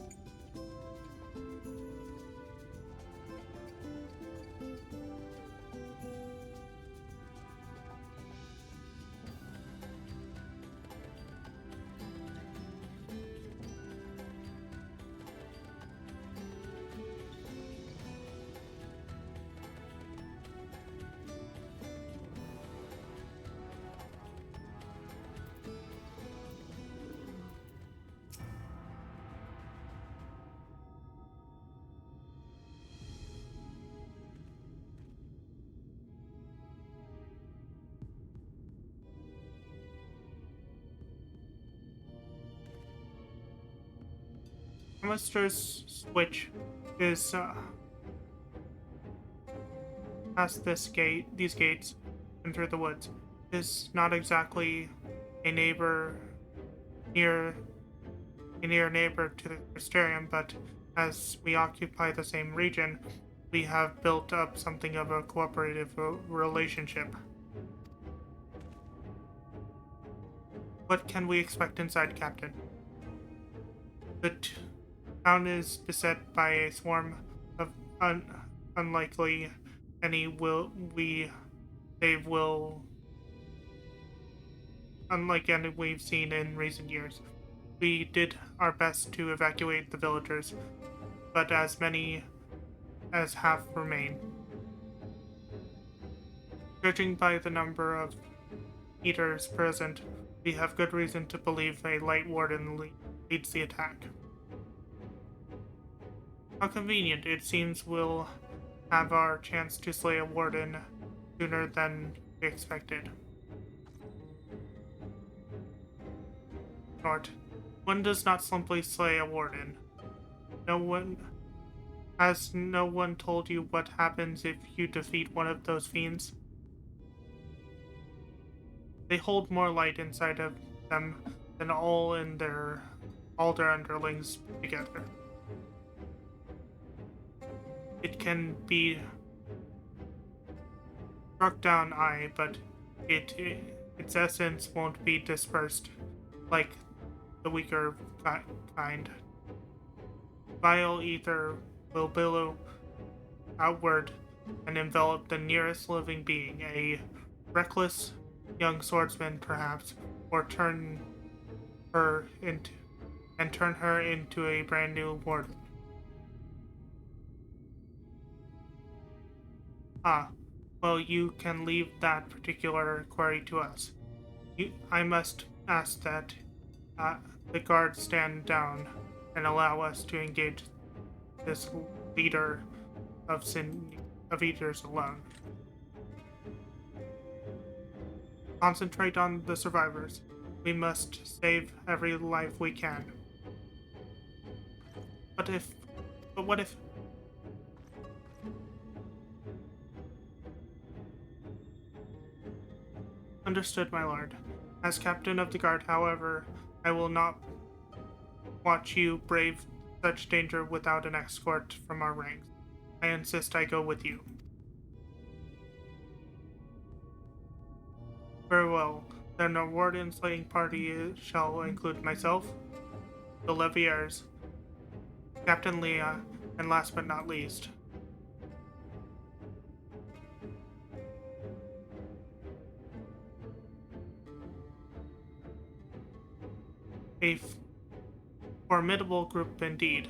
Mr. Switch is past this gate, these gates, and through the woods. Is not exactly a neighbor near a near neighbor to the Crystarium, but as we occupy the same region, we have built up something of a cooperative relationship. What can we expect inside, Captain? The town is beset by a swarm of unlikely unlike any we've seen in recent years. We did our best to evacuate the villagers, but as many as have remain. Judging by the number of eaters present, we have good reason to believe a light warden leads the attack. How convenient. It seems we'll have our chance to slay a warden sooner than we expected. Nort, one does not simply slay a warden. Has no one told you what happens if you defeat one of those fiends? They hold more light inside of them than all their underlings together. It can be struck down, aye, but its essence won't be dispersed like the weaker kind. Vile ether will billow outward and envelop the nearest living being, a reckless young swordsman perhaps, or turn her into a brand new warden. Ah, well, you can leave that particular query to us. I must ask that the guards stand down and allow us to engage this leader of eaters alone. Concentrate on the survivors. We must save every life we can. But what if... Understood, my lord. As captain of the guard, however, I will not watch you brave such danger without an escort from our ranks. I insist I go with you. Very well. Then our warden slaying party shall include myself, the Leviers, Captain Leah, and last but not least, a formidable group indeed.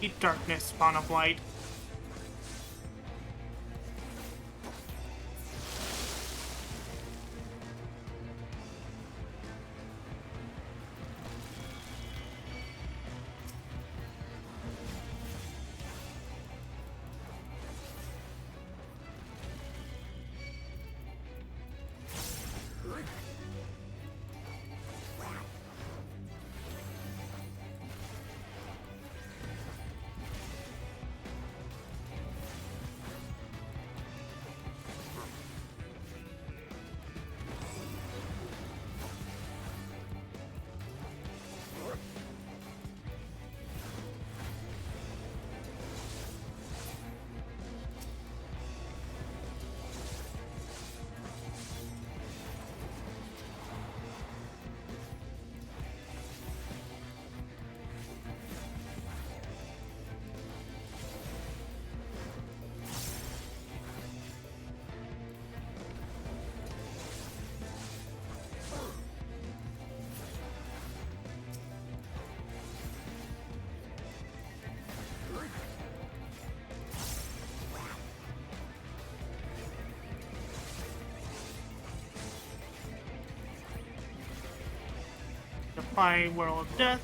Eat darkness, spawn of light. Defy Whirl of Death.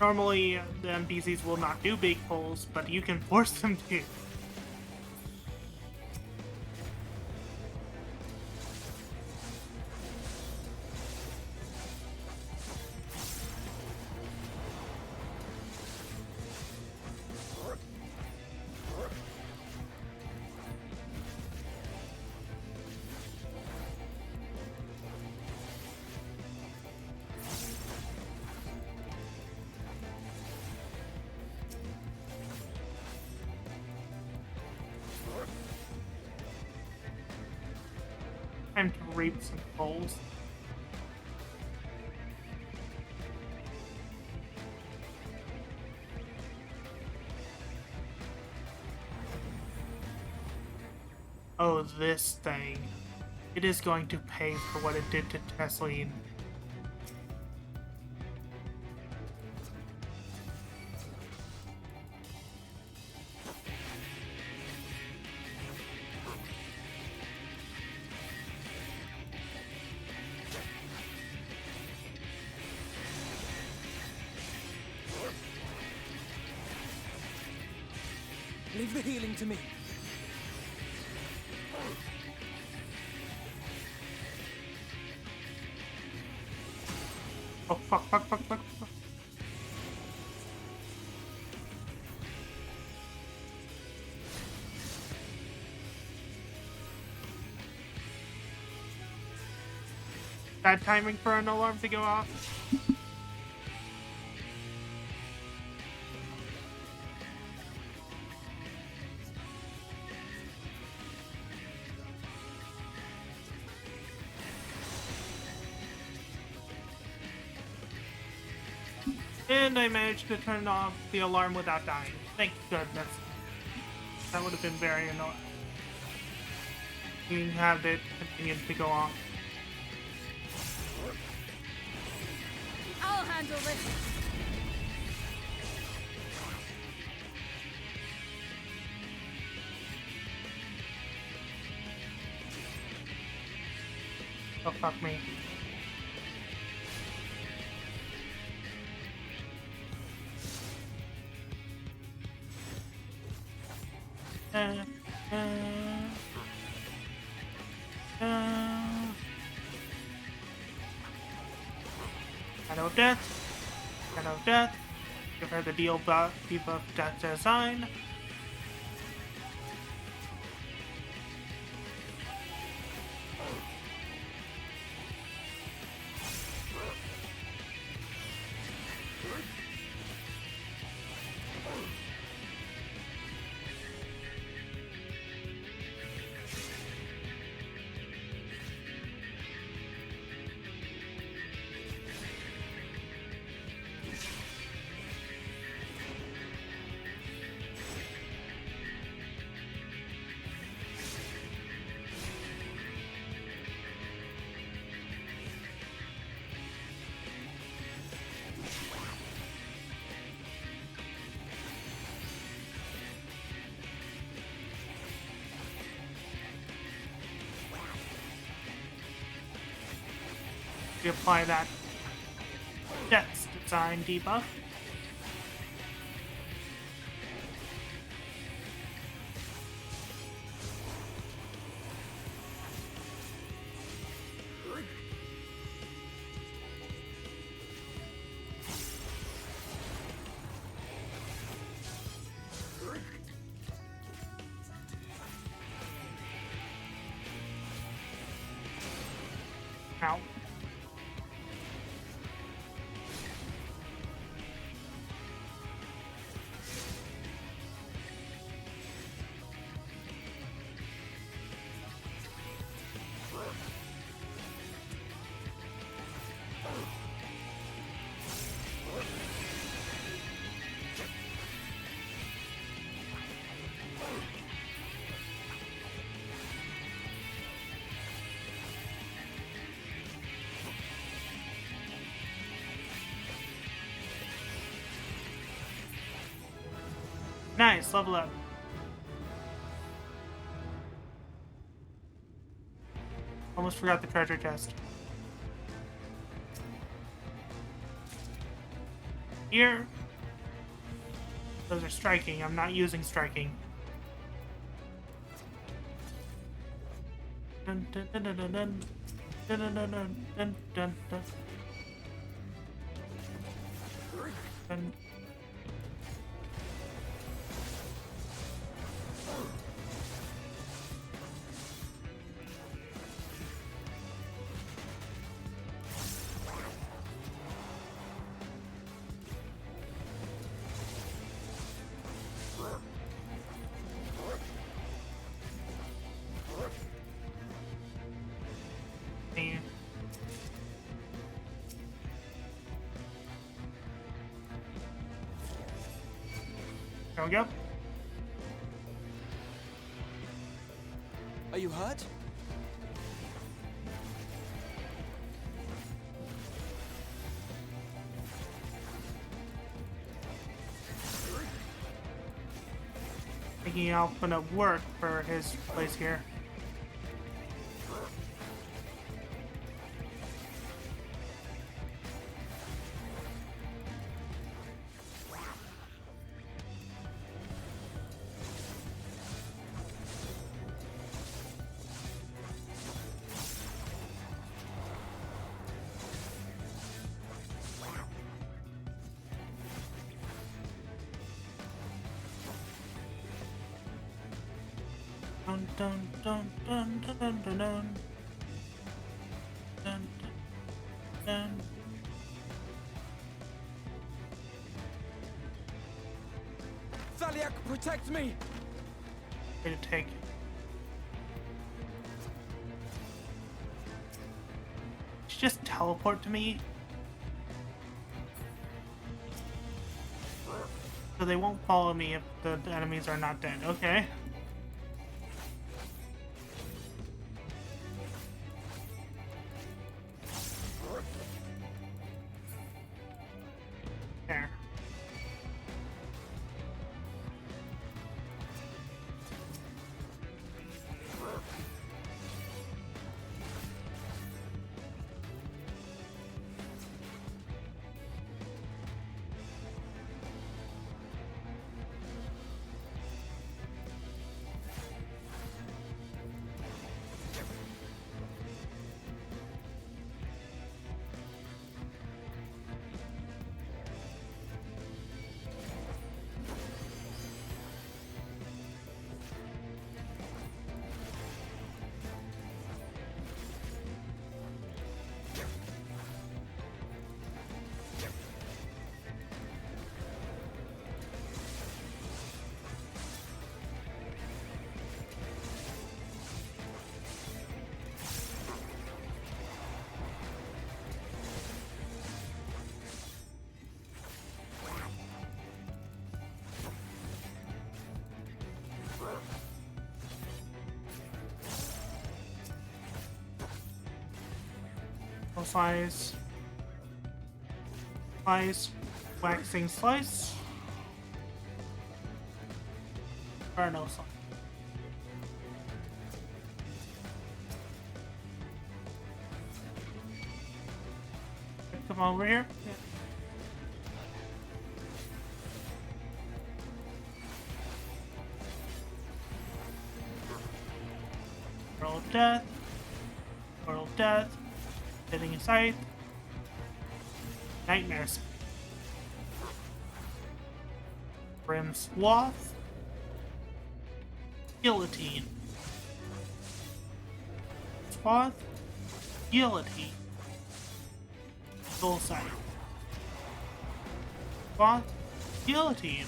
Normally, the NPCs will not do big pulls, but you can force them to. Time to reap some pulls. Oh, this thing. It is going to pay for what it did to Tesleen. Leave the healing to me. Oh, fuck. Bad timing for an alarm to go off. And I managed to turn off the alarm without dying. Thank goodness. That would have been very annoying. You have it continue to go off. I'll handle this. Oh, fuck me. Shadow of Death. Shadow of Death. Give her the debuff Death Design. We apply that Death Design debuff. Ow. Nice, level up. Almost forgot the treasure chest. Here. Those are striking. I'm not using striking. Dun, dun, dun, dun, dun, dun. Dun, dun, dun, dun, dun, dun, dun. Dun. There we go. Are you hurt? Thinking I'll put up work for his place here. Dun dun dun dun dun dun dun dun dun dun. Thaliak, protect me! Way to take. Just teleport to me. So they won't follow me if the enemies are not dead. Okay. There. Slice. Slice. Waxing slice. Inferno slice. Come over here. Yeah. Portal of Death. Portal of Death. Hitting a scythe. Nightmares. Brim Swath. Guillotine. Swath. Guillotine. Soul Scythe. Swath. Guillotine.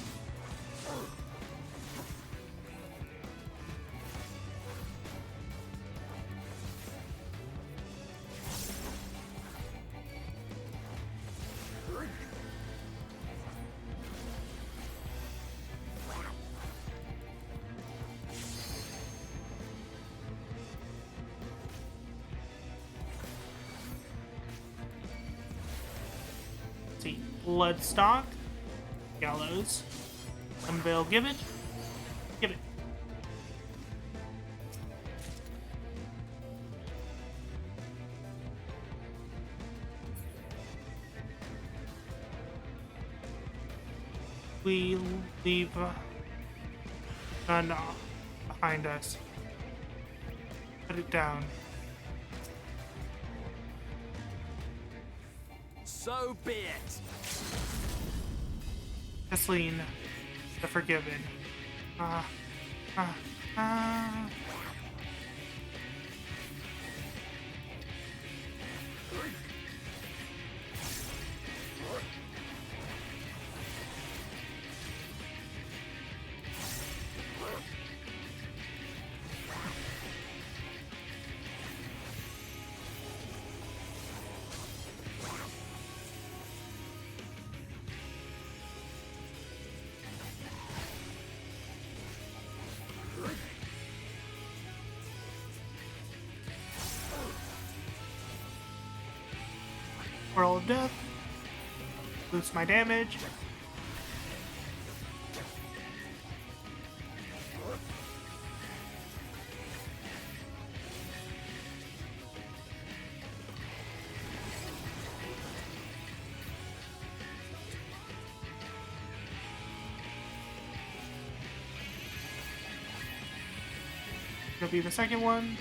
Bloodstock, Gallows, Unveil Gibbet, Gibbet. We leave none behind us. Put it down. So be it. Kathleen, the Forgiven. Portal of Death. Boost my damage. Gonna be the second one.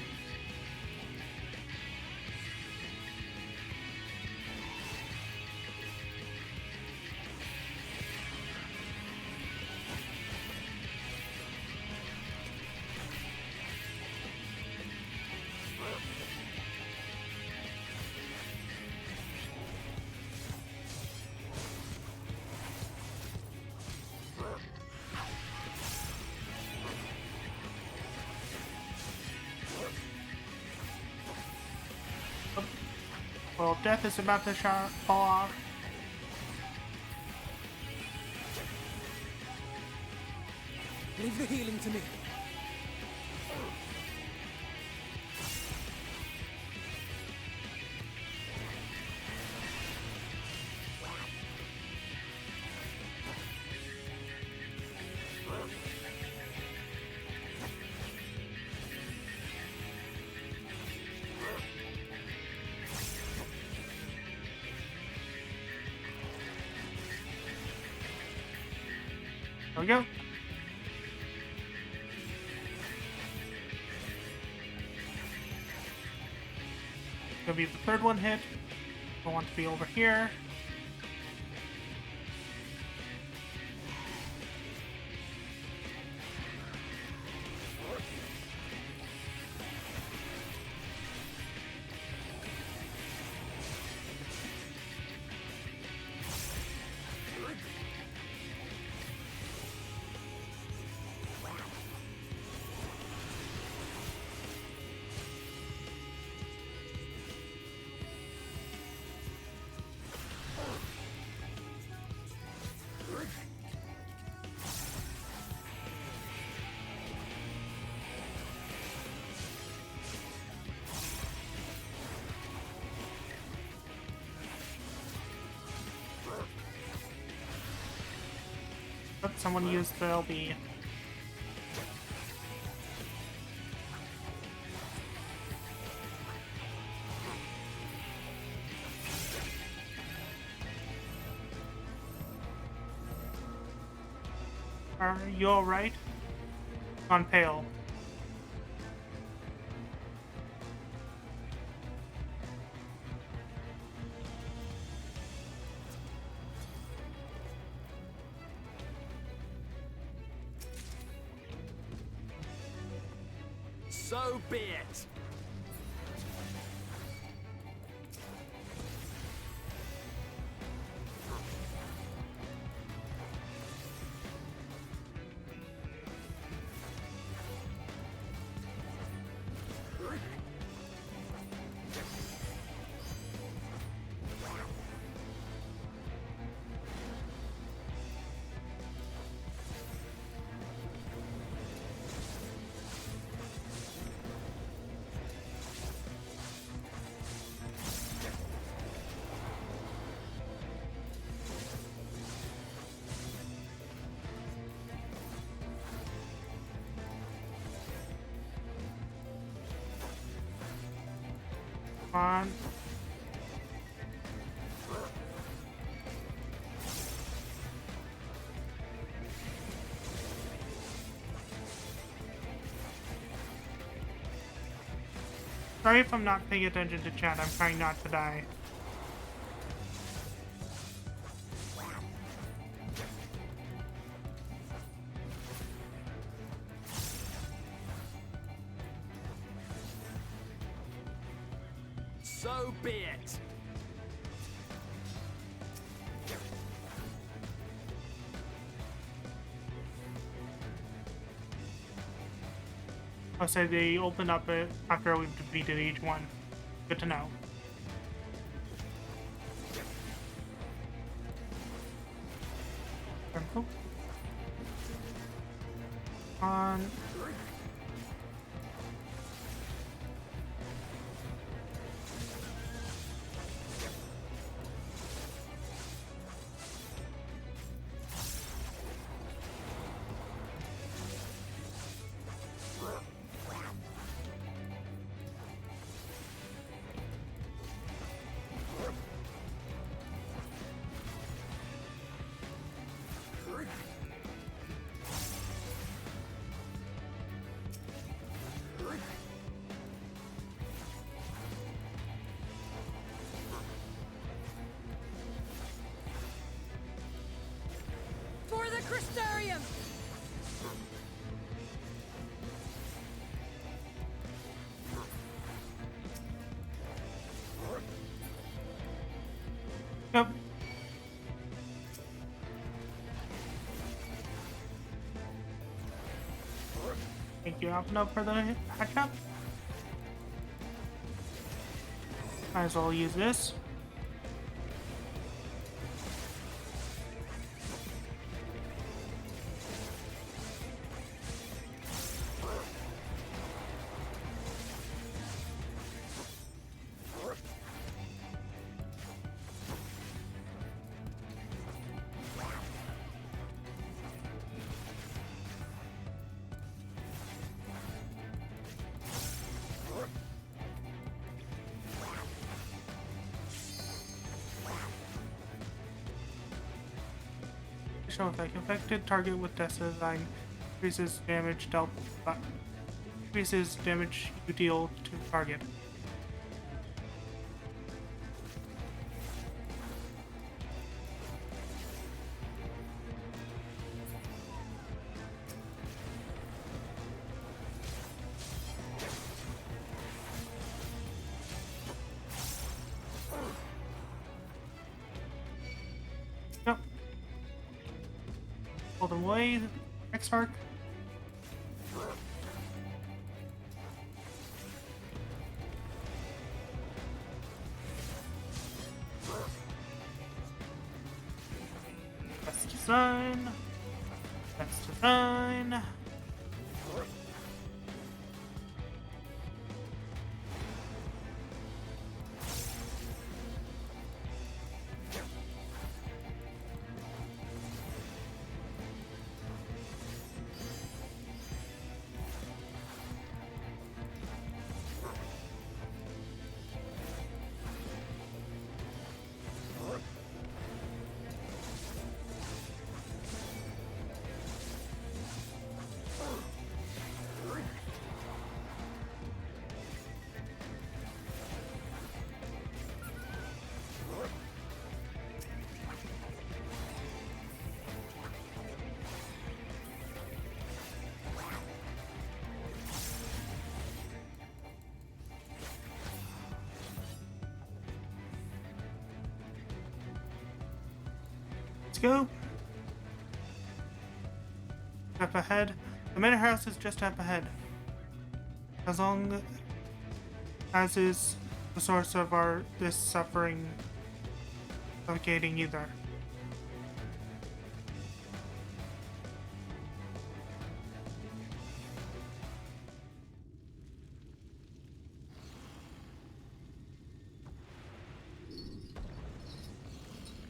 Well, death is about to fall off. Leave the healing to me. There we go. Gonna be the third one hit. I want to be over here. Let someone use the LB. Are you alright? On pale. So be it. On. Sorry if I'm not paying attention to chat, I'm trying not to die. So be it. I'll say they open up it after we've defeated each one. Good to know. Cool. On. For the Crystarium! Yep. Thank you, Alpha, for the hatch-up. Might as well use this. Show effect. Affected target with death design increases damage dealt, but increases damage you deal to target. Yep. Hold them away. Next arc. Best design. Best design. Let's go. Up ahead. The manor house is just up ahead. As long as is the source of this suffering suffocating you there.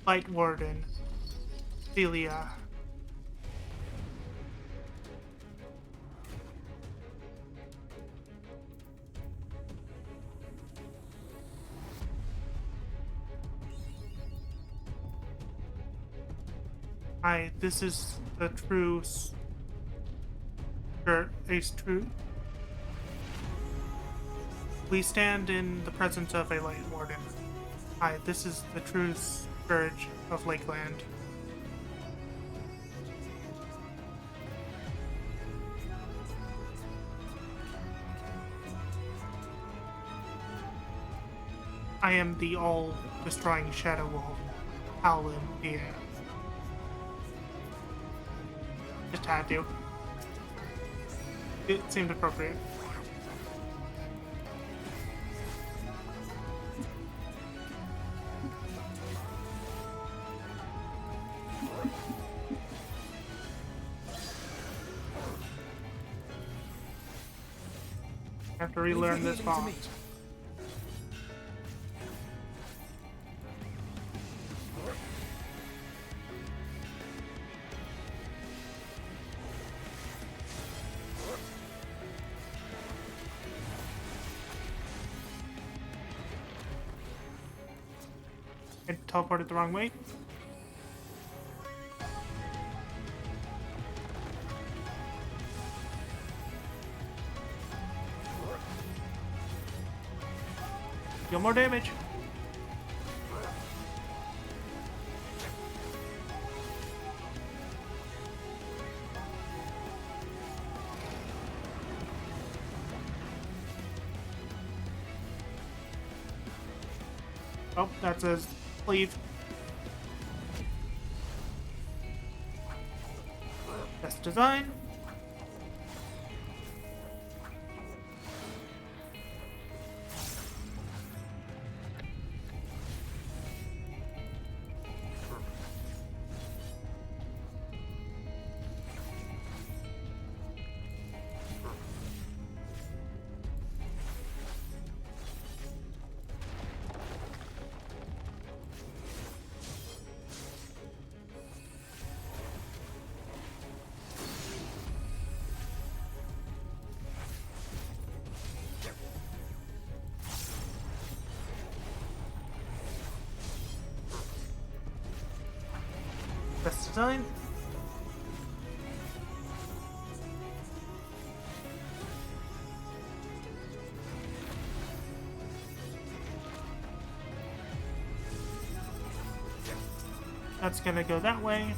Light Warden, Celia. Hi, this is the true true. We stand in the presence of a Light Warden. Hi, this is the true scourge of Lakeland. I am the all-destroying Shadow Wolf, Howlin' here. Just had to. It seemed appropriate. I have to relearn this boss. I teleported the wrong way. Deal more damage. Oh, that's a Ffxiv. Best design. Best design. That's gonna go that way.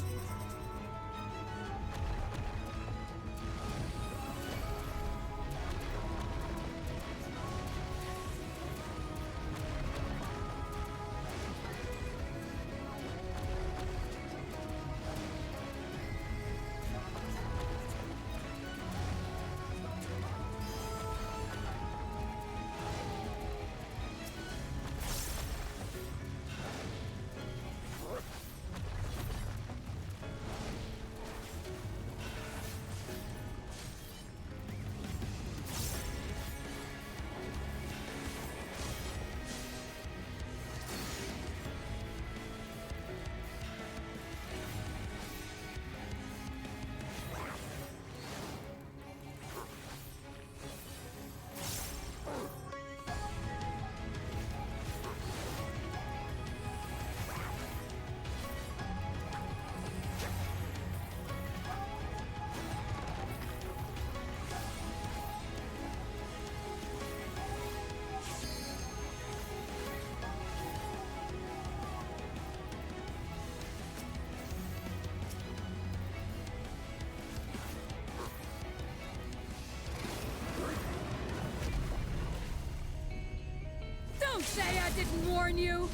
Don't say I didn't warn you!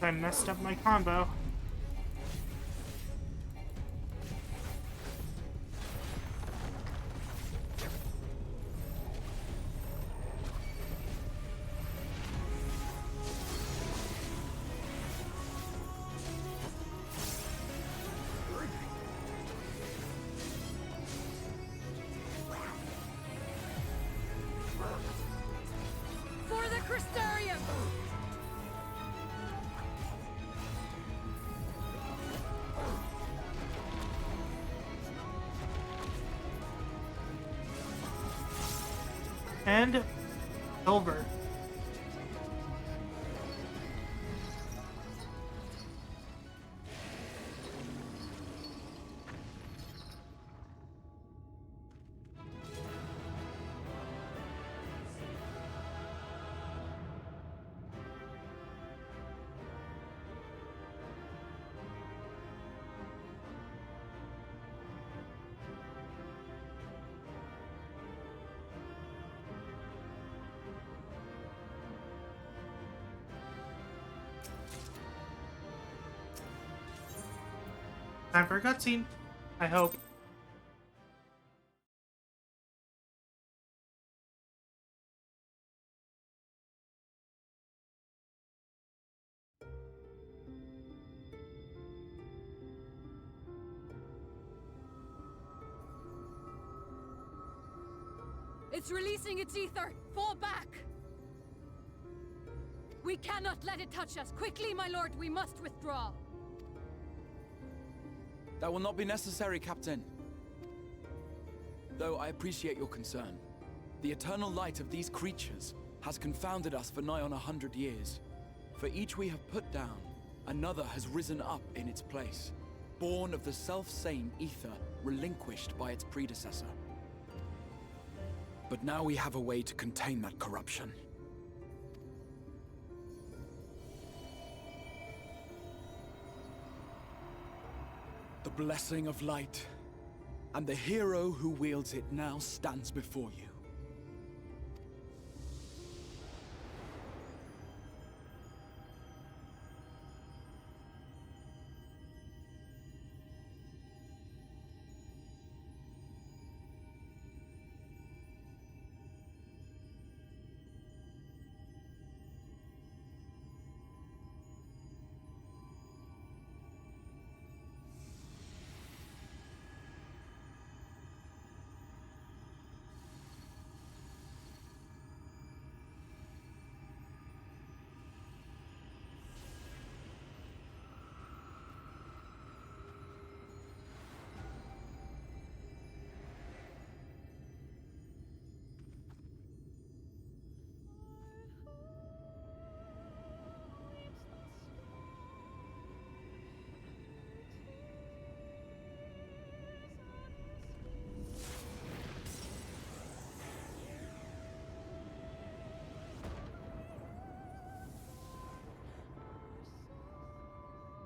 I messed up my combo. For the Crystarium! And silver. Time for a cutscene. I hope. It's releasing its ether! Fall back! We cannot let it touch us! Quickly, my lord, we must withdraw! That will not be necessary, Captain. Though I appreciate your concern. The eternal light of these creatures has confounded us for nigh on 100 years. For each we have put down, another has risen up in its place, born of the self-same ether relinquished by its predecessor. But now we have a way to contain that corruption. The blessing of light, and the hero who wields it now stands before you.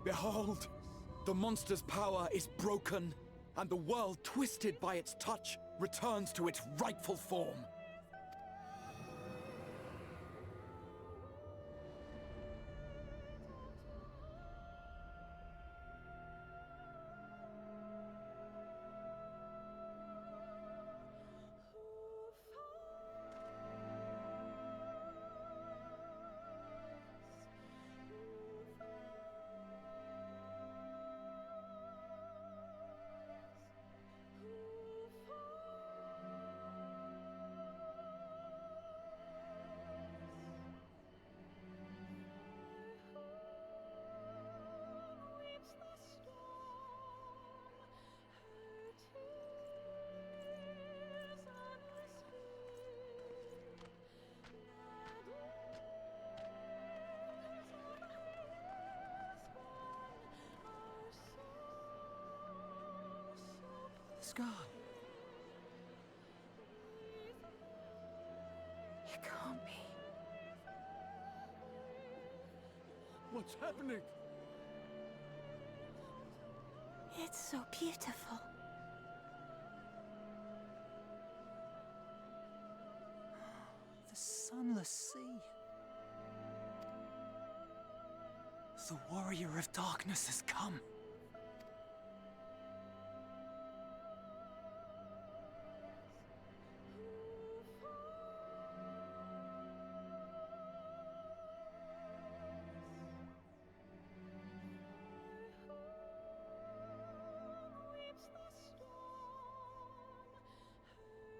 Behold! The monster's power is broken, and the world, twisted by its touch, returns to its rightful form. Sky. It can't be. What's happening? It's so beautiful. The sunless sea. The Warrior of Darkness has come.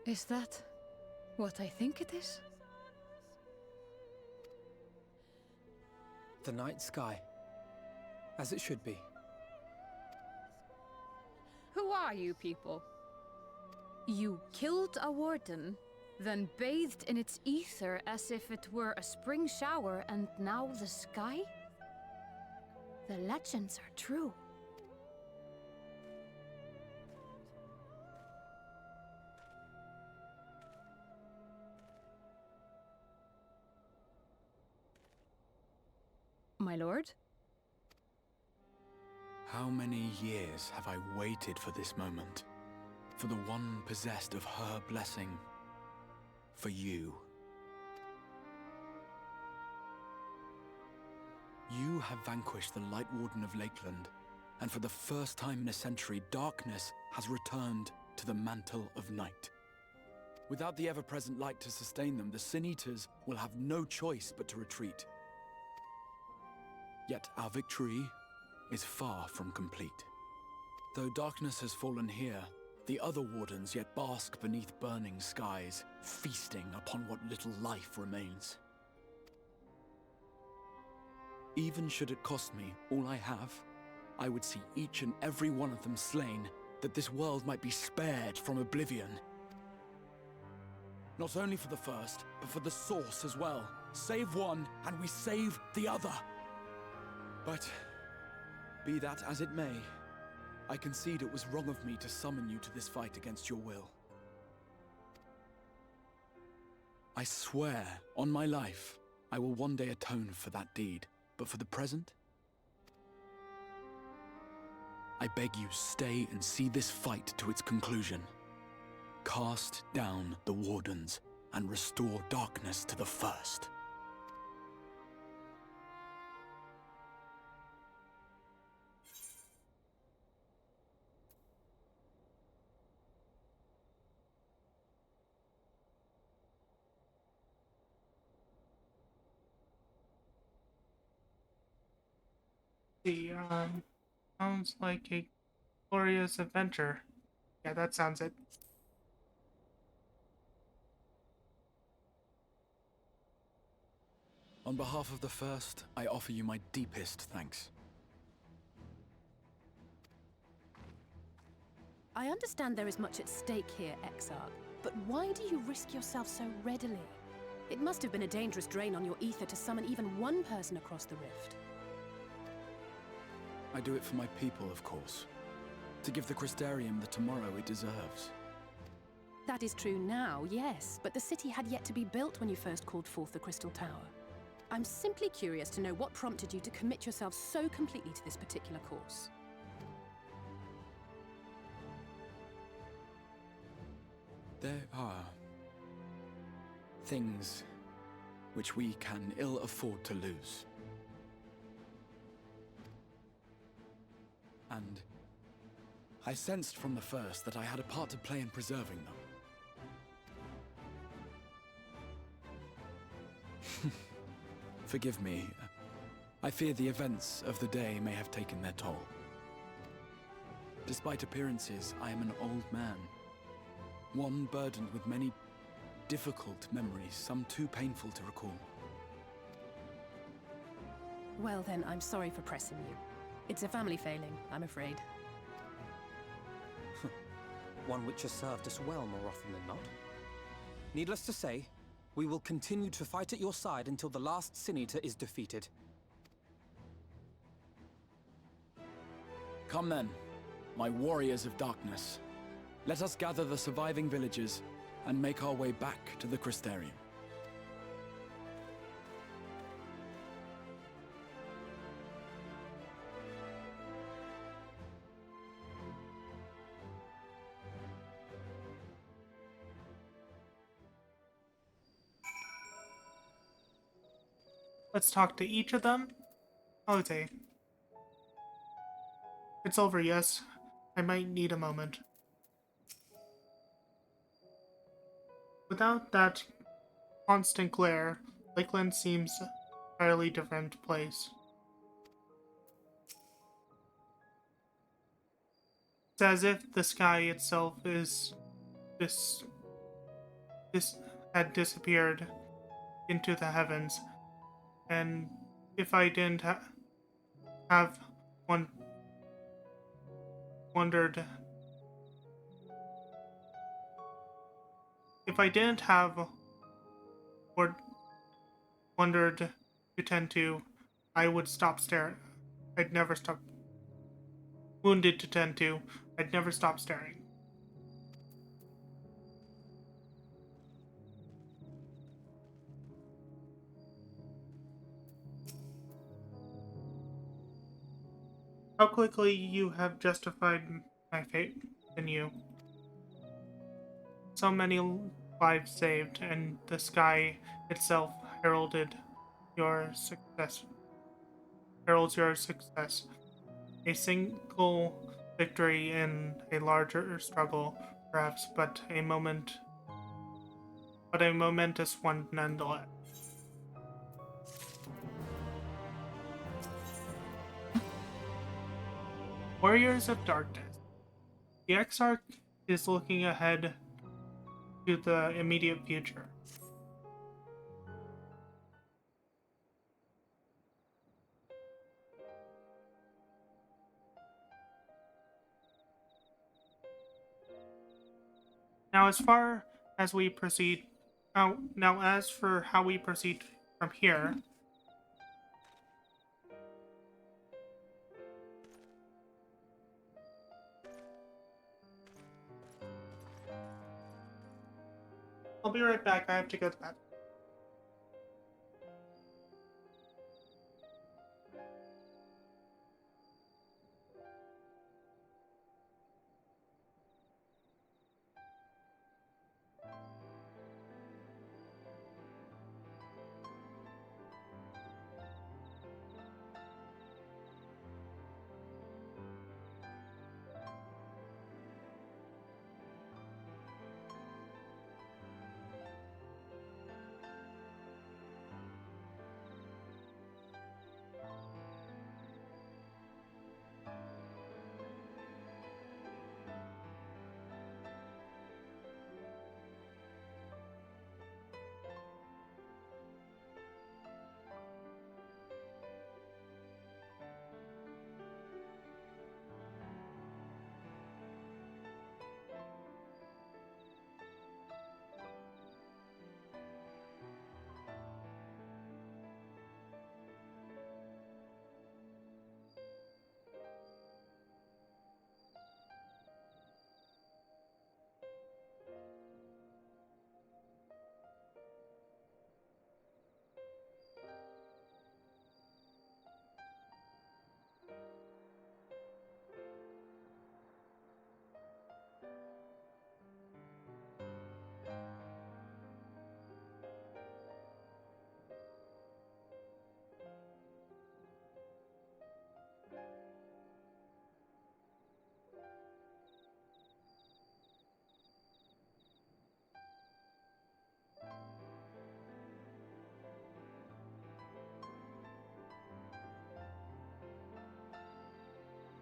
Is that what I think it is? The night sky. As it should be. Who are you people? You killed a warden, then bathed in its ether as if it were a spring shower, and now the sky? The legends are true. My lord? How many years have I waited for this moment? For the one possessed of her blessing. For you. You have vanquished the Light Warden of Lakeland, and for the first time in a century, darkness has returned to the mantle of night. Without the ever-present light to sustain them, the Sin Eaters will have no choice but to retreat. Yet our victory is far from complete. Though darkness has fallen here, the other wardens yet bask beneath burning skies, feasting upon what little life remains. Even should it cost me all I have, I would see each and every one of them slain, that this world might be spared from oblivion. Not only for the first, but for the source as well. Save one, and we save the other. But, be that as it may, I concede it was wrong of me to summon you to this fight against your will. I swear, on my life, I will one day atone for that deed, but for the present, I beg you stay and see this fight to its conclusion. Cast down the Wardens, and restore darkness to the first. Sounds like a glorious adventure. Yeah, that sounds it. On behalf of the first, I offer you my deepest thanks. I understand there is much at stake here, Exarch, but why do you risk yourself so readily? It must have been a dangerous drain on your ether to summon even one person across the rift. I do it for my people, of course. To give the Crystarium the tomorrow it deserves. That is true now, yes, but the city had yet to be built when you first called forth the Crystal Tower. I'm simply curious to know what prompted you to commit yourself so completely to this particular course. There are things which we can ill afford to lose. And I sensed from the first that I had a part to play in preserving them. Forgive me. I fear the events of the day may have taken their toll. Despite appearances, I am an old man. One burdened with many difficult memories, some too painful to recall. Well then, I'm sorry for pressing you. It's a family failing, I'm afraid. One which has served us well more often than not. Needless to say, we will continue to fight at your side until the last Sin Eater is defeated. Come then, my warriors of darkness. Let us gather the surviving villagers and make our way back to the Crystarium. Let's talk to each of them Jose. It's over, yes. I might need a moment. Without that constant glare, Lakeland seems an entirely different place. It's as if the sky itself is this had disappeared into the heavens, and if I didn't have one wondered if I didn't have or wondered to tend to, I would stop staring. I'd never stop. Wounded to tend to, I'd never stop staring. How quickly you have justified my fate in you. So many lives saved, and the sky itself heralded your success. Heralds your success. A single victory in a larger struggle, perhaps, but a momentous one nonetheless. Warriors of Darkness. The Exarch is looking ahead to the immediate future. Now, as for how we proceed from here, I'll be right back. I have to go to the bathroom.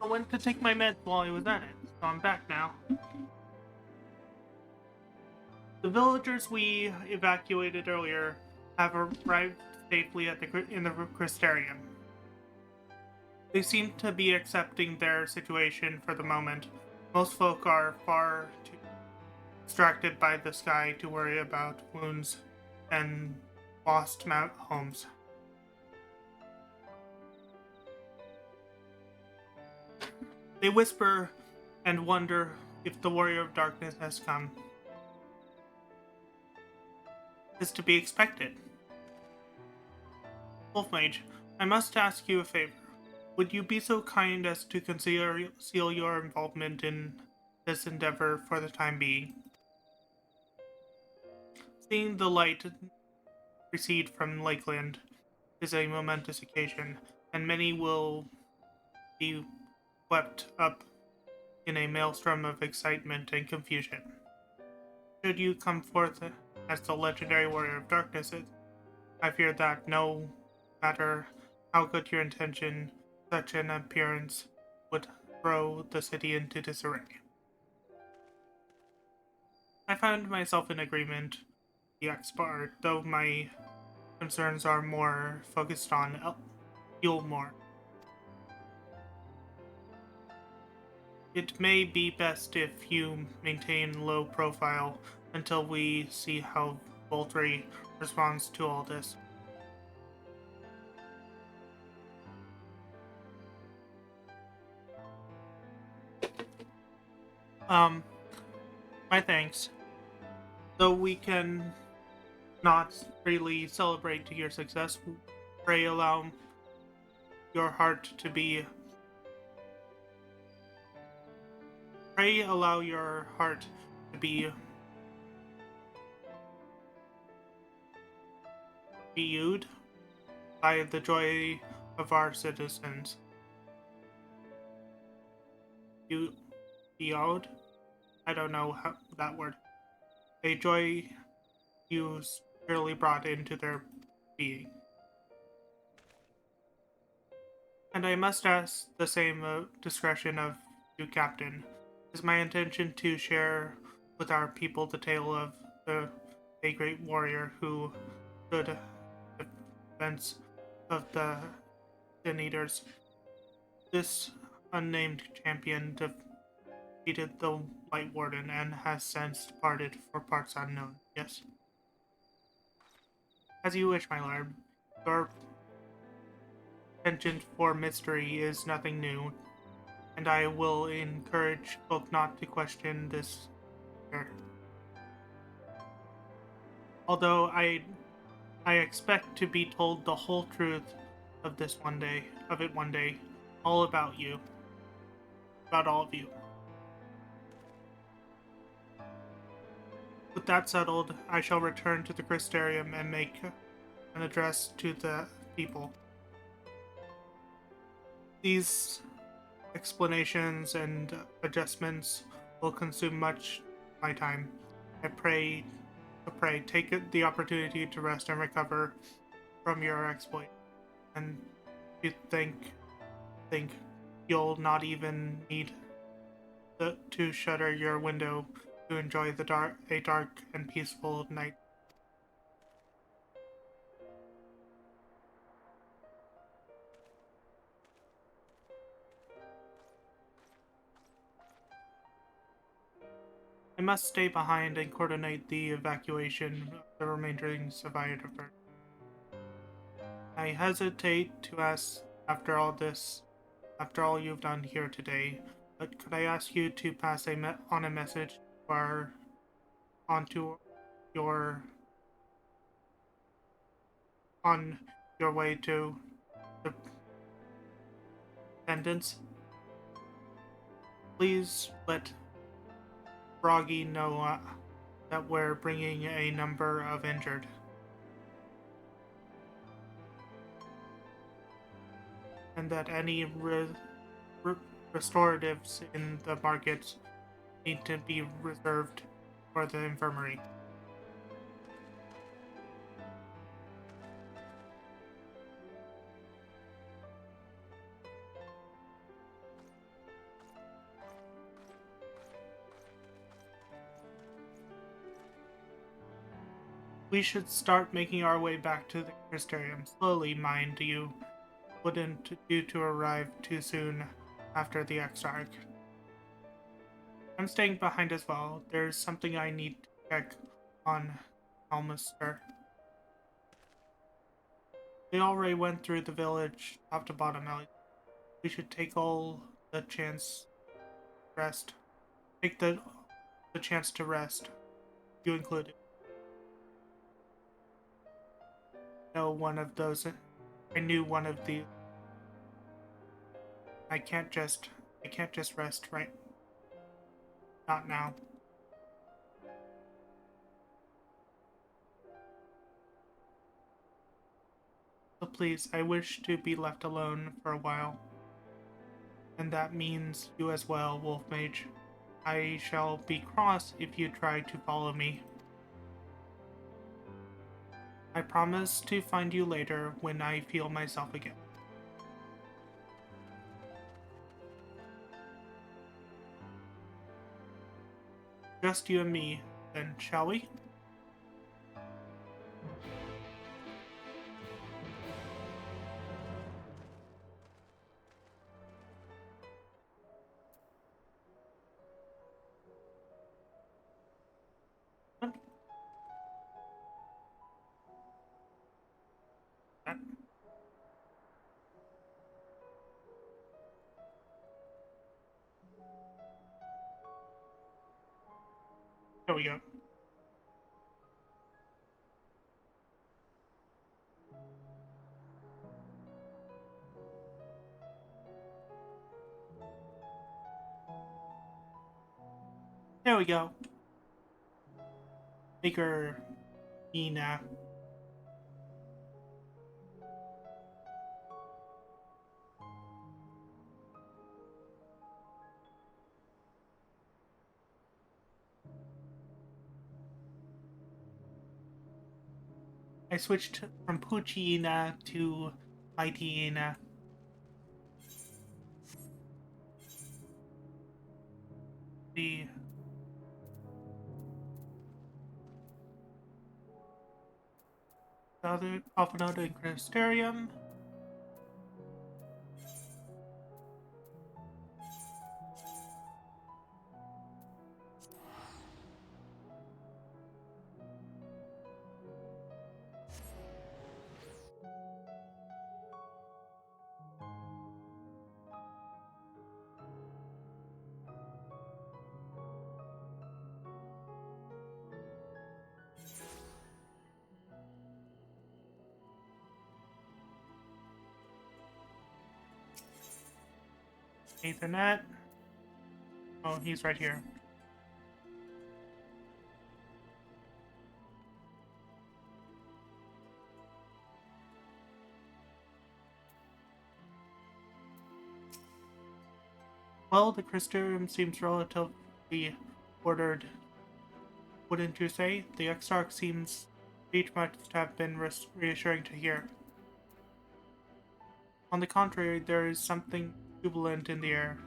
I went to take my meds while I was at it, so I'm back now. The villagers we evacuated earlier have arrived safely in the Crystarium. They seem to be accepting their situation for the moment. Most folk are far too distracted by the sky to worry about wounds and lost homes. They whisper and wonder if the Warrior of Darkness has come. Is to be expected. Wolfmage, I must ask you a favor. Would you be so kind as to conceal your involvement in this endeavor for the time being? Seeing the light recede from Lakeland is a momentous occasion. and many will be swept up in a maelstrom of excitement and confusion. Should you come forth as the legendary warrior of darkness, I fear that no matter how good your intention, such an appearance would throw the city into disarray. I found myself in agreement with the X-Bar, though my concerns are more focused on Gilmore. It may be best if you maintain low profile until we see how Voltry responds to all this. My thanks. Though we can not freely celebrate your success, pray allow your heart to be... Pray allow your heart to be viewed by the joy of our citizens. Viewed? I don't know how that word. A joy you surely brought into their being. And I must ask the same discretion of you, Captain. Is my intention to share with our people the tale of a great warrior who stood defense of the Sin Eaters. This unnamed champion defeated the Light Warden and has since departed for parts unknown. Yes? As you wish, my lord. Your penchant for mystery is nothing new, and I will encourage folk not to question this here. Although I expect to be told the whole truth of this one day, all about you, about all of you. With that settled, I shall return to the Crystarium and make an address to the people. These explanations and adjustments will consume much of my time. I pray, take the opportunity to rest and recover from your exploit. And you think you'll not even need to shutter your window to enjoy a dark and peaceful night. I must stay behind and coordinate the evacuation of the remaining survivors. I hesitate to ask after all you've done here today, but could I ask you to pass on a message on your way to the attendants? Please let Froggy know that we're bringing a number of injured. And that any restoratives in the market need to be reserved for the infirmary. We should start making our way back to the Crystarium. Slowly, mind you. Wouldn't do to arrive too soon after the Exarch. I'm staying behind as well. There's something I need to check on Almaster. They already went through the village top to bottom, Ellie. We should take all the chance rest. Take the chance to rest. You included. I knew one of these. I can't just rest right. Not now. So please, I wish to be left alone for a while. And that means you as well, Wolf Mage. I shall be cross if you try to follow me. I promise to find you later when I feel myself again. Just you and me, then, shall we? There we go. There we go. Bigger Ina. I switched from Poochie Ina to Mighty Ina. The other Alphanoda and Crystarium. Ethernet. Oh, he's right here. Well, the crystarium seems relatively ordered. Wouldn't you say? The Exarch seems each must have been reassuring to hear. On the contrary, there is something jubilant in the air.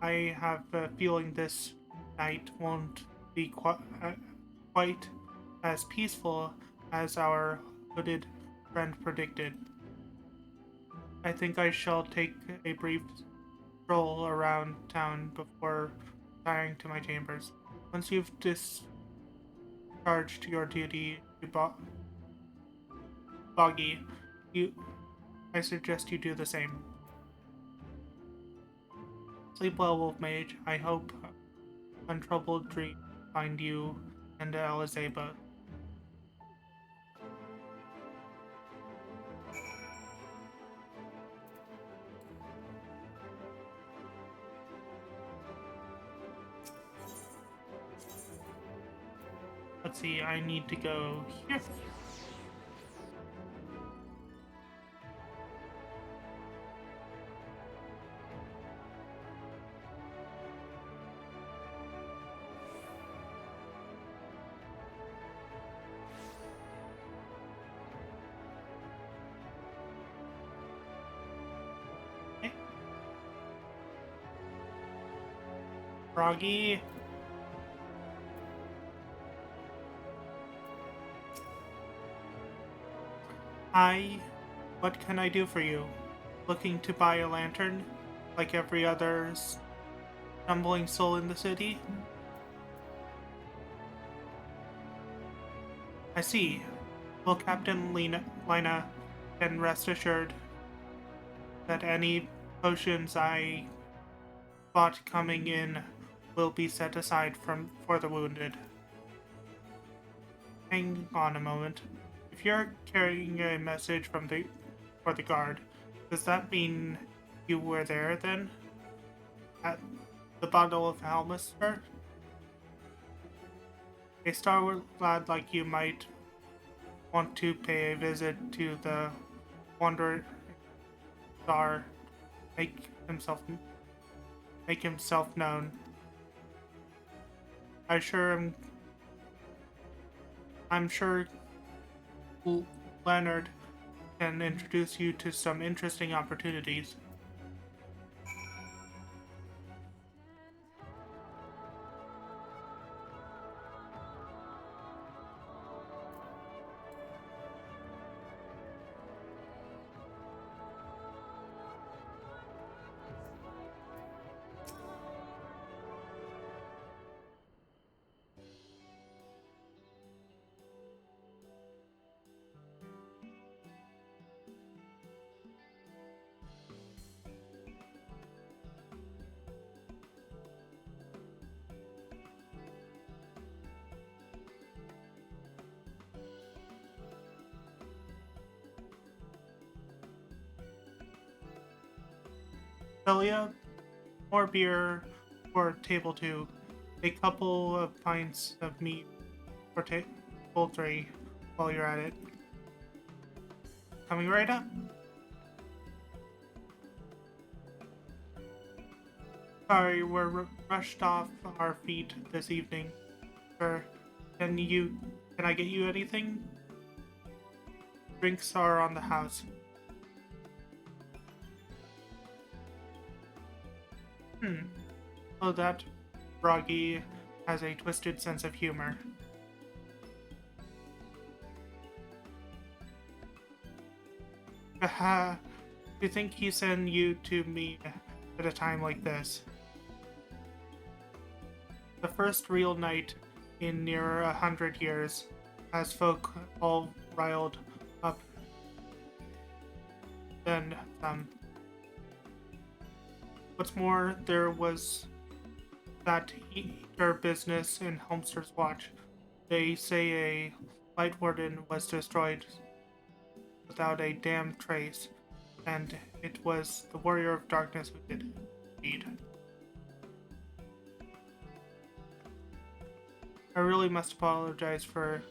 I have a feeling this night won't be quite as peaceful as our hooded friend predicted. I think I shall take a brief stroll around town before retiring to my chambers. Once you've discharged your duty to Boggy, I suggest you do the same. Sleep well, Wolf Mage. I hope untroubled dreams find you and Elizabeth. Let's see, I need to go here. Froggy. Hi, what can I do for you? Looking to buy a lantern, like every other stumbling soul in the city? I see. Well, Captain Lina can rest assured that any potions I bought coming in will be set aside for the wounded. Hang on a moment. If you're carrying a message for the guard, does that mean you were there then? At the bundle of Helmister? A stalwart lad like you might want to pay a visit to the wanderer star make himself known. I'm sure Leonard can introduce you to some interesting opportunities. Celia, more beer for table 2. A couple of pints of meat for table 3 while you're at it. Coming right up. Sorry, we're rushed off our feet this evening. Sir, can I get you anything? Drinks are on the house. Oh, that Froggy has a twisted sense of humor. Haha, you think he sent you to me at a time like this? The first real night in near 100 years, as folk all riled up. Then some. What's more, there was that heater business in Helmster's watch. They say a light warden was destroyed without a damn trace, and it was the warrior of darkness who did it, indeed. I really must apologize for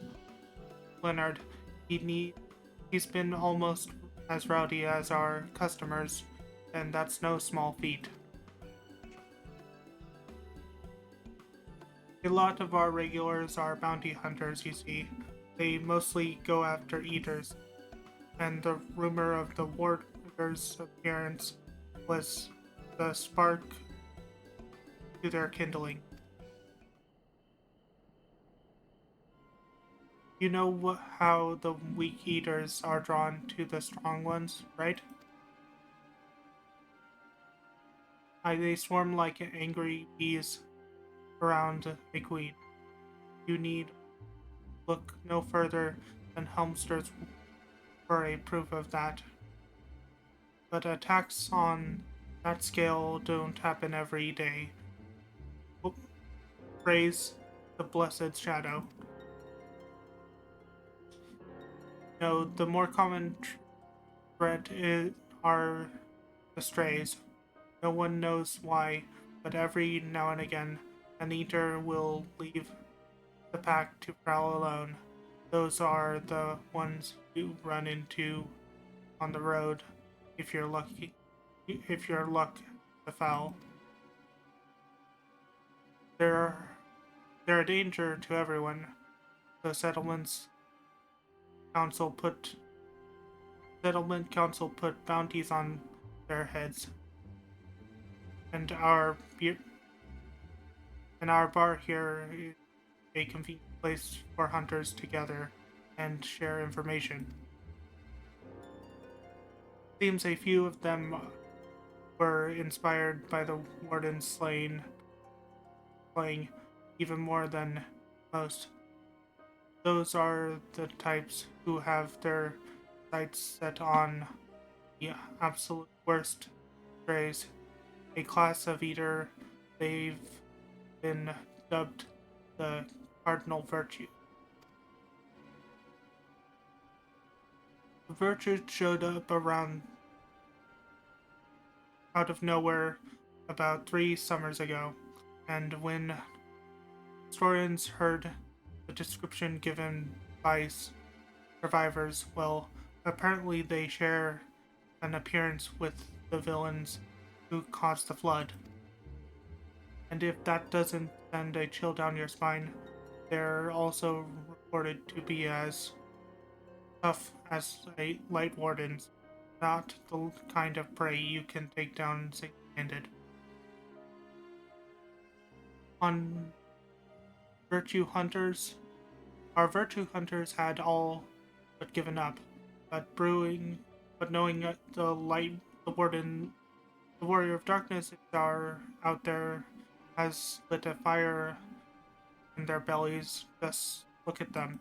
Leonard. He's been almost as rowdy as our customers, and that's no small feat. A lot of our regulars are bounty hunters, you see. They mostly go after eaters, and the rumor of the warder's appearance was the spark to their kindling. You know how the weak eaters are drawn to the strong ones, right? They swarm like angry bees around a queen. You need look no further than Helmster's for a proof of that. But attacks on that scale don't happen every day. Praise the blessed shadow. No, the more common threat are the strays. No one knows why, but every now and again, an eater will leave the pack to prowl alone. Those are the ones you run into on the road if you're lucky. If your luck the foul. They're a danger to everyone. The settlement council put bounties on their heads. And our bar here is a convenient place for hunters to gather and share information. Seems a few of them were inspired by the warden's slaying even more than most. Those are the types who have their sights set on the absolute worst strays. A class of eater they've been dubbed the cardinal virtue. The virtue showed up out of nowhere about 3 summers ago, and when historians heard the description given by survivors, well, apparently they share an appearance with the villains who caused the flood. And if that doesn't send a chill down your spine, they're also reported to be as tough as light wardens, not the kind of prey you can take down single-handed. On virtue hunters, our virtue hunters had all but given up, but knowing that the warrior of darkness are out there, has lit a fire in their bellies. Just look at them.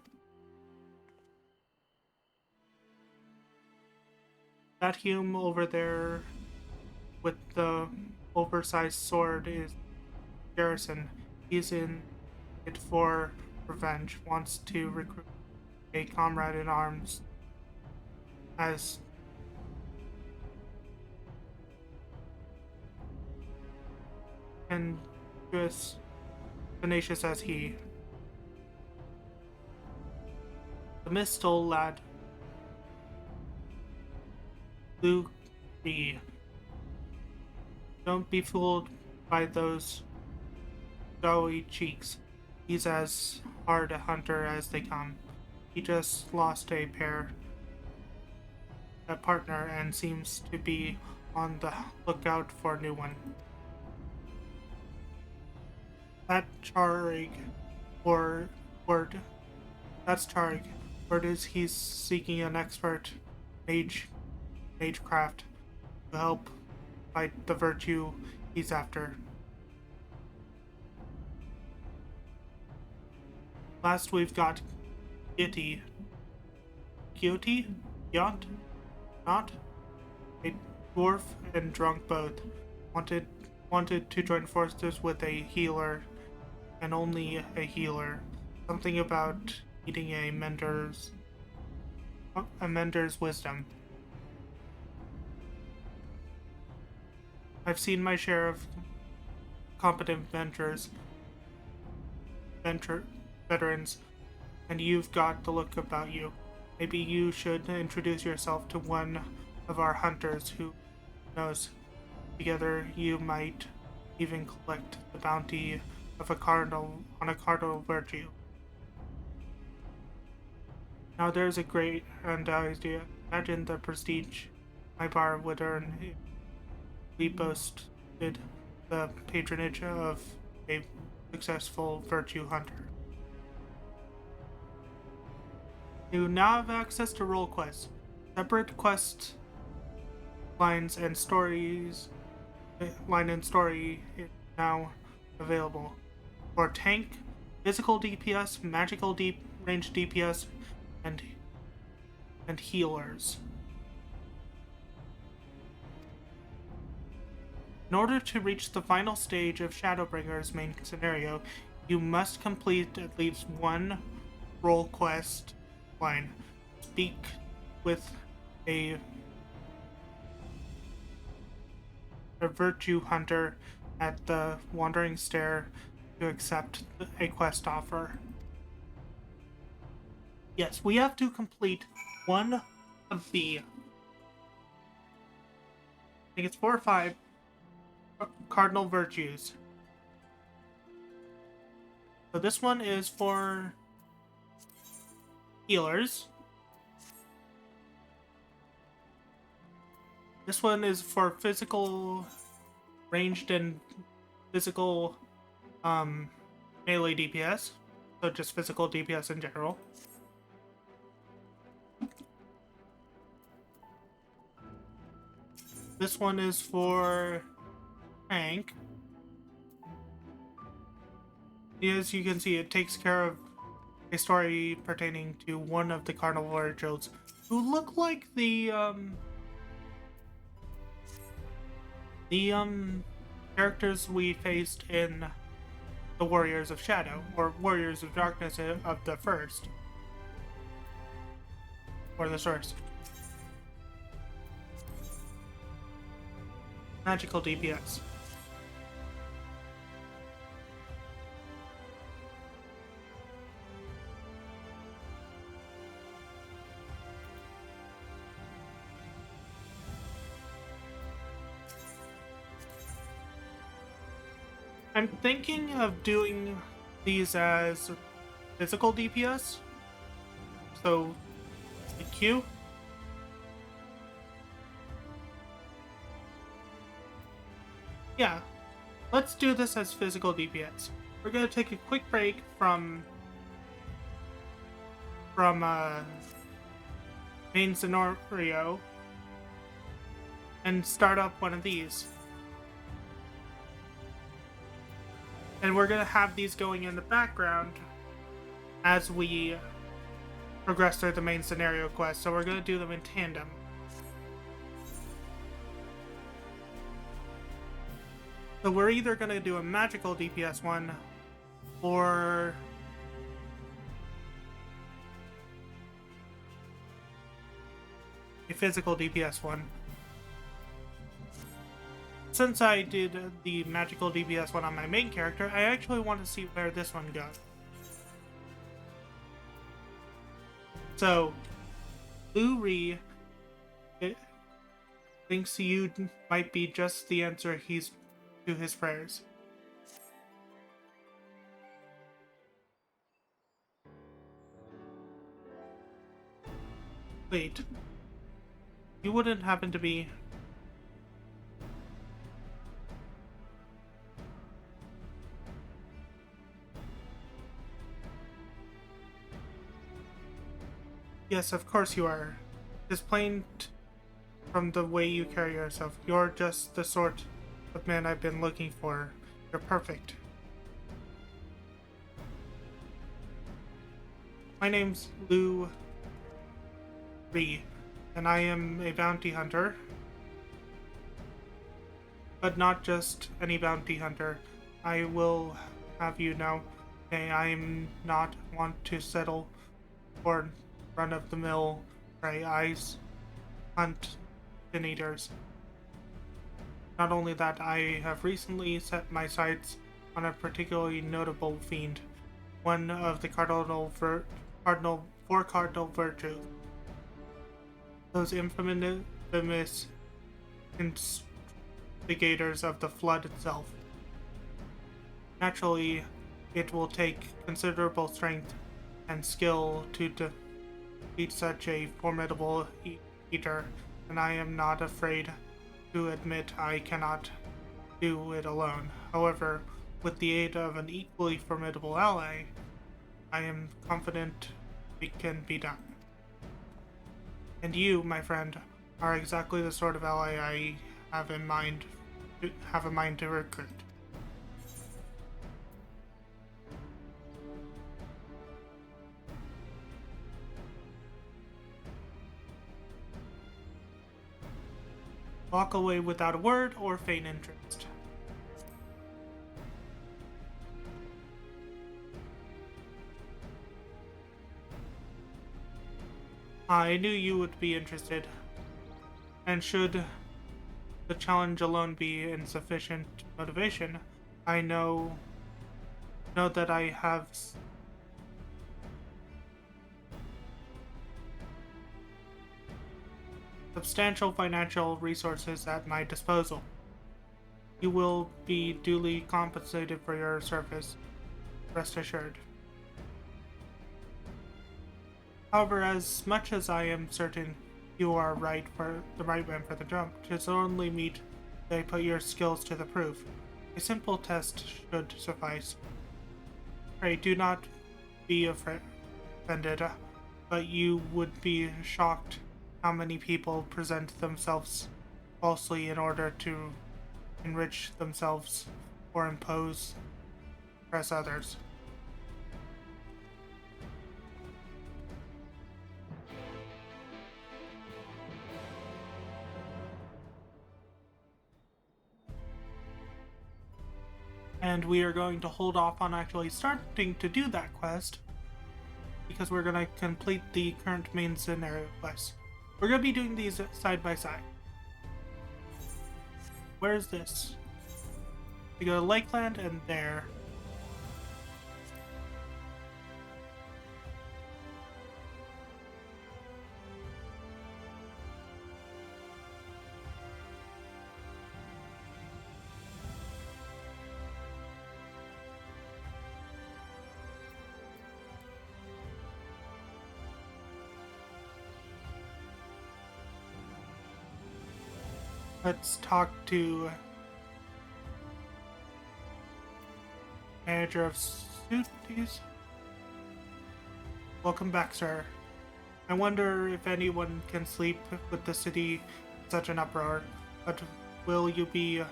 That Hume over there with the oversized sword is Garrison. He's in it for revenge, wants to recruit a comrade in arms as tenacious as he. The Mistle lad, Floofy. Don't be fooled by those doughy cheeks. He's as hard a hunter as they come. He just lost a partner and seems to be on the lookout for a new one. That Charig, that's Charig. Word is he's seeking an expert magecraft to help fight the virtue he's after. Last we've got Gyont, not a dwarf and drunk both. Wanted to join forces with a healer, and only a healer. Something about needing a mentor's wisdom. I've seen my share of competent veterans, and you've got the look about you. Maybe you should introduce yourself to one of our hunters. Who knows? Together you might even collect the bounty of a cardinal virtue. Now there's a great idea. Imagine the prestige my bar would earn if we boasted the patronage of a successful virtue hunter. You now have access to role quests. Separate quest lines and stories. Line and story is now available for tank, physical DPS, magical range DPS, and healers. In order to reach the final stage of Shadowbringers' main scenario, you must complete at least one role quest line. Speak with a virtue hunter at the Wandering Stair to accept a quest offer. Yes, we have to complete one of the, I think it's 4 or 5 cardinal virtues. So this one is for healers. This one is for physical, ranged and physical melee DPS. So just physical DPS in general. This one is for tank. As you can see, it takes care of a story pertaining to one of the Cardinal Virgils, who look like the characters we faced in the Warriors of Shadow, or Warriors of Darkness of the first. Or the source. Magical DPS. I'm thinking of doing these as physical DPS. So, the Q. Yeah, let's do this as physical DPS. We're gonna take a quick break from main scenario and start up one of these. And we're gonna have these going in the background as we progress through the main scenario quest, so we're gonna do them in tandem. So we're either gonna do a magical DPS one, or a physical DPS one. Since I did the magical DPS one on my main character, I actually want to see where this one goes. So, Uri thinks you might be just the answer to his prayers. Wait, you wouldn't happen to be... Yes, of course you are. Just plain from the way you carry yourself. You're just the sort of man I've been looking for. You're perfect. My name's Lou Ree, and I am a bounty hunter. But not just any bounty hunter. I will have you know, I am not want to settle for run-of-the-mill prey. I hunt sin eaters. Not only that, I have recently set my sights on a particularly notable fiend, one of the four cardinal virtues. Those infamous instigators of the flood itself. Naturally, it will take considerable strength and skill to defeat such a formidable eater, and I am not afraid to admit I cannot do it alone. However, with the aid of an equally formidable ally, I am confident it can be done. And you, my friend, are exactly the sort of ally I have a mind to recruit. Walk away without a word or feign interest. I knew you would be interested, and should the challenge alone be insufficient motivation, I know that I have substantial financial resources at my disposal. You will be duly compensated for your service, rest assured. However, as much as I am certain you are the right man for the job, 'tis only meet they put your skills to the proof. A simple test should suffice. Pray do not be offended, but you would be shocked how many people present themselves falsely in order to enrich themselves or impress others. And we are going to hold off on actually starting to do that quest because we're going to complete the current main scenario quest. We're going to be doing these side by side. Where's this? We go to Lakeland and there. Let's talk to manager of duties. Welcome back, sir. I wonder if anyone can sleep with the city in such an uproar, but will you be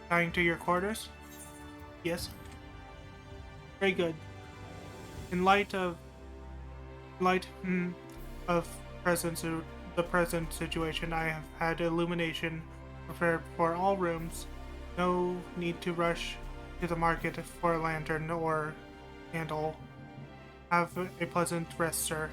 going to your quarters? Yes. Very good. In light of the present situation, I have had illumination prepared for all rooms. No need to rush to the market for a lantern or candle. Have a pleasant rest, sir.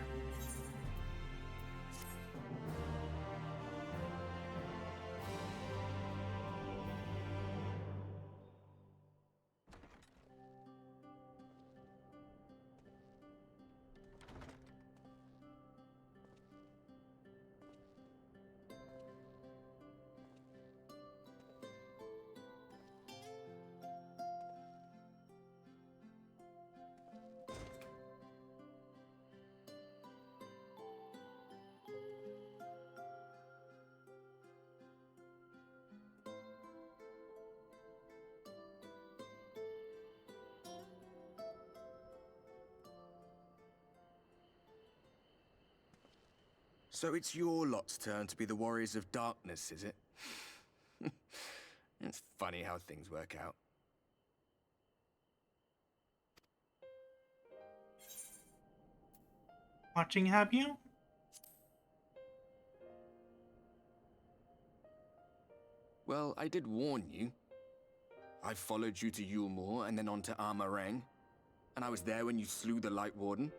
So it's your lot's turn to be the Warriors of Darkness, is it? It's funny how things work out. Watching, have you? Well, I did warn you. I followed you to Yulmore and then on to Armarang. And I was there when you slew the Light Warden.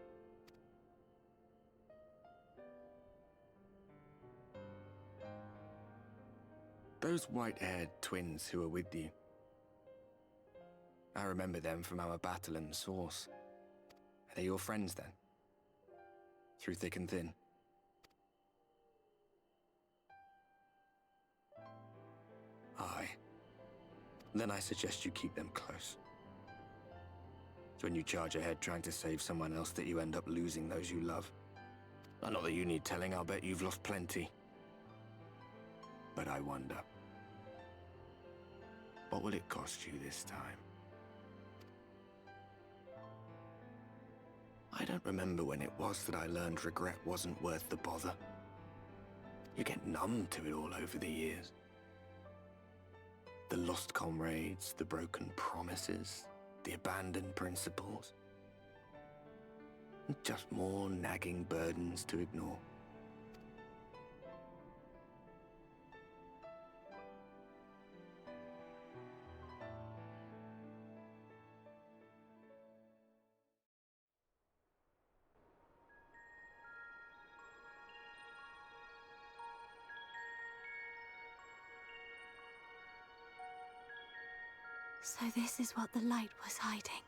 Those white-haired twins who were with you. I remember them from our battle in the Source. Are they your friends then? Through thick and thin? Aye. Then I suggest you keep them close. It's when you charge ahead trying to save someone else that you end up losing those you love. Not that you need telling, I'll bet you've lost plenty. But I wonder, what will it cost you this time? I don't remember when it was that I learned regret wasn't worth the bother. You get numb to it all over the years. The lost comrades, the broken promises, the abandoned principles. Just more nagging burdens to ignore. So this is what the light was hiding.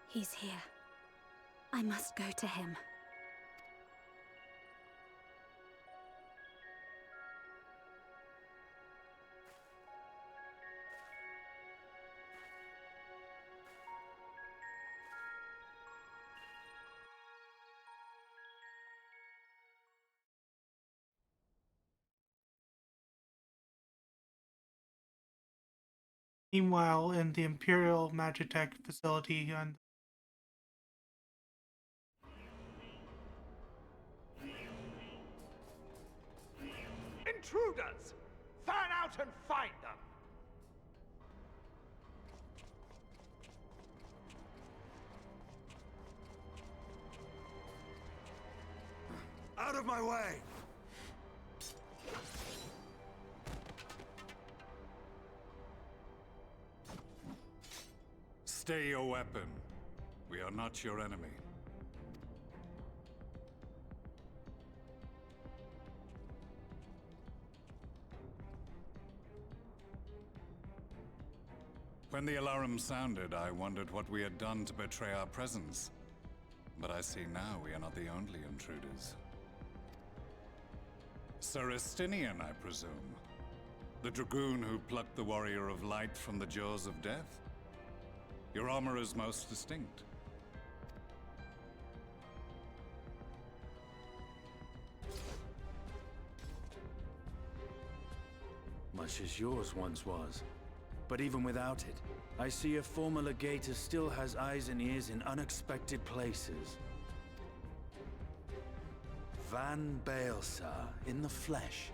He's here. I must go to him. Meanwhile, in the Imperial Magitech facility on Intruders! Fan out and find them! Out of my way! Stay your weapon. We are not your enemy. When the alarm sounded, I wondered what we had done to betray our presence. But I see now we are not the only intruders. Sir Estinian, I presume. The dragoon who plucked the Warrior of Light from the jaws of death? Your armor is most distinct. much as yours once was. But even without it, I see a former legator still has eyes and ears in unexpected places. Van Baelsar in the flesh.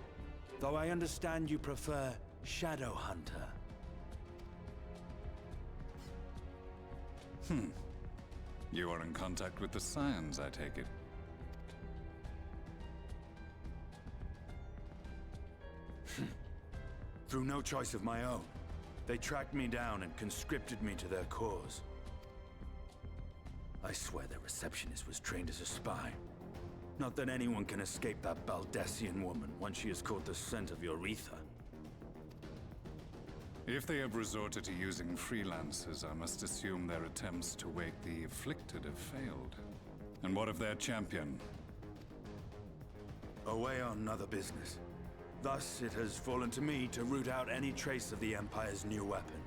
Though I understand you prefer Shadowhunter. You are in contact with the Scions, I take it. Through no choice of my own, they tracked me down and conscripted me to their cause. I swear their receptionist was trained as a spy. Not that anyone can escape that Baldessian woman once she has caught the scent of your ether. If they have resorted to using freelancers, I must assume their attempts to wake the afflicted have failed. And what of their champion? Away on other business. Thus, it has fallen to me to root out any trace of the Empire's new weapon.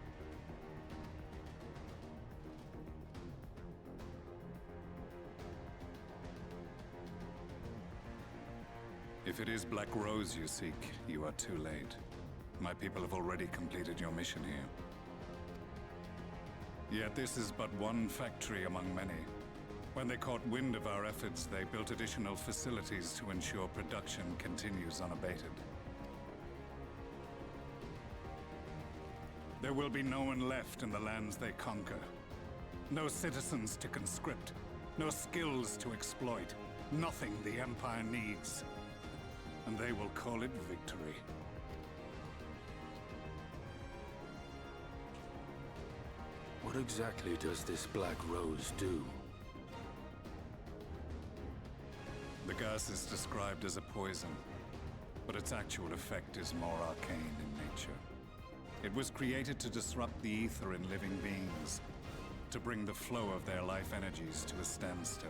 If it is Black Rose you seek, you are too late. My people have already completed your mission here. Yet this is but one factory among many. When they caught wind of our efforts, they built additional facilities to ensure production continues unabated. There will be no one left in the lands they conquer. No citizens to conscript. No skills to exploit. Nothing the Empire needs. And they will call it victory. What exactly does this Black Rose do? The gas is described as a poison, but its actual effect is more arcane in nature. It was created to disrupt the ether in living beings, to bring the flow of their life energies to a standstill.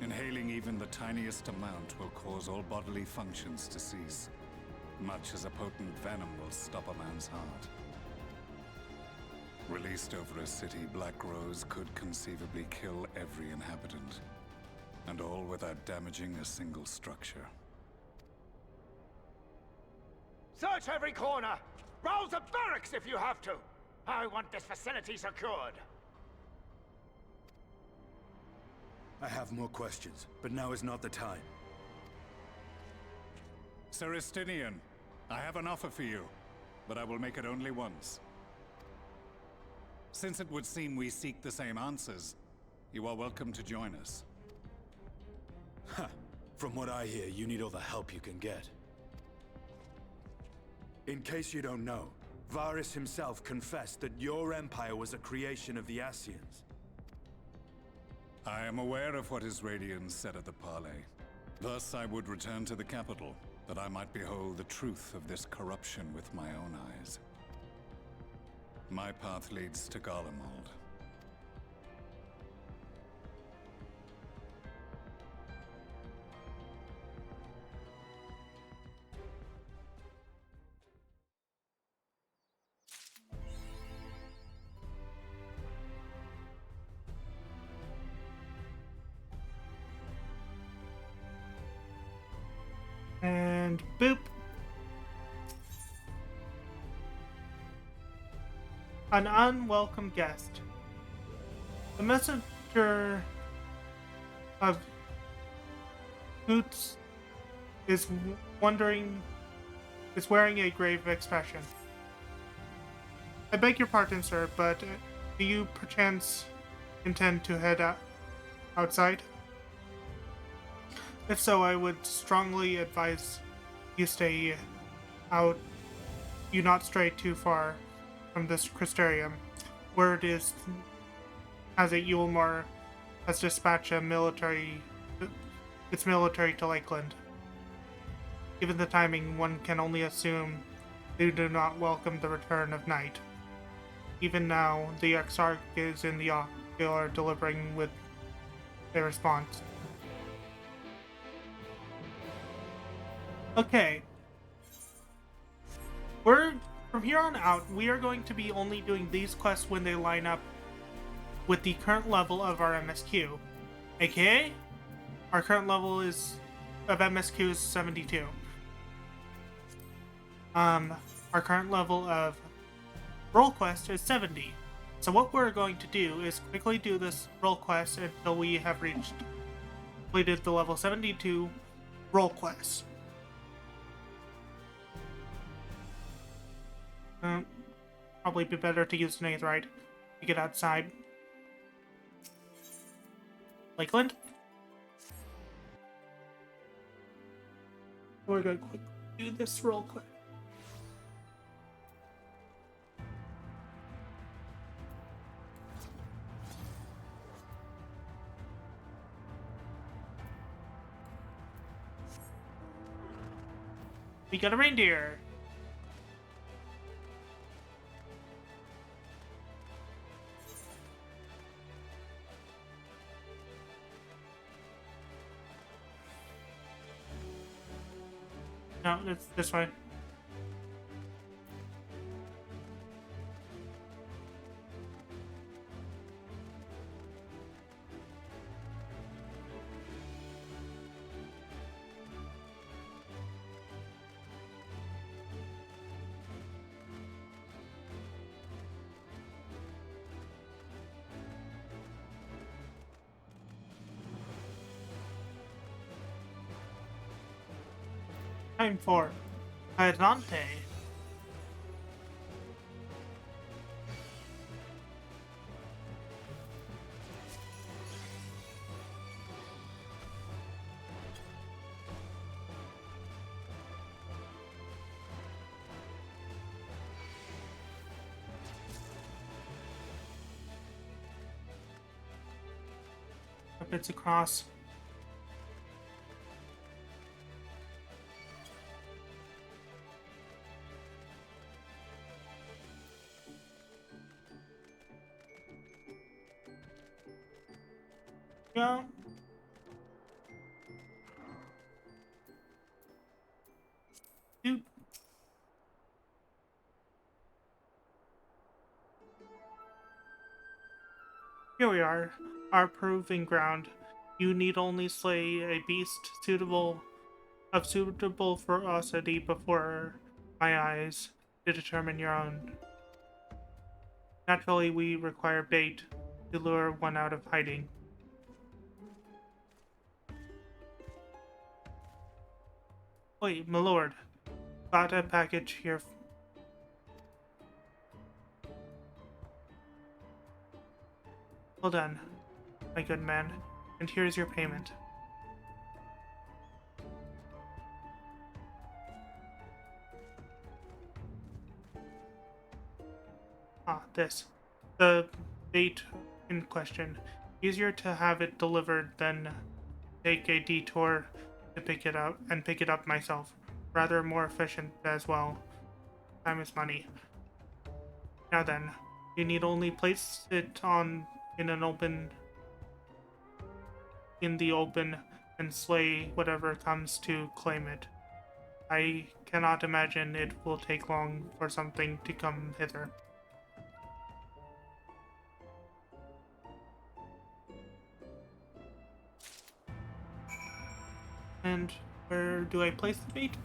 Inhaling even the tiniest amount will cause all bodily functions to cease, much as a potent venom will stop a man's heart. Released over a city, Black Rose could conceivably kill every inhabitant, and all without damaging a single structure. Search every corner! Rouse the barracks if you have to! I want this facility secured! I have more questions, but now is not the time. Sir Estinian, I have an offer for you, but I will make it only once. Since it would seem we seek the same answers, you are welcome to join us. Ha! From what I hear, you need all the help you can get. In case you don't know, Varys himself confessed that your empire was a creation of the Ascians. I am aware of what his Radians said at the parley. Thus I would return to the capital, that I might behold the truth of this corruption with my own eyes. My path leads to Garlemald. And boop. An unwelcome guest. The messenger of Boots is wearing a grave expression. I beg your pardon, sir, but do you perchance intend to head outside? If so, I would strongly advise you stay out. You not stray too far from this Crystarium. Word is, as it Yulmar has dispatched its military to Lakeland. Given the timing, one can only assume they do not welcome the return of night. Even now, the Exarch is in the ocular delivering with a response. Okay. From here on out, we are going to be only doing these quests when they line up with the current level of our MSQ. AKA, our current level of MSQ is 72. Our current level of roll quest is 70. So what we're going to do is quickly do this roll quest until we have completed the level 72 roll quest. Probably be better to use an aetheryte to get outside. Lakeland? We're going to quickly do this real quick. We got a reindeer. No, it's this way. Time for Adante. It's across. Yeah. Dude. Here we are, our proving ground. You need only slay a beast suitable ferocity before my eyes to determine your own. Naturally, we require bait to lure one out of hiding. Wait, my lord. Got a package here. Well done, my good man. And here's your payment. This. The bait in question. Easier to have it delivered than take a detour to pick it up myself. Rather more efficient as well. Time is money. Now then, you need only place it in the open and slay whatever comes to claim it. I cannot imagine it will take long for something to come hither. And where do I place the bait?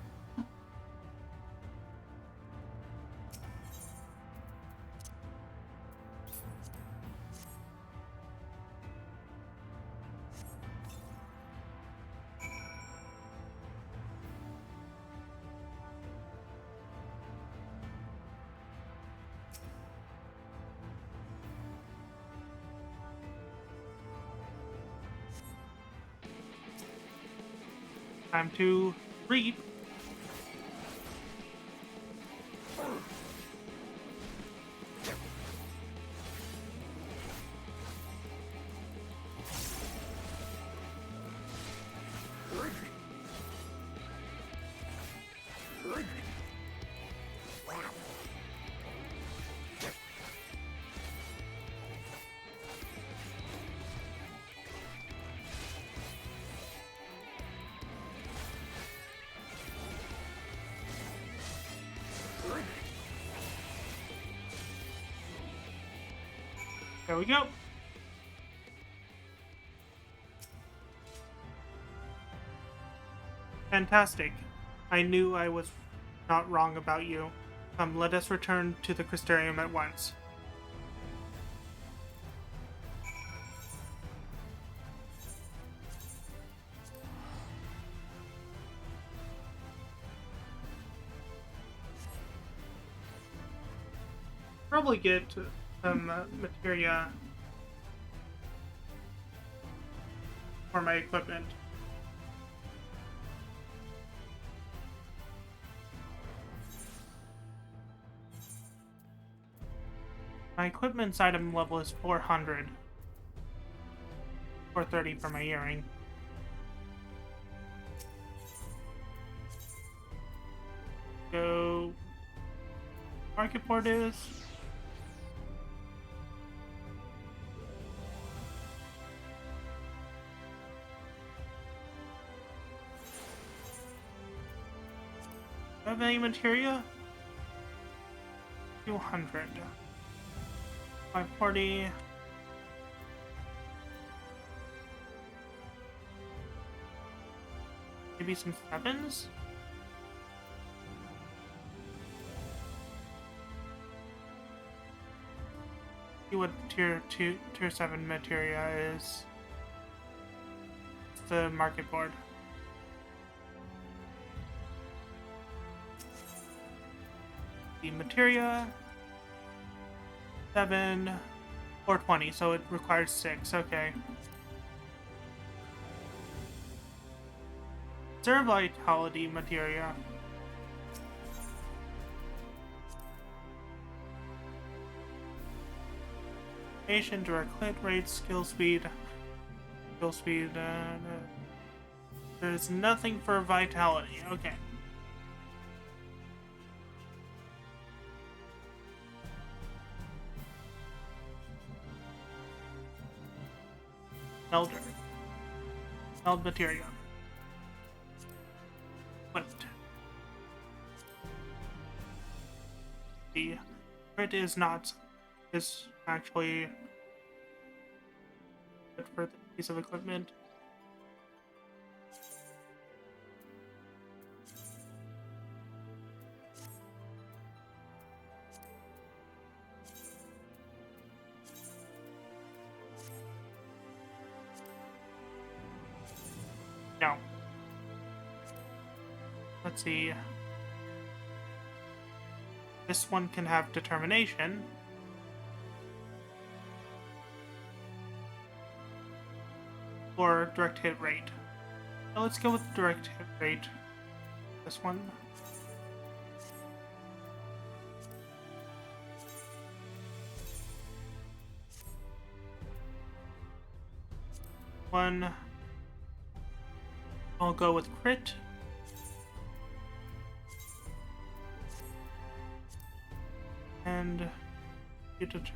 Time to reap. There we go. Fantastic. I knew I was not wrong about you. Come, let us return to the Crystarium at once. Probably get some materia for my equipment. My equipment's item level is 400. 430 for my earring. Go. Market board is. Do I have any materia? 200. 540. Maybe some 7s? See what tier 7 materia is. It's the market board. The materia 7 or 20, so it requires 6. Okay. Is there a vitality materia? Patient, direct hit rate, skill speed. There's nothing for vitality. Okay. Elder. Held materia. Equipped. The crit is actually good for the piece of equipment. No. Let's see. This one can have determination. Or direct hit rate. So let's go with direct hit rate. This one. I'll go with crit. And you determine.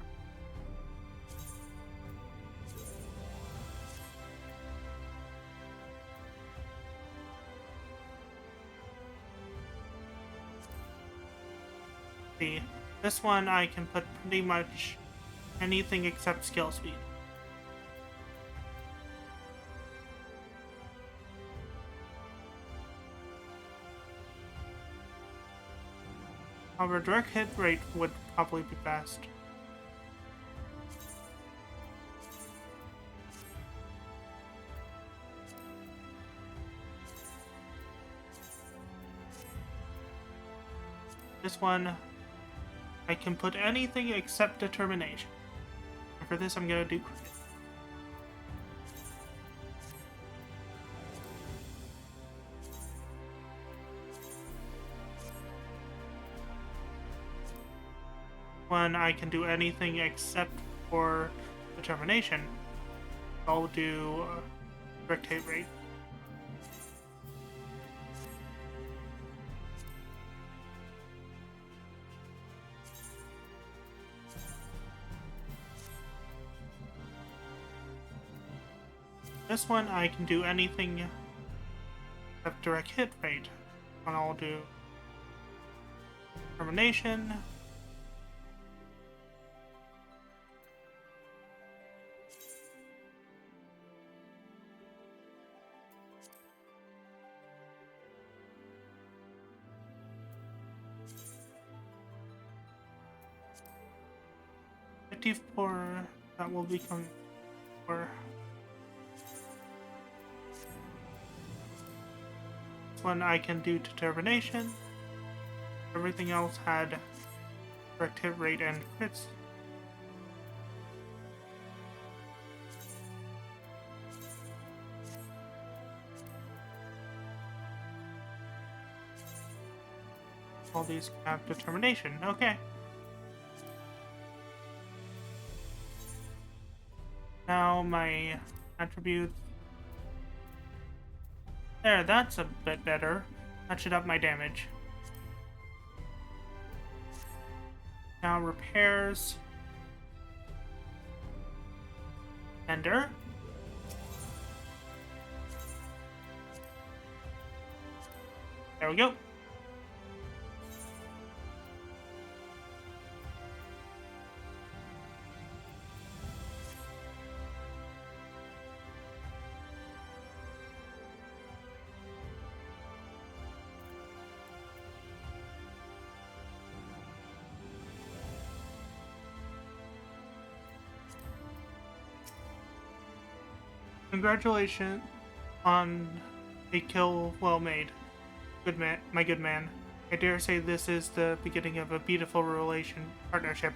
See, this one I can put pretty much anything except skill speed. However, direct hit rate would probably be best. This one, I can put anything except determination. And for this, I'm gonna do crit. One, I can do anything except for determination. I'll do direct hit rate. This one, I can do anything except direct hit rate. And I'll do determination. 54 that will become 4. This one I can do determination. Everything else had correct hit rate and crits. All these have determination. Okay. Now my attributes. There, that's a bit better. That should up my damage. Now repairs. Ender. There we go. Congratulations on a kill well made. Good man, my good man. I dare say this is the beginning of a beautiful partnership.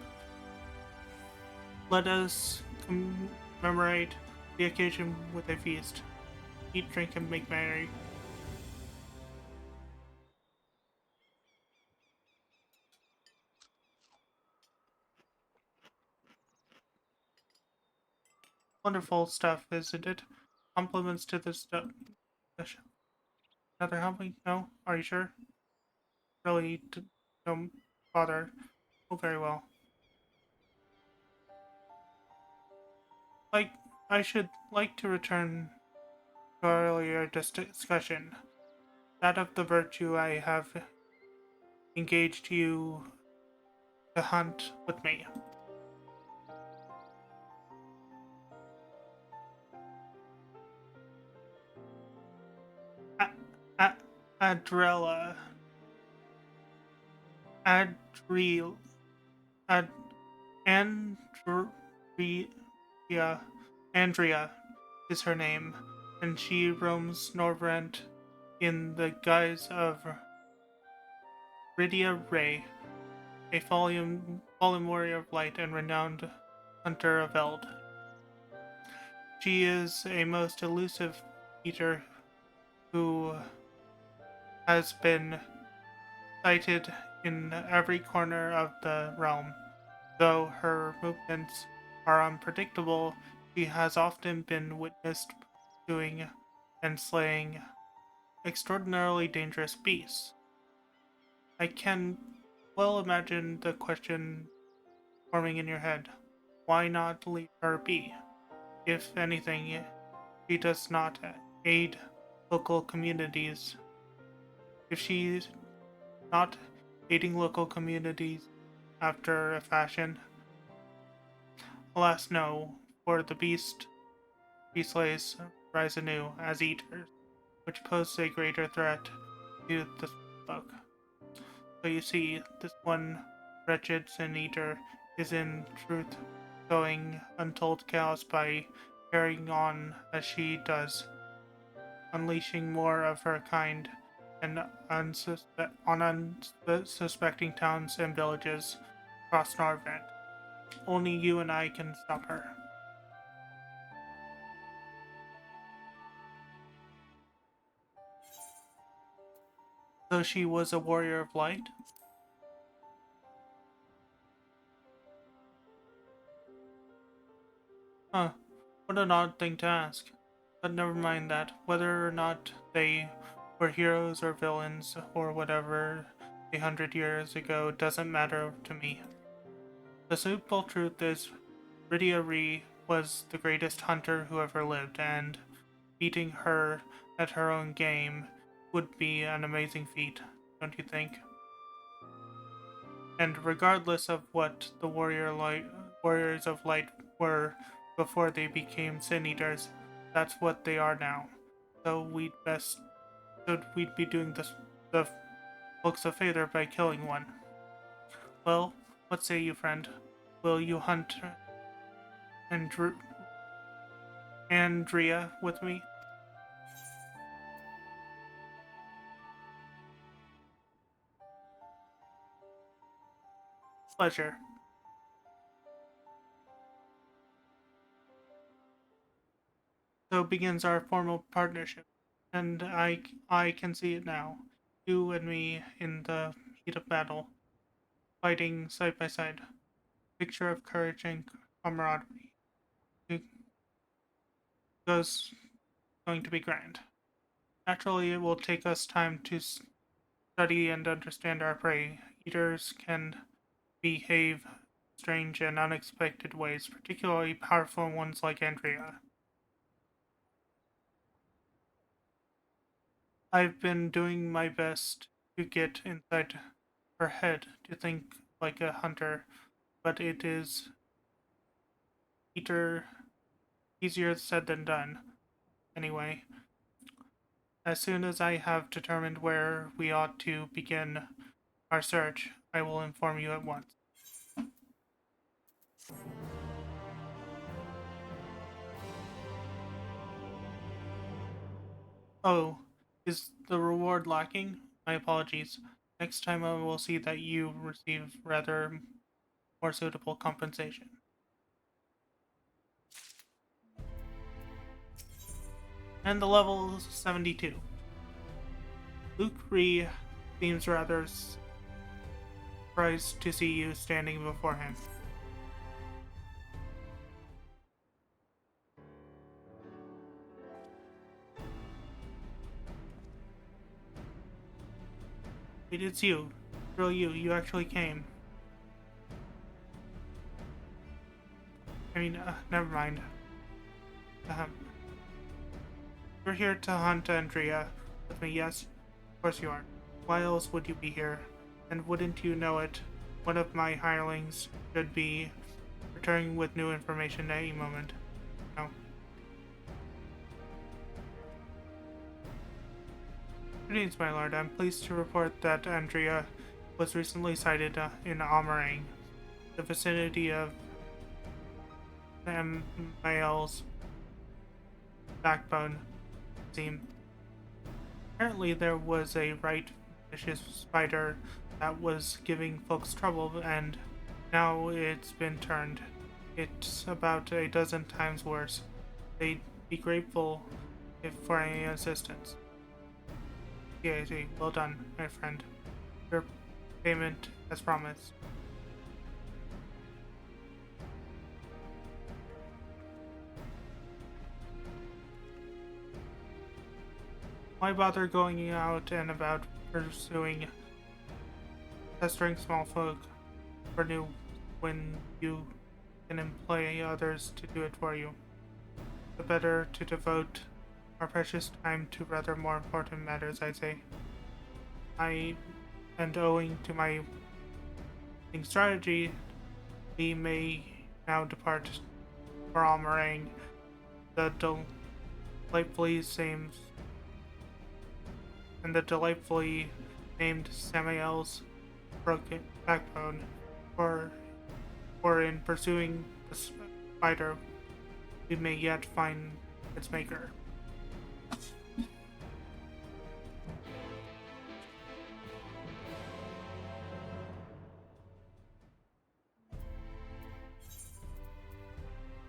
Let us commemorate the occasion with a feast. Eat, drink, and make merry. Wonderful stuff, isn't it? Compliments to the stuff. Another helping? No? Are you sure? Really, don't bother. Oh, very well. I should like to return to our earlier discussion. That of the virtue I have engaged you to hunt with me. Adrella. Adriel. Andrea is her name, and she roams Norvrent in the guise of Rydia Ray, a fallen warrior of light and renowned hunter of Eld. She is a most elusive eater who has been sighted in every corner of the realm. Though her movements are unpredictable, she has often been witnessed pursuing and slaying extraordinarily dangerous beasts. I can well imagine the question forming in your head. Why not leave her be? If anything, she does not aid local communities. If she's not aiding local communities after a fashion, alas no, for the beast she slays rise anew as eaters, which pose a greater threat to the folk. So you see, this one wretched sin eater is in truth sowing untold chaos by carrying on as she does, unleashing more of her kind and on unsuspecting towns and villages across Norvrent. Only you and I can stop her. Though she was a warrior of light? Huh, what an odd thing to ask. But never mind that. Whether or not they were heroes or villains or whatever 100 years ago doesn't matter to me. The simple truth is, Rydia Rhee was the greatest hunter who ever lived, and beating her at her own game would be an amazing feat, don't you think? And regardless of what the warriors of light were before they became sin eaters, that's what they are now. So we'd be doing the folks a favor by killing one. Well, what say you, friend? will you hunt Andrea with me? Pleasure. So begins our formal partnership, and I can see it now. You and me in the heat of battle, fighting side by side. Picture of courage and camaraderie. It goes going to be grand. Naturally, it will take us time to study and understand our prey. Eaters can behave strange and unexpected ways, particularly powerful ones like Andrea. I've been doing my best to get inside her head to think like a hunter, but it is easier said than done. Anyway, as soon as I have determined where we ought to begin our search, I will inform you at once. Oh, is the reward lacking? My apologies. Next time I will see that you receive rather more suitable compensation. And the level is 72. Luke Ree seems rather surprised to see you standing before him. It's you. Girl, you actually came. I mean, never mind. You're here to hunt Andrea with me, yes? Of course you are. Why else would you be here? And wouldn't you know it, one of my hirelings should be returning with new information at any moment. No. Greetings, my lord. I'm pleased to report that Andrea was recently sighted in Amarang, the vicinity of Mael's backbone seam. Apparently there was a right vicious spider that was giving folks trouble, and now it's been turned. It's about a dozen times worse. They'd be grateful for any assistance. Yeah, I see. Well done, my friend. Your payment as promised. Why bother going out and about pestering small folk for new when you can employ others to do it for you? The better to devote our precious time to rather more important matters, I say. And owing to my strategy, we may now depart for Almarang, the delightfully named Samael's broken backbone, or in pursuing the spider, we may yet find its maker.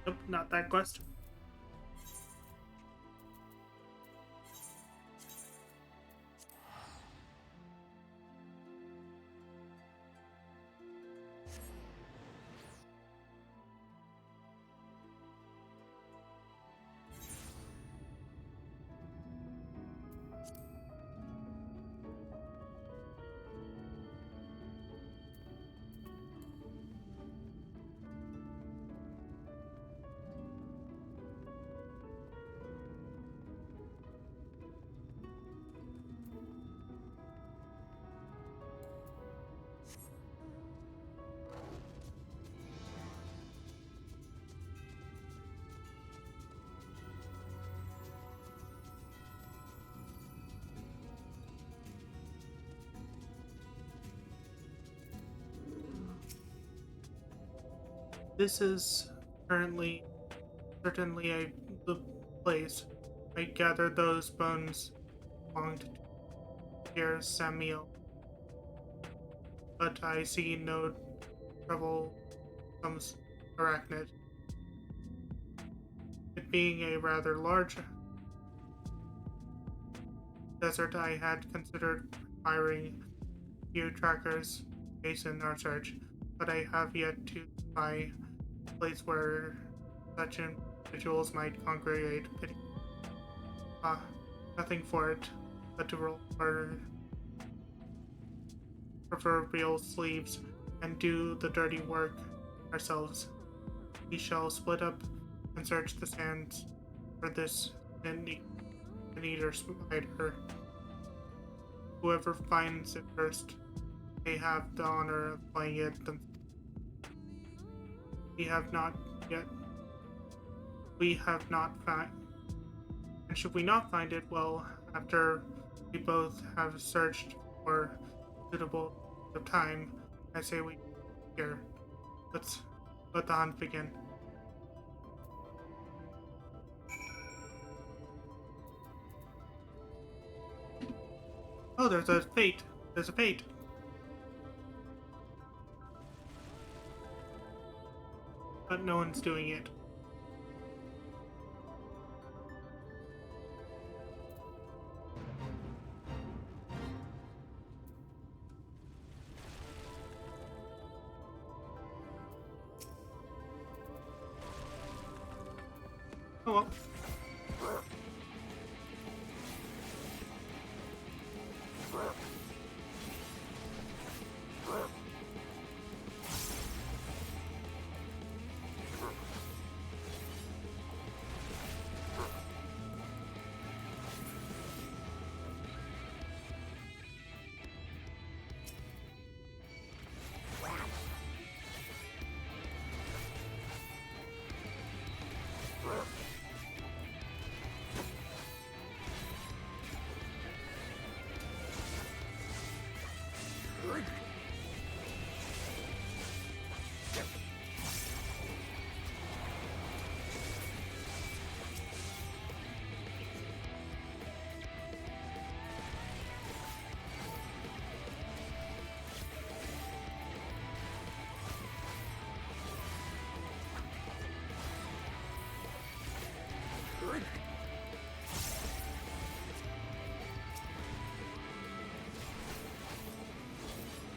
Nope, not that quest. This is currently certainly the place. I gathered those bones belonged to dear Samuel, but I see no trouble comes arachnid. It being a rather large desert, I had considered hiring a few trackers to hasten our search, but I have yet to find a place where such individuals might congregate. Pity. Nothing for it but to roll our proverbial sleeves and do the dirty work ourselves. We shall split up and search the sands for this eater spider. Whoever finds it first, they have the honor of playing it themselves. We have not found, and should we not find it, well, after we both have searched for suitable time, I say we here. Let's let the hunt begin. Oh, there's a fate. There's a fate. But no one's doing it. Oh well.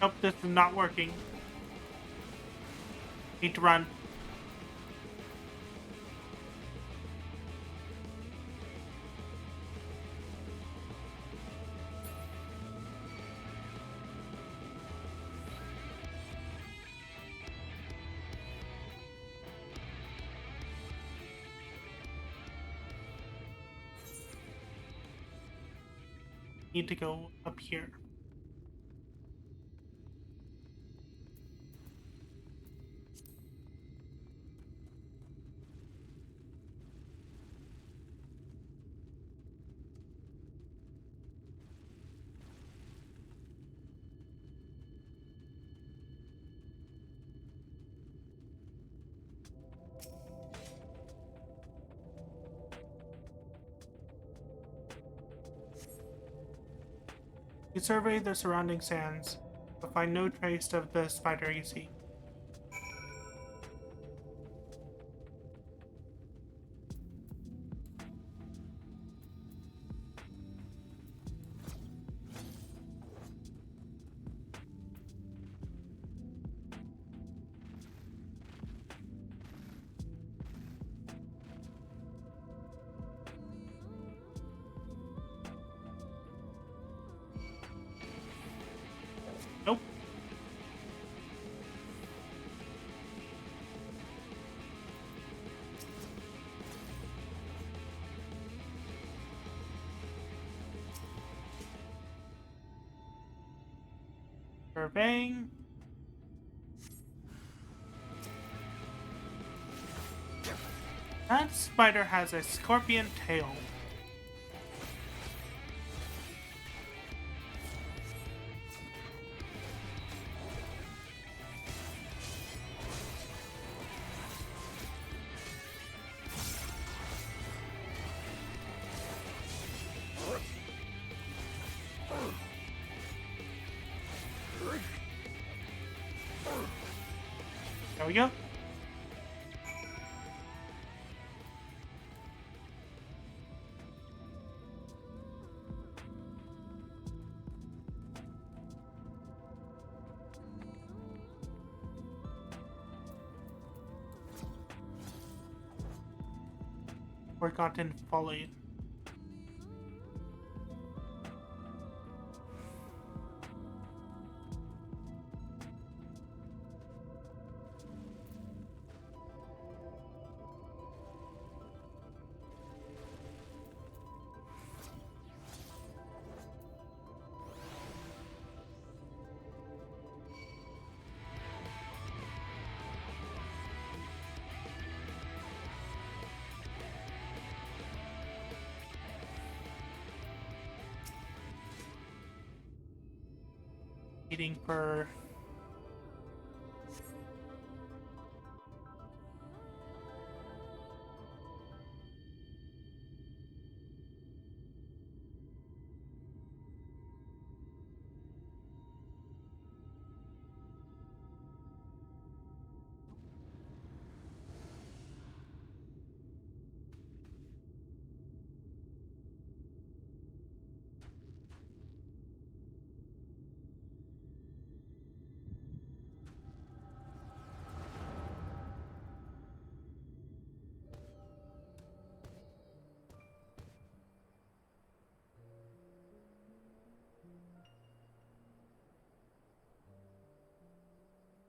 Nope, this is not working. Need to run. Need to go up here. You survey the surrounding sands, but find no trace of the spider you see. Nope. Surveying. That spider has a scorpion tail. There we go. Forgotten Folly. Waiting for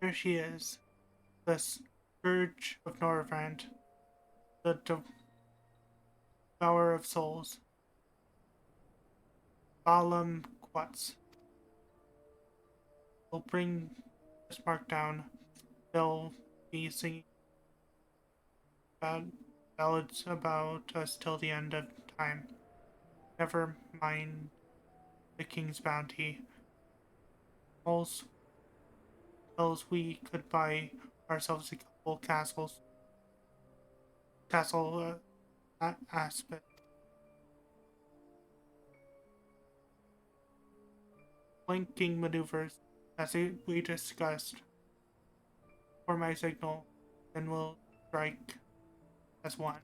here she is, the Scourge of Norvrand, the Devourer of Souls, Balam Quats. We'll bring this mark down. They'll be singing ballads about us till the end of time. Never mind the king's bounty. All's else we could buy ourselves a couple castles. Castle aspect. Flanking maneuvers, as we discussed. For my signal, then we'll strike as one.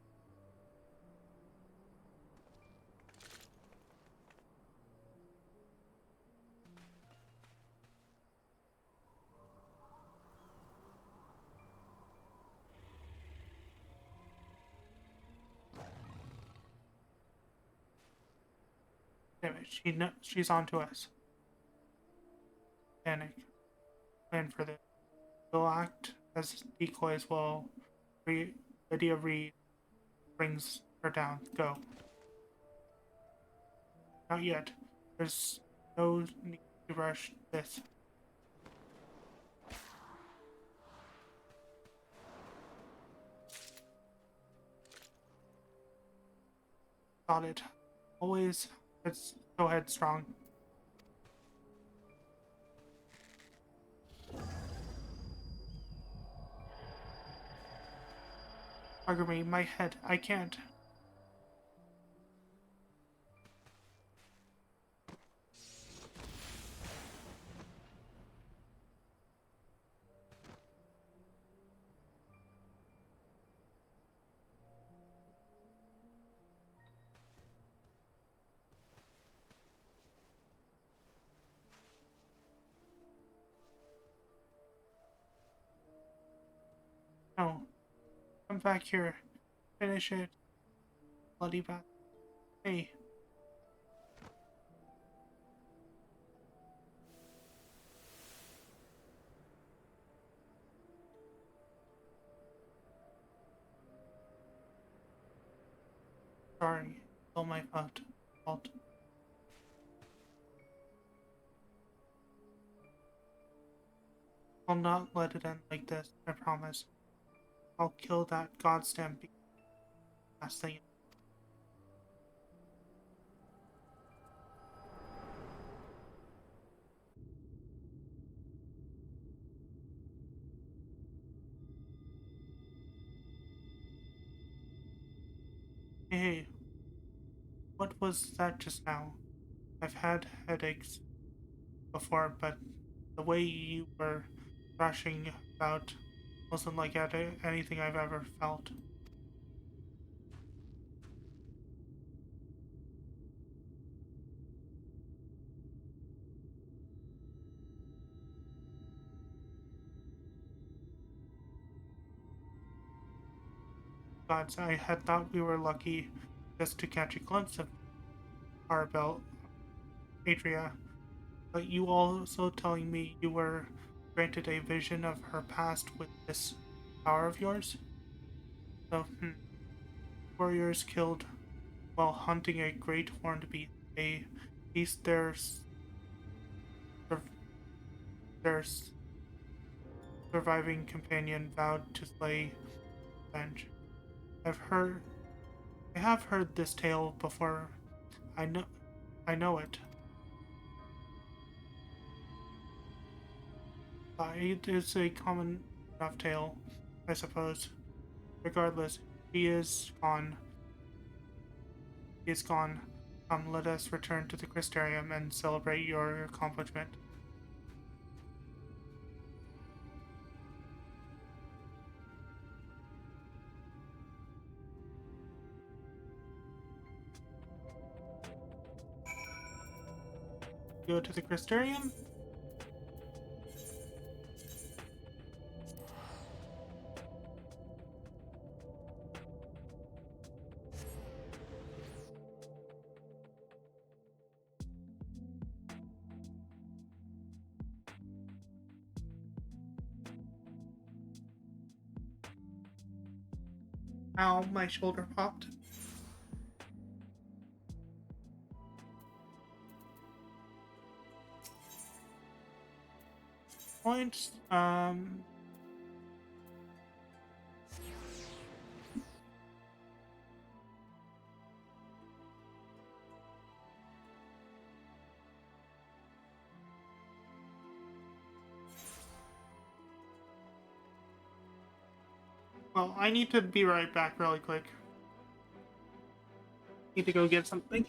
Damn it, she's on to us. Panic. Plan for this. We'll act as decoys while Lydia Reed brings her down. Go. Not yet. There's no need to rush this. Got it. Always so headstrong. Marguerite, my head. I can't. No. Come back here. Finish it. Bloody bad. Hey. Sorry. It's all my fault. I'll not let it end like this, I promise. I'll kill that goddamn beast. Last thing. Hey, what was that just now? I've had headaches before, but the way you were thrashing about Wasn't like anything I've ever felt. Gods, I had thought we were lucky just to catch a glimpse of Arbel, Adria, but you also telling me you were granted a vision of her past with this power of yours? So, warriors killed while hunting a great horned beast, a beast their surviving companion vowed to slay revenge. I have heard this tale before. I know it. It is a common enough tale, I suppose. Regardless, he is gone. He is gone. Let us return to the Crystarium and celebrate your accomplishment. Go to the Crystarium. Ow, my shoulder popped. Points, well, I need to be right back really quick. Need to go get something.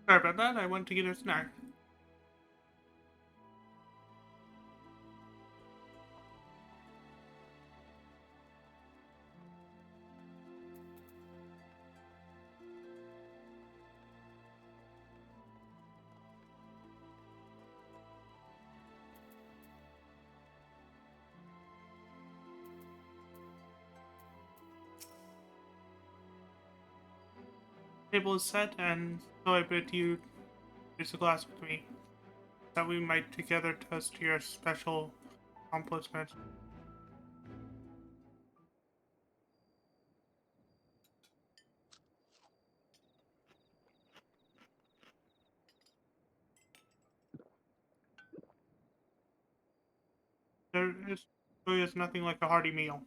Sorry about that, I went to get a snack. Table is set, and so I bid you raise a glass with me, that we might together toast your special accomplishment. There really is nothing like a hearty meal.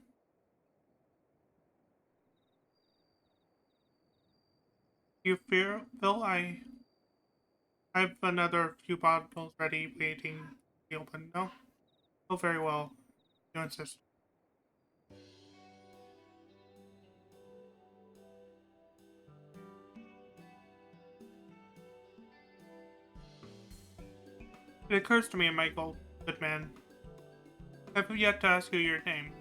You fear, Phil? I've another few bottles ready, waiting to be opened. No? Oh, very well. You insist. It occurs to me, Michael, good man. I have yet to ask you your name.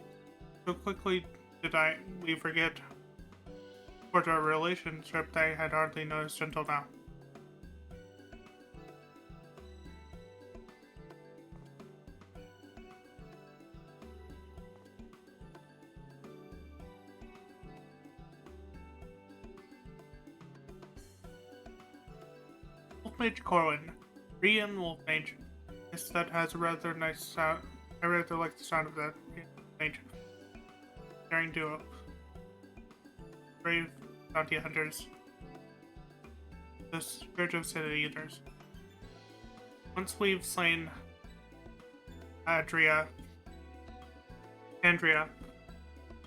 So quickly did we forget towards our relationship that I had hardly noticed until now. Wolfmage Corwin. Rian Wolfmage. Yes, that has a rather nice sound. I rather like the sound of that. Mage. Daring duo. Brave bounty hunters. The spiritual city eaters. Once we've slain Andrea,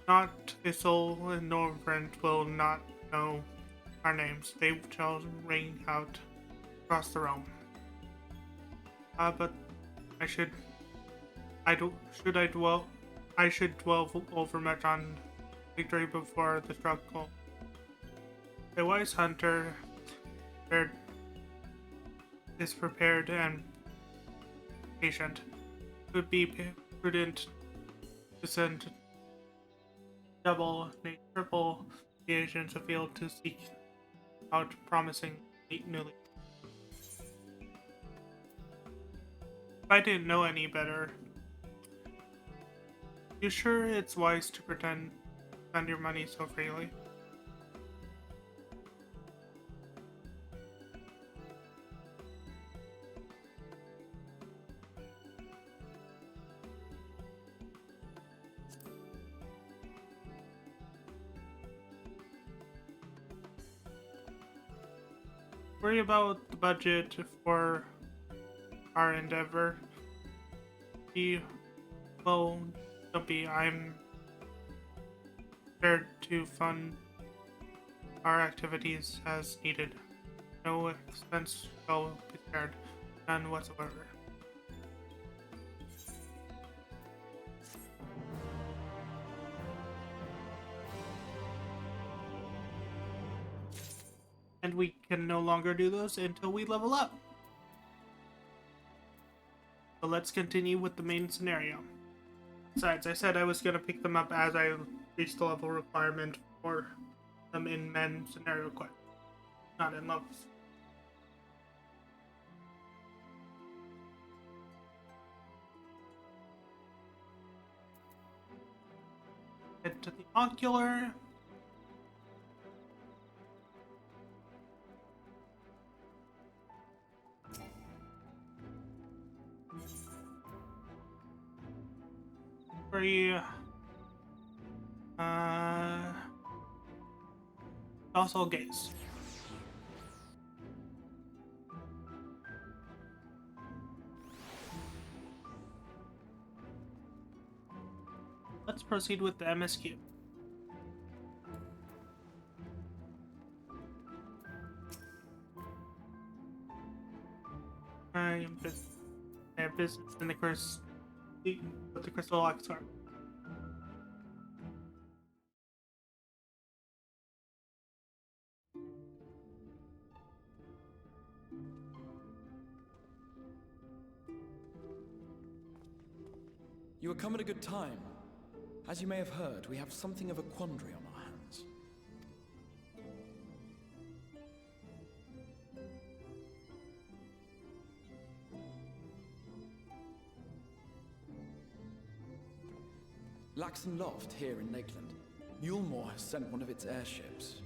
not a soul in Norvrend will not know our names. They shall ring out across the realm. But I should dwell overmuch on victory before the struggle. A wise hunter is prepared and patient. It would be prudent to send double, nay triple the agents afield to seek out promising newly. If I didn't know any better, you sure it's wise to spend your money so freely? Worry about the budget for our endeavor. Don't be. I'm prepared to fund our activities as needed. No expense will be spared, none whatsoever. And we can no longer do those until we level up. So let's continue with the main scenario. Besides, I said I was going to pick them up as I reached the level requirement for them in men scenario quest, not in levels. Head to the ocular. Also gaze. Let's proceed with the MSQ. I have business in the with the crystal Oxford. You have come at a good time. As you may have heard, we have something of a quandary on our hands. Laxon Loft here in Lakeland. Yulmore has sent one of its airships.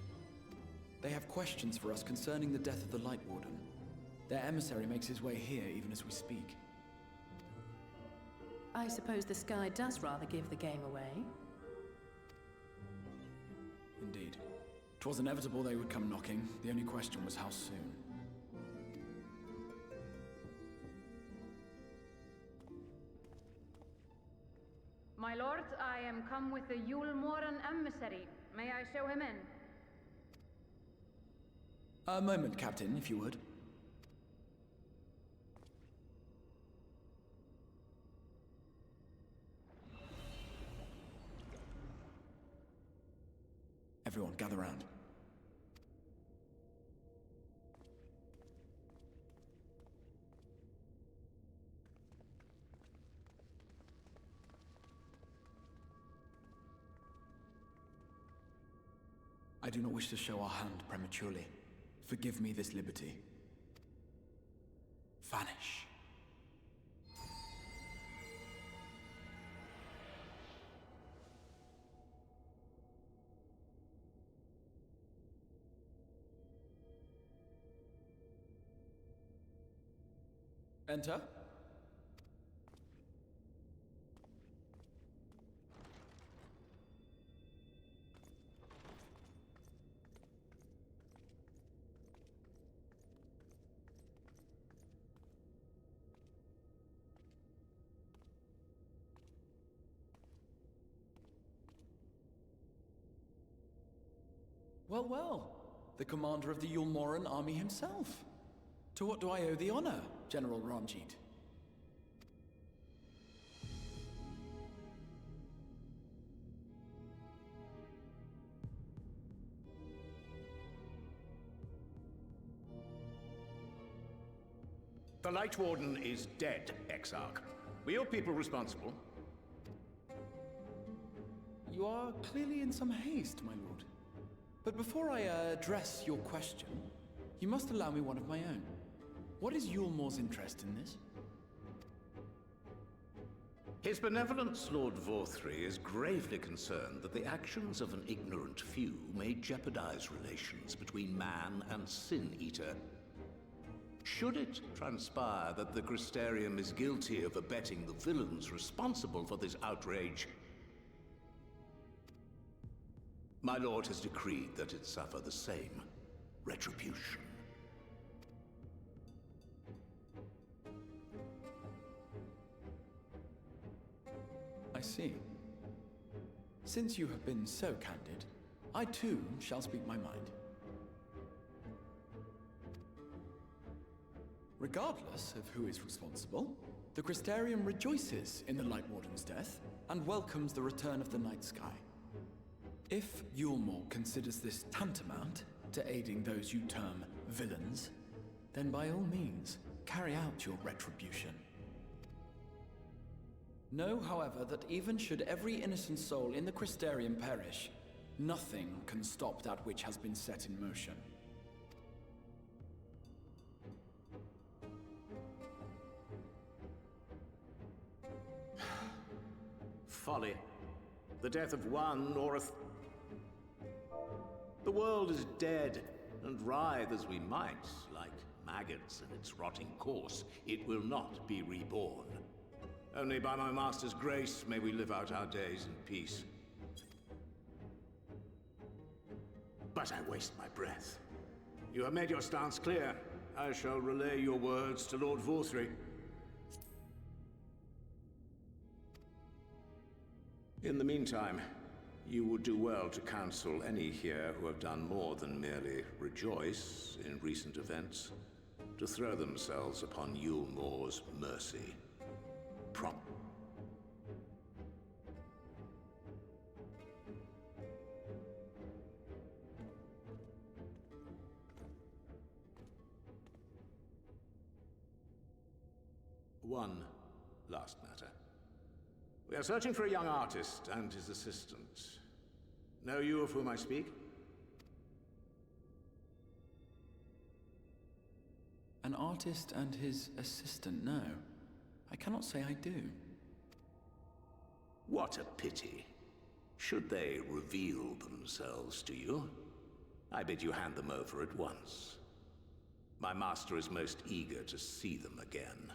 They have questions for us concerning the death of the Light Warden. Their emissary makes his way here even as we speak. I suppose the sky does rather give the game away. Indeed. 'Twas inevitable they would come knocking. The only question was how soon. My lord, I am come with the Yulmoran emissary. May I show him in? A moment, Captain, if you would. Everyone, gather round. I do not wish to show our hand prematurely. Forgive me this liberty. Vanish. Enter. Well, well. The commander of the Yulmoran army himself. To what do I owe the honor, General Ranjit? The Light Warden is dead, Exarch. Were your people responsible? You are clearly in some haste, my lord. But before I address your question, you must allow me one of my own. What is Yulmore's interest in this? His benevolence, Lord Vorthry, is gravely concerned that the actions of an ignorant few may jeopardize relations between man and Sin Eater. Should it transpire that the Crystarium is guilty of abetting the villains responsible for this outrage, my lord has decreed that it suffer the same retribution. I see. Since you have been so candid, I too shall speak my mind. Regardless of who is responsible, the Crystarium rejoices in the Light Warden's death and welcomes the return of the night sky. If Yulmore considers this tantamount to aiding those you term villains, then by all means, carry out your retribution. Know, however, that even should every innocent soul in the Crystarium perish, nothing can stop that which has been set in motion. Folly. The death of one or the world is dead, and writhe as we might, like maggots in its rotting course, it will not be reborn. Only by my master's grace may we live out our days in peace. But I waste my breath. You have made your stance clear. I shall relay your words to Lord Vorthry. In the meantime, you would do well to counsel any here who have done more than merely rejoice in recent events, to throw themselves upon Yulmore's mercy. One last matter. We are searching for a young artist and his assistant. Know you of whom I speak? An artist and his assistant, no. I cannot say I do. What a pity. Should they reveal themselves to you, I bid you hand them over at once. My master is most eager to see them again.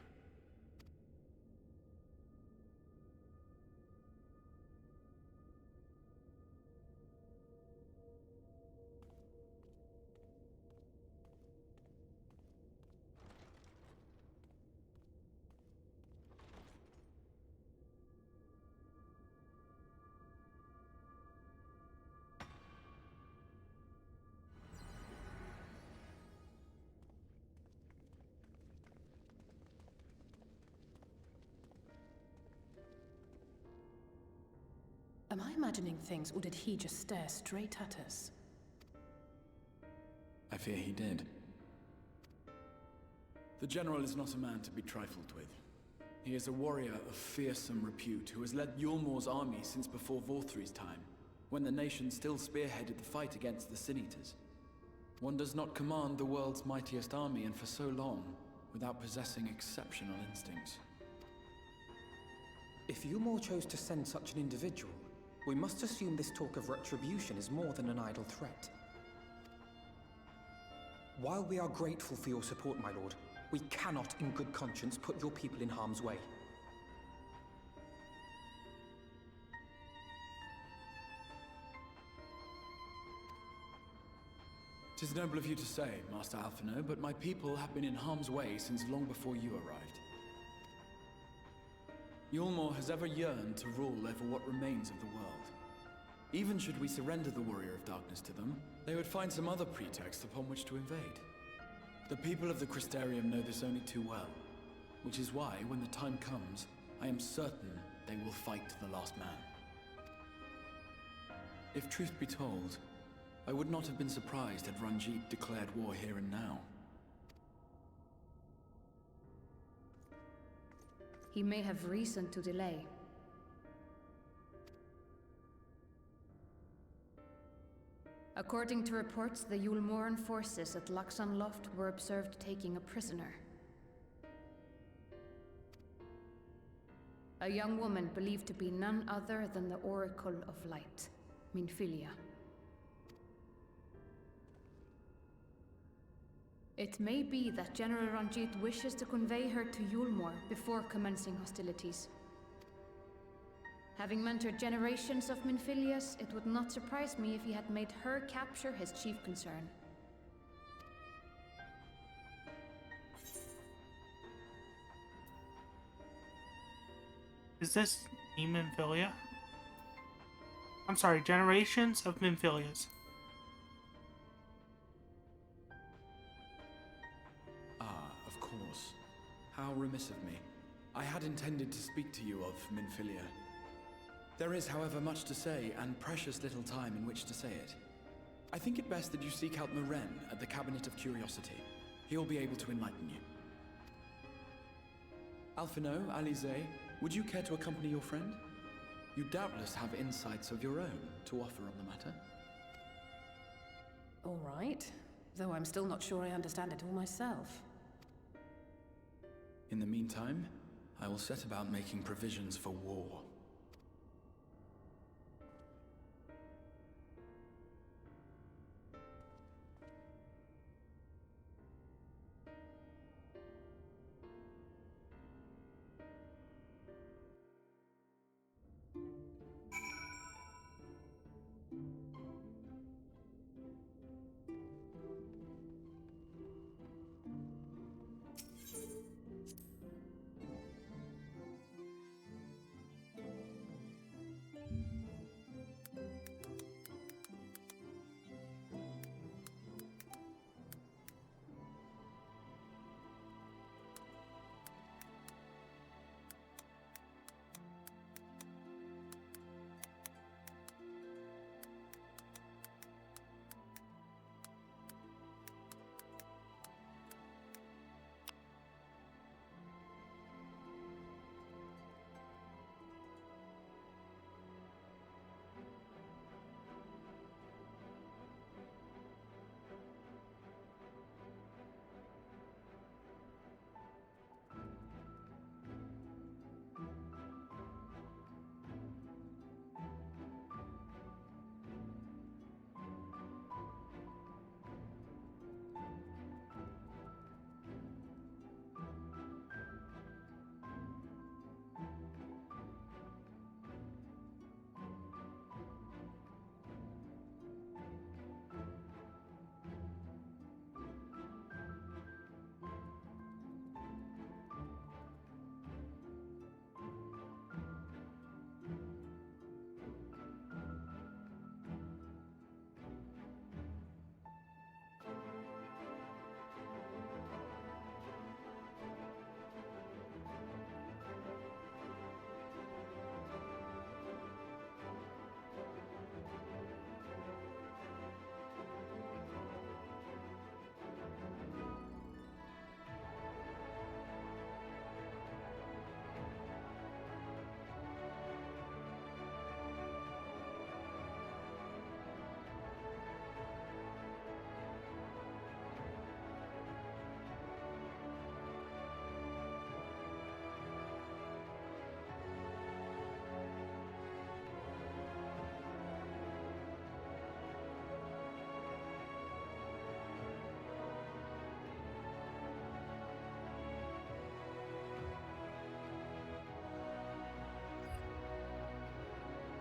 Am I imagining things, or did he just stare straight at us? I fear he did. The General is not a man to be trifled with. He is a warrior of fearsome repute who has led Yulmor's army since before Vorthri's time, when the nation still spearheaded the fight against the Sin Eaters. One does not command the world's mightiest army, and for so long, without possessing exceptional instincts. If Yulmor chose to send such an individual, we must assume this talk of retribution is more than an idle threat. While we are grateful for your support, my lord, we cannot in good conscience put your people in harm's way. Tis noble of you to say, Master Alphino, but my people have been in harm's way since long before you arrived. Yulmor has ever yearned to rule over what remains of the world. Even should we surrender the Warrior of Darkness to them, they would find some other pretext upon which to invade. The people of the Crystarium know this only too well, which is why, when the time comes, I am certain they will fight to the last man. If truth be told, I would not have been surprised had Ranjit declared war here and now. He may have reason to delay. According to reports, the Yulmoran forces at Laxan Loft were observed taking a prisoner. A young woman believed to be none other than the Oracle of Light, Minfilia. It may be that General Ranjit wishes to convey her to Yulmor before commencing hostilities. Having mentored generations of Minfilias, it would not surprise me if he had made her capture his chief concern. Is this Minfilia? I'm sorry, generations of Minfilias. Of course. How remiss of me. I had intended to speak to you of Minfilia. There is, however, much to say, and precious little time in which to say it. I think it best that you seek out Maren at the Cabinet of Curiosity. He'll be able to enlighten you. Alphino, Alize, would you care to accompany your friend? You doubtless have insights of your own to offer on the matter. All right, though I'm still not sure I understand it all myself. In the meantime, I will set about making provisions for war.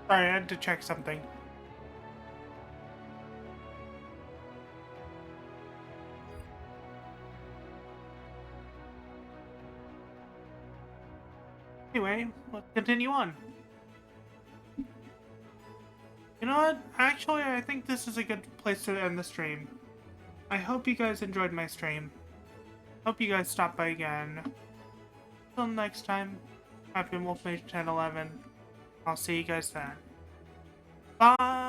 Sorry, I had to check something. Anyway, let's continue on. You know what? Actually, I think this is a good place to end the stream. I hope you guys enjoyed my stream. Hope you guys stop by again. Till next time, I've been Wolf Mage 1011. I'll see you guys then. Bye!